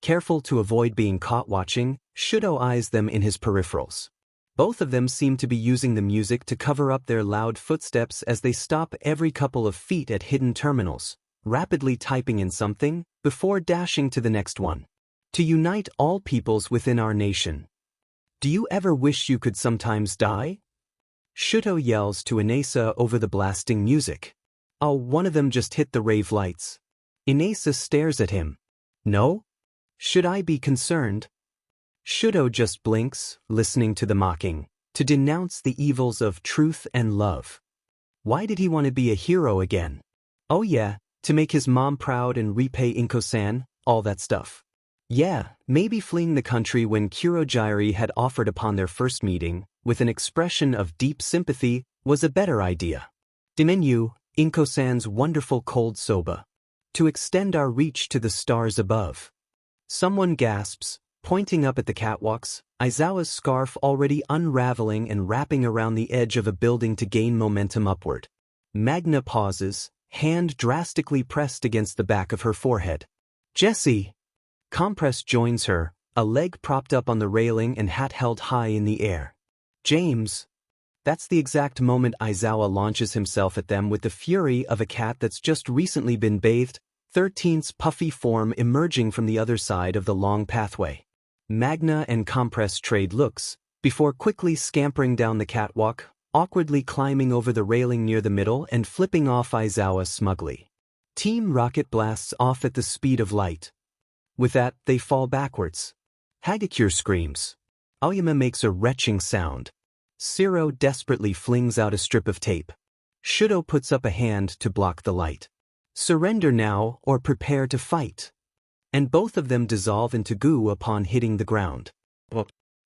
[SPEAKER 1] Careful to avoid being caught watching, Shouto eyes them in his peripherals. Both of them seem to be using the music to cover up their loud footsteps as they stop every couple of feet at hidden terminals, rapidly typing in something, before dashing to the next one. To unite all peoples within our nation. Do you ever wish you could sometimes die? Shouto yells to Inasa over the blasting music. Oh, one of them just hit the rave lights. Inasa stares at him. No? Should I be concerned? Shouto just blinks, listening to the mocking, to denounce the evils of truth and love. Why did he want to be a hero again? Oh yeah, to make his mom proud and repay Inko-san, all that stuff. Yeah, maybe fleeing the country when Kurogyari had offered upon their first meeting, with an expression of deep sympathy, was a better idea. Dimenu, Inko-san's wonderful cold soba. To extend our reach to the stars above. Someone gasps, pointing up at the catwalks, Aizawa's scarf already unraveling and wrapping around the edge of a building to gain momentum upward. Magna pauses, hand drastically pressed against the back of her forehead. Jessie! Compress joins her, a leg propped up on the railing and hat held high in the air. James! That's the exact moment Aizawa launches himself at them with the fury of a cat that's just recently been bathed, 13th's puffy form emerging from the other side of the long pathway. Magna and Compress trade looks, before quickly scampering down the catwalk, awkwardly climbing over the railing near the middle and flipping off Aizawa smugly. Team Rocket blasts off at the speed of light. With that, they fall backwards. Hagakure screams. Aoyama makes a retching sound. Zero desperately flings out a strip of tape. Shouto puts up a hand to block the light. Surrender now or prepare to fight. And both of them dissolve into goo upon hitting the ground.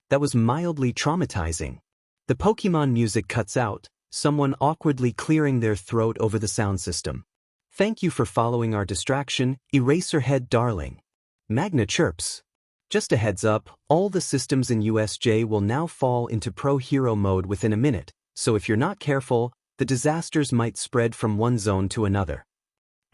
[SPEAKER 1] That was mildly traumatizing. The Pokemon music cuts out, someone awkwardly clearing their throat over the sound system. Thank you for following our distraction, Eraserhead darling. Magna chirps. Just a heads up, all the systems in USJ will now fall into pro-hero mode within a minute, so if you're not careful, the disasters might spread from one zone to another.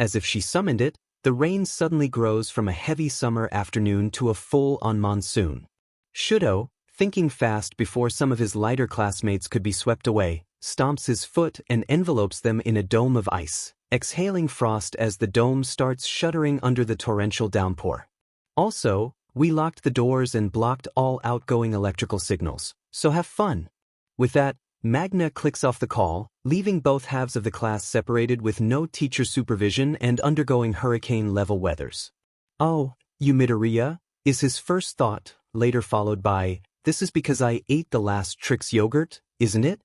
[SPEAKER 1] As if she summoned it, the rain suddenly grows from a heavy summer afternoon to a full-on monsoon. Shouto, thinking fast before some of his lighter classmates could be swept away, stomps his foot and envelopes them in a dome of ice, exhaling frost as the dome starts shuddering under the torrential downpour. Also, we locked the doors and blocked all outgoing electrical signals, so have fun. With that, Magna clicks off the call, leaving both halves of the class separated with no teacher supervision and undergoing hurricane-level weathers. "Oh, you Midoriya?" is his first thought, later followed by, "This is because I ate the last Trix yogurt, isn't it?"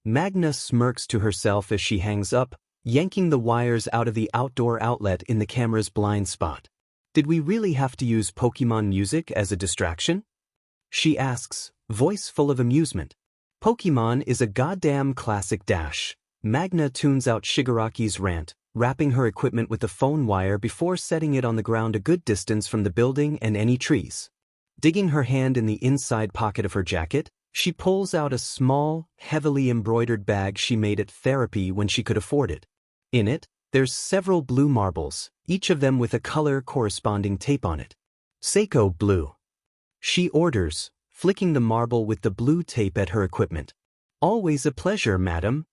[SPEAKER 1] Magna smirks to herself as she hangs up, yanking the wires out of the outdoor outlet in the camera's blind spot. "Did we really have to use Pokemon music as a distraction?" she asks, voice full of amusement. Pokemon is a goddamn classic dash. Magna tunes out Shigaraki's rant, wrapping her equipment with the phone wire before setting it on the ground a good distance from the building and any trees. Digging her hand in the inside pocket of her jacket, she pulls out a small, heavily embroidered bag she made at therapy when she could afford it. In it, there's several blue marbles, each of them with a color corresponding tape on it. "Seiko blue," she orders, flicking the marble with the blue tape at her equipment. "Always a pleasure, madam."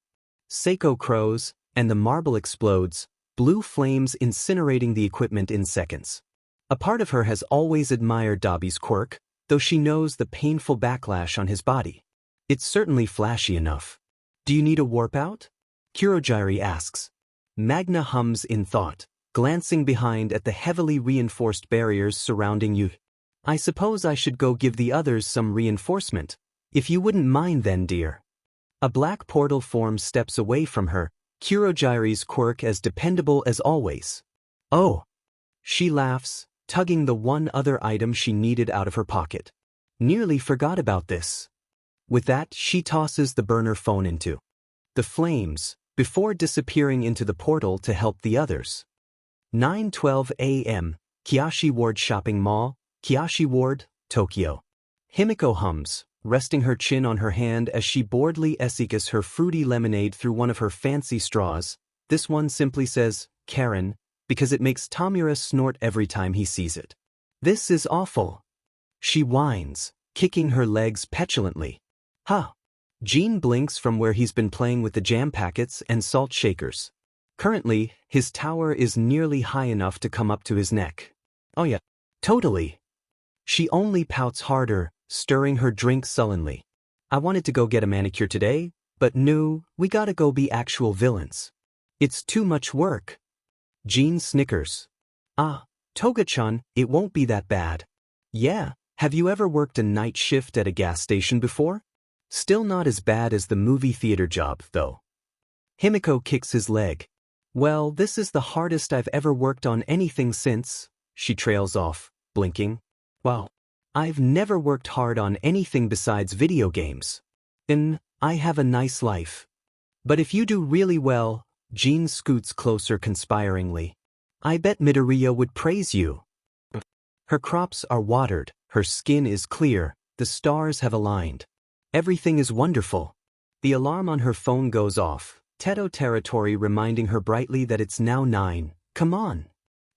[SPEAKER 1] Seiko crows, and the marble explodes, blue flames incinerating the equipment in seconds. A part of her has always admired Dabi's quirk, though she knows the painful backlash on his body. It's certainly flashy enough. "Do you need a warp out?" Kurogiri asks. Magna hums in thought, glancing behind at the heavily reinforced barriers surrounding you. "I suppose I should go give the others some reinforcement, if you wouldn't mind then, dear." A black portal form steps away from her, Kurogiri's quirk as dependable as always. "Oh." She laughs, tugging the one other item she needed out of her pocket. "Nearly forgot about this." With that, she tosses the burner phone into the flames, before disappearing into the portal to help the others. 9:12 a.m., Kiyoshi Ward Shopping Mall, Kiyoshi Ward, Tokyo. Himiko hums, resting her chin on her hand as she boredly esicas her fruity lemonade through one of her fancy straws. This one simply says, "Karen," because it makes Tomura snort every time he sees it. "This is awful," she whines, kicking her legs petulantly. "Huh." Jean blinks from where he's been playing with the jam packets and salt shakers. Currently, his tower is nearly high enough to come up to his neck. "Oh yeah, totally." She only pouts harder, stirring her drink sullenly. "I wanted to go get a manicure today, but no, we gotta go be actual villains. It's too much work." Jean snickers. "Ah, Toga-chan, it won't be that bad." "Yeah, have you ever worked a night shift at a gas station before?" "Still not as bad as the movie theater job, though." Himiko kicks his leg. "Well, this is the hardest I've ever worked on anything since," she trails off, blinking. "Wow. I've never worked hard on anything besides video games. And I have a nice life. But if you do really well," Jean scoots closer conspiringly, "I bet Midoriya would praise you." Her crops are watered, her skin is clear, the stars have aligned. Everything is wonderful. The alarm on her phone goes off, Teto territory reminding her brightly that it's now 9. "Come on."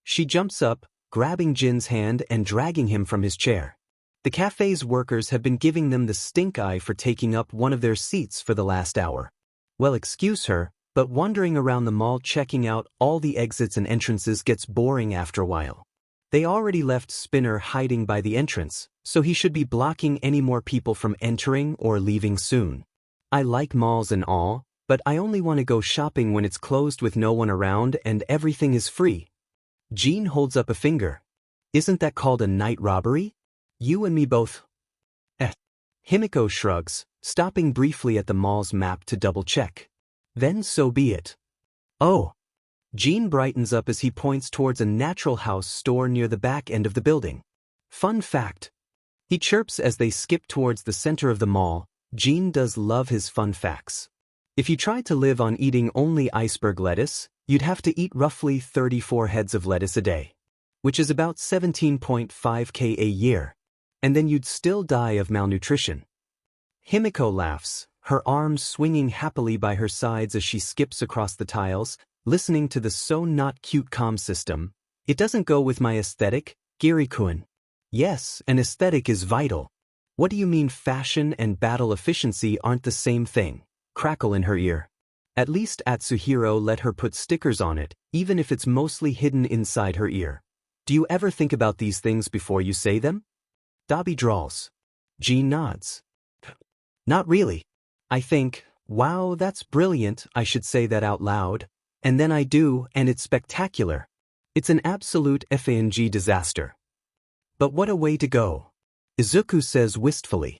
[SPEAKER 1] She jumps up, grabbing Jin's hand and dragging him from his chair. The cafe's workers have been giving them the stink eye for taking up one of their seats for the last hour. Well, excuse her, but wandering around the mall checking out all the exits and entrances gets boring after a while. They already left Spinner hiding by the entrance, so he should be blocking any more people from entering or leaving soon. "I like malls and all, but I only want to go shopping when it's closed with no one around and everything is free." Jean holds up a finger. "Isn't that called a night robbery? You and me both." Himiko shrugs, stopping briefly at the mall's map to double-check. "Then so be it." "Oh." Jean brightens up as he points towards a Natural House store near the back end of the building. "Fun fact." He chirps as they skip towards the center of the mall. Jean does love his fun facts. If you tried to live on eating only iceberg lettuce, you'd have to eat roughly 34 heads of lettuce a day, which is about 17.5 k a year, and then you'd still die of malnutrition. Himiko laughs, her arms swinging happily by her sides as she skips across the tiles, listening to the so not cute comm system. "It doesn't go with my aesthetic, Giri-kun." "Yes, an aesthetic is vital." What do you mean fashion and battle efficiency aren't the same thing? Crackle in her ear. At least Atsuhiro let her put stickers on it, even if it's mostly hidden inside her ear. Do you ever think about these things before you say them? Dabi drawls. Jean nods. Not really. I think, wow, that's brilliant, I should say that out loud. And then I do, and it's spectacular. It's an absolute FANG disaster. But what a way to go. Izuku says wistfully.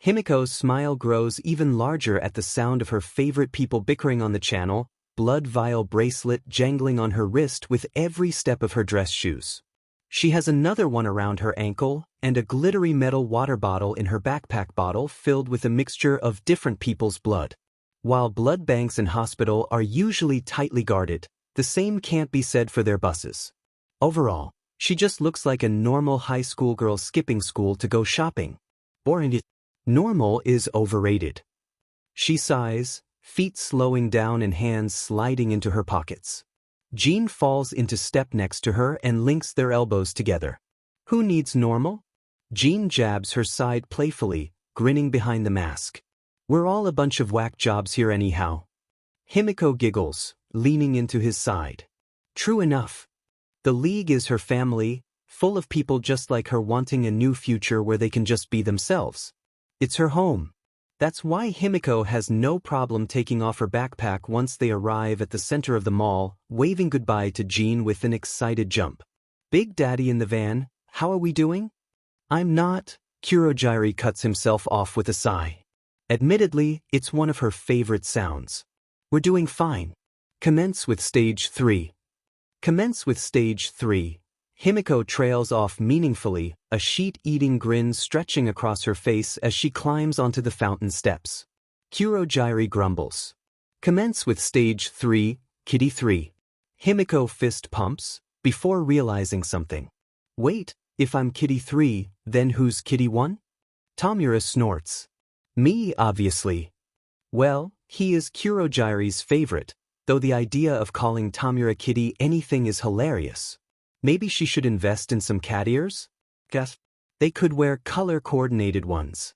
[SPEAKER 1] Himiko's smile grows even larger at the sound of her favorite people bickering on the channel, blood vial bracelet jangling on her wrist with every step of her dress shoes. She has another one around her ankle, and a glittery metal water bottle in her backpack bottle filled with a mixture of different people's blood. While blood banks in hospital are usually tightly guarded, the same can't be said for their buses. Overall, she just looks like a normal high school girl skipping school to go shopping. Boring. Normal is overrated. She sighs, feet slowing down and hands sliding into her pockets. Jean falls into step next to her and links their elbows together. Who needs normal? Jean jabs her side playfully, grinning behind the mask. We're all a bunch of whack jobs here anyhow. Himiko giggles, leaning into his side. True enough. The League is her family, full of people just like her wanting a new future where they can just be themselves. It's her home. That's why Himiko has no problem taking off her backpack once they arrive at the center of the mall, waving goodbye to Jean with an excited jump. Big Daddy in the van, how are we doing? I'm not. Kurogiri cuts himself off with a sigh. Admittedly, it's one of her favorite sounds. We're doing fine. Commence with stage 3. Commence with stage 3. Himiko trails off meaningfully, a sheet-eating grin stretching across her face as she climbs onto the fountain steps. Kurogiri grumbles. Commence with stage 3, kitty 3. Himiko fist pumps, before realizing something. Wait, if I'm kitty 3, then who's kitty 1? Tomura snorts. Me, obviously. Well, he is Kurogiri's favorite, though the idea of calling Tomura kitty anything is hilarious. Maybe she should invest in some cat ears? Guess. They could wear color-coordinated ones.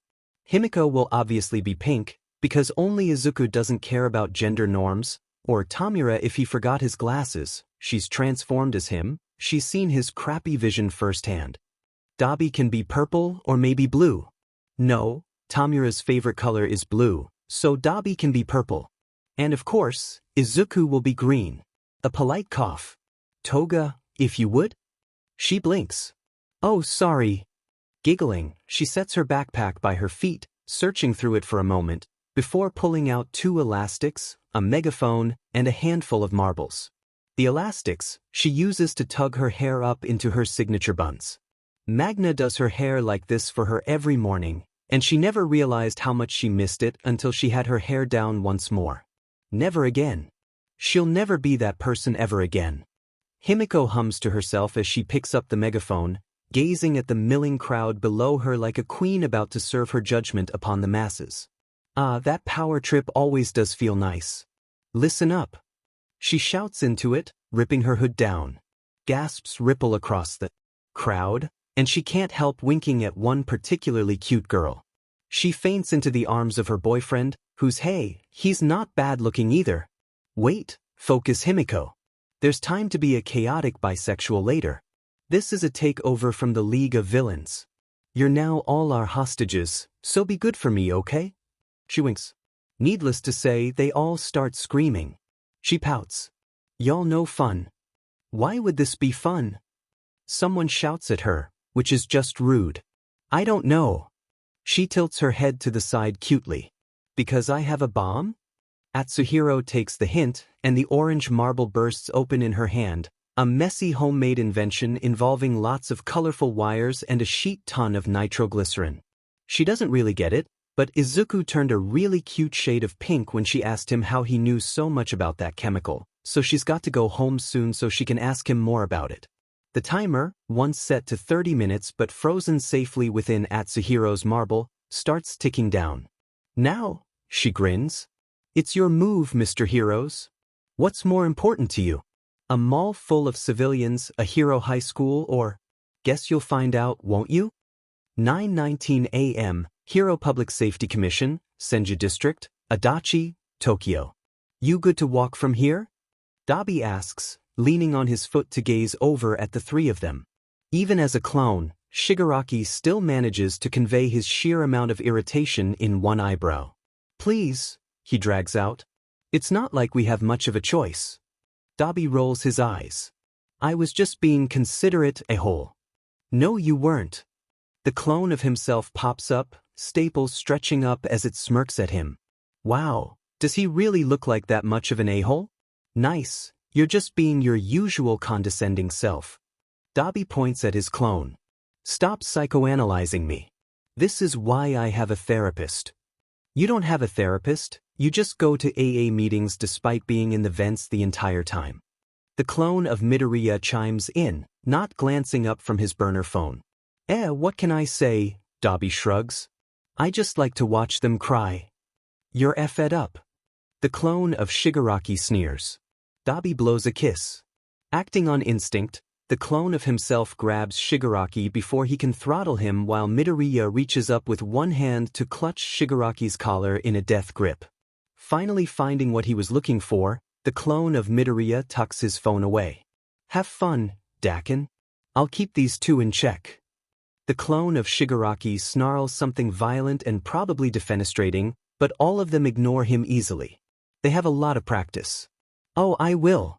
[SPEAKER 1] Himiko will obviously be pink, because only Izuku doesn't care about gender norms, or Tomura if he forgot his glasses, she's transformed as him, she's seen his crappy vision firsthand. Dabi can be purple or maybe blue. No, Tomura's favorite color is blue, so Dabi can be purple. And of course, Izuku will be green. A polite cough. Toga, if you would? She blinks. Oh, sorry. Giggling, she sets her backpack by her feet, searching through it for a moment, before pulling out 2 elastics, a megaphone, and a handful of marbles. The elastics, she uses to tug her hair up into her signature buns. Magna does her hair like this for her every morning, and she never realized how much she missed it until she had her hair down once more. Never again. She'll never be that person ever again. Himiko hums to herself as she picks up the megaphone, gazing at the milling crowd below her like a queen about to serve her judgment upon the masses. Ah, that power trip always does feel nice. Listen up. She shouts into it, ripping her hood down. Gasps ripple across the crowd, and she can't help winking at one particularly cute girl. She faints into the arms of her boyfriend, he's not bad looking either. Wait, focus Himiko. There's time to be a chaotic bisexual later. This is a takeover from the League of Villains. You're now all our hostages, so be good for me, okay? She winks. Needless to say, they all start screaming. She pouts. Y'all no fun. Why would this be fun? Someone shouts at her, which is just rude. I don't know. She tilts her head to the side cutely. Because I have a bomb? Atsuhiro takes the hint, and the orange marble bursts open in her hand, a messy homemade invention involving lots of colorful wires and a sheet ton of nitroglycerin. She doesn't really get it, but Izuku turned a really cute shade of pink when she asked him how he knew so much about that chemical, so she's got to go home soon so she can ask him more about it. The timer, once set to 30 minutes but frozen safely within Atsuhiro's marble, starts ticking down. Now, she grins. It's your move, Mr. Heroes. What's more important to you? A mall full of civilians, a hero high school, or? Guess you'll find out, won't you? 9:19 a.m., Hiro Public Safety Commission, Senju District, Adachi, Tokyo. You good to walk from here? Dabi asks, leaning on his foot to gaze over at the three of them. Even as a clone, Shigaraki still manages to convey his sheer amount of irritation in one eyebrow. Please, he drags out. It's not like we have much of a choice. Dabi rolls his eyes. I was just being considerate, a-hole. No, you weren't. The clone of himself pops up, staples stretching up as it smirks at him. Wow, does he really look like that much of an a-hole? Nice, you're just being your usual condescending self. Dabi points at his clone. Stop psychoanalyzing me. This is why I have a therapist. You don't have a therapist, you just go to AA meetings despite being in the vents the entire time. The clone of Midoriya chimes in, not glancing up from his burner phone. What can I say? Dabi shrugs. I just like to watch them cry. You're fed up. The clone of Shigaraki sneers. Dabi blows a kiss. Acting on instinct, the clone of himself grabs Shigaraki before he can throttle him while Midoriya reaches up with one hand to clutch Shigaraki's collar in a death grip. Finally finding what he was looking for, the clone of Midoriya tucks his phone away. Have fun, Daken. I'll keep these two in check. The clone of Shigaraki snarls something violent and probably defenestrating, but all of them ignore him easily. They have a lot of practice. Oh, I will.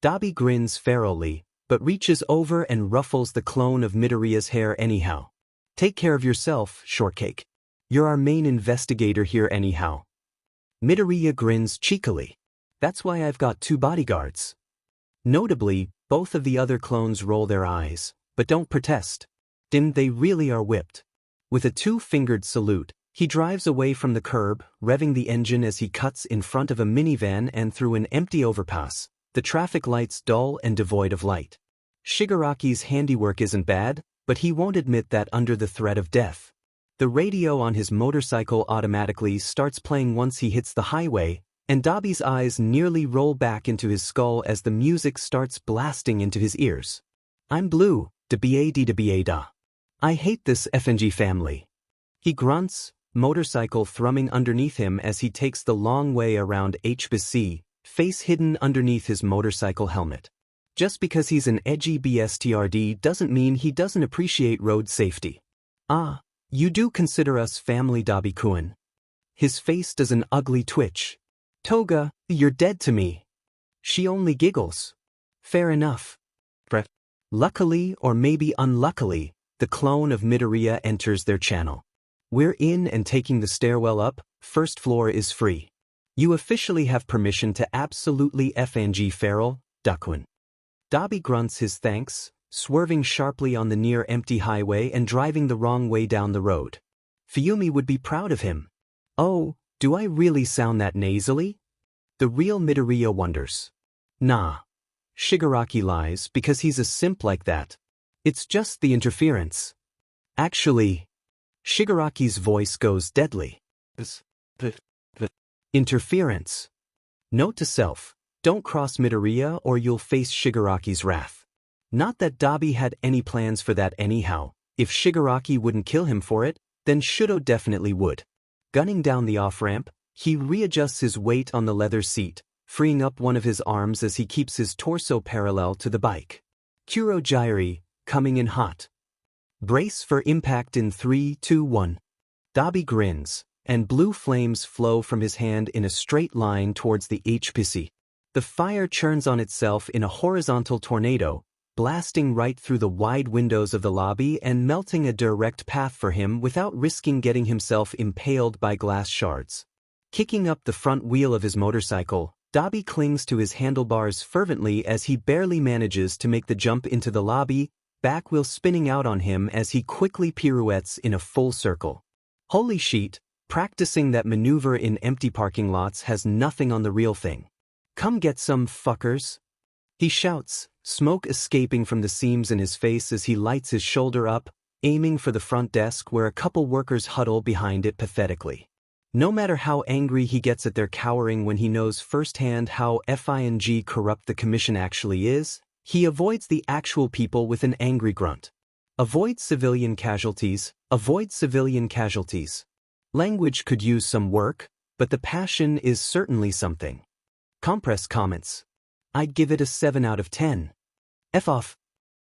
[SPEAKER 1] Dabi grins ferally, but reaches over and ruffles the clone of Midoriya's hair anyhow. Take care of yourself, Shortcake. You're our main investigator here anyhow. Midoriya grins cheekily. That's why I've got 2 bodyguards. Notably, both of the other clones roll their eyes, but don't protest. They really are whipped. With a 2-fingered salute, he drives away from the curb, revving the engine as he cuts in front of a minivan and through an empty overpass, the traffic lights dull and devoid of light. Shigaraki's handiwork isn't bad, but he won't admit that under the threat of death. The radio on his motorcycle automatically starts playing once he hits the highway, and Dabi's eyes nearly roll back into his skull as the music starts blasting into his ears. I'm blue, da. I hate this FNG family. He grunts, motorcycle thrumming underneath him as he takes the long way around HBC, face hidden underneath his motorcycle helmet. Just because he's an edgy BSTRD doesn't mean he doesn't appreciate road safety. Ah, you do consider us family, Dabi-kun. His face does an ugly twitch. Toga, you're dead to me. She only giggles. Fair enough. Luckily or maybe unluckily, the clone of Midoriya enters their channel. We're in and taking the stairwell up, first floor is free. You officially have permission to absolutely FNG feral, Dakun. Dabi grunts his thanks, swerving sharply on the near-empty highway and driving the wrong way down the road. Fuyumi would be proud of him. Oh, do I really sound that nasally? The real Midoriya wonders. Nah. Shigaraki lies because he's a simp like that. It's just the interference. Actually, Shigaraki's voice goes deadly. Interference. Note to self, don't cross Midoriya or you'll face Shigaraki's wrath. Not that Dabi had any plans for that anyhow. If Shigaraki wouldn't kill him for it, then Shouto definitely would. Gunning down the off-ramp, he readjusts his weight on the leather seat, freeing up one of his arms as he keeps his torso parallel to the bike. Kuro Gyri, coming in hot. Brace for impact in 3, 2, 1. Dabi grins, and blue flames flow from his hand in a straight line towards the HPC. The fire churns on itself in a horizontal tornado, blasting right through the wide windows of the lobby and melting a direct path for him without risking getting himself impaled by glass shards. Kicking up the front wheel of his motorcycle, Dabi clings to his handlebars fervently as he barely manages to make the jump into the lobby, back wheel spinning out on him as he quickly pirouettes in a full circle. Holy shit, practicing that maneuver in empty parking lots has nothing on the real thing. Come get some, fuckers. He shouts, smoke escaping from the seams in his face as he lights his shoulder up, aiming for the front desk where a couple workers huddle behind it pathetically. No matter how angry he gets at their cowering when he knows firsthand how FING corrupt the commission actually is, he avoids the actual people with an angry grunt. Avoid civilian casualties, avoid civilian casualties. Language could use some work, but the passion is certainly something. Compress comments. I'd give it a 7 out of 10. F off.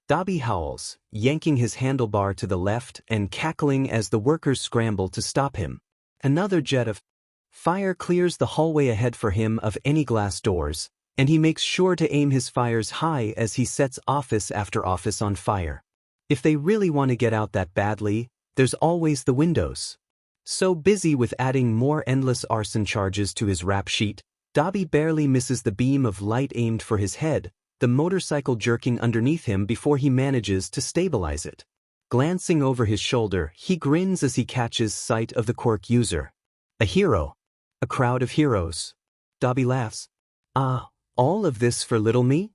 [SPEAKER 1] Dabi howls, yanking his handlebar to the left and cackling as the workers scramble to stop him. Another jet of fire clears the hallway ahead for him of any glass doors, and he makes sure to aim his fires high as he sets office after office on fire. If they really want to get out that badly, there's always the windows. So busy with adding more endless arson charges to his rap sheet, Dabi barely misses the beam of light aimed for his head, the motorcycle jerking underneath him before he manages to stabilize it. Glancing over his shoulder, he grins as he catches sight of the quirk user. A hero. A crowd of heroes. Dabi laughs. Ah, all of this for little me?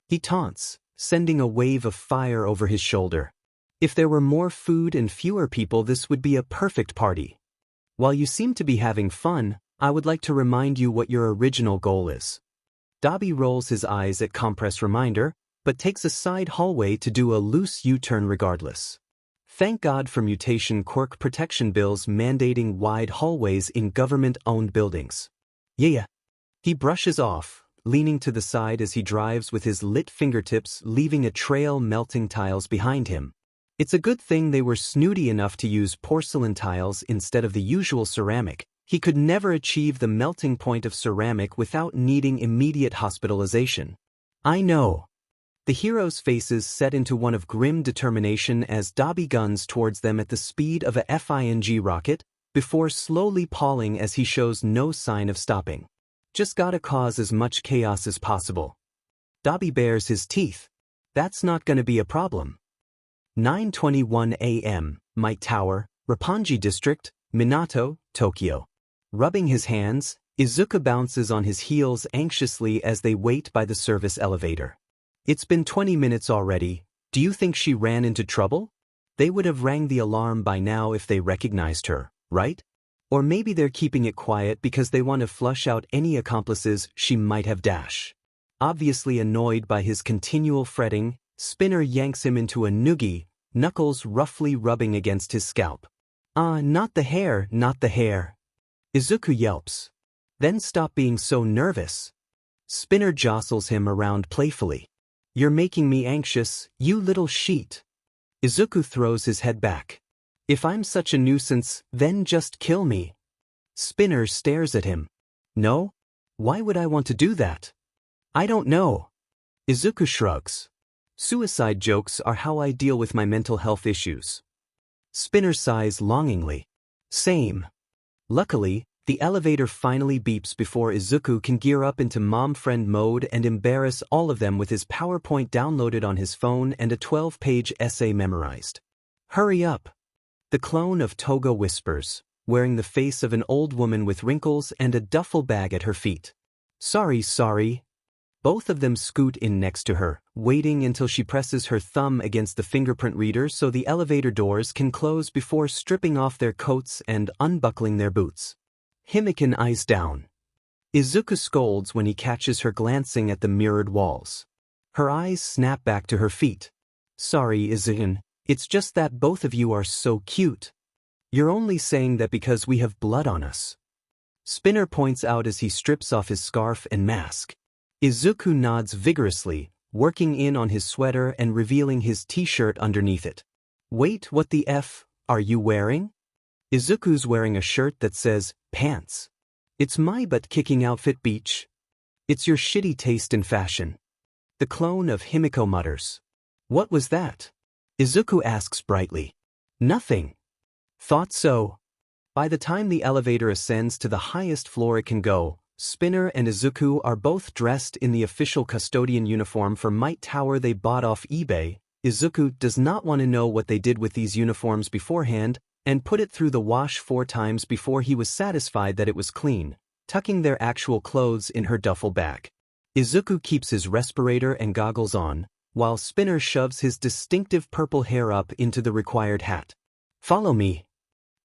[SPEAKER 1] He taunts, sending a wave of fire over his shoulder. If there were more food and fewer people, this would be a perfect party. While you seem to be having fun, I would like to remind you what your original goal is. Dabi rolls his eyes at Compress reminder, but takes a side hallway to do a loose U-turn regardless. Thank God for mutation quirk protection bills mandating wide hallways in government-owned buildings. Yeah. He brushes off, leaning to the side as he drives with his lit fingertips leaving a trail melting tiles behind him. It's a good thing they were snooty enough to use porcelain tiles instead of the usual ceramic. He could never achieve the melting point of ceramic without needing immediate hospitalization. I know. The heroes' faces set into one of grim determination as Dabi guns towards them at the speed of a FING rocket, before slowly palling as he shows no sign of stopping. Just gotta cause as much chaos as possible. Dabi bares his teeth. That's not gonna be a problem. 9:21 a.m., Might Tower, Roppongi District, Minato, Tokyo. Rubbing his hands, Izuku bounces on his heels anxiously as they wait by the service elevator. It's been 20 minutes already. Do you think she ran into trouble? They would have rang the alarm by now if they recognized her, right? Or maybe they're keeping it quiet because they want to flush out any accomplices she might have dash. Obviously annoyed by his continual fretting, Spinner yanks him into a noogie, knuckles roughly rubbing against his scalp. Not the hair, not the hair. Izuku yelps. Then stop being so nervous. Spinner jostles him around playfully. You're making me anxious, you little sheet. Izuku throws his head back. If I'm such a nuisance, then just kill me. Spinner stares at him. No? Why would I want to do that? I don't know. Izuku shrugs. Suicide jokes are how I deal with my mental health issues. Spinner sighs longingly. Same. Luckily, the elevator finally beeps before Izuku can gear up into mom-friend mode and embarrass all of them with his PowerPoint downloaded on his phone and a 12-page essay memorized. Hurry up. The clone of Toga whispers, wearing the face of an old woman with wrinkles and a duffel bag at her feet. Sorry. Both of them scoot in next to her, waiting until she presses her thumb against the fingerprint reader so the elevator doors can close before stripping off their coats and unbuckling their boots. Himiko eyes down. Izuku scolds when he catches her glancing at the mirrored walls. Her eyes snap back to her feet. Sorry, Izuku, it's just that both of you are so cute. You're only saying that because we have blood on us. Spinner points out as he strips off his scarf and mask. Izuku nods vigorously, working in on his sweater and revealing his t-shirt underneath it. Wait, what the F are you wearing? Izuku's wearing a shirt that says, pants. It's my butt-kicking outfit, beach. It's your shitty taste in fashion. The clone of Himiko mutters. What was that? Izuku asks brightly. Nothing. Thought so. By the time the elevator ascends to the highest floor it can go, Spinner and Izuku are both dressed in the official custodian uniform for Might Tower they bought off eBay. Izuku does not want to know what they did with these uniforms beforehand, and put it through the wash 4 times before he was satisfied that it was clean, tucking their actual clothes in her duffel bag. Izuku keeps his respirator and goggles on, while Spinner shoves his distinctive purple hair up into the required hat. Follow me.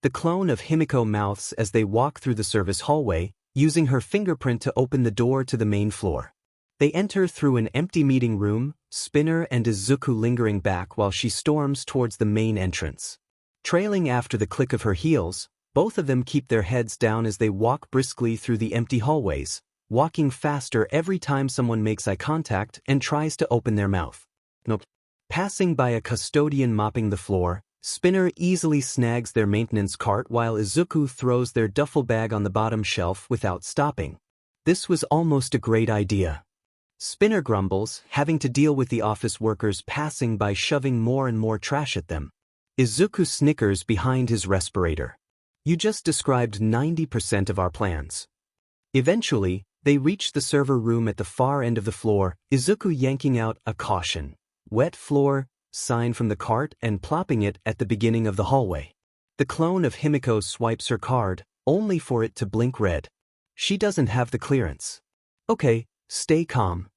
[SPEAKER 1] The clone of Himiko mouths as they walk through the service hallway, using her fingerprint to open the door to the main floor. They enter through an empty meeting room, Spinner and Izuku lingering back while she storms towards the main entrance. Trailing after the click of her heels, both of them keep their heads down as they walk briskly through the empty hallways, walking faster every time someone makes eye contact and tries to open their mouth. Nope. Passing by a custodian mopping the floor, Spinner easily snags their maintenance cart while Izuku throws their duffel bag on the bottom shelf without stopping. This was almost a great idea. Spinner grumbles, having to deal with the office workers passing by shoving more and more trash at them. Izuku snickers behind his respirator. You just described 90% of our plans. Eventually, they reach the server room at the far end of the floor, Izuku yanking out a caution, wet floor sign from the cart and plopping it at the beginning of the hallway. The clone of Himiko swipes her card, only for it to blink red. She doesn't have the clearance. Okay, stay calm.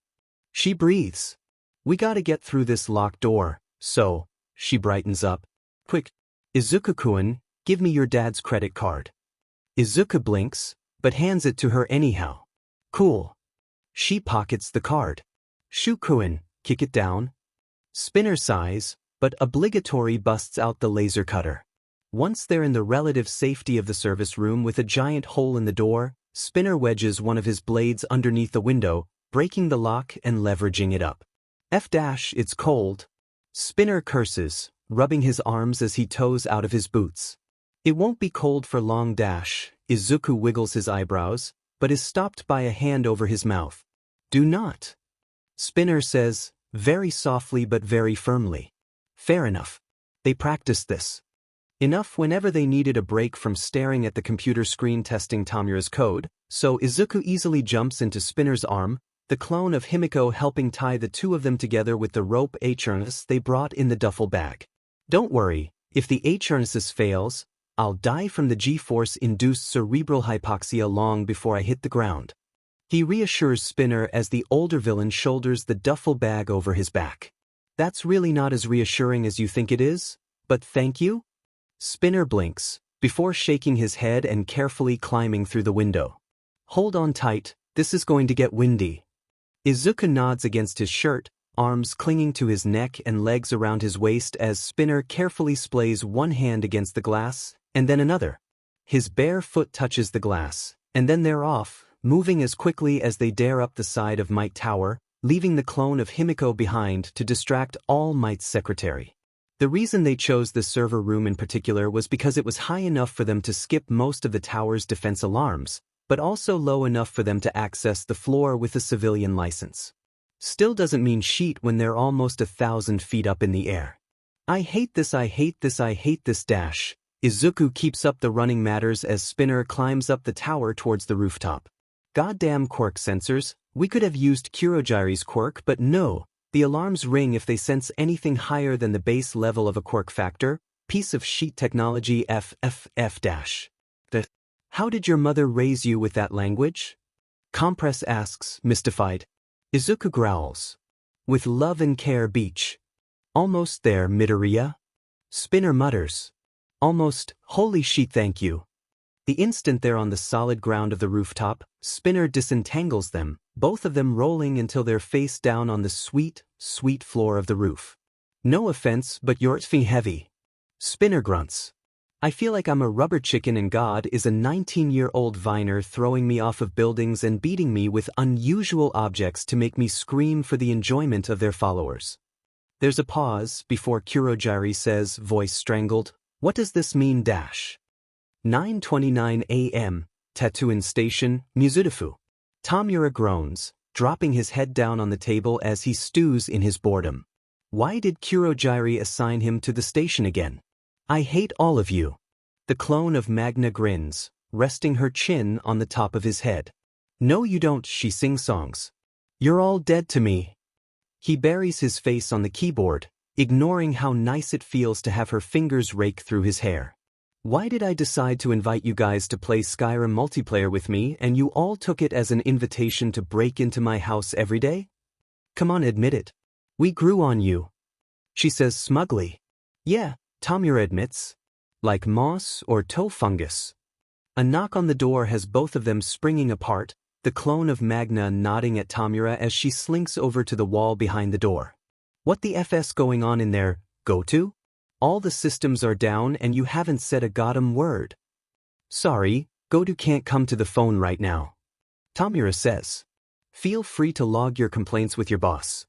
[SPEAKER 1] She breathes. We gotta get through this locked door, so, she brightens up. Quick, Izuku-kun, give me your dad's credit card. Izuku blinks, but hands it to her anyhow. Cool. She pockets the card. Shu-kun, kick it down. Spinner sighs, but obligatory busts out the laser cutter. Once they're in the relative safety of the service room with a giant hole in the door, Spinner wedges one of his blades underneath the window, breaking the lock and leveraging it up. It's cold. Spinner curses, rubbing his arms as he toes out of his boots. It won't be cold for long. Izuku wiggles his eyebrows, but is stopped by a hand over his mouth. Do not. Spinner says, very softly but very firmly. Fair enough. They practiced this. Enough whenever they needed a break from staring at the computer screen testing Tomura's code, so Izuku easily jumps into Spinner's arm, the clone of Himiko helping tie the two of them together with the rope harness they brought in the duffel bag. Don't worry, if the harness fails, I'll die from the G-force-induced cerebral hypoxia long before I hit the ground. He reassures Spinner as the older villain shoulders the duffel bag over his back. That's really not as reassuring as you think it is, but thank you? Spinner blinks, before shaking his head and carefully climbing through the window. Hold on tight, this is going to get windy. Izuku nods against his shirt, arms clinging to his neck and legs around his waist as Spinner carefully splays one hand against the glass, and then another. His bare foot touches the glass, and then they're off, moving as quickly as they dare up the side of Might Tower, leaving the clone of Himiko behind to distract All Might's secretary. The reason they chose this server room in particular was because it was high enough for them to skip most of the tower's defense alarms, but also low enough for them to access the floor with a civilian license. Still doesn't mean sheet when they're almost 1,000 feet up in the air. I hate this. Izuku keeps up the running matters as Spinner climbs up the tower towards the rooftop. Goddamn quirk sensors, we could have used Kurogiri's quirk, but no, the alarms ring if they sense anything higher than the base level of a quirk factor, piece of sheet technology FFF-. How did your mother raise you with that language? Compress asks, mystified. Izuku growls. With love and care, Beach. Almost there, Midoriya. Spinner mutters. Almost, holy shit, thank you. The instant they're on the solid ground of the rooftop, Spinner disentangles them, both of them rolling until they're face down on the sweet, sweet floor of the roof. No offense, but you're heavy. Spinner grunts. I feel like I'm a rubber chicken and God is a 19-year-old Viner throwing me off of buildings and beating me with unusual objects to make me scream for the enjoyment of their followers. There's a pause before Kurogiri says, voice strangled, what does this mean? 9:29 a.m., Tatooine Station, Mizudafu. Tomura groans, dropping his head down on the table as he stews in his boredom. Why did Kurogiri assign him to the station again? I hate all of you. The clone of Magna grins, resting her chin on the top of his head. No you don't, she sing-songs. You're all dead to me. He buries his face on the keyboard, ignoring how nice it feels to have her fingers rake through his hair. Why did I decide to invite you guys to play Skyrim multiplayer with me and you all took it as an invitation to break into my house every day? Come on, admit it. We grew on you. She says smugly. Yeah, Tomura admits. Like moss or toe fungus. A knock on the door has both of them springing apart, the clone of Magna nodding at Tomura as she slinks over to the wall behind the door. What the FS going on in there, Goto? All the systems are down and you haven't said a goddamn word. Sorry, Goto can't come to the phone right now. Tomura says. Feel free to log your complaints with your boss.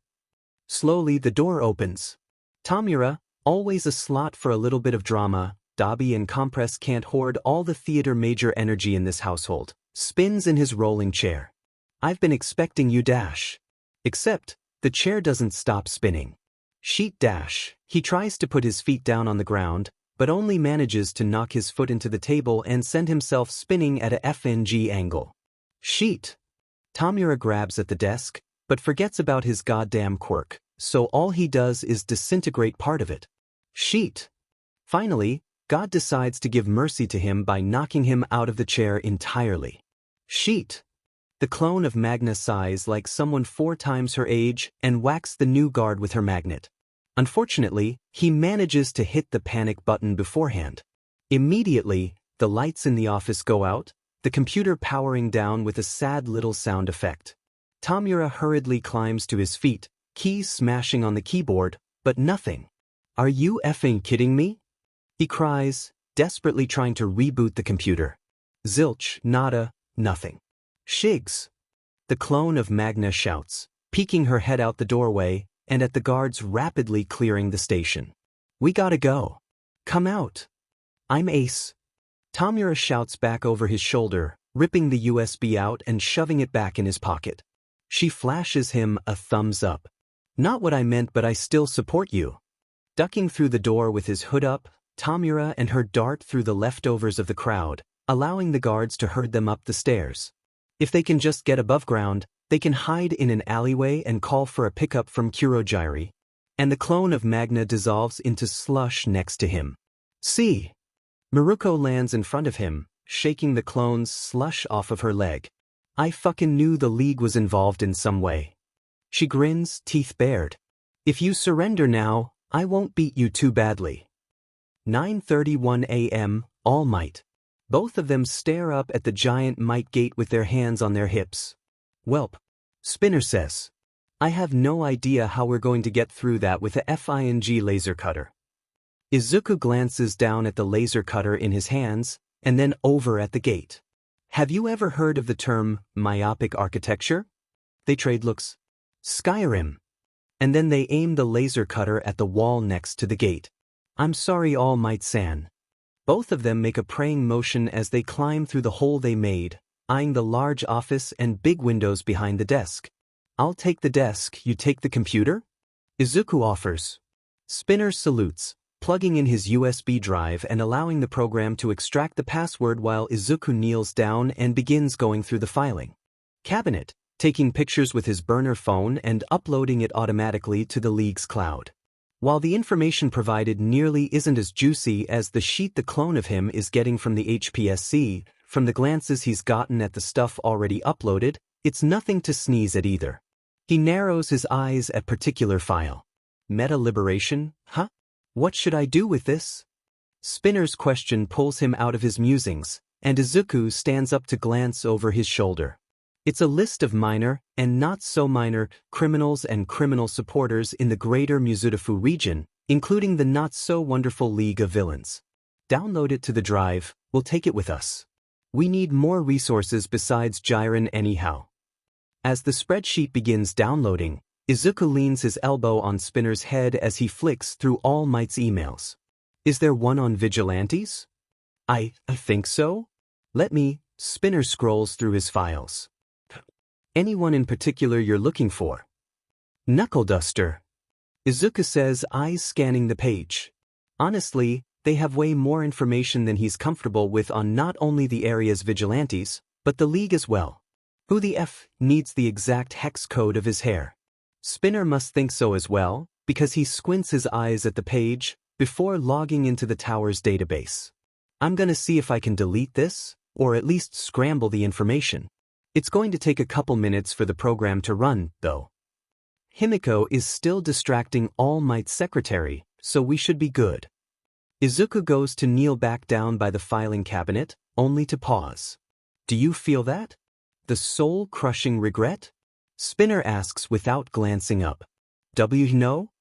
[SPEAKER 1] Slowly the door opens. Tomura, always a slot for a little bit of drama, Dabi and Compress can't hoard all the theater major energy in this household, spins in his rolling chair. I've been expecting you dash. Except, the chair doesn't stop spinning. Sheet dash, he tries to put his feet down on the ground, but only manages to knock his foot into the table and send himself spinning at a FNG angle. Sheet. Tomura grabs at the desk, but forgets about his goddamn quirk, so all he does is disintegrate part of it. Sheet. Finally, God decides to give mercy to him by knocking him out of the chair entirely. Sheet. The clone of Magna sighs like someone 4 times her age and whacks the new guard with her magnet. Unfortunately, he manages to hit the panic button beforehand. Immediately, the lights in the office go out, the computer powering down with a sad little sound effect. Tomura hurriedly climbs to his feet, keys smashing on the keyboard, but nothing. Are you effing kidding me? He cries, desperately trying to reboot the computer. Zilch, nada, nothing. Shigs. The clone of Magna shouts, peeking her head out the doorway, and at the guards rapidly clearing the station. We gotta go. Come out. I'm Ace. Tomura shouts back over his shoulder, ripping the USB out and shoving it back in his pocket. She flashes him a thumbs up. Not what I meant, but I still support you. Ducking through the door with his hood up, Tomura and her dart through the leftovers of the crowd, allowing the guards to herd them up the stairs. If they can just get above ground, they can hide in an alleyway and call for a pickup from Kurogiri. And the clone of Magna dissolves into slush next to him. See. Miruko lands in front of him, shaking the clone's slush off of her leg. I fucking knew the League was involved in some way. She grins, teeth bared. If you surrender now, I won't beat you too badly. 9:31 a.m., All Might. Both of them stare up at the giant Might Gate with their hands on their hips. Welp. Spinner says. I have no idea how we're going to get through that with a FING laser cutter. Izuku glances down at the laser cutter in his hands, and then over at the gate. Have you ever heard of the term, myopic architecture? They trade looks. Skyrim. And then they aim the laser cutter at the wall next to the gate. I'm sorry, All Might-san. Both of them make a praying motion as they climb through the hole they made, eyeing the large office and big windows behind the desk. I'll take the desk, you take the computer? Izuku offers. Spinner salutes, plugging in his USB drive and allowing the program to extract the password while Izuku kneels down and begins going through the filing cabinet, taking pictures with his burner phone and uploading it automatically to the League's cloud. While the information provided nearly isn't as juicy as the sheet the clone of him is getting from the HPSC, from the glances he's gotten at the stuff already uploaded, it's nothing to sneeze at either. He narrows his eyes at particular file. Meta liberation, huh? What should I do with this? Spinner's question pulls him out of his musings, and Izuku stands up to glance over his shoulder. It's a list of minor, and not so minor, criminals and criminal supporters in the greater Mizudafu region, including the not-so-wonderful League of Villains. Download it to the drive, we'll take it with us. We need more resources besides Jiren anyhow. As the spreadsheet begins downloading, Izuku leans his elbow on Spinner's head as he flicks through All Might's emails. Is there one on vigilantes? I think so. Let me. Spinner scrolls through his files. Anyone in particular you're looking for? Knuckle Duster. Izuku says, eyes scanning the page. Honestly, they have way more information than he's comfortable with on not only the area's vigilantes, but the League as well. Who the F needs the exact hex code of his hair? Spinner must think so as well, because he squints his eyes at the page before logging into the tower's database. I'm gonna see if I can delete this, or at least scramble the information. It's going to take a couple minutes for the program to run, though. Himiko is still distracting All Might's secretary, so we should be good. Izuku goes to kneel back down by the filing cabinet, only to pause. Do you feel that? The soul-crushing regret? Spinner asks without glancing up. You know?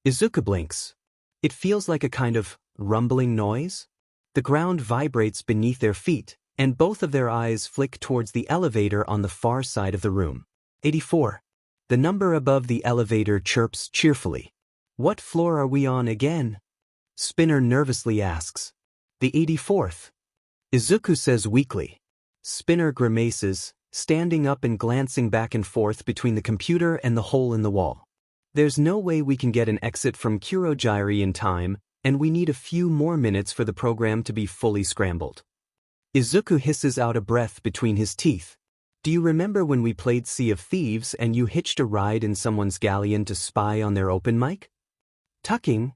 [SPEAKER 1] Izuku blinks. It feels like a kind of rumbling noise. The ground vibrates beneath their feet, and both of their eyes flick towards the elevator on the far side of the room. 84. The number above the elevator chirps cheerfully. What floor are we on again? Spinner nervously asks. The 84th. Izuku says weakly. Spinner grimaces, standing up and glancing back and forth between the computer and the hole in the wall. There's no way we can get an exit from Kurogiri in time, and we need a few more minutes for the program to be fully scrambled. Izuku hisses out a breath between his teeth. Do you remember when we played Sea of Thieves and you hitched a ride in someone's galleon to spy on their open mic? Tucking?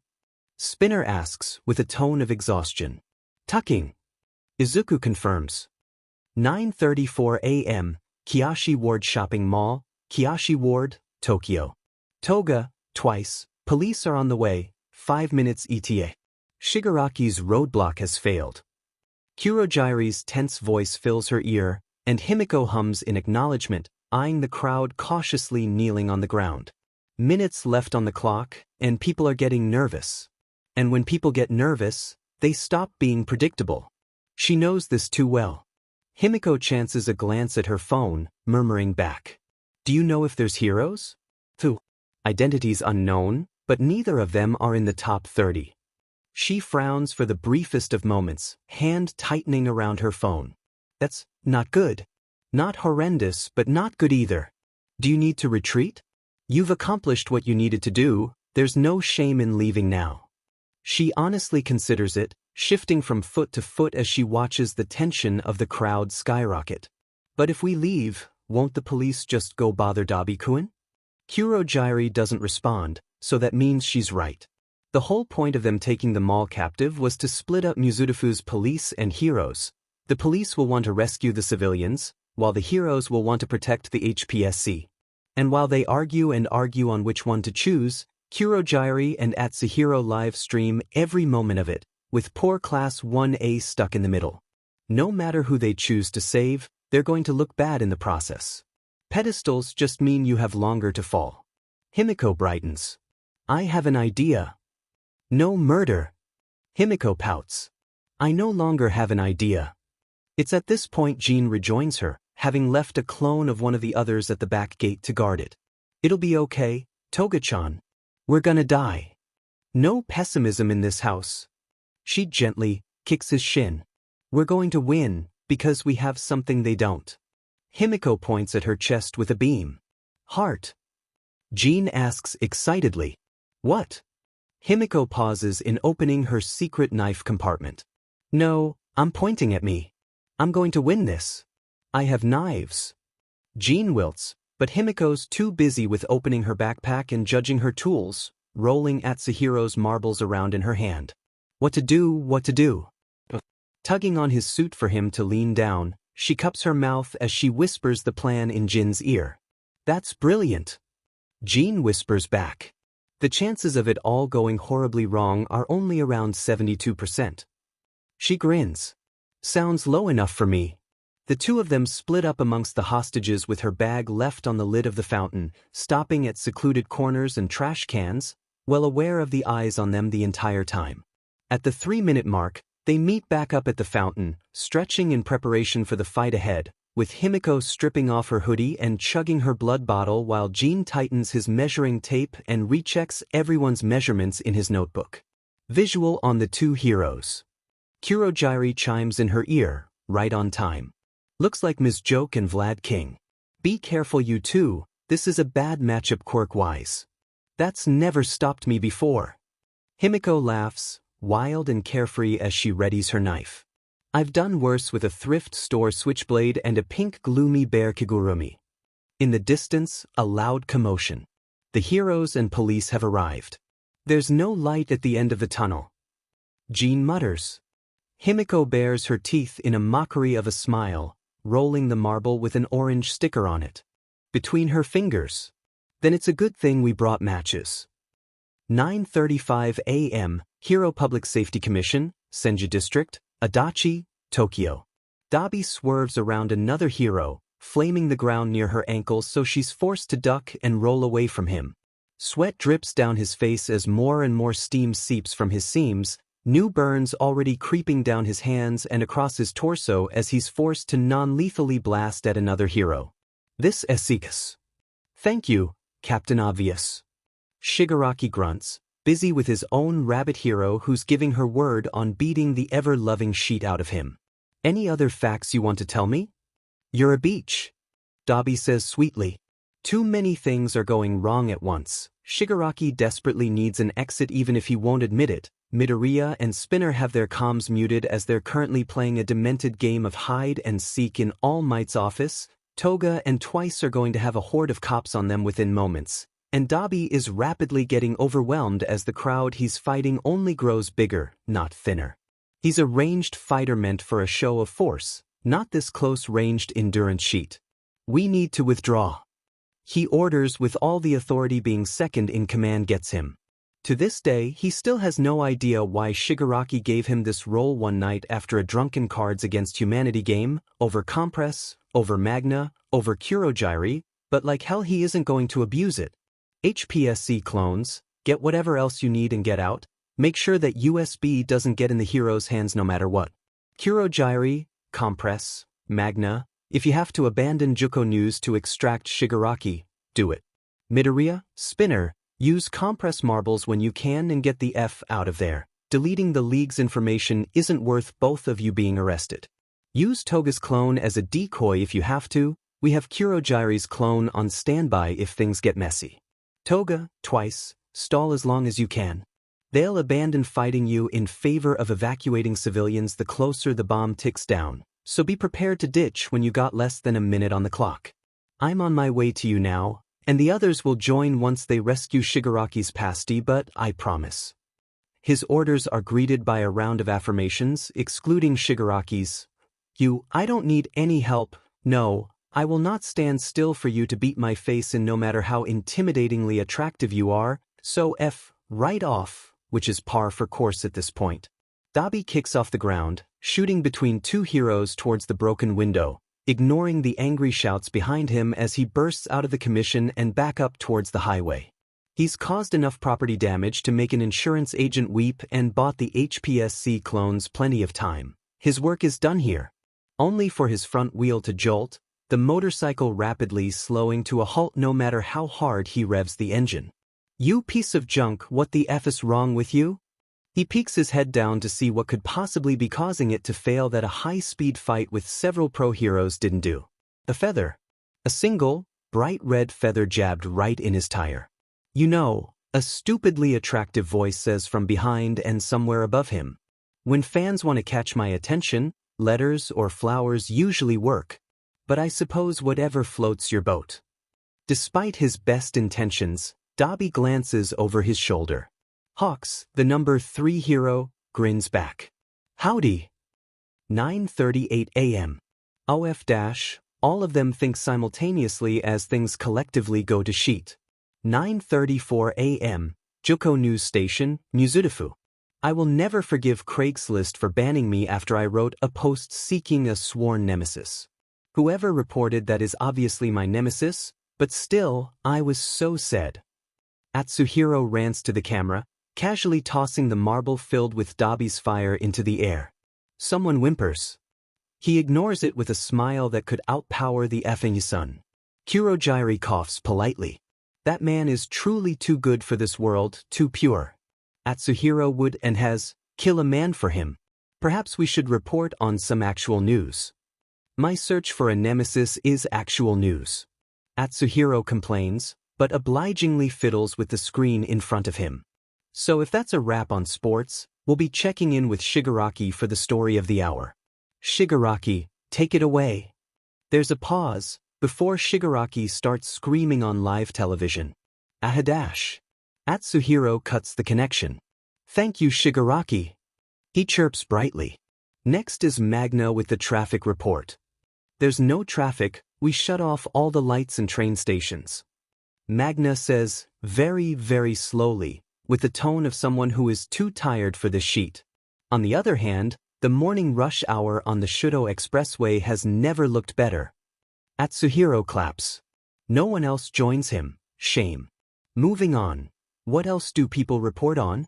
[SPEAKER 1] Spinner asks with a tone of exhaustion. Tucking. Izuku confirms. 9:34 a.m., Kiyoshi Ward Shopping Mall, Kiyoshi Ward, Tokyo. Toga, twice, police are on the way, 5 minutes ETA. Shigaraki's roadblock has failed. Kurogiri's tense voice fills her ear, and Himiko hums in acknowledgement, eyeing the crowd cautiously kneeling on the ground. Minutes left on the clock, and people are getting nervous. And when people get nervous, they stop being predictable. She knows this too well. Himiko chances a glance at her phone, murmuring back. Do you know if there's heroes? Who? Identities unknown, but neither of them are in the top 30. She frowns for the briefest of moments, hand tightening around her phone. That's not good. Not horrendous, but not good either. Do you need to retreat? You've accomplished what you needed to do, there's no shame in leaving now. She honestly considers it, shifting from foot to foot as she watches the tension of the crowd skyrocket. But if we leave, won't the police just go bother Dabi-kun? Kurogiri doesn't respond, so that means she's right. The whole point of them taking the mall captive was to split up Mizurufu's police and heroes. The police will want to rescue the civilians, while the heroes will want to protect the HPSC. And while they argue on which one to choose, Kurogiri and Atsuhiro live stream every moment of it, with poor Class 1A stuck in the middle. No matter who they choose to save, they're going to look bad in the process. Pedestals just mean you have longer to fall. Himiko brightens. I have an idea. No murder. Himiko pouts. I no longer have an idea. It's at this point Jean rejoins her, having left a clone of one of the others at the back gate to guard it. It'll be okay, Toga-chan. We're gonna die. No pessimism in this house. She gently kicks his shin. We're going to win, because we have something they don't. Himiko points at her chest with a beam. Heart. Jean asks excitedly. What? Himiko pauses in opening her secret knife compartment. No, I'm pointing at me. I'm going to win this. I have knives. Jean wilts, but Himiko's too busy with opening her backpack and judging her tools, rolling Atsuhiro's marbles around in her hand. What to do? Tugging on his suit for him to lean down, she cups her mouth as she whispers the plan in Jin's ear. That's brilliant. Jean whispers back. The chances of it all going horribly wrong are only around 72%. She grins. Sounds low enough for me. The two of them split up amongst the hostages with her bag left on the lid of the fountain, stopping at secluded corners and trash cans, well aware of the eyes on them the entire time. At the 3-minute mark, they meet back up at the fountain, stretching in preparation for the fight ahead, with Himiko stripping off her hoodie and chugging her blood bottle while Jean tightens his measuring tape and rechecks everyone's measurements in his notebook. Visual on the two heroes. Kurogiri chimes in her ear, right on time. Looks like Ms. Joke and Vlad King. Be careful you two, this is a bad matchup Quirk-wise. That's never stopped me before. Himiko laughs, wild and carefree as she readies her knife. I've done worse with a thrift store switchblade and a pink gloomy bear kigurumi. In the distance, a loud commotion. The heroes and police have arrived. There's no light at the end of the tunnel. Jean mutters. Himiko bares her teeth in a mockery of a smile, rolling the marble with an orange sticker on it. Between her fingers. Then it's a good thing we brought matches. 9:35 a.m., Hero Public Safety Commission, Senju District, Adachi, Tokyo. Dabi swerves around another hero, flaming the ground near her ankles so she's forced to duck and roll away from him. Sweat drips down his face as more and more steam seeps from his seams, new burns already creeping down his hands and across his torso as he's forced to non-lethally blast at another hero. This Esikas. Thank you, Captain Obvious. Shigaraki grunts, busy with his own rabbit hero who's giving her word on beating the ever-loving shit out of him. Any other facts you want to tell me? You're a beach. Dabi says sweetly. Too many things are going wrong at once. Shigaraki desperately needs an exit even if he won't admit it. Midoriya and Spinner have their comms muted as they're currently playing a demented game of hide and seek in All Might's office. Toga and Twice are going to have a horde of cops on them within moments, and Dabi is rapidly getting overwhelmed as the crowd he's fighting only grows bigger, not thinner. He's a ranged fighter meant for a show of force, not this close-ranged endurance sheet. We need to withdraw. He orders with all the authority being second in command gets him. To this day, he still has no idea why Shigaraki gave him this role one night after a drunken Cards Against Humanity game, over Compress, over Magna, over Kurogiri, but like hell he isn't going to abuse it. HPSC clones, get whatever else you need and get out, make sure that USB doesn't get in the hero's hands no matter what. Kurogiri, Compress, Magna, if you have to abandon Juko News to extract Shigaraki, do it. Midoriya, Spinner, use Compress marbles when you can and get the F out of there. Deleting the league's information isn't worth both of you being arrested. Use Toga's clone as a decoy if you have to. We have Kurogiri's clone on standby if things get messy. Toga, Twice, stall as long as you can. They'll abandon fighting you in favor of evacuating civilians the closer the bomb ticks down, so be prepared to ditch when you got less than a minute on the clock. I'm on my way to you now, and the others will join once they rescue Shigaraki's pasty, but I promise. His orders are greeted by a round of affirmations, excluding Shigaraki's. I don't need any help, no, I will not stand still for you to beat my face in no matter how intimidatingly attractive you are, so F, right off, which is par for course at this point. Dabi kicks off the ground, shooting between two heroes towards the broken window, ignoring the angry shouts behind him as he bursts out of the commission and back up towards the highway. He's caused enough property damage to make an insurance agent weep and bought the HPSC clones plenty of time. His work is done here. Only for his front wheel to jolt, the motorcycle rapidly slowing to a halt no matter how hard he revs the engine. You piece of junk, what the F is wrong with you? He peeks his head down to see what could possibly be causing it to fail that a high-speed fight with several pro heroes didn't do. A feather. A single, bright red feather jabbed right in his tire. You know, a stupidly attractive voice says from behind and somewhere above him. When fans want to catch my attention, letters or flowers usually work. But I suppose whatever floats your boat. Despite his best intentions, Dabi glances over his shoulder. Hawks, the number 3 hero, grins back. Howdy. 9:38 a.m. OF- all of them think simultaneously as things collectively go to sheet. 9:34 a.m. Juko News Station, Mizudafu. I will never forgive Craigslist for banning me after I wrote a post seeking a sworn nemesis. Whoever reported that is obviously my nemesis, but still, I was so sad. Atsuhiro rants to the camera, casually tossing the marble filled with Dabi's fire into the air. Someone whimpers. He ignores it with a smile that could outpower the effing sun. Kurogiri coughs politely. That man is truly too good for this world, too pure. Atsuhiro would and has kill a man for him. Perhaps we should report on some actual news. My search for a nemesis is actual news. Atsuhiro complains, but obligingly fiddles with the screen in front of him. So if that's a wrap on sports, we'll be checking in with Shigaraki for the story of the hour. Shigaraki, take it away. There's a pause before Shigaraki starts screaming on live television. Ahadash. Atsuhiro cuts the connection. Thank you, Shigaraki. He chirps brightly. Next is Magna with the traffic report. There's no traffic, we shut off all the lights and train stations. Magna says, very, very slowly, with the tone of someone who is too tired for this sheet. On the other hand, the morning rush hour on the Shouto Expressway has never looked better. Atsuhiro claps. No one else joins him. Shame. Moving on. What else do people report on?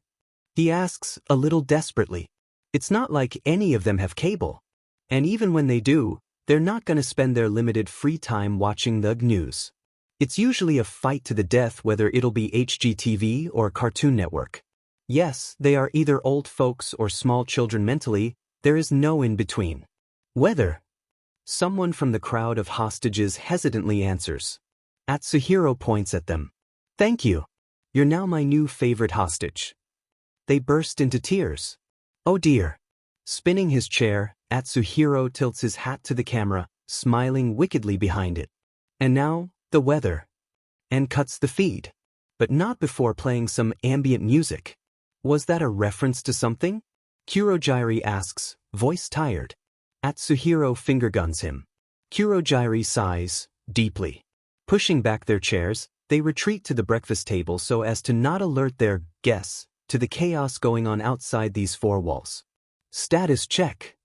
[SPEAKER 1] He asks, a little desperately. It's not like any of them have cable. And even when they do, they're not gonna spend their limited free time watching the news. It's usually a fight to the death whether it'll be HGTV or Cartoon Network. Yes, they are either old folks or small children mentally, there is no in between. Whether. Someone from the crowd of hostages hesitantly answers. Atsuhiro points at them. Thank you. You're now my new favorite hostage. They burst into tears. Oh dear. Spinning his chair, Atsuhiro tilts his hat to the camera, smiling wickedly behind it. And now, the weather. And cuts the feed. But not before playing some ambient music. Was that a reference to something? Kurogyri asks, voice tired. Atsuhiro fingerguns him. Kurogyri sighs, deeply. Pushing back their chairs, they retreat to the breakfast table so as to not alert their guests to the chaos going on outside these four walls. Status check.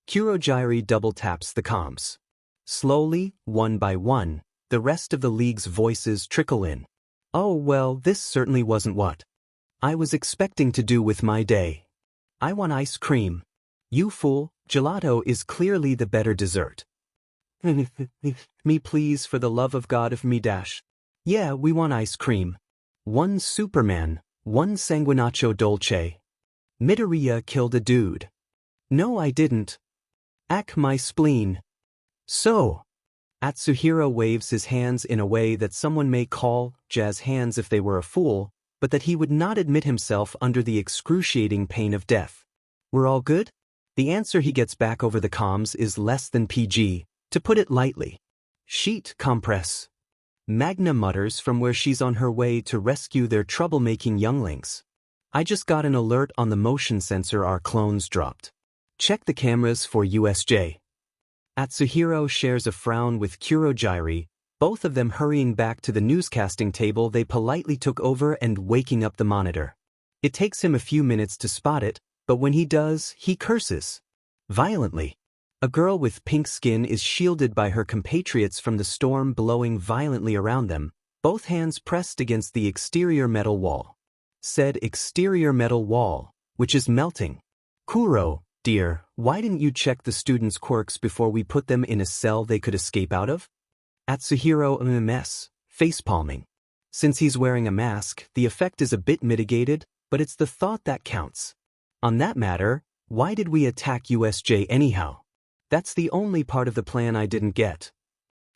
[SPEAKER 1] Kurogyri double taps the comms. Slowly, one by one, the rest of the league's voices trickle in. Oh well, this certainly wasn't what I was expecting to do with my day. I want ice cream. You fool, gelato is clearly the better dessert. Me please, for the love of God of me dash. Yeah, we want ice cream. One Superman, one Sanguinaccio Dolce. Midoriya killed a dude. No, I didn't. Ack my spleen. So. Atsuhiro waves his hands in a way that someone may call jazz hands if they were a fool, but that he would not admit himself under the excruciating pain of death. We're all good? The answer he gets back over the comms is less than PG, to put it lightly. Sheet compress. Magna mutters from where she's on her way to rescue their troublemaking younglings. I just got an alert on the motion sensor our clones dropped. Check the cameras for USJ. Atsuhiro shares a frown with Kurogyri, both of them hurrying back to the newscasting table they politely took over and waking up the monitor. It takes him a few minutes to spot it, but when he does, he curses. Violently. A girl with pink skin is shielded by her compatriots from the storm blowing violently around them, both hands pressed against the exterior metal wall. Said exterior metal wall, which is melting. Kuro, dear, why didn't you check the students' quirks before we put them in a cell they could escape out of? Atsuhiro mess, facepalming. Since he's wearing a mask, the effect is a bit mitigated, but it's the thought that counts. On that matter, why did we attack USJ anyhow? That's the only part of the plan I didn't get.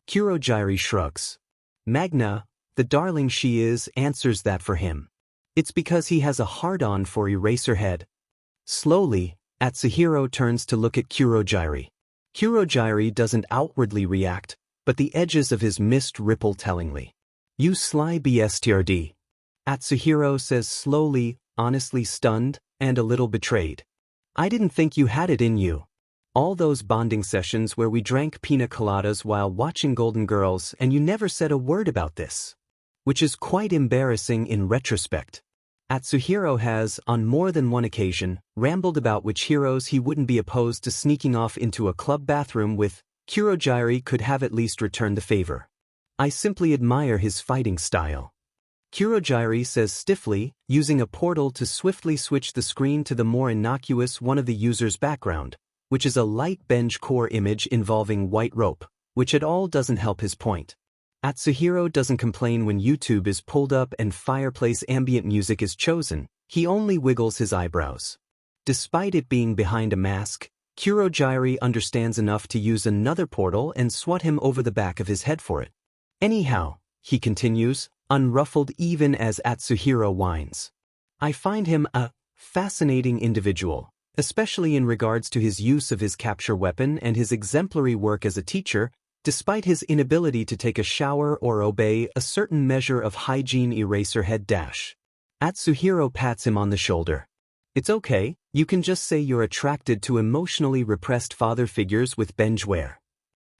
[SPEAKER 1] Kurogyri shrugs. Magna, the darling she is, answers that for him. It's because he has a hard-on for Eraserhead. Slowly, Atsuhiro turns to look at Kurogyri. Kurogyri doesn't outwardly react, but the edges of his mist ripple tellingly. You sly bstrd. Atsuhiro says slowly, honestly stunned, and a little betrayed. I didn't think you had it in you. All those bonding sessions where we drank pina coladas while watching Golden Girls and you never said a word about this. Which is quite embarrassing in retrospect. Atsuhiro has, on more than one occasion, rambled about which heroes he wouldn't be opposed to sneaking off into a club bathroom with. Kurogyri could have at least returned the favor. I simply admire his fighting style. Kurogyri says stiffly, using a portal to swiftly switch the screen to the more innocuous one of the user's background, which is a light bench core image involving white rope, which at all doesn't help his point. Atsuhiro doesn't complain when YouTube is pulled up and fireplace ambient music is chosen, he only wiggles his eyebrows. Despite it being behind a mask, Kurogyri understands enough to use another portal and swat him over the back of his head for it. Anyhow, he continues, unruffled even as Atsuhiro whines. I find him a fascinating individual, especially in regards to his use of his capture weapon and his exemplary work as a teacher, despite his inability to take a shower or obey a certain measure of hygiene. Eraserhead dash. Atsuhiro pats him on the shoulder. It's okay, you can just say you're attracted to emotionally repressed father figures with benchware.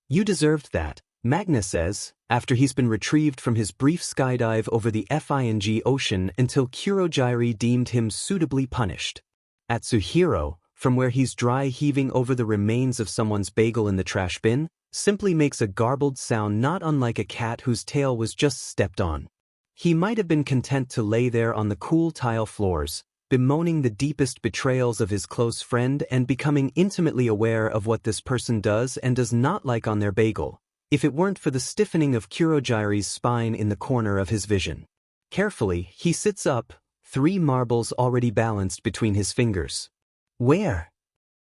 [SPEAKER 1] You deserved that, Magna says, after he's been retrieved from his brief skydive over the FING ocean until Kurogyri deemed him suitably punished. Atsuhiro, from where he's dry heaving over the remains of someone's bagel in the trash bin, simply makes a garbled sound not unlike a cat whose tail was just stepped on. He might have been content to lay there on the cool tile floors, bemoaning the deepest betrayals of his close friend and becoming intimately aware of what this person does and does not like on their bagel, if it weren't for the stiffening of Kurogiri's spine in the corner of his vision. Carefully, he sits up, 3 marbles already balanced between his fingers. Where?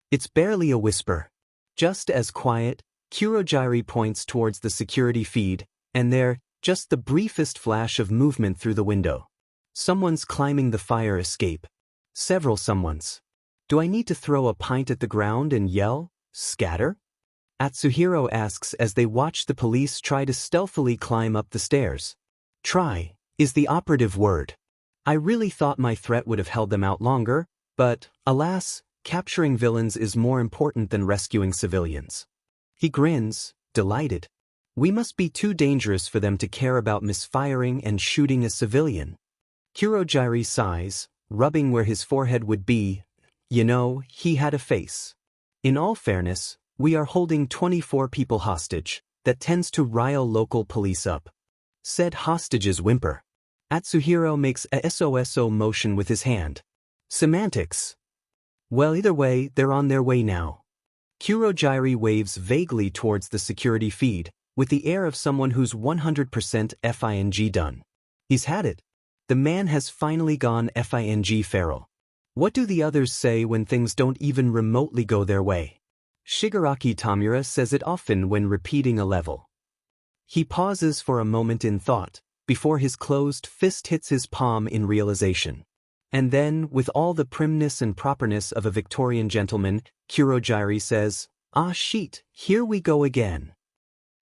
[SPEAKER 1] It's barely a whisper. Just as quiet, Kurogiri points towards the security feed, and there, just the briefest flash of movement through the window. Someone's climbing the fire escape. Several someones. Do I need to throw a pint at the ground and yell, "Scatter"? Atsuhiro asks as they watch the police try to stealthily climb up the stairs. Try is the operative word. I really thought my threat would have held them out longer, but, alas, capturing villains is more important than rescuing civilians. He grins, delighted. We must be too dangerous for them to care about misfiring and shooting a civilian. Kurogiri sighs, rubbing where his forehead would be. You know, he had a face. In all fairness, we are holding 24 people hostage. That tends to rile local police up. Said hostages whimper. Atsuhiro makes a SOSO motion with his hand. Semantics. Well, either way, they're on their way now. Kurogiri waves vaguely towards the security feed, with the air of someone who's 100% FING done. He's had it. The man has finally gone FING feral. What do the others say when things don't even remotely go their way? Shigaraki Tomura says it often when repeating a level. He pauses for a moment in thought, before his closed fist hits his palm in realization. And then, with all the primness and properness of a Victorian gentleman, Kurogiri says, "Ah shit, here we go again."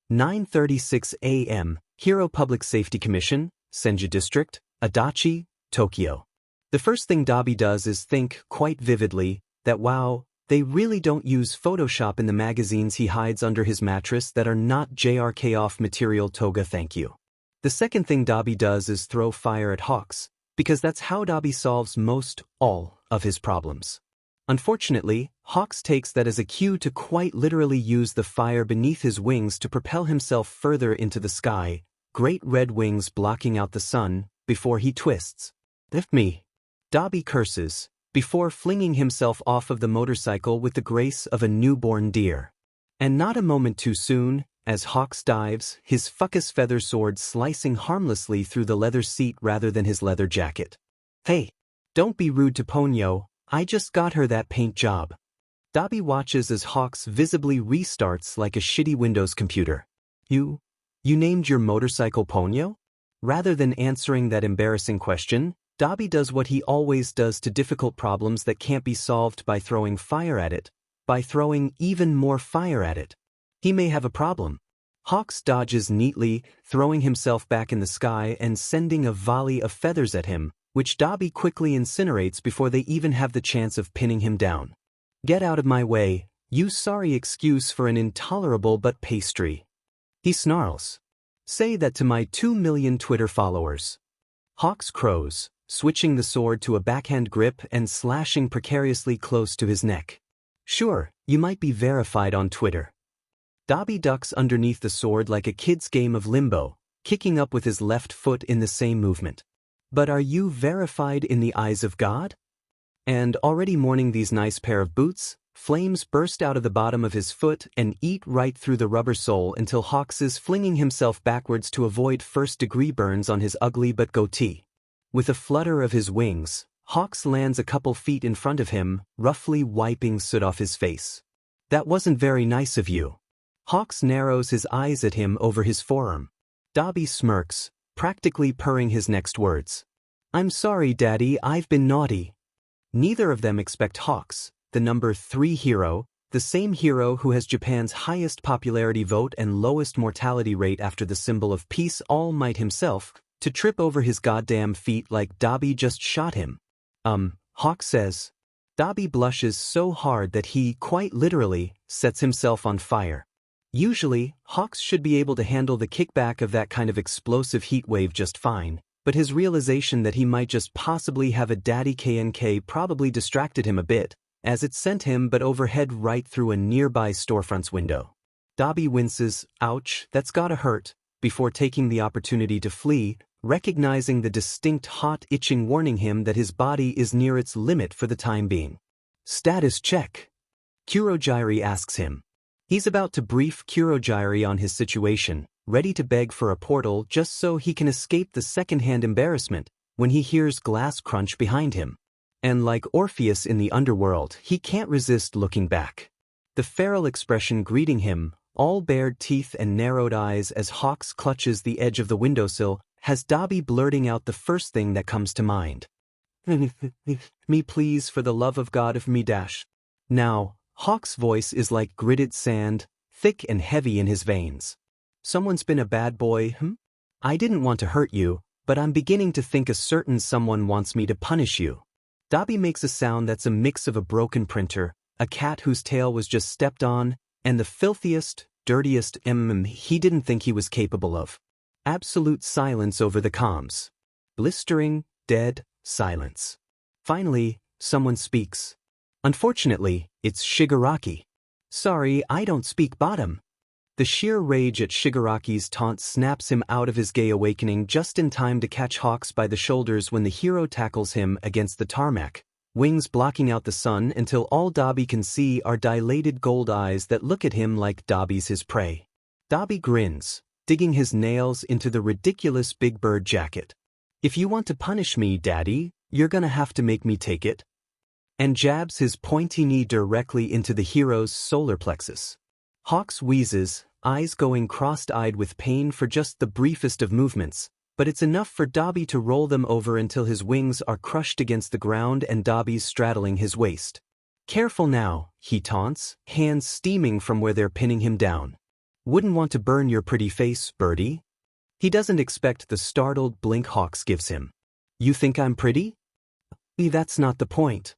[SPEAKER 1] 9:36 a.m., Hiro Public Safety Commission, Senju District, Adachi, Tokyo. The first thing Dabi does is think, quite vividly, that wow, they really don't use Photoshop in the magazines he hides under his mattress that are not JRK off material toga, thank you. The second thing Dabi does is throw fire at Hawks, because that's how Dabi solves all of his problems. Unfortunately, Hawks takes that as a cue to quite literally use the fire beneath his wings to propel himself further into the sky, great red wings blocking out the sun, before he twists. Lift me. Dabi curses, before flinging himself off of the motorcycle with the grace of a newborn deer. And not a moment too soon, as Hawks dives, his fuckus feather sword slicing harmlessly through the leather seat rather than his leather jacket. Hey, don't be rude to Ponyo, I just got her that paint job. Dabi watches as Hawks visibly restarts like a shitty Windows computer. You named your motorcycle Ponyo? Rather than answering that embarrassing question, Dabi does what he always does to difficult problems that can't be solved by throwing fire at it, by throwing even more fire at it. He may have a problem. Hawks dodges neatly, throwing himself back in the sky and sending a volley of feathers at him, which Dabi quickly incinerates before they even have the chance of pinning him down. Get out of my way, you sorry excuse for an intolerable but pastry. He snarls. Say that to my 2 million Twitter followers. Hawks crows, switching the sword to a backhand grip and slashing precariously close to his neck. Sure, you might be verified on Twitter. Dabi ducks underneath the sword like a kid's game of limbo, kicking up with his left foot in the same movement. But are you verified in the eyes of God? And already mourning these nice pair of boots, flames burst out of the bottom of his foot and eat right through the rubber sole until Hawks is flinging himself backwards to avoid first-degree burns on his ugly but goatee. With a flutter of his wings, Hawks lands a couple feet in front of him, roughly wiping soot off his face. That wasn't very nice of you. Hawks narrows his eyes at him over his forearm. Dabi smirks, practically purring his next words. I'm sorry, Daddy, I've been naughty. Neither of them expect Hawks, the number 3 hero, the same hero who has Japan's highest popularity vote and lowest mortality rate after the symbol of peace, All Might himself, to trip over his goddamn feet like Dabi just shot him. Hawks says. Dabi blushes so hard that he, quite literally, sets himself on fire. Usually, Hawks should be able to handle the kickback of that kind of explosive heat wave just fine, but his realization that he might just possibly have a daddy KNK probably distracted him a bit, as it sent him but overhead right through a nearby storefront's window. Dabi winces, ouch, that's gotta hurt, before taking the opportunity to flee, recognizing the distinct hot itching warning him that his body is near its limit for the time being. Status check. Kurogiri asks him. He's about to brief Kurogiri on his situation, ready to beg for a portal just so he can escape the second-hand embarrassment, when he hears glass crunch behind him. And like Orpheus in the underworld, he can't resist looking back. The feral expression greeting him, all bared teeth and narrowed eyes as Hawks clutches the edge of the windowsill, has Dabi blurting out the first thing that comes to mind. Me please, for the love of God of me dash. Now, Hawk's voice is like gritted sand, thick and heavy in his veins. Someone's been a bad boy, I didn't want to hurt you, but I'm beginning to think a certain someone wants me to punish you. Dabi makes a sound that's a mix of a broken printer, a cat whose tail was just stepped on, and the filthiest, dirtiest he didn't think he was capable of. Absolute silence over the comms. Blistering, dead silence. Finally, someone speaks. Unfortunately, it's Shigaraki. Sorry, I don't speak bottom. The sheer rage at Shigaraki's taunt snaps him out of his gay awakening just in time to catch Hawks by the shoulders when the hero tackles him against the tarmac, wings blocking out the sun until all Dabi can see are dilated gold eyes that look at him like Dabi's his prey. Dabi grins, digging his nails into the ridiculous Big Bird jacket. If you want to punish me, Daddy, you're gonna have to make me take it. And jabs his pointy knee directly into the hero's solar plexus. Hawks wheezes, eyes going cross-eyed with pain for just the briefest of movements, but it's enough for Dabi to roll them over until his wings are crushed against the ground and Dabi's straddling his waist. Careful now, he taunts, hands steaming from where they're pinning him down. Wouldn't want to burn your pretty face, birdie? He doesn't expect the startled blink Hawks gives him. You think I'm pretty? That's not the point.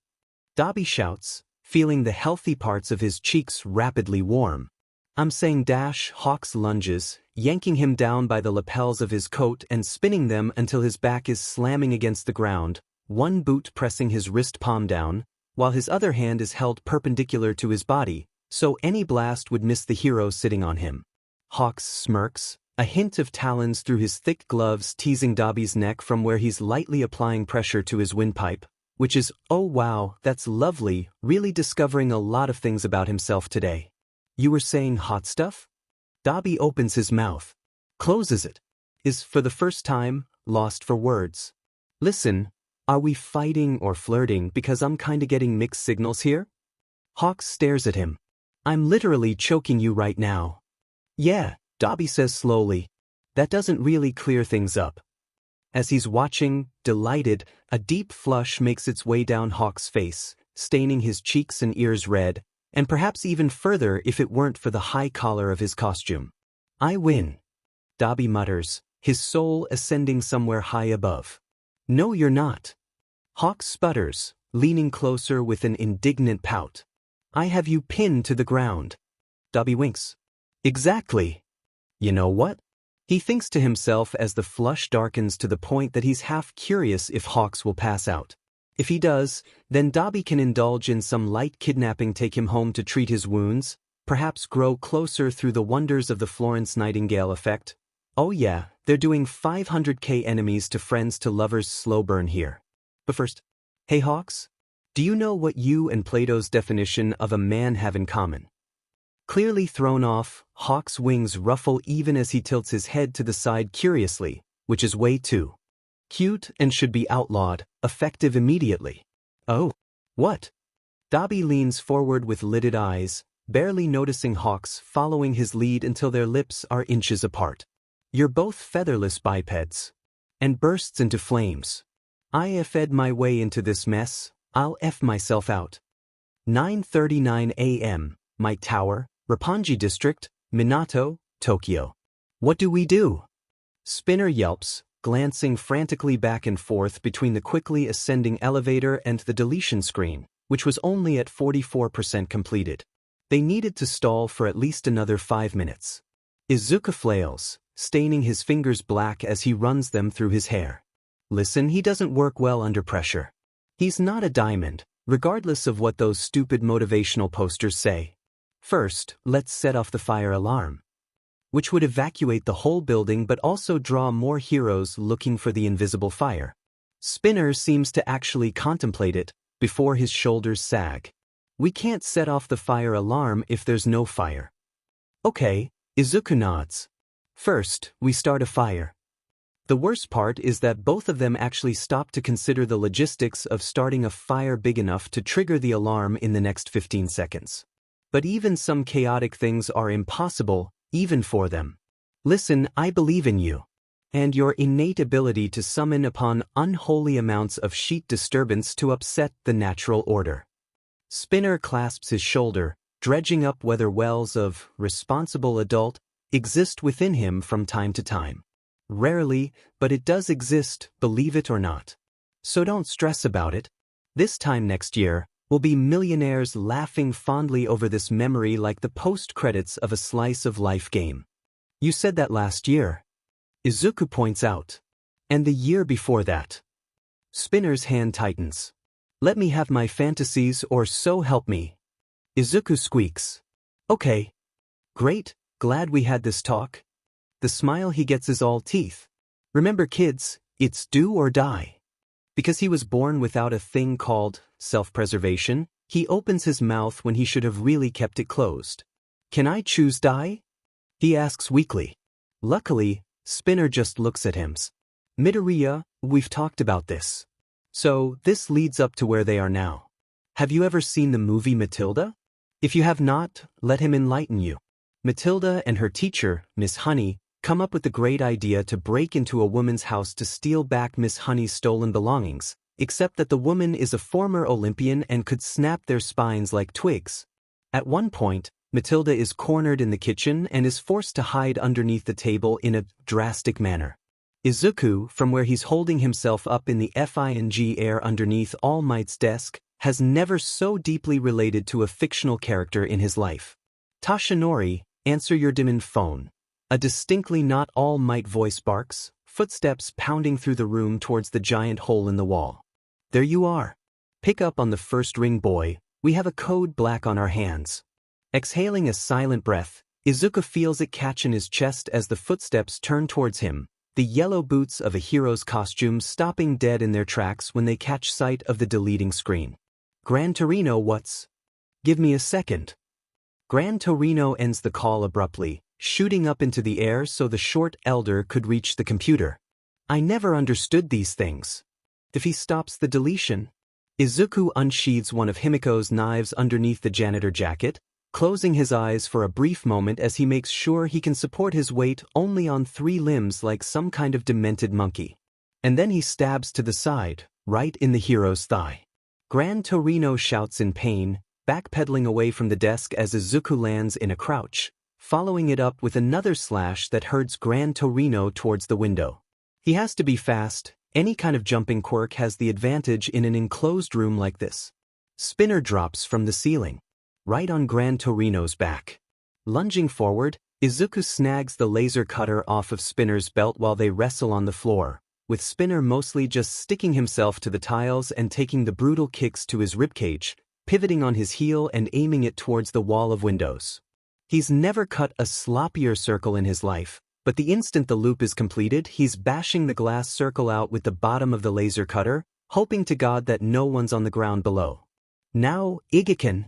[SPEAKER 1] Dabi shouts, feeling the healthy parts of his cheeks rapidly warm. I'm saying dash. Hawks lunges, yanking him down by the lapels of his coat and spinning them until his back is slamming against the ground, one boot pressing his wrist palm down, while his other hand is held perpendicular to his body, so any blast would miss the hero sitting on him. Hawks smirks, a hint of talons through his thick gloves teasing Dabi's neck from where he's lightly applying pressure to his windpipe, which is, oh wow, that's lovely, really discovering a lot of things about himself today. You were saying hot stuff? Dabi opens his mouth, closes it, is, for the first time, lost for words. Listen, are we fighting or flirting because I'm kinda getting mixed signals here? Hawks stares at him. I'm literally choking you right now. Yeah, Dabi says slowly. That doesn't really clear things up. As he's watching, delighted, a deep flush makes its way down Hawk's face, staining his cheeks and ears red, and perhaps even further if it weren't for the high collar of his costume. I win. Dabi mutters, his soul ascending somewhere high above. No, you're not. Hawk sputters, leaning closer with an indignant pout. I have you pinned to the ground. Dabi winks. Exactly. You know what? He thinks to himself as the flush darkens to the point that he's half curious if Hawks will pass out. If he does, then Dabi can indulge in some light kidnapping, take him home to treat his wounds, perhaps grow closer through the wonders of the Florence Nightingale effect. Oh yeah, they're doing 500k enemies to friends to lovers slow burn here. But first, hey Hawks, do you know what you and Plato's definition of a man have in common? Clearly thrown off, Hawk's wings ruffle even as he tilts his head to the side curiously, which is way too cute and should be outlawed, effective immediately. Oh, what? Dabi leans forward with lidded eyes, barely noticing Hawks following his lead until their lips are inches apart. You're both featherless bipeds. And bursts into flames. I have fed my way into this mess, I'll F myself out. 9:39 a.m., my tower, Roppongi District, Minato, Tokyo. What do we do? Spinner yelps, glancing frantically back and forth between the quickly ascending elevator and the deletion screen, which was only at 44% completed. They needed to stall for at least another 5 minutes. Izuku flails, staining his fingers black as he runs them through his hair. Listen, he doesn't work well under pressure. He's not a diamond, regardless of what those stupid motivational posters say. First, let's set off the fire alarm, which would evacuate the whole building but also draw more heroes looking for the invisible fire. Spinner seems to actually contemplate it, before his shoulders sag. We can't set off the fire alarm if there's no fire. Okay, Izuku nods. First, we start a fire. The worst part is that both of them actually stop to consider the logistics of starting a fire big enough to trigger the alarm in the next 15 seconds. But even some chaotic things are impossible, even for them. Listen, I believe in you. And your innate ability to summon upon unholy amounts of sheet disturbance to upset the natural order. Spinner clasps his shoulder, dredging up whether wells of responsible adult exist within him from time to time. Rarely, but it does exist, believe it or not. So don't stress about it. This time next year, we'll be millionaires laughing fondly over this memory like the post-credits of a slice of life game. You said that last year, Izuku points out. And the year before that. Spinner's hand tightens. Let me have my fantasies or so help me. Izuku squeaks. Okay. Great, glad we had this talk. The smile he gets is all teeth. Remember kids, it's do or die. Because he was born without a thing called self-preservation, he opens his mouth when he should have really kept it closed. Can I choose die? He asks weakly. Luckily, Spinner just looks at him. Midoriya, we've talked about this. So, this leads up to where they are now. Have you ever seen the movie Matilda? If you have not, let him enlighten you. Matilda and her teacher, Miss Honey, come up with the great idea to break into a woman's house to steal back Miss Honey's stolen belongings, except that the woman is a former Olympian and could snap their spines like twigs. At one point, Matilda is cornered in the kitchen and is forced to hide underneath the table in a drastic manner. Izuku, from where he's holding himself up in the FING air underneath All Might's desk, has never so deeply related to a fictional character in his life. Tashinori, answer your demon phone. A distinctly not All Might voice barks, footsteps pounding through the room towards the giant hole in the wall. There you are. Pick up on the first ring, boy. We have a code black on our hands. Exhaling a silent breath, Izuku feels it catch in his chest as the footsteps turn towards him, the yellow boots of a hero's costume stopping dead in their tracks when they catch sight of the deleting screen. Gran Torino, what's? Give me a second. Gran Torino ends the call abruptly, shooting up into the air so the short elder could reach the computer. I never understood these things. If he stops the deletion, Izuku unsheathes one of Himiko's knives underneath the janitor jacket, closing his eyes for a brief moment as he makes sure he can support his weight only on 3 limbs like some kind of demented monkey. And then he stabs to the side, right in the hero's thigh. Gran Torino shouts in pain, backpedaling away from the desk as Izuku lands in a crouch, following it up with another slash that hurts Gran Torino towards the window. He has to be fast. Any kind of jumping quirk has the advantage in an enclosed room like this. Spinner drops from the ceiling, right on Gran Torino's back. Lunging forward, Izuku snags the laser cutter off of Spinner's belt while they wrestle on the floor, with Spinner mostly just sticking himself to the tiles and taking the brutal kicks to his ribcage, pivoting on his heel and aiming it towards the wall of windows. He's never cut a sloppier circle in his life, but the instant the loop is completed, he's bashing the glass circle out with the bottom of the laser cutter, hoping to God that no one's on the ground below. Now, Igiken!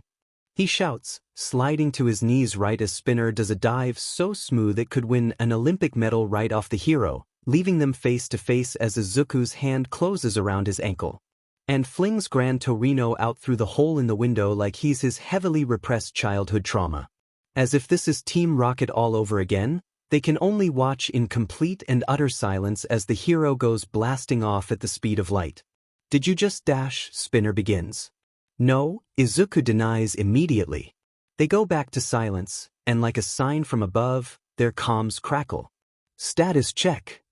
[SPEAKER 1] He shouts, sliding to his knees right as Spinner does a dive so smooth it could win an Olympic medal right off the hero, leaving them face to face as Izuku's hand closes around his ankle. And flings Gran Torino out through the hole in the window like he's his heavily repressed childhood trauma. As if this is Team Rocket all over again, they can only watch in complete and utter silence as the hero goes blasting off at the speed of light. Did you just dash? Spinner begins. No, Izuku denies immediately. They go back to silence, and like a sign from above, their comms crackle. Status check.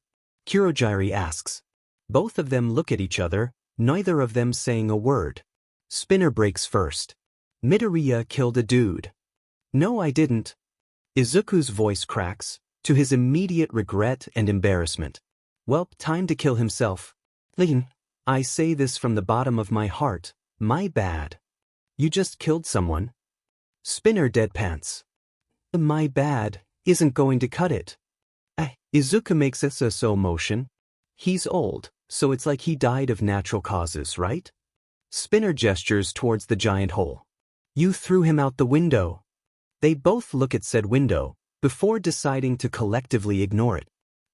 [SPEAKER 1] Kurogiri asks. Both of them look at each other, neither of them saying a word. Spinner breaks first. Midoriya killed a dude. No, I didn't. Izuku's voice cracks, to his immediate regret and embarrassment. Welp, time to kill himself. Lin, I say this from the bottom of my heart, my bad. You just killed someone. Spinner deadpants. My bad, isn't going to cut it. Izuku makes a so motion. He's old, so it's like he died of natural causes, right? Spinner gestures towards the giant hole. You threw him out the window. They both look at said window, before deciding to collectively ignore it.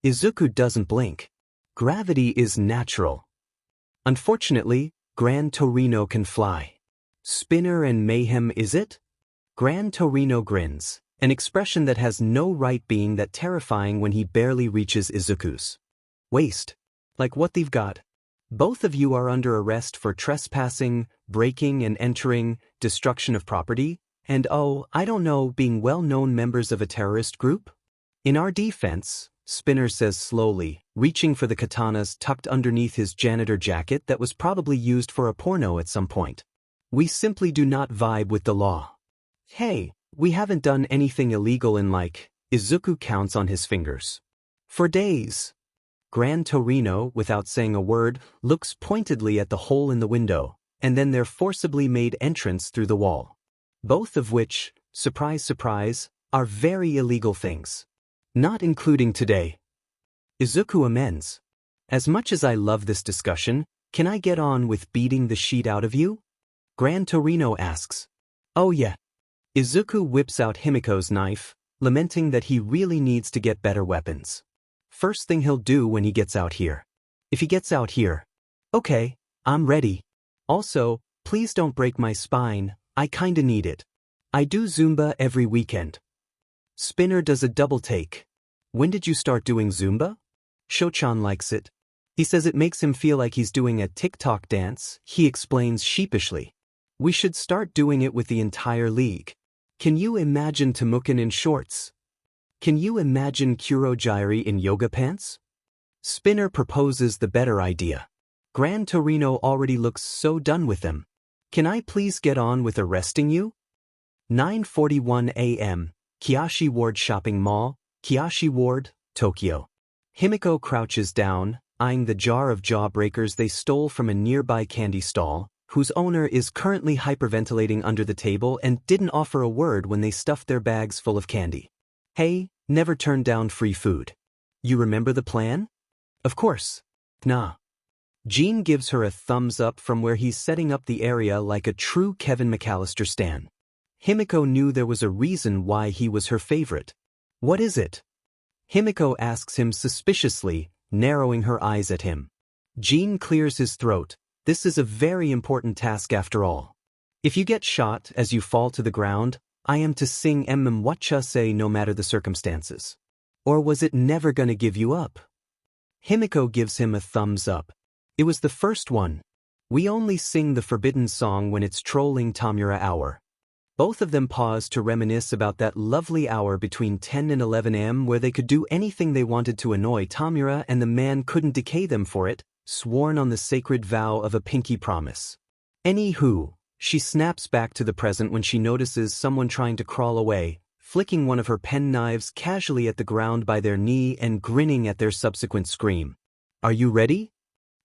[SPEAKER 1] Izuku doesn't blink. Gravity is natural. Unfortunately, Gran Torino can fly. Spinner and mayhem, is it? Gran Torino grins, an expression that has no right being that terrifying when he barely reaches Izuku's waist. Like what they've got. Both of you are under arrest for trespassing, breaking and entering, destruction of property, and I don't know, being well-known members of a terrorist group? In our defense, Spinner says slowly, reaching for the katanas tucked underneath his janitor jacket that was probably used for a porno at some point. We simply do not vibe with the law. Hey, we haven't done anything illegal in Izuku counts on his fingers. For days. Gran Torino, without saying a word, looks pointedly at the hole in the window, and then their forcibly made entrance through the wall. Both of which, surprise surprise, are very illegal things. Not including today. Izuku amends. As much as I love this discussion, can I get on with beating the shit out of you? Gran Torino asks. Oh yeah. Izuku whips out Himiko's knife, lamenting that he really needs to get better weapons. First thing he'll do when he gets out here. If he gets out here. Okay, I'm ready. Also, please don't break my spine, I kinda need it. I do Zumba every weekend. Spinner does a double take. When did you start doing Zumba? Shouchan likes it. He says it makes him feel like he's doing a TikTok dance, he explains sheepishly. We should start doing it with the entire league. Can you imagine Temukan in shorts? Can you imagine Kurogyri in yoga pants? Spinner proposes the better idea. Gran Torino already looks so done with them. Can I please get on with arresting you? 9:41 a.m., Kiyoshi Ward Shopping Mall, Kiyoshi Ward, Tokyo. Himiko crouches down, eyeing the jar of jawbreakers they stole from a nearby candy stall, whose owner is currently hyperventilating under the table and didn't offer a word when they stuffed their bags full of candy. Hey, never turn down free food. You remember the plan? Of course. Nah. Jean gives her a thumbs up from where he's setting up the area like a true Kevin McAllister stan. Himiko knew there was a reason why he was her favorite. What is it? Himiko asks him suspiciously, narrowing her eyes at him. Jean clears his throat. This is a very important task after all. If you get shot as you fall to the ground, I am to sing Whatcha Say no matter the circumstances. Or was it never gonna give you up? Himiko gives him a thumbs up. It was the first one. We only sing the forbidden song when it's trolling Tomura hour. Both of them pause to reminisce about that lovely hour between 10 and 11 am where they could do anything they wanted to annoy Tomura and the man couldn't decay them for it, sworn on the sacred vow of a pinky promise. Anywho, she snaps back to the present when she notices someone trying to crawl away, flicking one of her pen knives casually at the ground by their knee and grinning at their subsequent scream. Are you ready?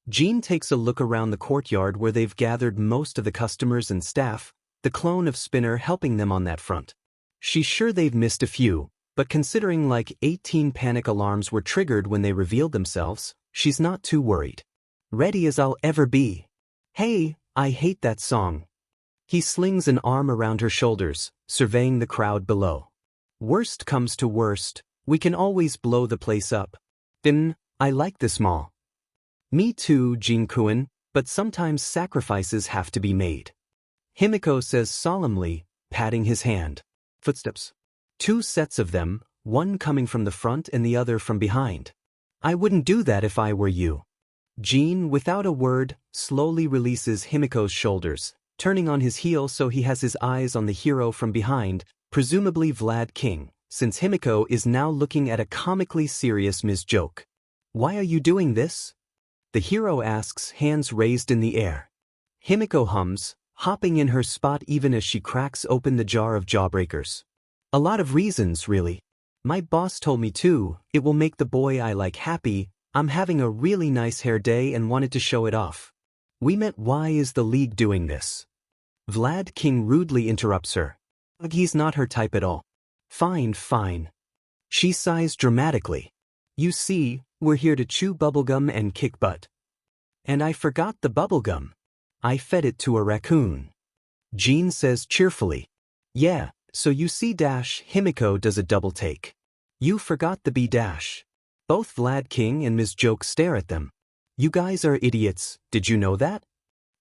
[SPEAKER 1] Jean takes a look around the courtyard where they've gathered most of the customers and staff, the clone of Spinner helping them on that front. She's sure they've missed a few, but considering 18 panic alarms were triggered when they revealed themselves, she's not too worried. Ready as I'll ever be. Hey, I hate that song. He slings an arm around her shoulders, surveying the crowd below. Worst comes to worst, we can always blow the place up. Then, I like this mall. Me too, Jin-kun, but sometimes sacrifices have to be made. Himiko says solemnly, patting his hand. Footsteps. 2 sets of them, one coming from the front and the other from behind. I wouldn't do that if I were you. Jean, without a word, slowly releases Himiko's shoulders, turning on his heel so he has his eyes on the hero from behind, presumably Vlad King, since Himiko is now looking at a comically serious Ms. Joke. Why are you doing this? The hero asks, hands raised in the air. Himiko hums, hopping in her spot even as she cracks open the jar of jawbreakers. A lot of reasons, really. My boss told me too, it will make the boy I like happy, I'm having a really nice hair day and wanted to show it off. We meant why is the league doing this? Vlad King rudely interrupts her. He's not her type at all. Fine, fine. She sighs dramatically. You see, we're here to chew bubblegum and kick butt. And I forgot the bubblegum. I fed it to a raccoon. Jean says cheerfully. Yeah, so you see Himiko does a double take. You forgot the B dash. Both Vlad King and Ms. Joke stare at them. You guys are idiots, did you know that?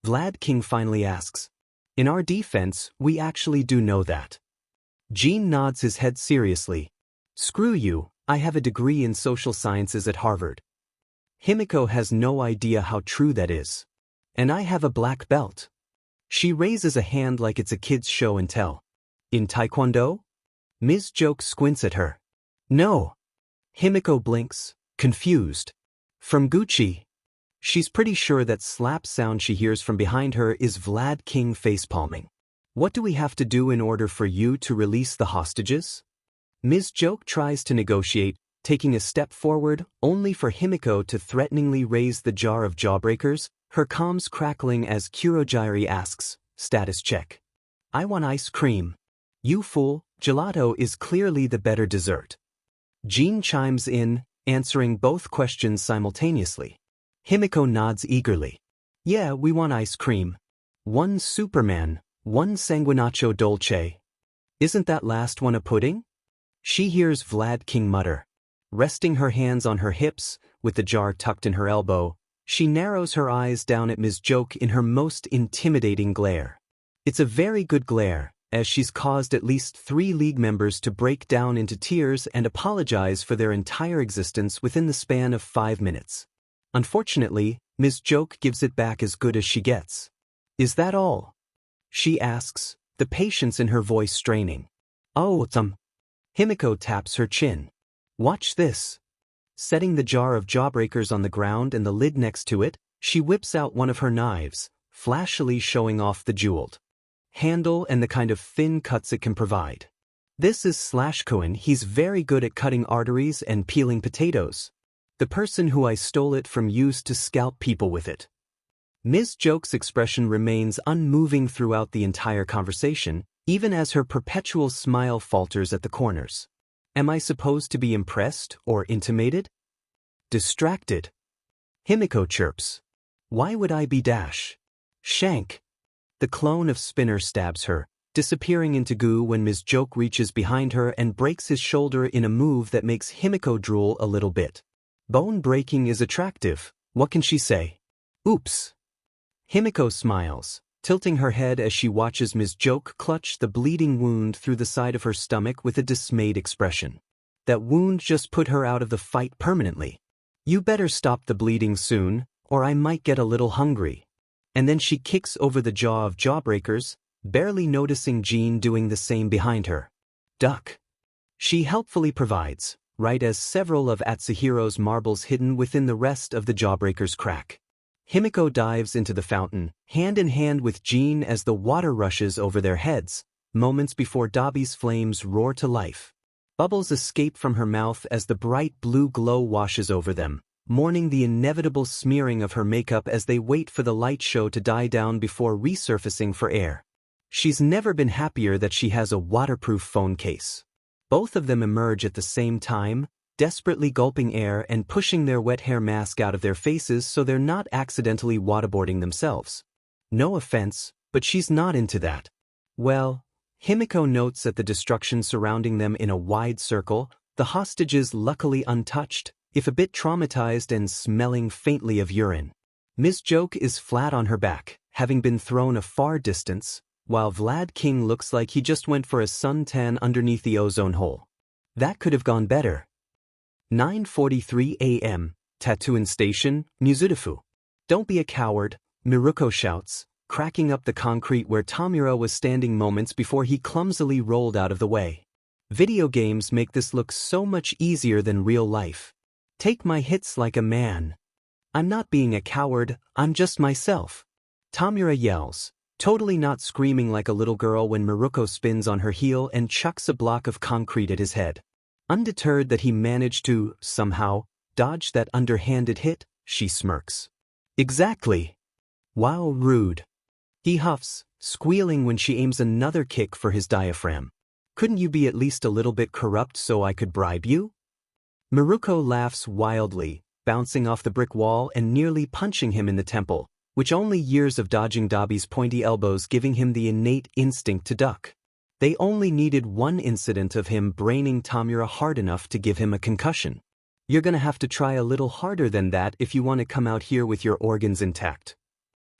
[SPEAKER 1] Vlad King finally asks. In our defense, we actually do know that. Jean nods his head seriously. Screw you, I have a degree in social sciences at Harvard. Himiko has no idea how true that is. And I have a black belt. She raises a hand like it's a kid's show and tell. In Taekwondo? Ms. Joke squints at her. No. Himiko blinks, confused. From Gucci. She's pretty sure that slap sound she hears from behind her is Vlad King facepalming. What do we have to do in order for you to release the hostages? Ms. Joke tries to negotiate, taking a step forward, only for Himiko to threateningly raise the jar of jawbreakers, her comms crackling as Kurogiri asks, status check. I want ice cream. You fool, gelato is clearly the better dessert. Jean chimes in, answering both questions simultaneously. Himiko nods eagerly. Yeah, we want ice cream. One Superman, one Sanguinaccio Dolce. Isn't that last one a pudding? She hears Vlad King mutter. Resting her hands on her hips, with the jar tucked in her elbow, she narrows her eyes down at Ms. Joke in her most intimidating glare. It's a very good glare, as she's caused at least 3 League members to break down into tears and apologize for their entire existence within the span of 5 minutes. Unfortunately, Ms. Joke gives it back as good as she gets. Is that all? She asks, the patience in her voice straining. Oh, Himiko taps her chin. Watch this. Setting the jar of jawbreakers on the ground and the lid next to it, she whips out one of her knives, flashily showing off the jeweled handle and the kind of thin cuts it can provide. This is Slashcoin. He's very good at cutting arteries and peeling potatoes. The person who I stole it from used to scalp people with it. Ms. Joke's expression remains unmoving throughout the entire conversation, even as her perpetual smile falters at the corners. Am I supposed to be impressed or intimated? Distracted. Himiko chirps. Why would I be Shank. The clone of Spinner stabs her, disappearing into goo when Ms. Joke reaches behind her and breaks his shoulder in a move that makes Himiko drool a little bit. Bone breaking is attractive, what can she say? Oops. Himiko smiles, tilting her head as she watches Ms. Joke clutch the bleeding wound through the side of her stomach with a dismayed expression. That wound just put her out of the fight permanently. You better stop the bleeding soon, or I might get a little hungry. And then she kicks over the jaw of jawbreakers, barely noticing Jean doing the same behind her. Duck. She helpfully provides, right as several of Atsuhiro's marbles hidden within the rest of the jawbreakers crack. Himiko dives into the fountain, hand in hand with Jean as the water rushes over their heads, moments before Dabi's flames roar to life. Bubbles escape from her mouth as the bright blue glow washes over them, mourning the inevitable smearing of her makeup as they wait for the light show to die down before resurfacing for air. She's never been happier that she has a waterproof phone case. Both of them emerge at the same time, desperately gulping air and pushing their wet hair mask out of their faces so they're not accidentally waterboarding themselves. No offense, but she's not into that. Well, Himiko notes at the destruction surrounding them in a wide circle, the hostages luckily untouched, if a bit traumatized and smelling faintly of urine. Ms. Joke is flat on her back, having been thrown a far distance, while Vlad King looks like he just went for a suntan underneath the ozone hole. That could have gone better. 9:43 a.m., Tatooine Station, Mizudafu. Don't be a coward, Miruko shouts, cracking up the concrete where Tomura was standing moments before he clumsily rolled out of the way. Video games make this look so much easier than real life. Take my hits like a man. I'm not being a coward, I'm just myself. Tomura yells, totally not screaming like a little girl when Miruko spins on her heel and chucks a block of concrete at his head. Undeterred that he managed to, somehow, dodge that underhanded hit, she smirks. Exactly. Wow, rude. He huffs, squealing when she aims another kick for his diaphragm. Couldn't you be at least a little bit corrupt so I could bribe you? Miruko laughs wildly, bouncing off the brick wall and nearly punching him in the temple, which only years of dodging Dabi's pointy elbows giving him the innate instinct to duck. They only needed one incident of him braining Tomura hard enough to give him a concussion. You're gonna have to try a little harder than that if you want to come out here with your organs intact.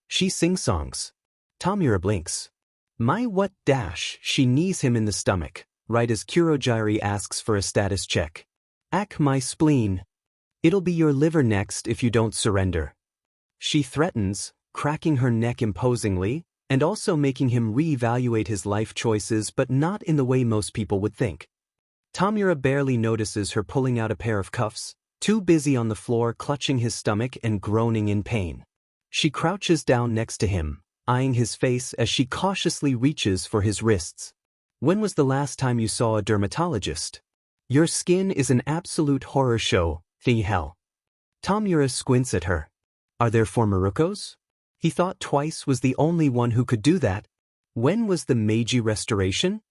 [SPEAKER 1] She sing-songs. Tomura blinks. My what dash, she knees him in the stomach, right as Kurogiri asks for a status check. Ack my spleen. It'll be your liver next if you don't surrender. She threatens, cracking her neck imposingly, and also making him reevaluate his life choices but not in the way most people would think. Tomura barely notices her pulling out a pair of cuffs, too busy on the floor clutching his stomach and groaning in pain. She crouches down next to him, eyeing his face as she cautiously reaches for his wrists. When was the last time you saw a dermatologist? Your skin is an absolute horror show, the hell. Tomura squints at her. Are there 4 Mirukos? He thought Twice was the only one who could do that. When was the Meiji Restoration?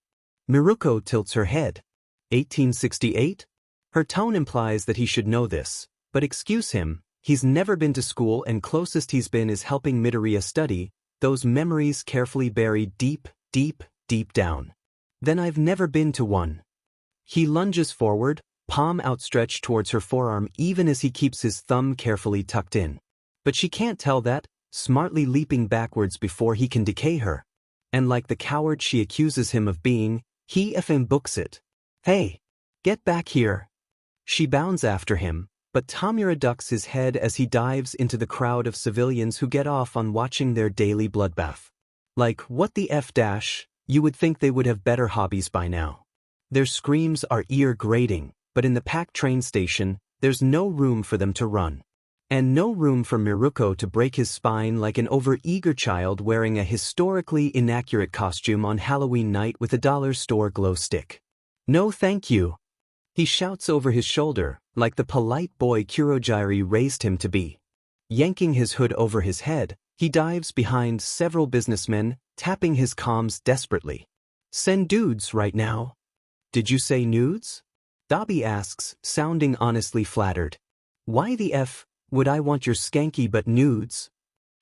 [SPEAKER 1] Miruko tilts her head. 1868? Her tone implies that he should know this, but excuse him, he's never been to school and closest he's been is helping Midoriya study, those memories carefully buried deep, deep, deep down. Then I've never been to one. He lunges forward, palm outstretched towards her forearm even as he keeps his thumb carefully tucked in. But she can't tell that, smartly leaping backwards before he can decay her. And like the coward she accuses him of being, he effing books it. Hey! Get back here! She bounds after him, but Tomura ducks his head as he dives into the crowd of civilians who get off on watching their daily bloodbath. Like, what the F dash, you would think they would have better hobbies by now. Their screams are ear-grating, but in the packed train station, there's no room for them to run. And no room for Miruko to break his spine like an over-eager child wearing a historically inaccurate costume on Halloween night with a dollar store glow stick. No thank you. He shouts over his shoulder, like the polite boy Kurogiri raised him to be. Yanking his hood over his head, he dives behind several businessmen, tapping his comms desperately. Send dudes right now. Did you say nudes? Dabi asks, sounding honestly flattered. Why the F would I want your skanky but nudes?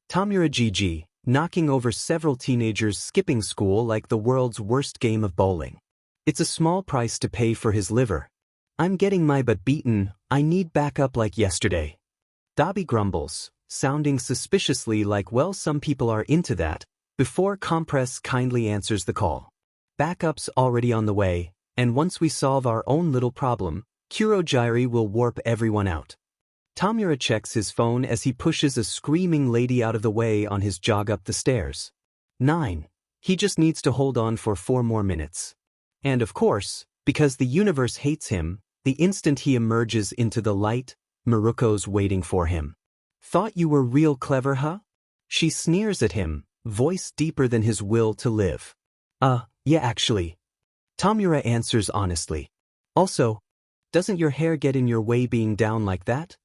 [SPEAKER 1] Tomura GG, knocking over several teenagers skipping school like the world's worst game of bowling. It's a small price to pay for his liver. I'm getting my butt beaten, I need backup like yesterday. Dabi grumbles, sounding suspiciously like well some people are into that, before Compress kindly answers the call. Backup's already on the way, and once we solve our own little problem, Kurogiri will warp everyone out. Tomura checks his phone as he pushes a screaming lady out of the way on his jog up the stairs. 9. He just needs to hold on for 4 more minutes. And of course, because the universe hates him, the instant he emerges into the light, Miruko's waiting for him. Thought you were real clever, huh? She sneers at him, voice deeper than his will to live. Yeah actually. Tomura answers honestly. Also, doesn't your hair get in your way being down like that?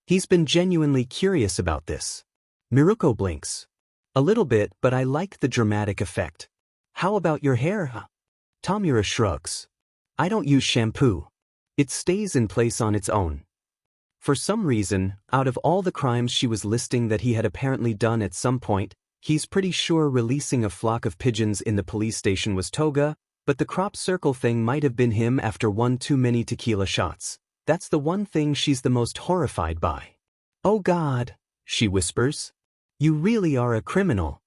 [SPEAKER 1] He's been genuinely curious about this. Miruko blinks. A little bit, but I like the dramatic effect. How about your hair, huh? Tomura shrugs. I don't use shampoo. It stays in place on its own. For some reason, out of all the crimes she was listing that he had apparently done at some point, he's pretty sure releasing a flock of pigeons in the police station was Toga, but the crop circle thing might have been him after one too many tequila shots. That's the one thing she's the most horrified by. Oh God, she whispers. You really are a criminal.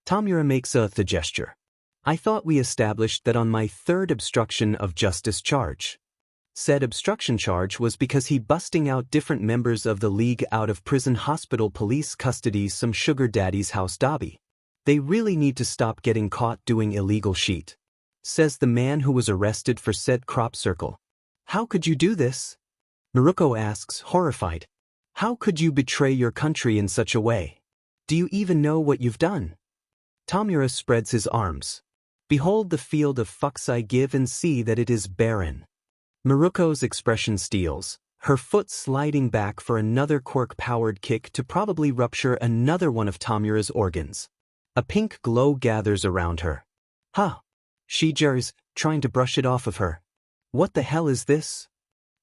[SPEAKER 1] Tomura makes the gesture. I thought we established that on my 3rd obstruction of justice charge. Said obstruction charge was because he busting out different members of the League out of prison hospital police custody some sugar daddy's house Dabi. They really need to stop getting caught doing illegal shit. Says the man who was arrested for said crop circle. How could you do this? Miruko asks, horrified. How could you betray your country in such a way? Do you even know what you've done? Tomura spreads his arms. Behold the field of fucks I give and see that it is barren. Miruko's expression steals, her foot sliding back for another quirk-powered kick to probably rupture another one of Tomura's organs. A pink glow gathers around her. Huh. She jers, trying to brush it off of her. What the hell is this?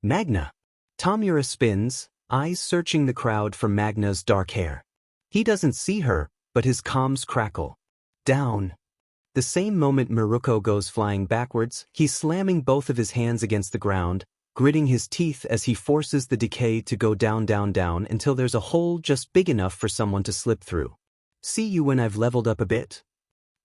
[SPEAKER 1] Magna. Tomura spins, eyes searching the crowd for Magna's dark hair. He doesn't see her, but his comms crackle. Down. The same moment Miruko goes flying backwards, he's slamming both of his hands against the ground, gritting his teeth as he forces the decay to go down until there's a hole just big enough for someone to slip through. See you when I've leveled up a bit.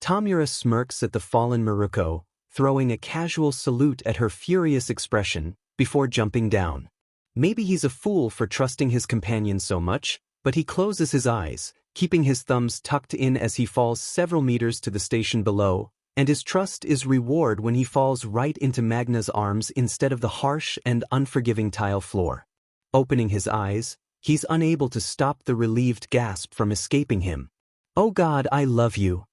[SPEAKER 1] Tomura smirks at the fallen Miruko, throwing a casual salute at her furious expression, before jumping down. Maybe he's a fool for trusting his companion so much, but he closes his eyes, keeping his thumbs tucked in as he falls several meters to the station below, and his trust is reward when he falls right into Magna's arms instead of the harsh and unforgiving tile floor. Opening his eyes, he's unable to stop the relieved gasp from escaping him. Oh God, I love you.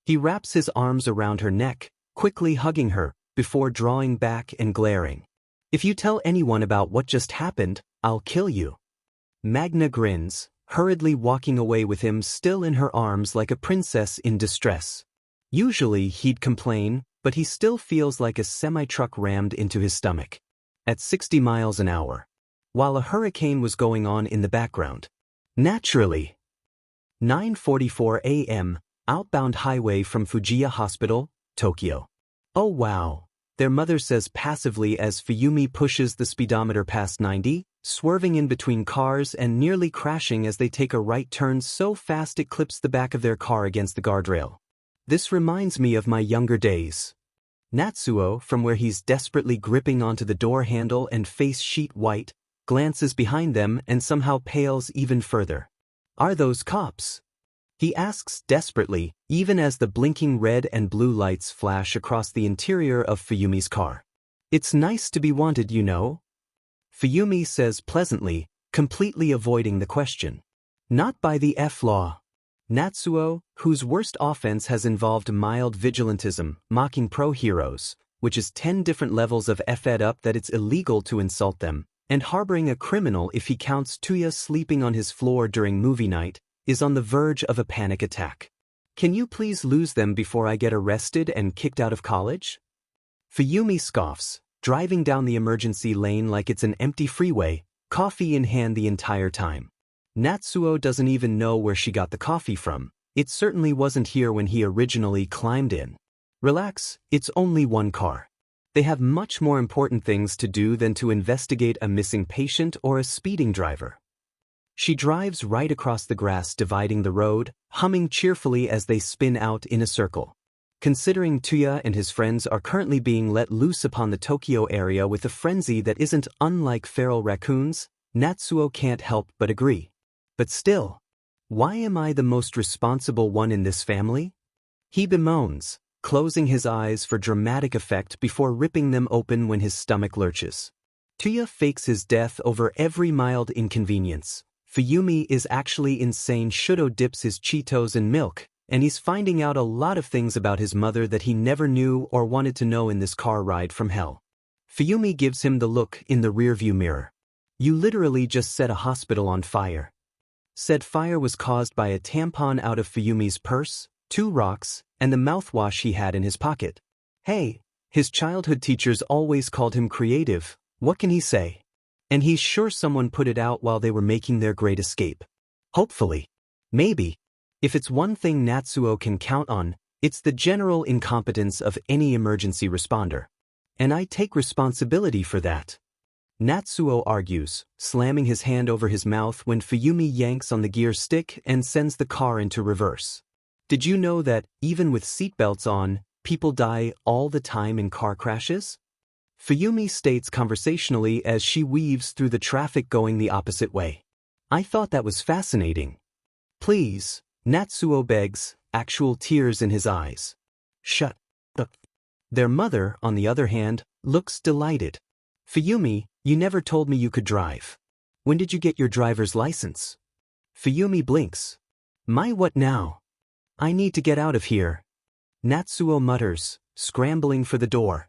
[SPEAKER 1] He wraps his arms around her neck, quickly hugging her, before drawing back and glaring. If you tell anyone about what just happened, I'll kill you. Magna grins, hurriedly walking away with him still in her arms like a princess in distress. Usually he'd complain, but he still feels like a semi-truck rammed into his stomach. At 60 miles an hour. While a hurricane was going on in the background. Naturally. 9:44 a.m., outbound highway from Fujiya Hospital, Tokyo. Oh wow, their mother says passively as Fuyumi pushes the speedometer past 90, swerving in between cars and nearly crashing as they take a right turn so fast it clips the back of their car against the guardrail. This reminds me of my younger days. Natsuo, from where he's desperately gripping onto the door handle and face sheet white, glances behind them and somehow pales even further. Are those cops? He asks desperately, even as the blinking red and blue lights flash across the interior of Fuyumi's car. It's nice to be wanted, you know. Fuyumi says pleasantly, completely avoiding the question. Not by the F-law. Natsuo, whose worst offense has involved mild vigilantism, mocking pro-heroes, which is 10 different levels of F-ed up that it's illegal to insult them, and harboring a criminal if he counts Tuya sleeping on his floor during movie night, is on the verge of a panic attack. Can you please lose them before I get arrested and kicked out of college? Fuyumi scoffs, driving down the emergency lane like it's an empty freeway, coffee in hand the entire time. Natsuo doesn't even know where she got the coffee from. It certainly wasn't here when he originally climbed in. Relax, it's only one car. They have much more important things to do than to investigate a missing patient or a speeding driver. She drives right across the grass dividing the road, humming cheerfully as they spin out in a circle. Considering Tuya and his friends are currently being let loose upon the Tokyo area with a frenzy that isn't unlike feral raccoons, Natsuo can't help but agree. But still, why am I the most responsible one in this family? He bemoans, closing his eyes for dramatic effect before ripping them open when his stomach lurches. Tuya fakes his death over every mild inconvenience. Fuyumi is actually insane. Shouto dips his Cheetos in milk, and he's finding out a lot of things about his mother that he never knew or wanted to know in this car ride from hell. Fuyumi gives him the look in the rearview mirror. You literally just set a hospital on fire. Said fire was caused by a tampon out of Fuyumi's purse, 2 rocks, and the mouthwash he had in his pocket. Hey, his childhood teachers always called him creative, what can he say? And he's sure someone put it out while they were making their great escape. Hopefully. Maybe. If it's one thing Natsuo can count on, it's the general incompetence of any emergency responder. And I take responsibility for that. Natsuo argues, slamming his hand over his mouth when Fuyumi yanks on the gear stick and sends the car into reverse. Did you know that, even with seatbelts on, people die all the time in car crashes? Fuyumi states conversationally as she weaves through the traffic going the opposite way. I thought that was fascinating. Please, Natsuo begs, actual tears in his eyes. Shut up. Their mother, on the other hand, looks delighted. Fuyumi, you never told me you could drive. When did you get your driver's license? Fuyumi blinks. My what now? I need to get out of here. Natsuo mutters, scrambling for the door.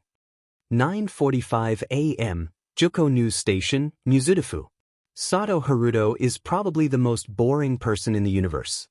[SPEAKER 1] 9:45 a.m., Juko News Station, Mizudafu. Sato Haruto is probably the most boring person in the universe.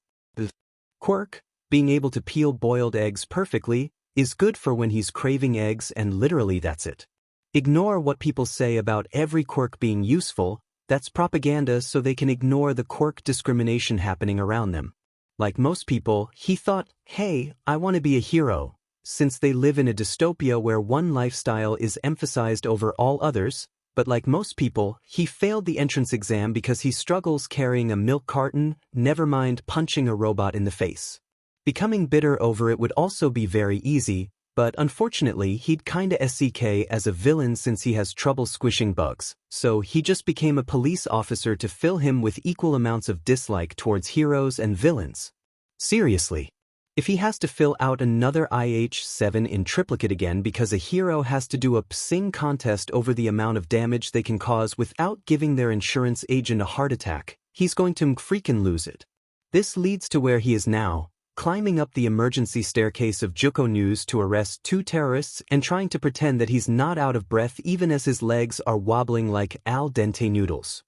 [SPEAKER 1] Quirk, being able to peel boiled eggs perfectly, is good for when he's craving eggs, and literally that's it. Ignore what people say about every quirk being useful. That's propaganda so they can ignore the quirk discrimination happening around them. Like most people, he thought, hey, I want to be a hero. Since they live in a dystopia where one lifestyle is emphasized over all others, but like most people, he failed the entrance exam because he struggles carrying a milk carton, never mind punching a robot in the face. Becoming bitter over it would also be very easy, but unfortunately he'd kinda SEK as a villain since he has trouble squishing bugs, so he just became a police officer to fill him with equal amounts of dislike towards heroes and villains. Seriously. If he has to fill out another IH7 in triplicate again because a hero has to do a sing contest over the amount of damage they can cause without giving their insurance agent a heart attack, he's going to freaking lose it. This leads to where he is now, climbing up the emergency staircase of Juko News to arrest 2 terrorists and trying to pretend that he's not out of breath even as his legs are wobbling like al dente noodles.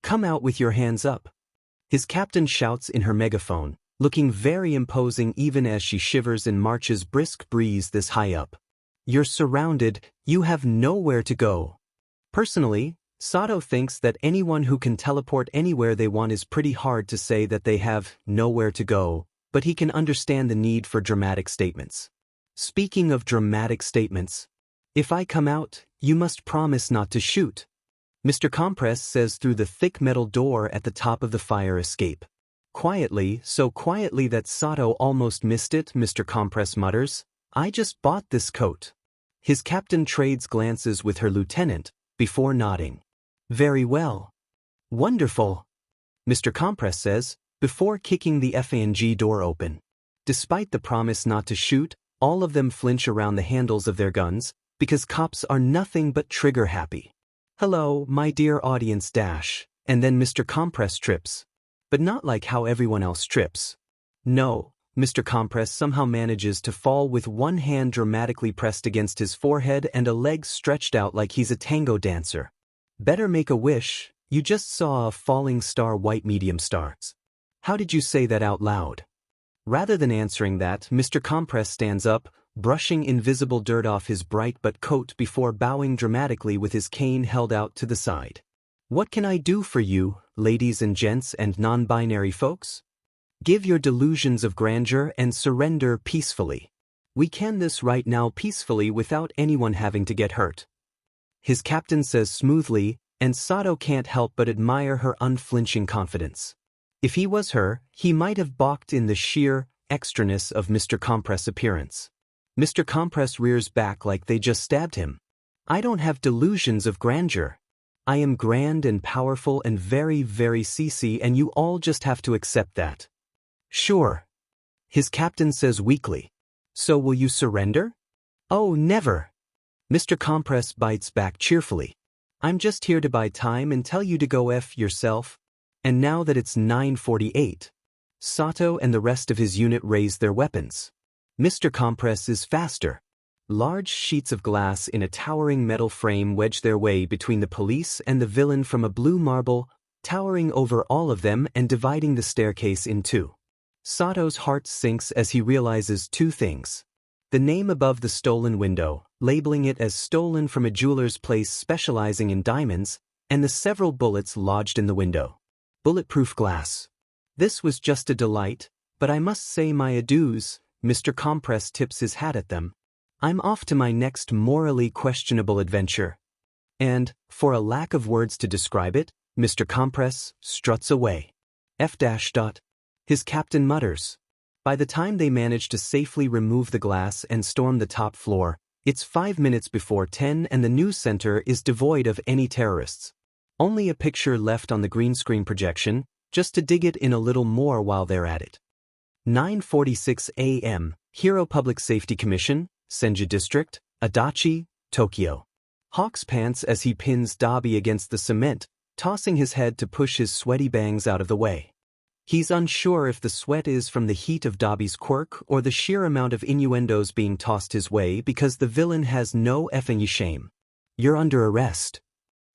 [SPEAKER 1] Come out with your hands up. His captain shouts in her megaphone, looking very imposing even as she shivers in March's brisk breeze this high up. You're surrounded, you have nowhere to go. Personally, Shouto thinks that anyone who can teleport anywhere they want is pretty hard to say that they have nowhere to go, but he can understand the need for dramatic statements. Speaking of dramatic statements, if I come out, you must promise not to shoot, Mr. Compress says through the thick metal door at the top of the fire escape. Quietly, so quietly that Shouto almost missed it, Mr. Compress mutters, I just bought this coat. His captain trades glances with her lieutenant, before nodding. Very well. Wonderful, Mr. Compress says, before kicking the FANG door open. Despite the promise not to shoot, all of them flinch around the handles of their guns, because cops are nothing but trigger happy. Hello, my dear audience dash, and then Mr. Compress trips. But not like how everyone else trips. No, Mr. Compress somehow manages to fall with one hand dramatically pressed against his forehead and a leg stretched out like he's a tango dancer. Better make a wish, you just saw a falling star white medium stars. How did you say that out loud? Rather than answering that, Mr. Compress stands up, brushing invisible dirt off his bright but coat before bowing dramatically with his cane held out to the side. What can I do for you, ladies and gents and non-binary folks? Give your delusions of grandeur and surrender peacefully. We can this right now peacefully without anyone having to get hurt. His captain says smoothly, and Shouto can't help but admire her unflinching confidence. If he was her, he might have balked in the sheer extraness of Mr. Compress' appearance. Mr. Compress rears back like they just stabbed him. I don't have delusions of grandeur. I am grand and powerful and very, very CC, and you all just have to accept that. Sure. His captain says weakly. So will you surrender? Oh, never. Mr. Compress bites back cheerfully. I'm just here to buy time and tell you to go F yourself. And now that it's 9:48, Shouto and the rest of his unit raise their weapons. Mr. Compress is faster. Large sheets of glass in a towering metal frame wedge their way between the police and the villain from a blue marble, towering over all of them and dividing the staircase in two. Shouto's heart sinks as he realizes 2 things. The name above the stolen window, labeling it as stolen from a jeweler's place specializing in diamonds, and the several bullets lodged in the window. Bulletproof glass. This was just a delight, but I must say my adieus. Mr. Compress tips his hat at them. I'm off to my next morally questionable adventure. And, for a lack of words to describe it, Mr. Compress struts away. F-. His captain mutters. By the time they manage to safely remove the glass and storm the top floor, it's 5 minutes before 10 and the news center is devoid of any terrorists. Only a picture left on the green screen projection, just to dig it in a little more while they're at it. 9:46 a.m., Hero Public Safety Commission, Senju District, Adachi, Tokyo. Hawks pants as he pins Dabi against the cement, tossing his head to push his sweaty bangs out of the way. He's unsure if the sweat is from the heat of Dabi's quirk or the sheer amount of innuendos being tossed his way because the villain has no effing shame. You're under arrest.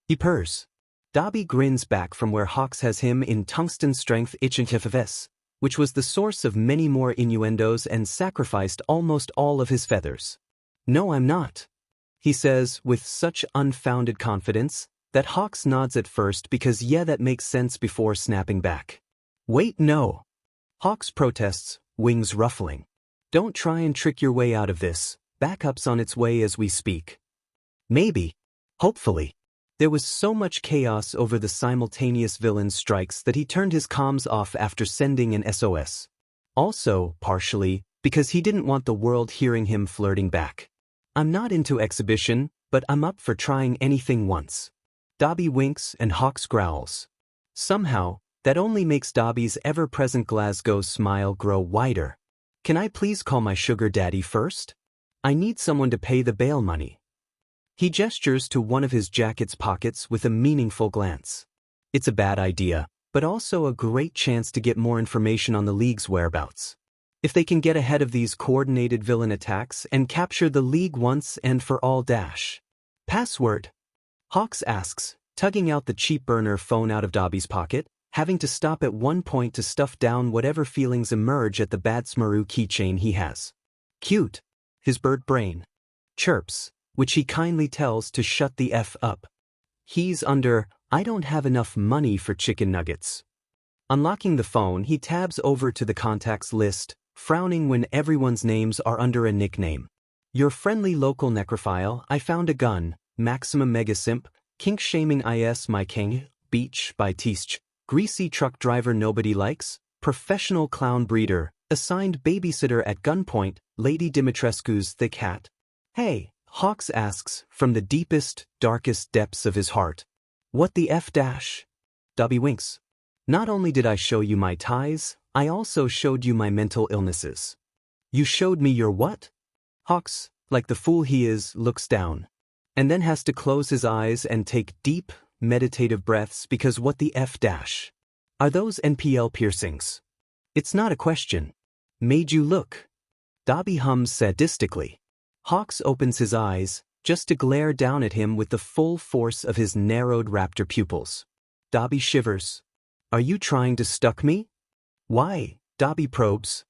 [SPEAKER 1] He purrs. Dabi grins back from where Hawks has him in tungsten strength HFFS. which was the source of many more innuendos and sacrificed almost all of his feathers. "No, I'm not," he says with such unfounded confidence that Hawks nods at first because yeah, that makes sense before snapping back. "Wait, no." Hawks protests, wings ruffling. "Don't try and trick your way out of this. Backup's on its way as we speak." Maybe. Hopefully. There was so much chaos over the simultaneous villain strikes that he turned his comms off after sending an SOS. Also, partially, because he didn't want the world hearing him flirting back. "I'm not into exhibition, but I'm up for trying anything once." Dabi winks and Hawks growls. Somehow, that only makes Dabi's ever-present Glasgow smile grow wider. "Can I please call my sugar daddy first? I need someone to pay the bail money." He gestures to one of his jacket's pockets with a meaningful glance. It's a bad idea, but also a great chance to get more information on the League's whereabouts. If they can get ahead of these coordinated villain attacks and capture the League once and for all. Password? Hawks asks, tugging out the cheap burner phone out of Dabi's pocket, having to stop at one point to stuff down whatever feelings emerge at the Batsmaru keychain he has. "Cute," his bird brain chirps, which he kindly tells to shut the F up. He's under, "I don't have enough money for chicken nuggets." Unlocking the phone, he tabs over to the contacts list, frowning when everyone's names are under a nickname. "Your friendly local necrophile, I found a gun, maximum megasimp, kink-shaming is my king, beach by Teach, greasy truck driver nobody likes, professional clown breeder, assigned babysitter at gunpoint, Lady Dimitrescu's thick hat." "Hey," Hawks asks from the deepest, darkest depths of his heart. "What the F dash?" Dabi winks. "Not only did I show you my ties, I also showed you my mental illnesses." "You showed me your what?" Hawks, like the fool he is, looks down. And then has to close his eyes and take deep, meditative breaths because what the F dash? Are those NPL piercings? It's not a question. "Made you look." Dabi hums sadistically. Hawks opens his eyes, just to glare down at him with the full force of his narrowed raptor pupils. Dabi shivers. "Are you trying to stuck me?" "Why?" Dabi probes.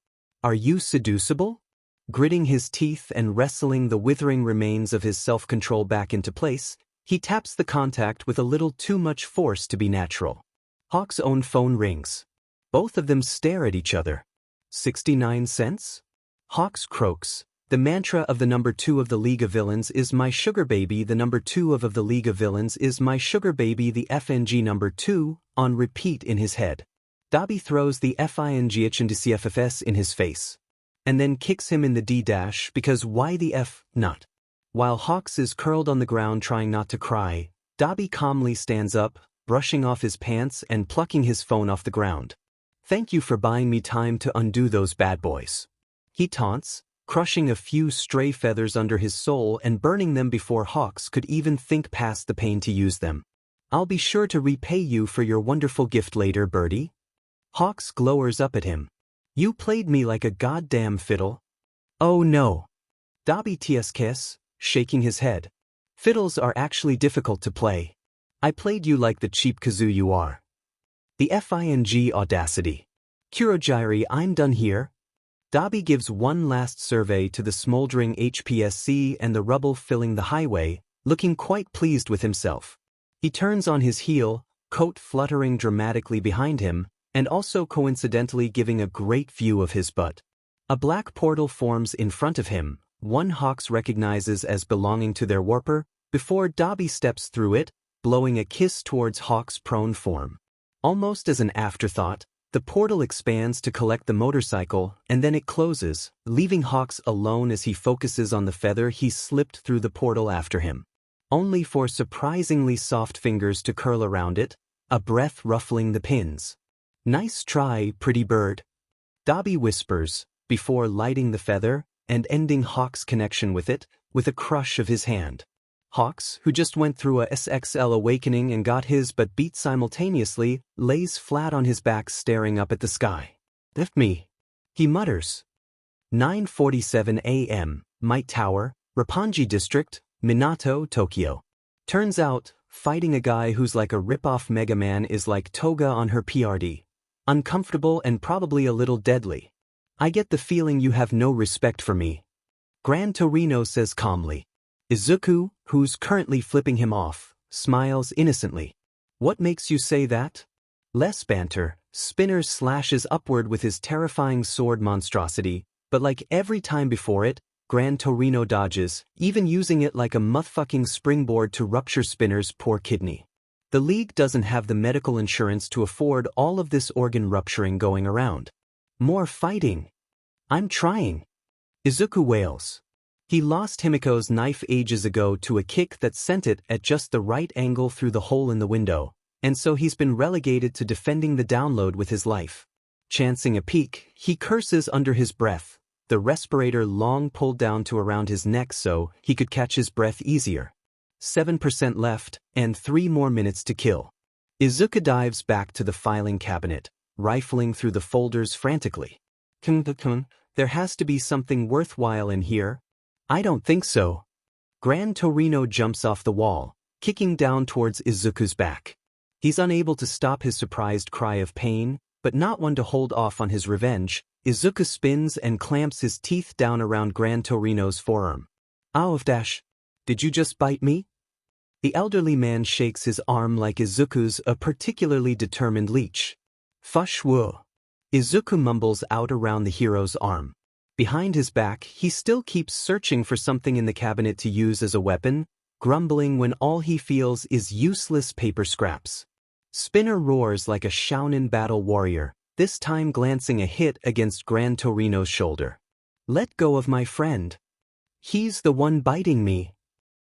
[SPEAKER 1] "Are you seducible?" Gritting his teeth and wrestling the withering remains of his self-control back into place, he taps the contact with a little too much force to be natural. Hawk's own phone rings. Both of them stare at each other. 69 cents? Hawks croaks. The mantra of the number 2 of the League of Villains is "my sugar baby." The number 2 of the League of Villains is "my sugar baby." The FNG number 2 on repeat in his head. Dabi throws the FINGH into CFFS in his face. And then kicks him in the D dash because why the F not? While Hawks is curled on the ground trying not to cry, Dabi calmly stands up, brushing off his pants and plucking his phone off the ground. "Thank you for buying me time to undo those bad boys." He taunts, crushing a few stray feathers under his soul and burning them before Hawks could even think past the pain to use them. "I'll be sure to repay you for your wonderful gift later, birdie." Hawks glowers up at him. "You played me like a goddamn fiddle." "Oh no." Dabi tskes, shaking his head. "Fiddles are actually difficult to play. I played you like the cheap kazoo you are." The FING audacity. "Kurogiri, I'm done here." Dabi gives one last survey to the smoldering HPSC and the rubble filling the highway, looking quite pleased with himself. He turns on his heel, coat fluttering dramatically behind him, and also coincidentally giving a great view of his butt. A black portal forms in front of him, one Hawks recognizes as belonging to their warper, before Dabi steps through it, blowing a kiss towards Hawks' prone form. Almost as an afterthought, the portal expands to collect the motorcycle, and then it closes, leaving Hawks alone as he focuses on the feather he slipped through the portal after him. Only for surprisingly soft fingers to curl around it, a breath ruffling the pins. "Nice try, pretty bird," Dabi whispers, before lighting the feather and ending Hawks' connection with it, with a crush of his hand. Hawks, who just went through a SXL awakening and got his butt beat simultaneously, lays flat on his back staring up at the sky. "Lift me," he mutters. 9:47 a.m., Might Tower, Roppongi District, Minato, Tokyo. Turns out, fighting a guy who's like a rip-off Mega Man is like Toga on her PRD. Uncomfortable and probably a little deadly. I get the feeling you have no respect for me. Gran Torino says calmly. Izuku, who's currently flipping him off, smiles innocently. What makes you say that? Less banter, Spinner slashes upward with his terrifying sword monstrosity, but like every time before it, Gran Torino dodges, even using it like a motherfucking springboard to rupture Spinner's poor kidney. The League doesn't have the medical insurance to afford all of this organ rupturing going around. More fighting. I'm trying. Izuku wails. He lost Himiko's knife ages ago to a kick that sent it at just the right angle through the hole in the window, and so he's been relegated to defending the download with his life. Chancing a peek, he curses under his breath, the respirator long pulled down to around his neck so he could catch his breath easier. 7% left, and 3 more minutes to kill. Izuku dives back to the filing cabinet, rifling through the folders frantically. There has to be something worthwhile in here. I don't think so. Gran Torino jumps off the wall, kicking down towards Izuku's back. He's unable to stop his surprised cry of pain, but not one to hold off on his revenge. Izuku spins and clamps his teeth down around Gran Torino's forearm. Ow, did you just bite me? The elderly man shakes his arm like Izuku's a particularly determined leech. Fush wo. Izuku mumbles out around the hero's arm. Behind his back, he still keeps searching for something in the cabinet to use as a weapon, grumbling when all he feels is useless paper scraps. Spinner roars like a Shounen battle warrior, this time glancing a hit against Gran Torino's shoulder. Let go of my friend. He's the one biting me.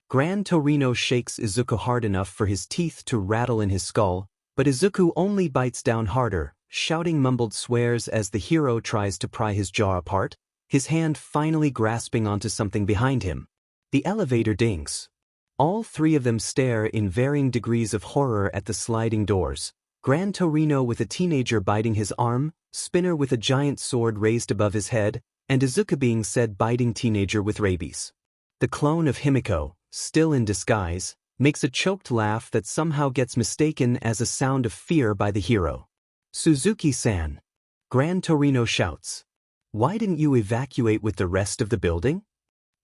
[SPEAKER 1] Gran Torino shakes Izuku hard enough for his teeth to rattle in his skull, but Izuku only bites down harder, shouting mumbled swears as the hero tries to pry his jaw apart, his hand finally grasping onto something behind him. The elevator dings. All 3 of them stare in varying degrees of horror at the sliding doors. Gran Torino with a teenager biting his arm, Spinner with a giant sword raised above his head, and Izuku being said biting teenager with rabies. The clone of Himiko, still in disguise, makes a choked laugh that somehow gets mistaken as a sound of fear by the hero. Suzuki-san. Gran Torino shouts. Why didn't you evacuate with the rest of the building?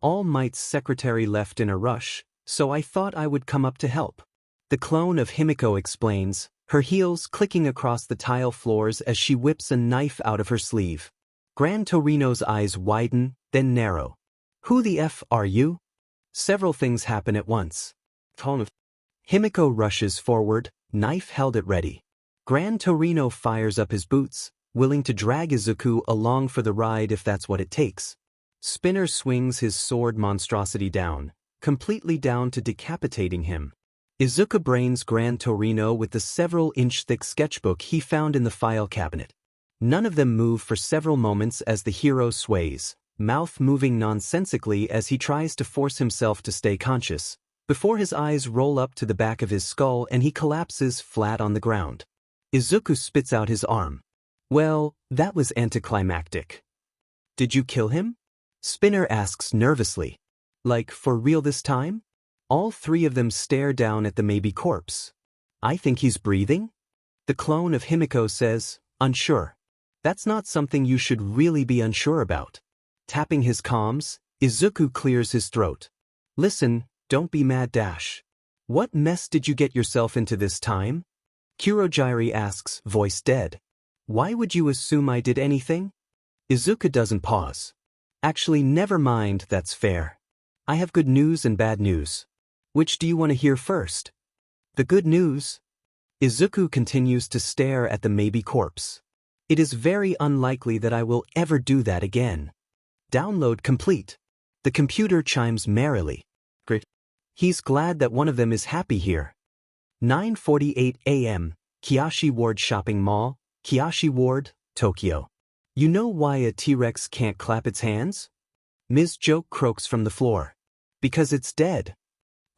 [SPEAKER 1] All Might's secretary left in a rush, so I thought I would come up to help. The clone of Himiko explains, her heels clicking across the tile floors as she whips a knife out of her sleeve. Gran Torino's eyes widen, then narrow. Who the F are you? Several things happen at once. Himiko rushes forward, knife held at ready. Gran Torino fires up his boots, willing to drag Izuku along for the ride if that's what it takes. Spinner swings his sword monstrosity down, completely down to decapitating him. Izuku brains Gran Torino with the several-inch-thick sketchbook he found in the file cabinet. None of them move for several moments as the hero sways, mouth moving nonsensically as he tries to force himself to stay conscious, before his eyes roll up to the back of his skull and he collapses flat on the ground. Izuku spits out his arm. Well, that was anticlimactic. Did you kill him? Spinner asks nervously. Like, for real this time? All 3 of them stare down at the maybe corpse. I think he's breathing? The clone of Himiko says, unsure. That's not something you should really be unsure about. Tapping his comms, Izuku clears his throat. Listen, don't be mad. What mess did you get yourself into this time? Kurogiri asks, voice dead. Why would you assume I did anything? Izuku doesn't pause. Actually, never mind, that's fair. I have good news and bad news. Which do you want to hear first? The good news? Izuku continues to stare at the maybe corpse. It is very unlikely that I will ever do that again. Download complete. The computer chimes merrily. Great. He's glad that one of them is happy here. 9:48 a.m., Kiyoshi Ward Shopping Mall, Kiyoshi Ward, Tokyo. You know why a T-Rex can't clap its hands? Ms. Joke croaks from the floor. Because it's dead.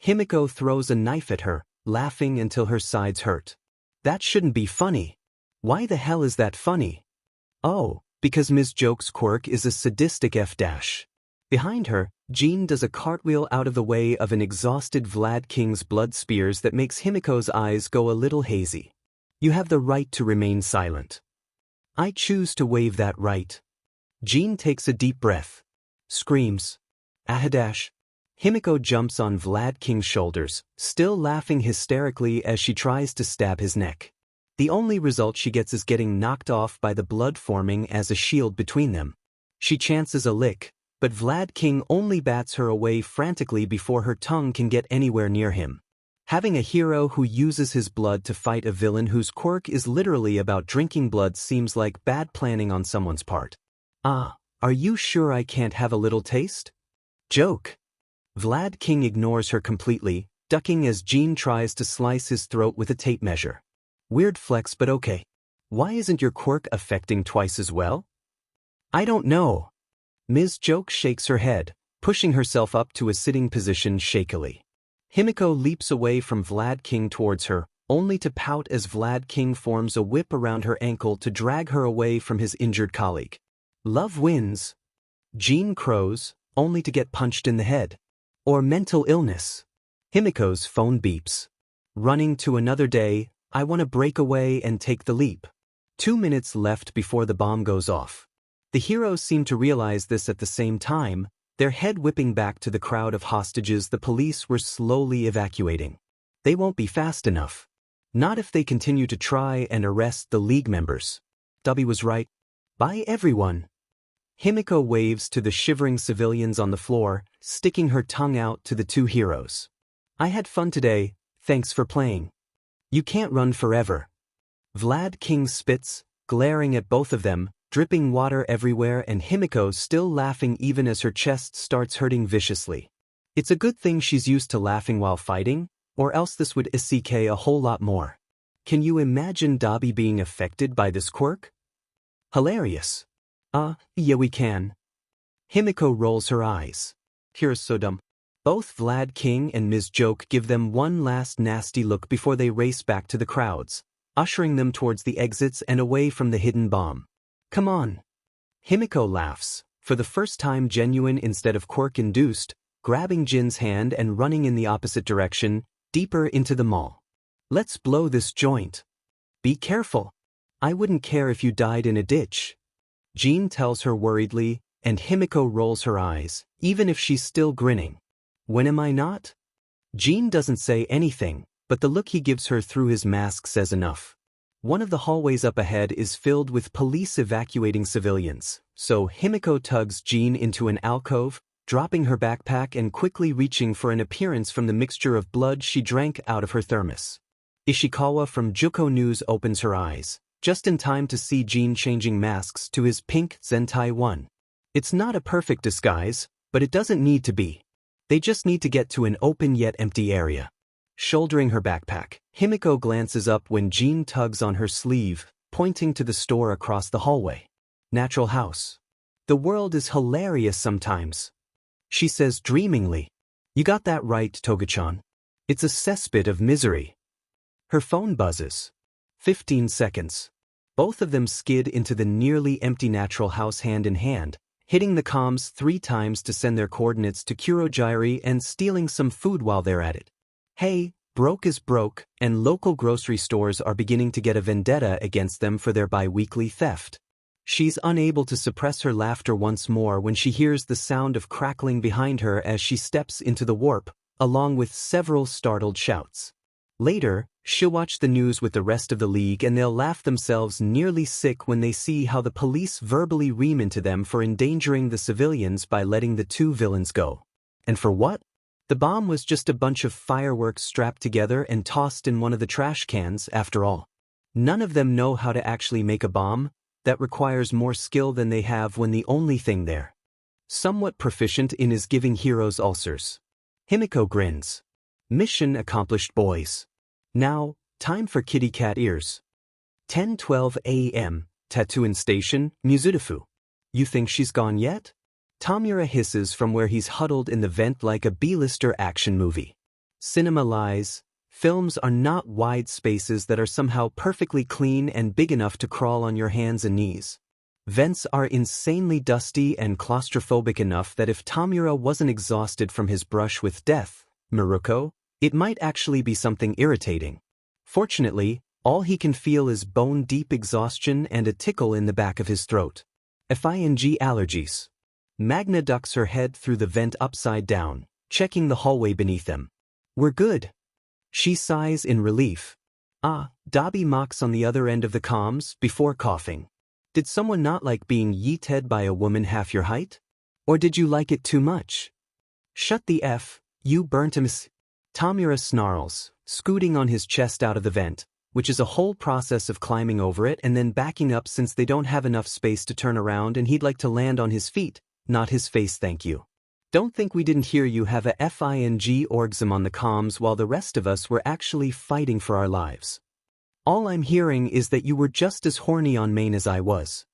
[SPEAKER 1] Himiko throws a knife at her, laughing until her sides hurt. That shouldn't be funny. Why the hell is that funny? Oh, because Ms. Joke's quirk is a sadistic F-. Behind her, Jean does a cartwheel out of the way of an exhausted Vlad King's blood spears that makes Himiko's eyes go a little hazy. You have the right to remain silent. I choose to waive that right. Jean takes a deep breath. Screams. Ahadash. Himiko jumps on Vlad King's shoulders, still laughing hysterically as she tries to stab his neck. The only result she gets is getting knocked off by the blood forming as a shield between them. She chances a lick, but Vlad King only bats her away frantically before her tongue can get anywhere near him. Having a hero who uses his blood to fight a villain whose quirk is literally about drinking blood seems like bad planning on someone's part. Ah, are you sure I can't have a little taste? Joke. Vlad King ignores her completely, ducking as Jean tries to slice his throat with a tape measure. Weird flex, but okay. Why isn't your quirk affecting twice as well? I don't know. Ms. Joke shakes her head, pushing herself up to a sitting position shakily. Himiko leaps away from Vlad King towards her, only to pout as Vlad King forms a whip around her ankle to drag her away from his injured colleague. Love wins. Jean crows, only to get punched in the head. Or mental illness. Himiko's phone beeps. Running to another day, I want to break away and take the leap. 2 minutes left before the bomb goes off. The heroes seem to realize this at the same time, their head whipping back to the crowd of hostages the police were slowly evacuating. They won't be fast enough. Not if they continue to try and arrest the League members. Dabi was right. Bye everyone. Himiko waves to the shivering civilians on the floor, sticking her tongue out to the two heroes. I had fun today, thanks for playing. You can't run forever. Vlad King spits, glaring at both of them, dripping water everywhere, and Himiko still laughing even as her chest starts hurting viciously. It's a good thing she's used to laughing while fighting, or else this would ick a whole lot more. Can you imagine Dabi being affected by this quirk? Hilarious. Yeah we can. Himiko rolls her eyes. Here's so dumb. Both Vlad King and Ms. Joke give them one last nasty look before they race back to the crowds, ushering them towards the exits and away from the hidden bomb. Come on. Himiko laughs, for the first time genuine instead of quirk-induced, grabbing Jin's hand and running in the opposite direction, deeper into the mall. Let's blow this joint. Be careful. I wouldn't care if you died in a ditch. Jin tells her worriedly, and Himiko rolls her eyes, even if she's still grinning. When am I not? Jin doesn't say anything, but the look he gives her through his mask says enough. One of the hallways up ahead is filled with police evacuating civilians, so Himiko tugs Jin into an alcove, dropping her backpack and quickly reaching for an appearance from the mixture of blood she drank out of her thermos. Ishikawa from Juko News opens her eyes, just in time to see Jin changing masks to his pink Zentai one. It's not a perfect disguise, but it doesn't need to be. They just need to get to an open yet empty area. Shouldering her backpack, Himiko glances up when Jin tugs on her sleeve, pointing to the store across the hallway. Natural house. The world is hilarious sometimes. She says dreamingly. You got that right, Toga-chan. It's a cesspit of misery. Her phone buzzes. 15 seconds. Both of them skid into the nearly empty natural house hand in hand, hitting the comms 3 times to send their coordinates to Kurogiri and stealing some food while they're at it. Hey, broke is broke, and local grocery stores are beginning to get a vendetta against them for their bi-weekly theft. She's unable to suppress her laughter once more when she hears the sound of crackling behind her as she steps into the warp, along with several startled shouts. Later, she'll watch the news with the rest of the league and they'll laugh themselves nearly sick when they see how the police verbally ream into them for endangering the civilians by letting the 2 villains go. And for what? The bomb was just a bunch of fireworks strapped together and tossed in one of the trash cans, after all. None of them know how to actually make a bomb. That requires more skill than they have when the only thing they're somewhat proficient in is giving heroes ulcers. Himiko grins. Mission accomplished, boys. Now, time for kitty cat ears. 10:12 a.m., Tatooine Station, Mizudafu. You think she's gone yet? Tomura hisses from where he's huddled in the vent like a B-lister action movie. Cinema lies. Films are not wide spaces that are somehow perfectly clean and big enough to crawl on your hands and knees. Vents are insanely dusty and claustrophobic enough that if Tomura wasn't exhausted from his brush with death, Miruko, it might actually be something irritating. Fortunately, All he can feel is bone-deep exhaustion and a tickle in the back of his throat. FING allergies. Magna ducks her head through the vent upside down, checking the hallway beneath them. We're good. She sighs in relief. Dabi mocks on the other end of the comms before coughing. Did someone not like being yeeted by a woman half your height? Or did you like it too much? Shut the F, you burnt him. Tomura snarls, scooting on his chest out of the vent, which is a whole process of climbing over it and then backing up since they don't have enough space to turn around and he'd like to land on his feet, not his face, thank you. Don't think we didn't hear you have a FING orgasm on the comms while the rest of us were actually fighting for our lives. All I'm hearing is that you were just as horny on main as I was.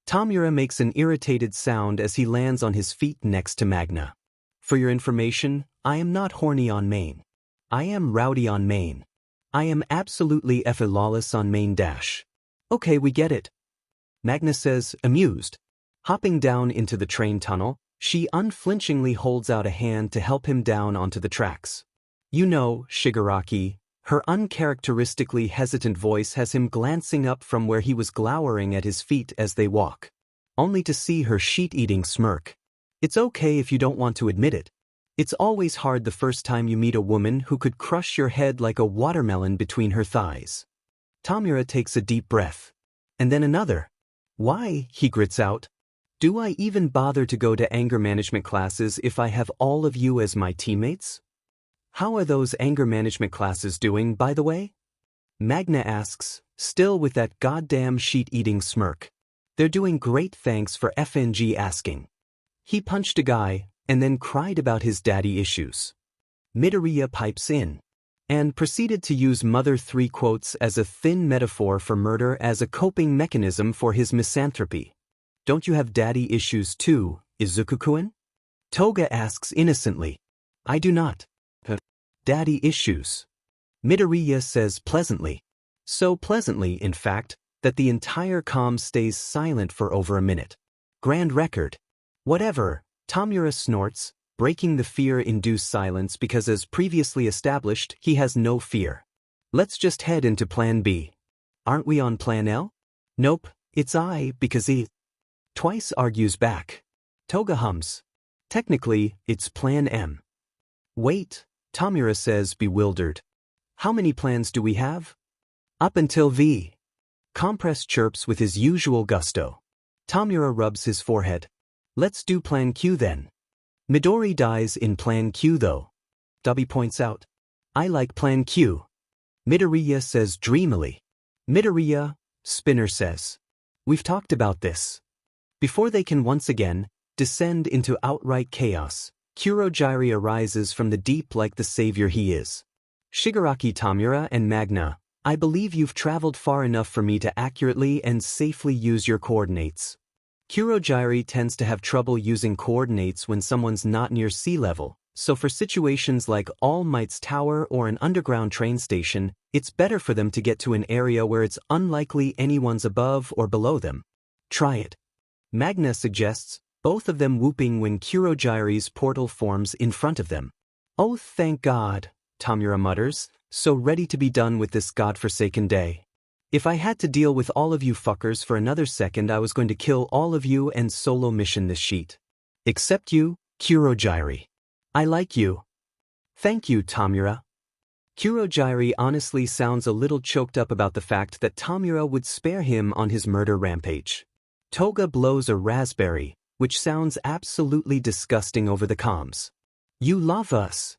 [SPEAKER 1] Tomura makes an irritated sound as he lands on his feet next to Magna. For your information, I am not horny on main. I am rowdy on main. I am absolutely lawless on main dash. Okay, we get it. Magna says, amused. Hopping down into the train tunnel, she unflinchingly holds out a hand to help him down onto the tracks. You know, Shigaraki, her uncharacteristically hesitant voice has him glancing up from where he was glowering at his feet as they walk, only to see her sheet-eating smirk. It's okay if you don't want to admit it. It's always hard the first time you meet a woman who could crush your head like a watermelon between her thighs. Tomura takes a deep breath. And then another. Why, he grits out. Do I even bother to go to anger management classes if I have all of you as my teammates? How are those anger management classes doing, by the way? Magna asks, still with that goddamn sheet-eating smirk. They're doing great, thanks for FNG asking. He punched a guy, and then cried about his daddy issues. Midoriya pipes in, and proceeded to use Mother 3 quotes as a thin metaphor for murder as a coping mechanism for his misanthropy. Don't you have daddy issues too, Izuku-kun? Toga asks innocently. I do not. Daddy issues. Midoriya says pleasantly. So pleasantly, in fact, that the entire comm stays silent for over a minute. Grand record. Whatever, Tomura snorts, breaking the fear-induced silence because as previously established, he has no fear. Let's just head into Plan B. Aren't we on Plan L? Nope, it's I, because he twice argues back. Toga hums. Technically, it's Plan M. Wait, Tomura says, bewildered. How many plans do we have? Up until V. Compress chirps with his usual gusto. Tomura rubs his forehead. Let's do Plan Q then. Midori dies in Plan Q though. Dabi points out. I like Plan Q. Midoriya says dreamily. Midoriya, Spinner says. We've talked about this. Before they can once again descend into outright chaos, Kurogiri arises from the deep like the savior he is. Shigaraki, Tomura, and Magna, I believe you've traveled far enough for me to accurately and safely use your coordinates. Kurogiri tends to have trouble using coordinates when someone's not near sea level, so for situations like All Might's Tower or an underground train station, it's better for them to get to an area where it's unlikely anyone's above or below them. Try it. Magna suggests, both of them whooping when Kurogiri's portal forms in front of them. Oh, thank God, Tomura mutters, so ready to be done with this godforsaken day. If I had to deal with all of you fuckers for another second, I was going to kill all of you and solo mission this sheet. Except you, Kurogiri. I like you. Thank you, Tomura. Kurogiri honestly sounds a little choked up about the fact that Tomura would spare him on his murder rampage. Toga blows a raspberry, which sounds absolutely disgusting over the comms. You love us.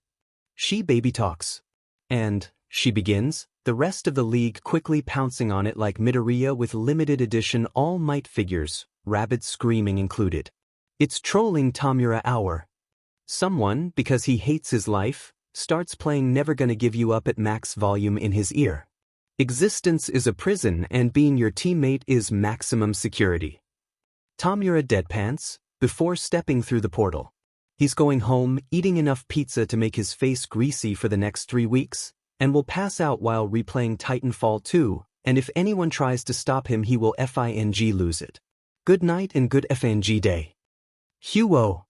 [SPEAKER 1] She baby talks. And, she begins, the rest of the league quickly pouncing on it like Midoriya with limited edition All Might figures, rabid screaming included. It's trolling Tomura hour. Someone, because he hates his life, starts playing Never Gonna Give You Up at max volume in his ear. Existence is a prison and being your teammate is maximum security. Tomura deadpants, before stepping through the portal. He's going home, eating enough pizza to make his face greasy for the next 3 weeks, and will pass out while replaying Titanfall 2, and if anyone tries to stop him he will FING lose it. Good night and good FNG day. Huo.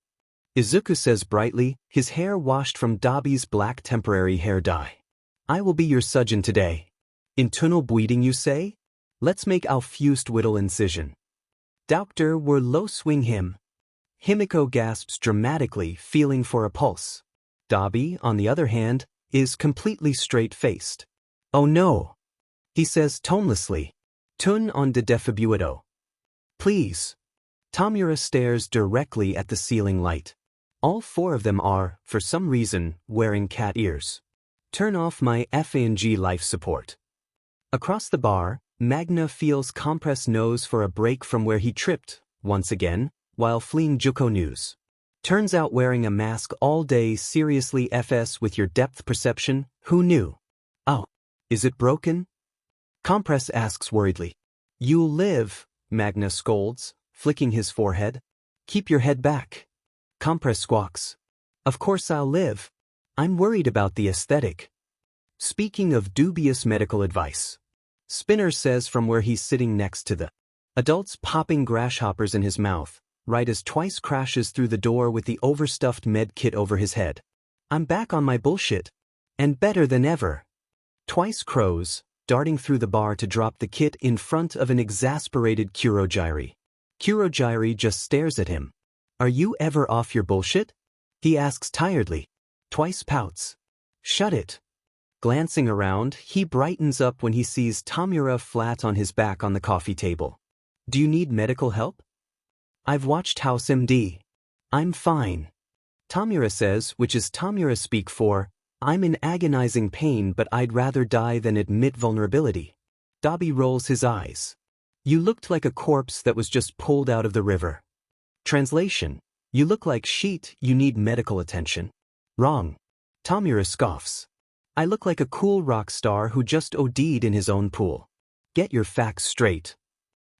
[SPEAKER 1] Izuku says brightly, his hair washed from Dabi's black temporary hair dye. I will be your Sujin today. Internal bleeding you say? Let's make aufust whittle incision. Doctor, we're low swing him. Himiko gasps dramatically, feeling for a pulse. Dabi, on the other hand, is completely straight-faced. Oh no, he says tonelessly. Tun on de defibuito. Please. Tomura stares directly at the ceiling light. All four of them are, for some reason, wearing cat ears. Turn off my FNG life support. Across the bar, Magna feels compressed nose for a break from where he tripped, once again, while fleeing Juko news. Turns out wearing a mask all day seriously FS with your depth perception, who knew? Oh, is it broken? Compress asks worriedly. You'll live, Magna scolds, flicking his forehead. Keep your head back. Compress squawks. Of course I'll live. I'm worried about the aesthetic. Speaking of dubious medical advice. Spinner says from where he's sitting next to the adults popping grasshoppers in his mouth, right as Twice crashes through the door with the overstuffed med kit over his head. I'm back on my bullshit. And better than ever. Twice crows, darting through the bar to drop the kit in front of an exasperated Kurogiri. Kurogiri just stares at him. Are you ever off your bullshit? He asks tiredly. Twice pouts. Shut it. Glancing around, he brightens up when he sees Tomura flat on his back on the coffee table. Do you need medical help? I've watched House MD. I'm fine. Tomura says, which is Tomura speak for, I'm in agonizing pain but I'd rather die than admit vulnerability. Dabi rolls his eyes. You looked like a corpse that was just pulled out of the river. Translation. You look like shit, you need medical attention. Wrong. Tomura scoffs. I look like a cool rock star who just OD'd in his own pool. Get your facts straight.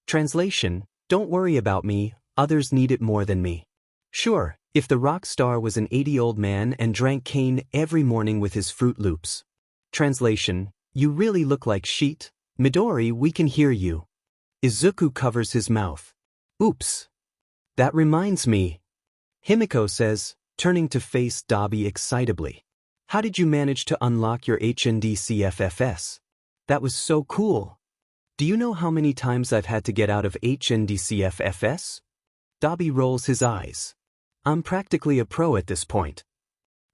[SPEAKER 1] Translation. Don't worry about me, others need it more than me. Sure, if the rock star was an 80-year-old man and drank cane every morning with his Fruit Loops. Translation. You really look like shit. Midori, we can hear you. Izuku covers his mouth. Oops. That reminds me. Himiko says, turning to face Dabi excitably. How did you manage to unlock your HNDCFFS? That was so cool. Do you know how many times I've had to get out of HNDCFFS? Dabi rolls his eyes. I'm practically a pro at this point.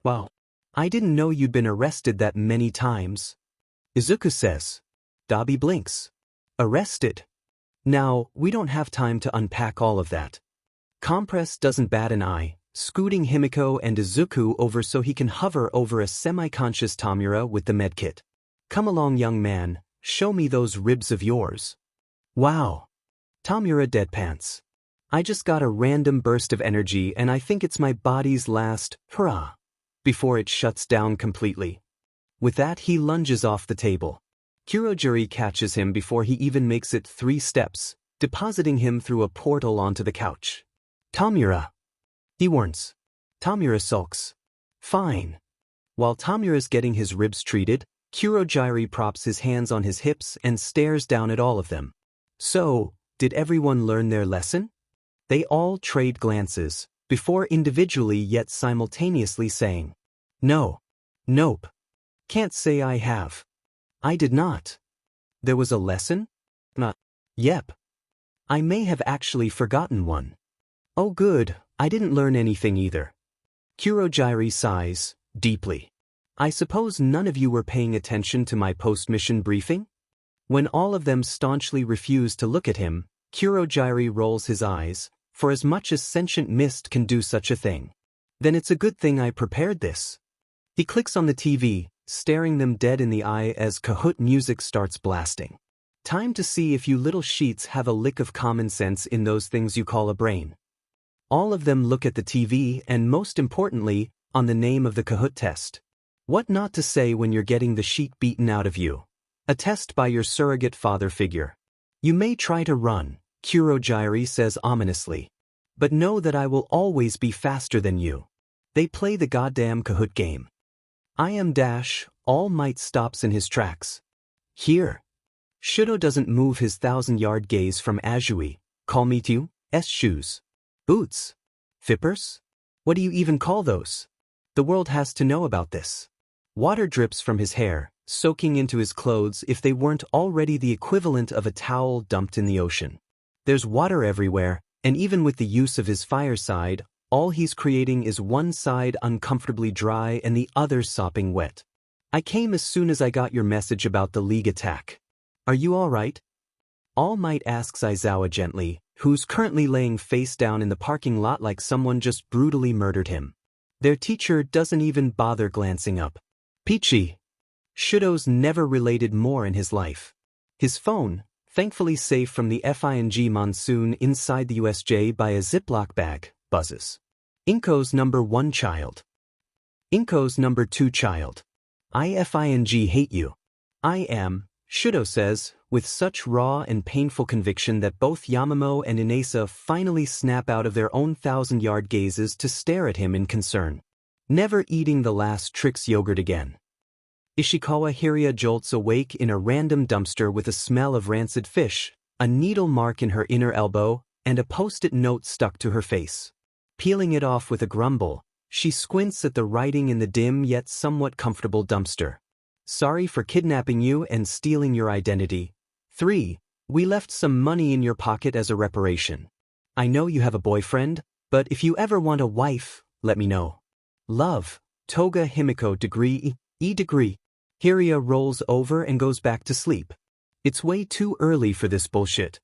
[SPEAKER 1] Wow. I didn't know you'd been arrested that many times. Izuku says. Dabi blinks. Arrested? Now, we don't have time to unpack all of that. Compress doesn't bat an eye, scooting Himiko and Izuku over so he can hover over a semi-conscious Tomura with the medkit. Come along, young man, show me those ribs of yours. Wow. Tomura deadpants. I just got a random burst of energy and I think it's my body's last hurrah before it shuts down completely. With that he lunges off the table. Kurogiri catches him before he even makes it 3 steps, depositing him through a portal onto the couch. Tomura. He warns. Tomura sulks. Fine. While Tomura's getting his ribs treated, Kurogiri props his hands on his hips and stares down at all of them. So, did everyone learn their lesson? They all trade glances, before individually yet simultaneously saying, No. Nope. Can't say I have. I did not. There was a lesson? Yep. I may have actually forgotten one. Oh good, I didn't learn anything either. Kurogiri sighs, deeply. I suppose none of you were paying attention to my post-mission briefing? When all of them staunchly refuse to look at him, Kurogiri rolls his eyes, for as much as sentient mist can do such a thing. Then it's a good thing I prepared this. He clicks on the TV, staring them dead in the eye as Kahoot music starts blasting. Time to see if you little sheets have a lick of common sense in those things you call a brain. All of them look at the TV and most importantly, on the name of the Kahoot test. What not to say when you're getting the sheet beaten out of you. A test by your surrogate father figure. You may try to run, Kurogiri says ominously. But know that I will always be faster than you. They play the goddamn Kahoot game. I am dash, All Might stops in his tracks. Here. Shouto doesn't move his 1,000-yard gaze from Azui. Call me to S shoes. Boots. Fippers? What do you even call those? The world has to know about this. Water drips from his hair, soaking into his clothes if they weren't already the equivalent of a towel dumped in the ocean. There's water everywhere, and even with the use of his fireside, all he's creating is one side uncomfortably dry and the other sopping wet. I came as soon as I got your message about the League attack. Are you all right? All Might asks Aizawa gently, who's currently laying face down in the parking lot like someone just brutally murdered him. Their teacher doesn't even bother glancing up. Peachy. Shouto's never related more in his life. His phone, thankfully safe from the FING monsoon inside the USJ by a Ziploc bag, buzzes. Inko's number 1 child. Inko's number 2 child. IFING hate you. I am, Shouto says, with such raw and painful conviction that both Yamamo and Inesa finally snap out of their own 1,000-yard gazes to stare at him in concern. Never eating the last Trix yogurt again. Ishikawa Hiria jolts awake in a random dumpster with a smell of rancid fish, a needle mark in her inner elbow, and a post-it note stuck to her face. Peeling it off with a grumble, she squints at the writing in the dim yet somewhat comfortable dumpster. Sorry for kidnapping you and stealing your identity. 3. We left some money in your pocket as a reparation. I know you have a boyfriend, but if you ever want a wife, let me know. Love, Toga Himiko degree E. Hiria rolls over and goes back to sleep. It's way too early for this bullshit,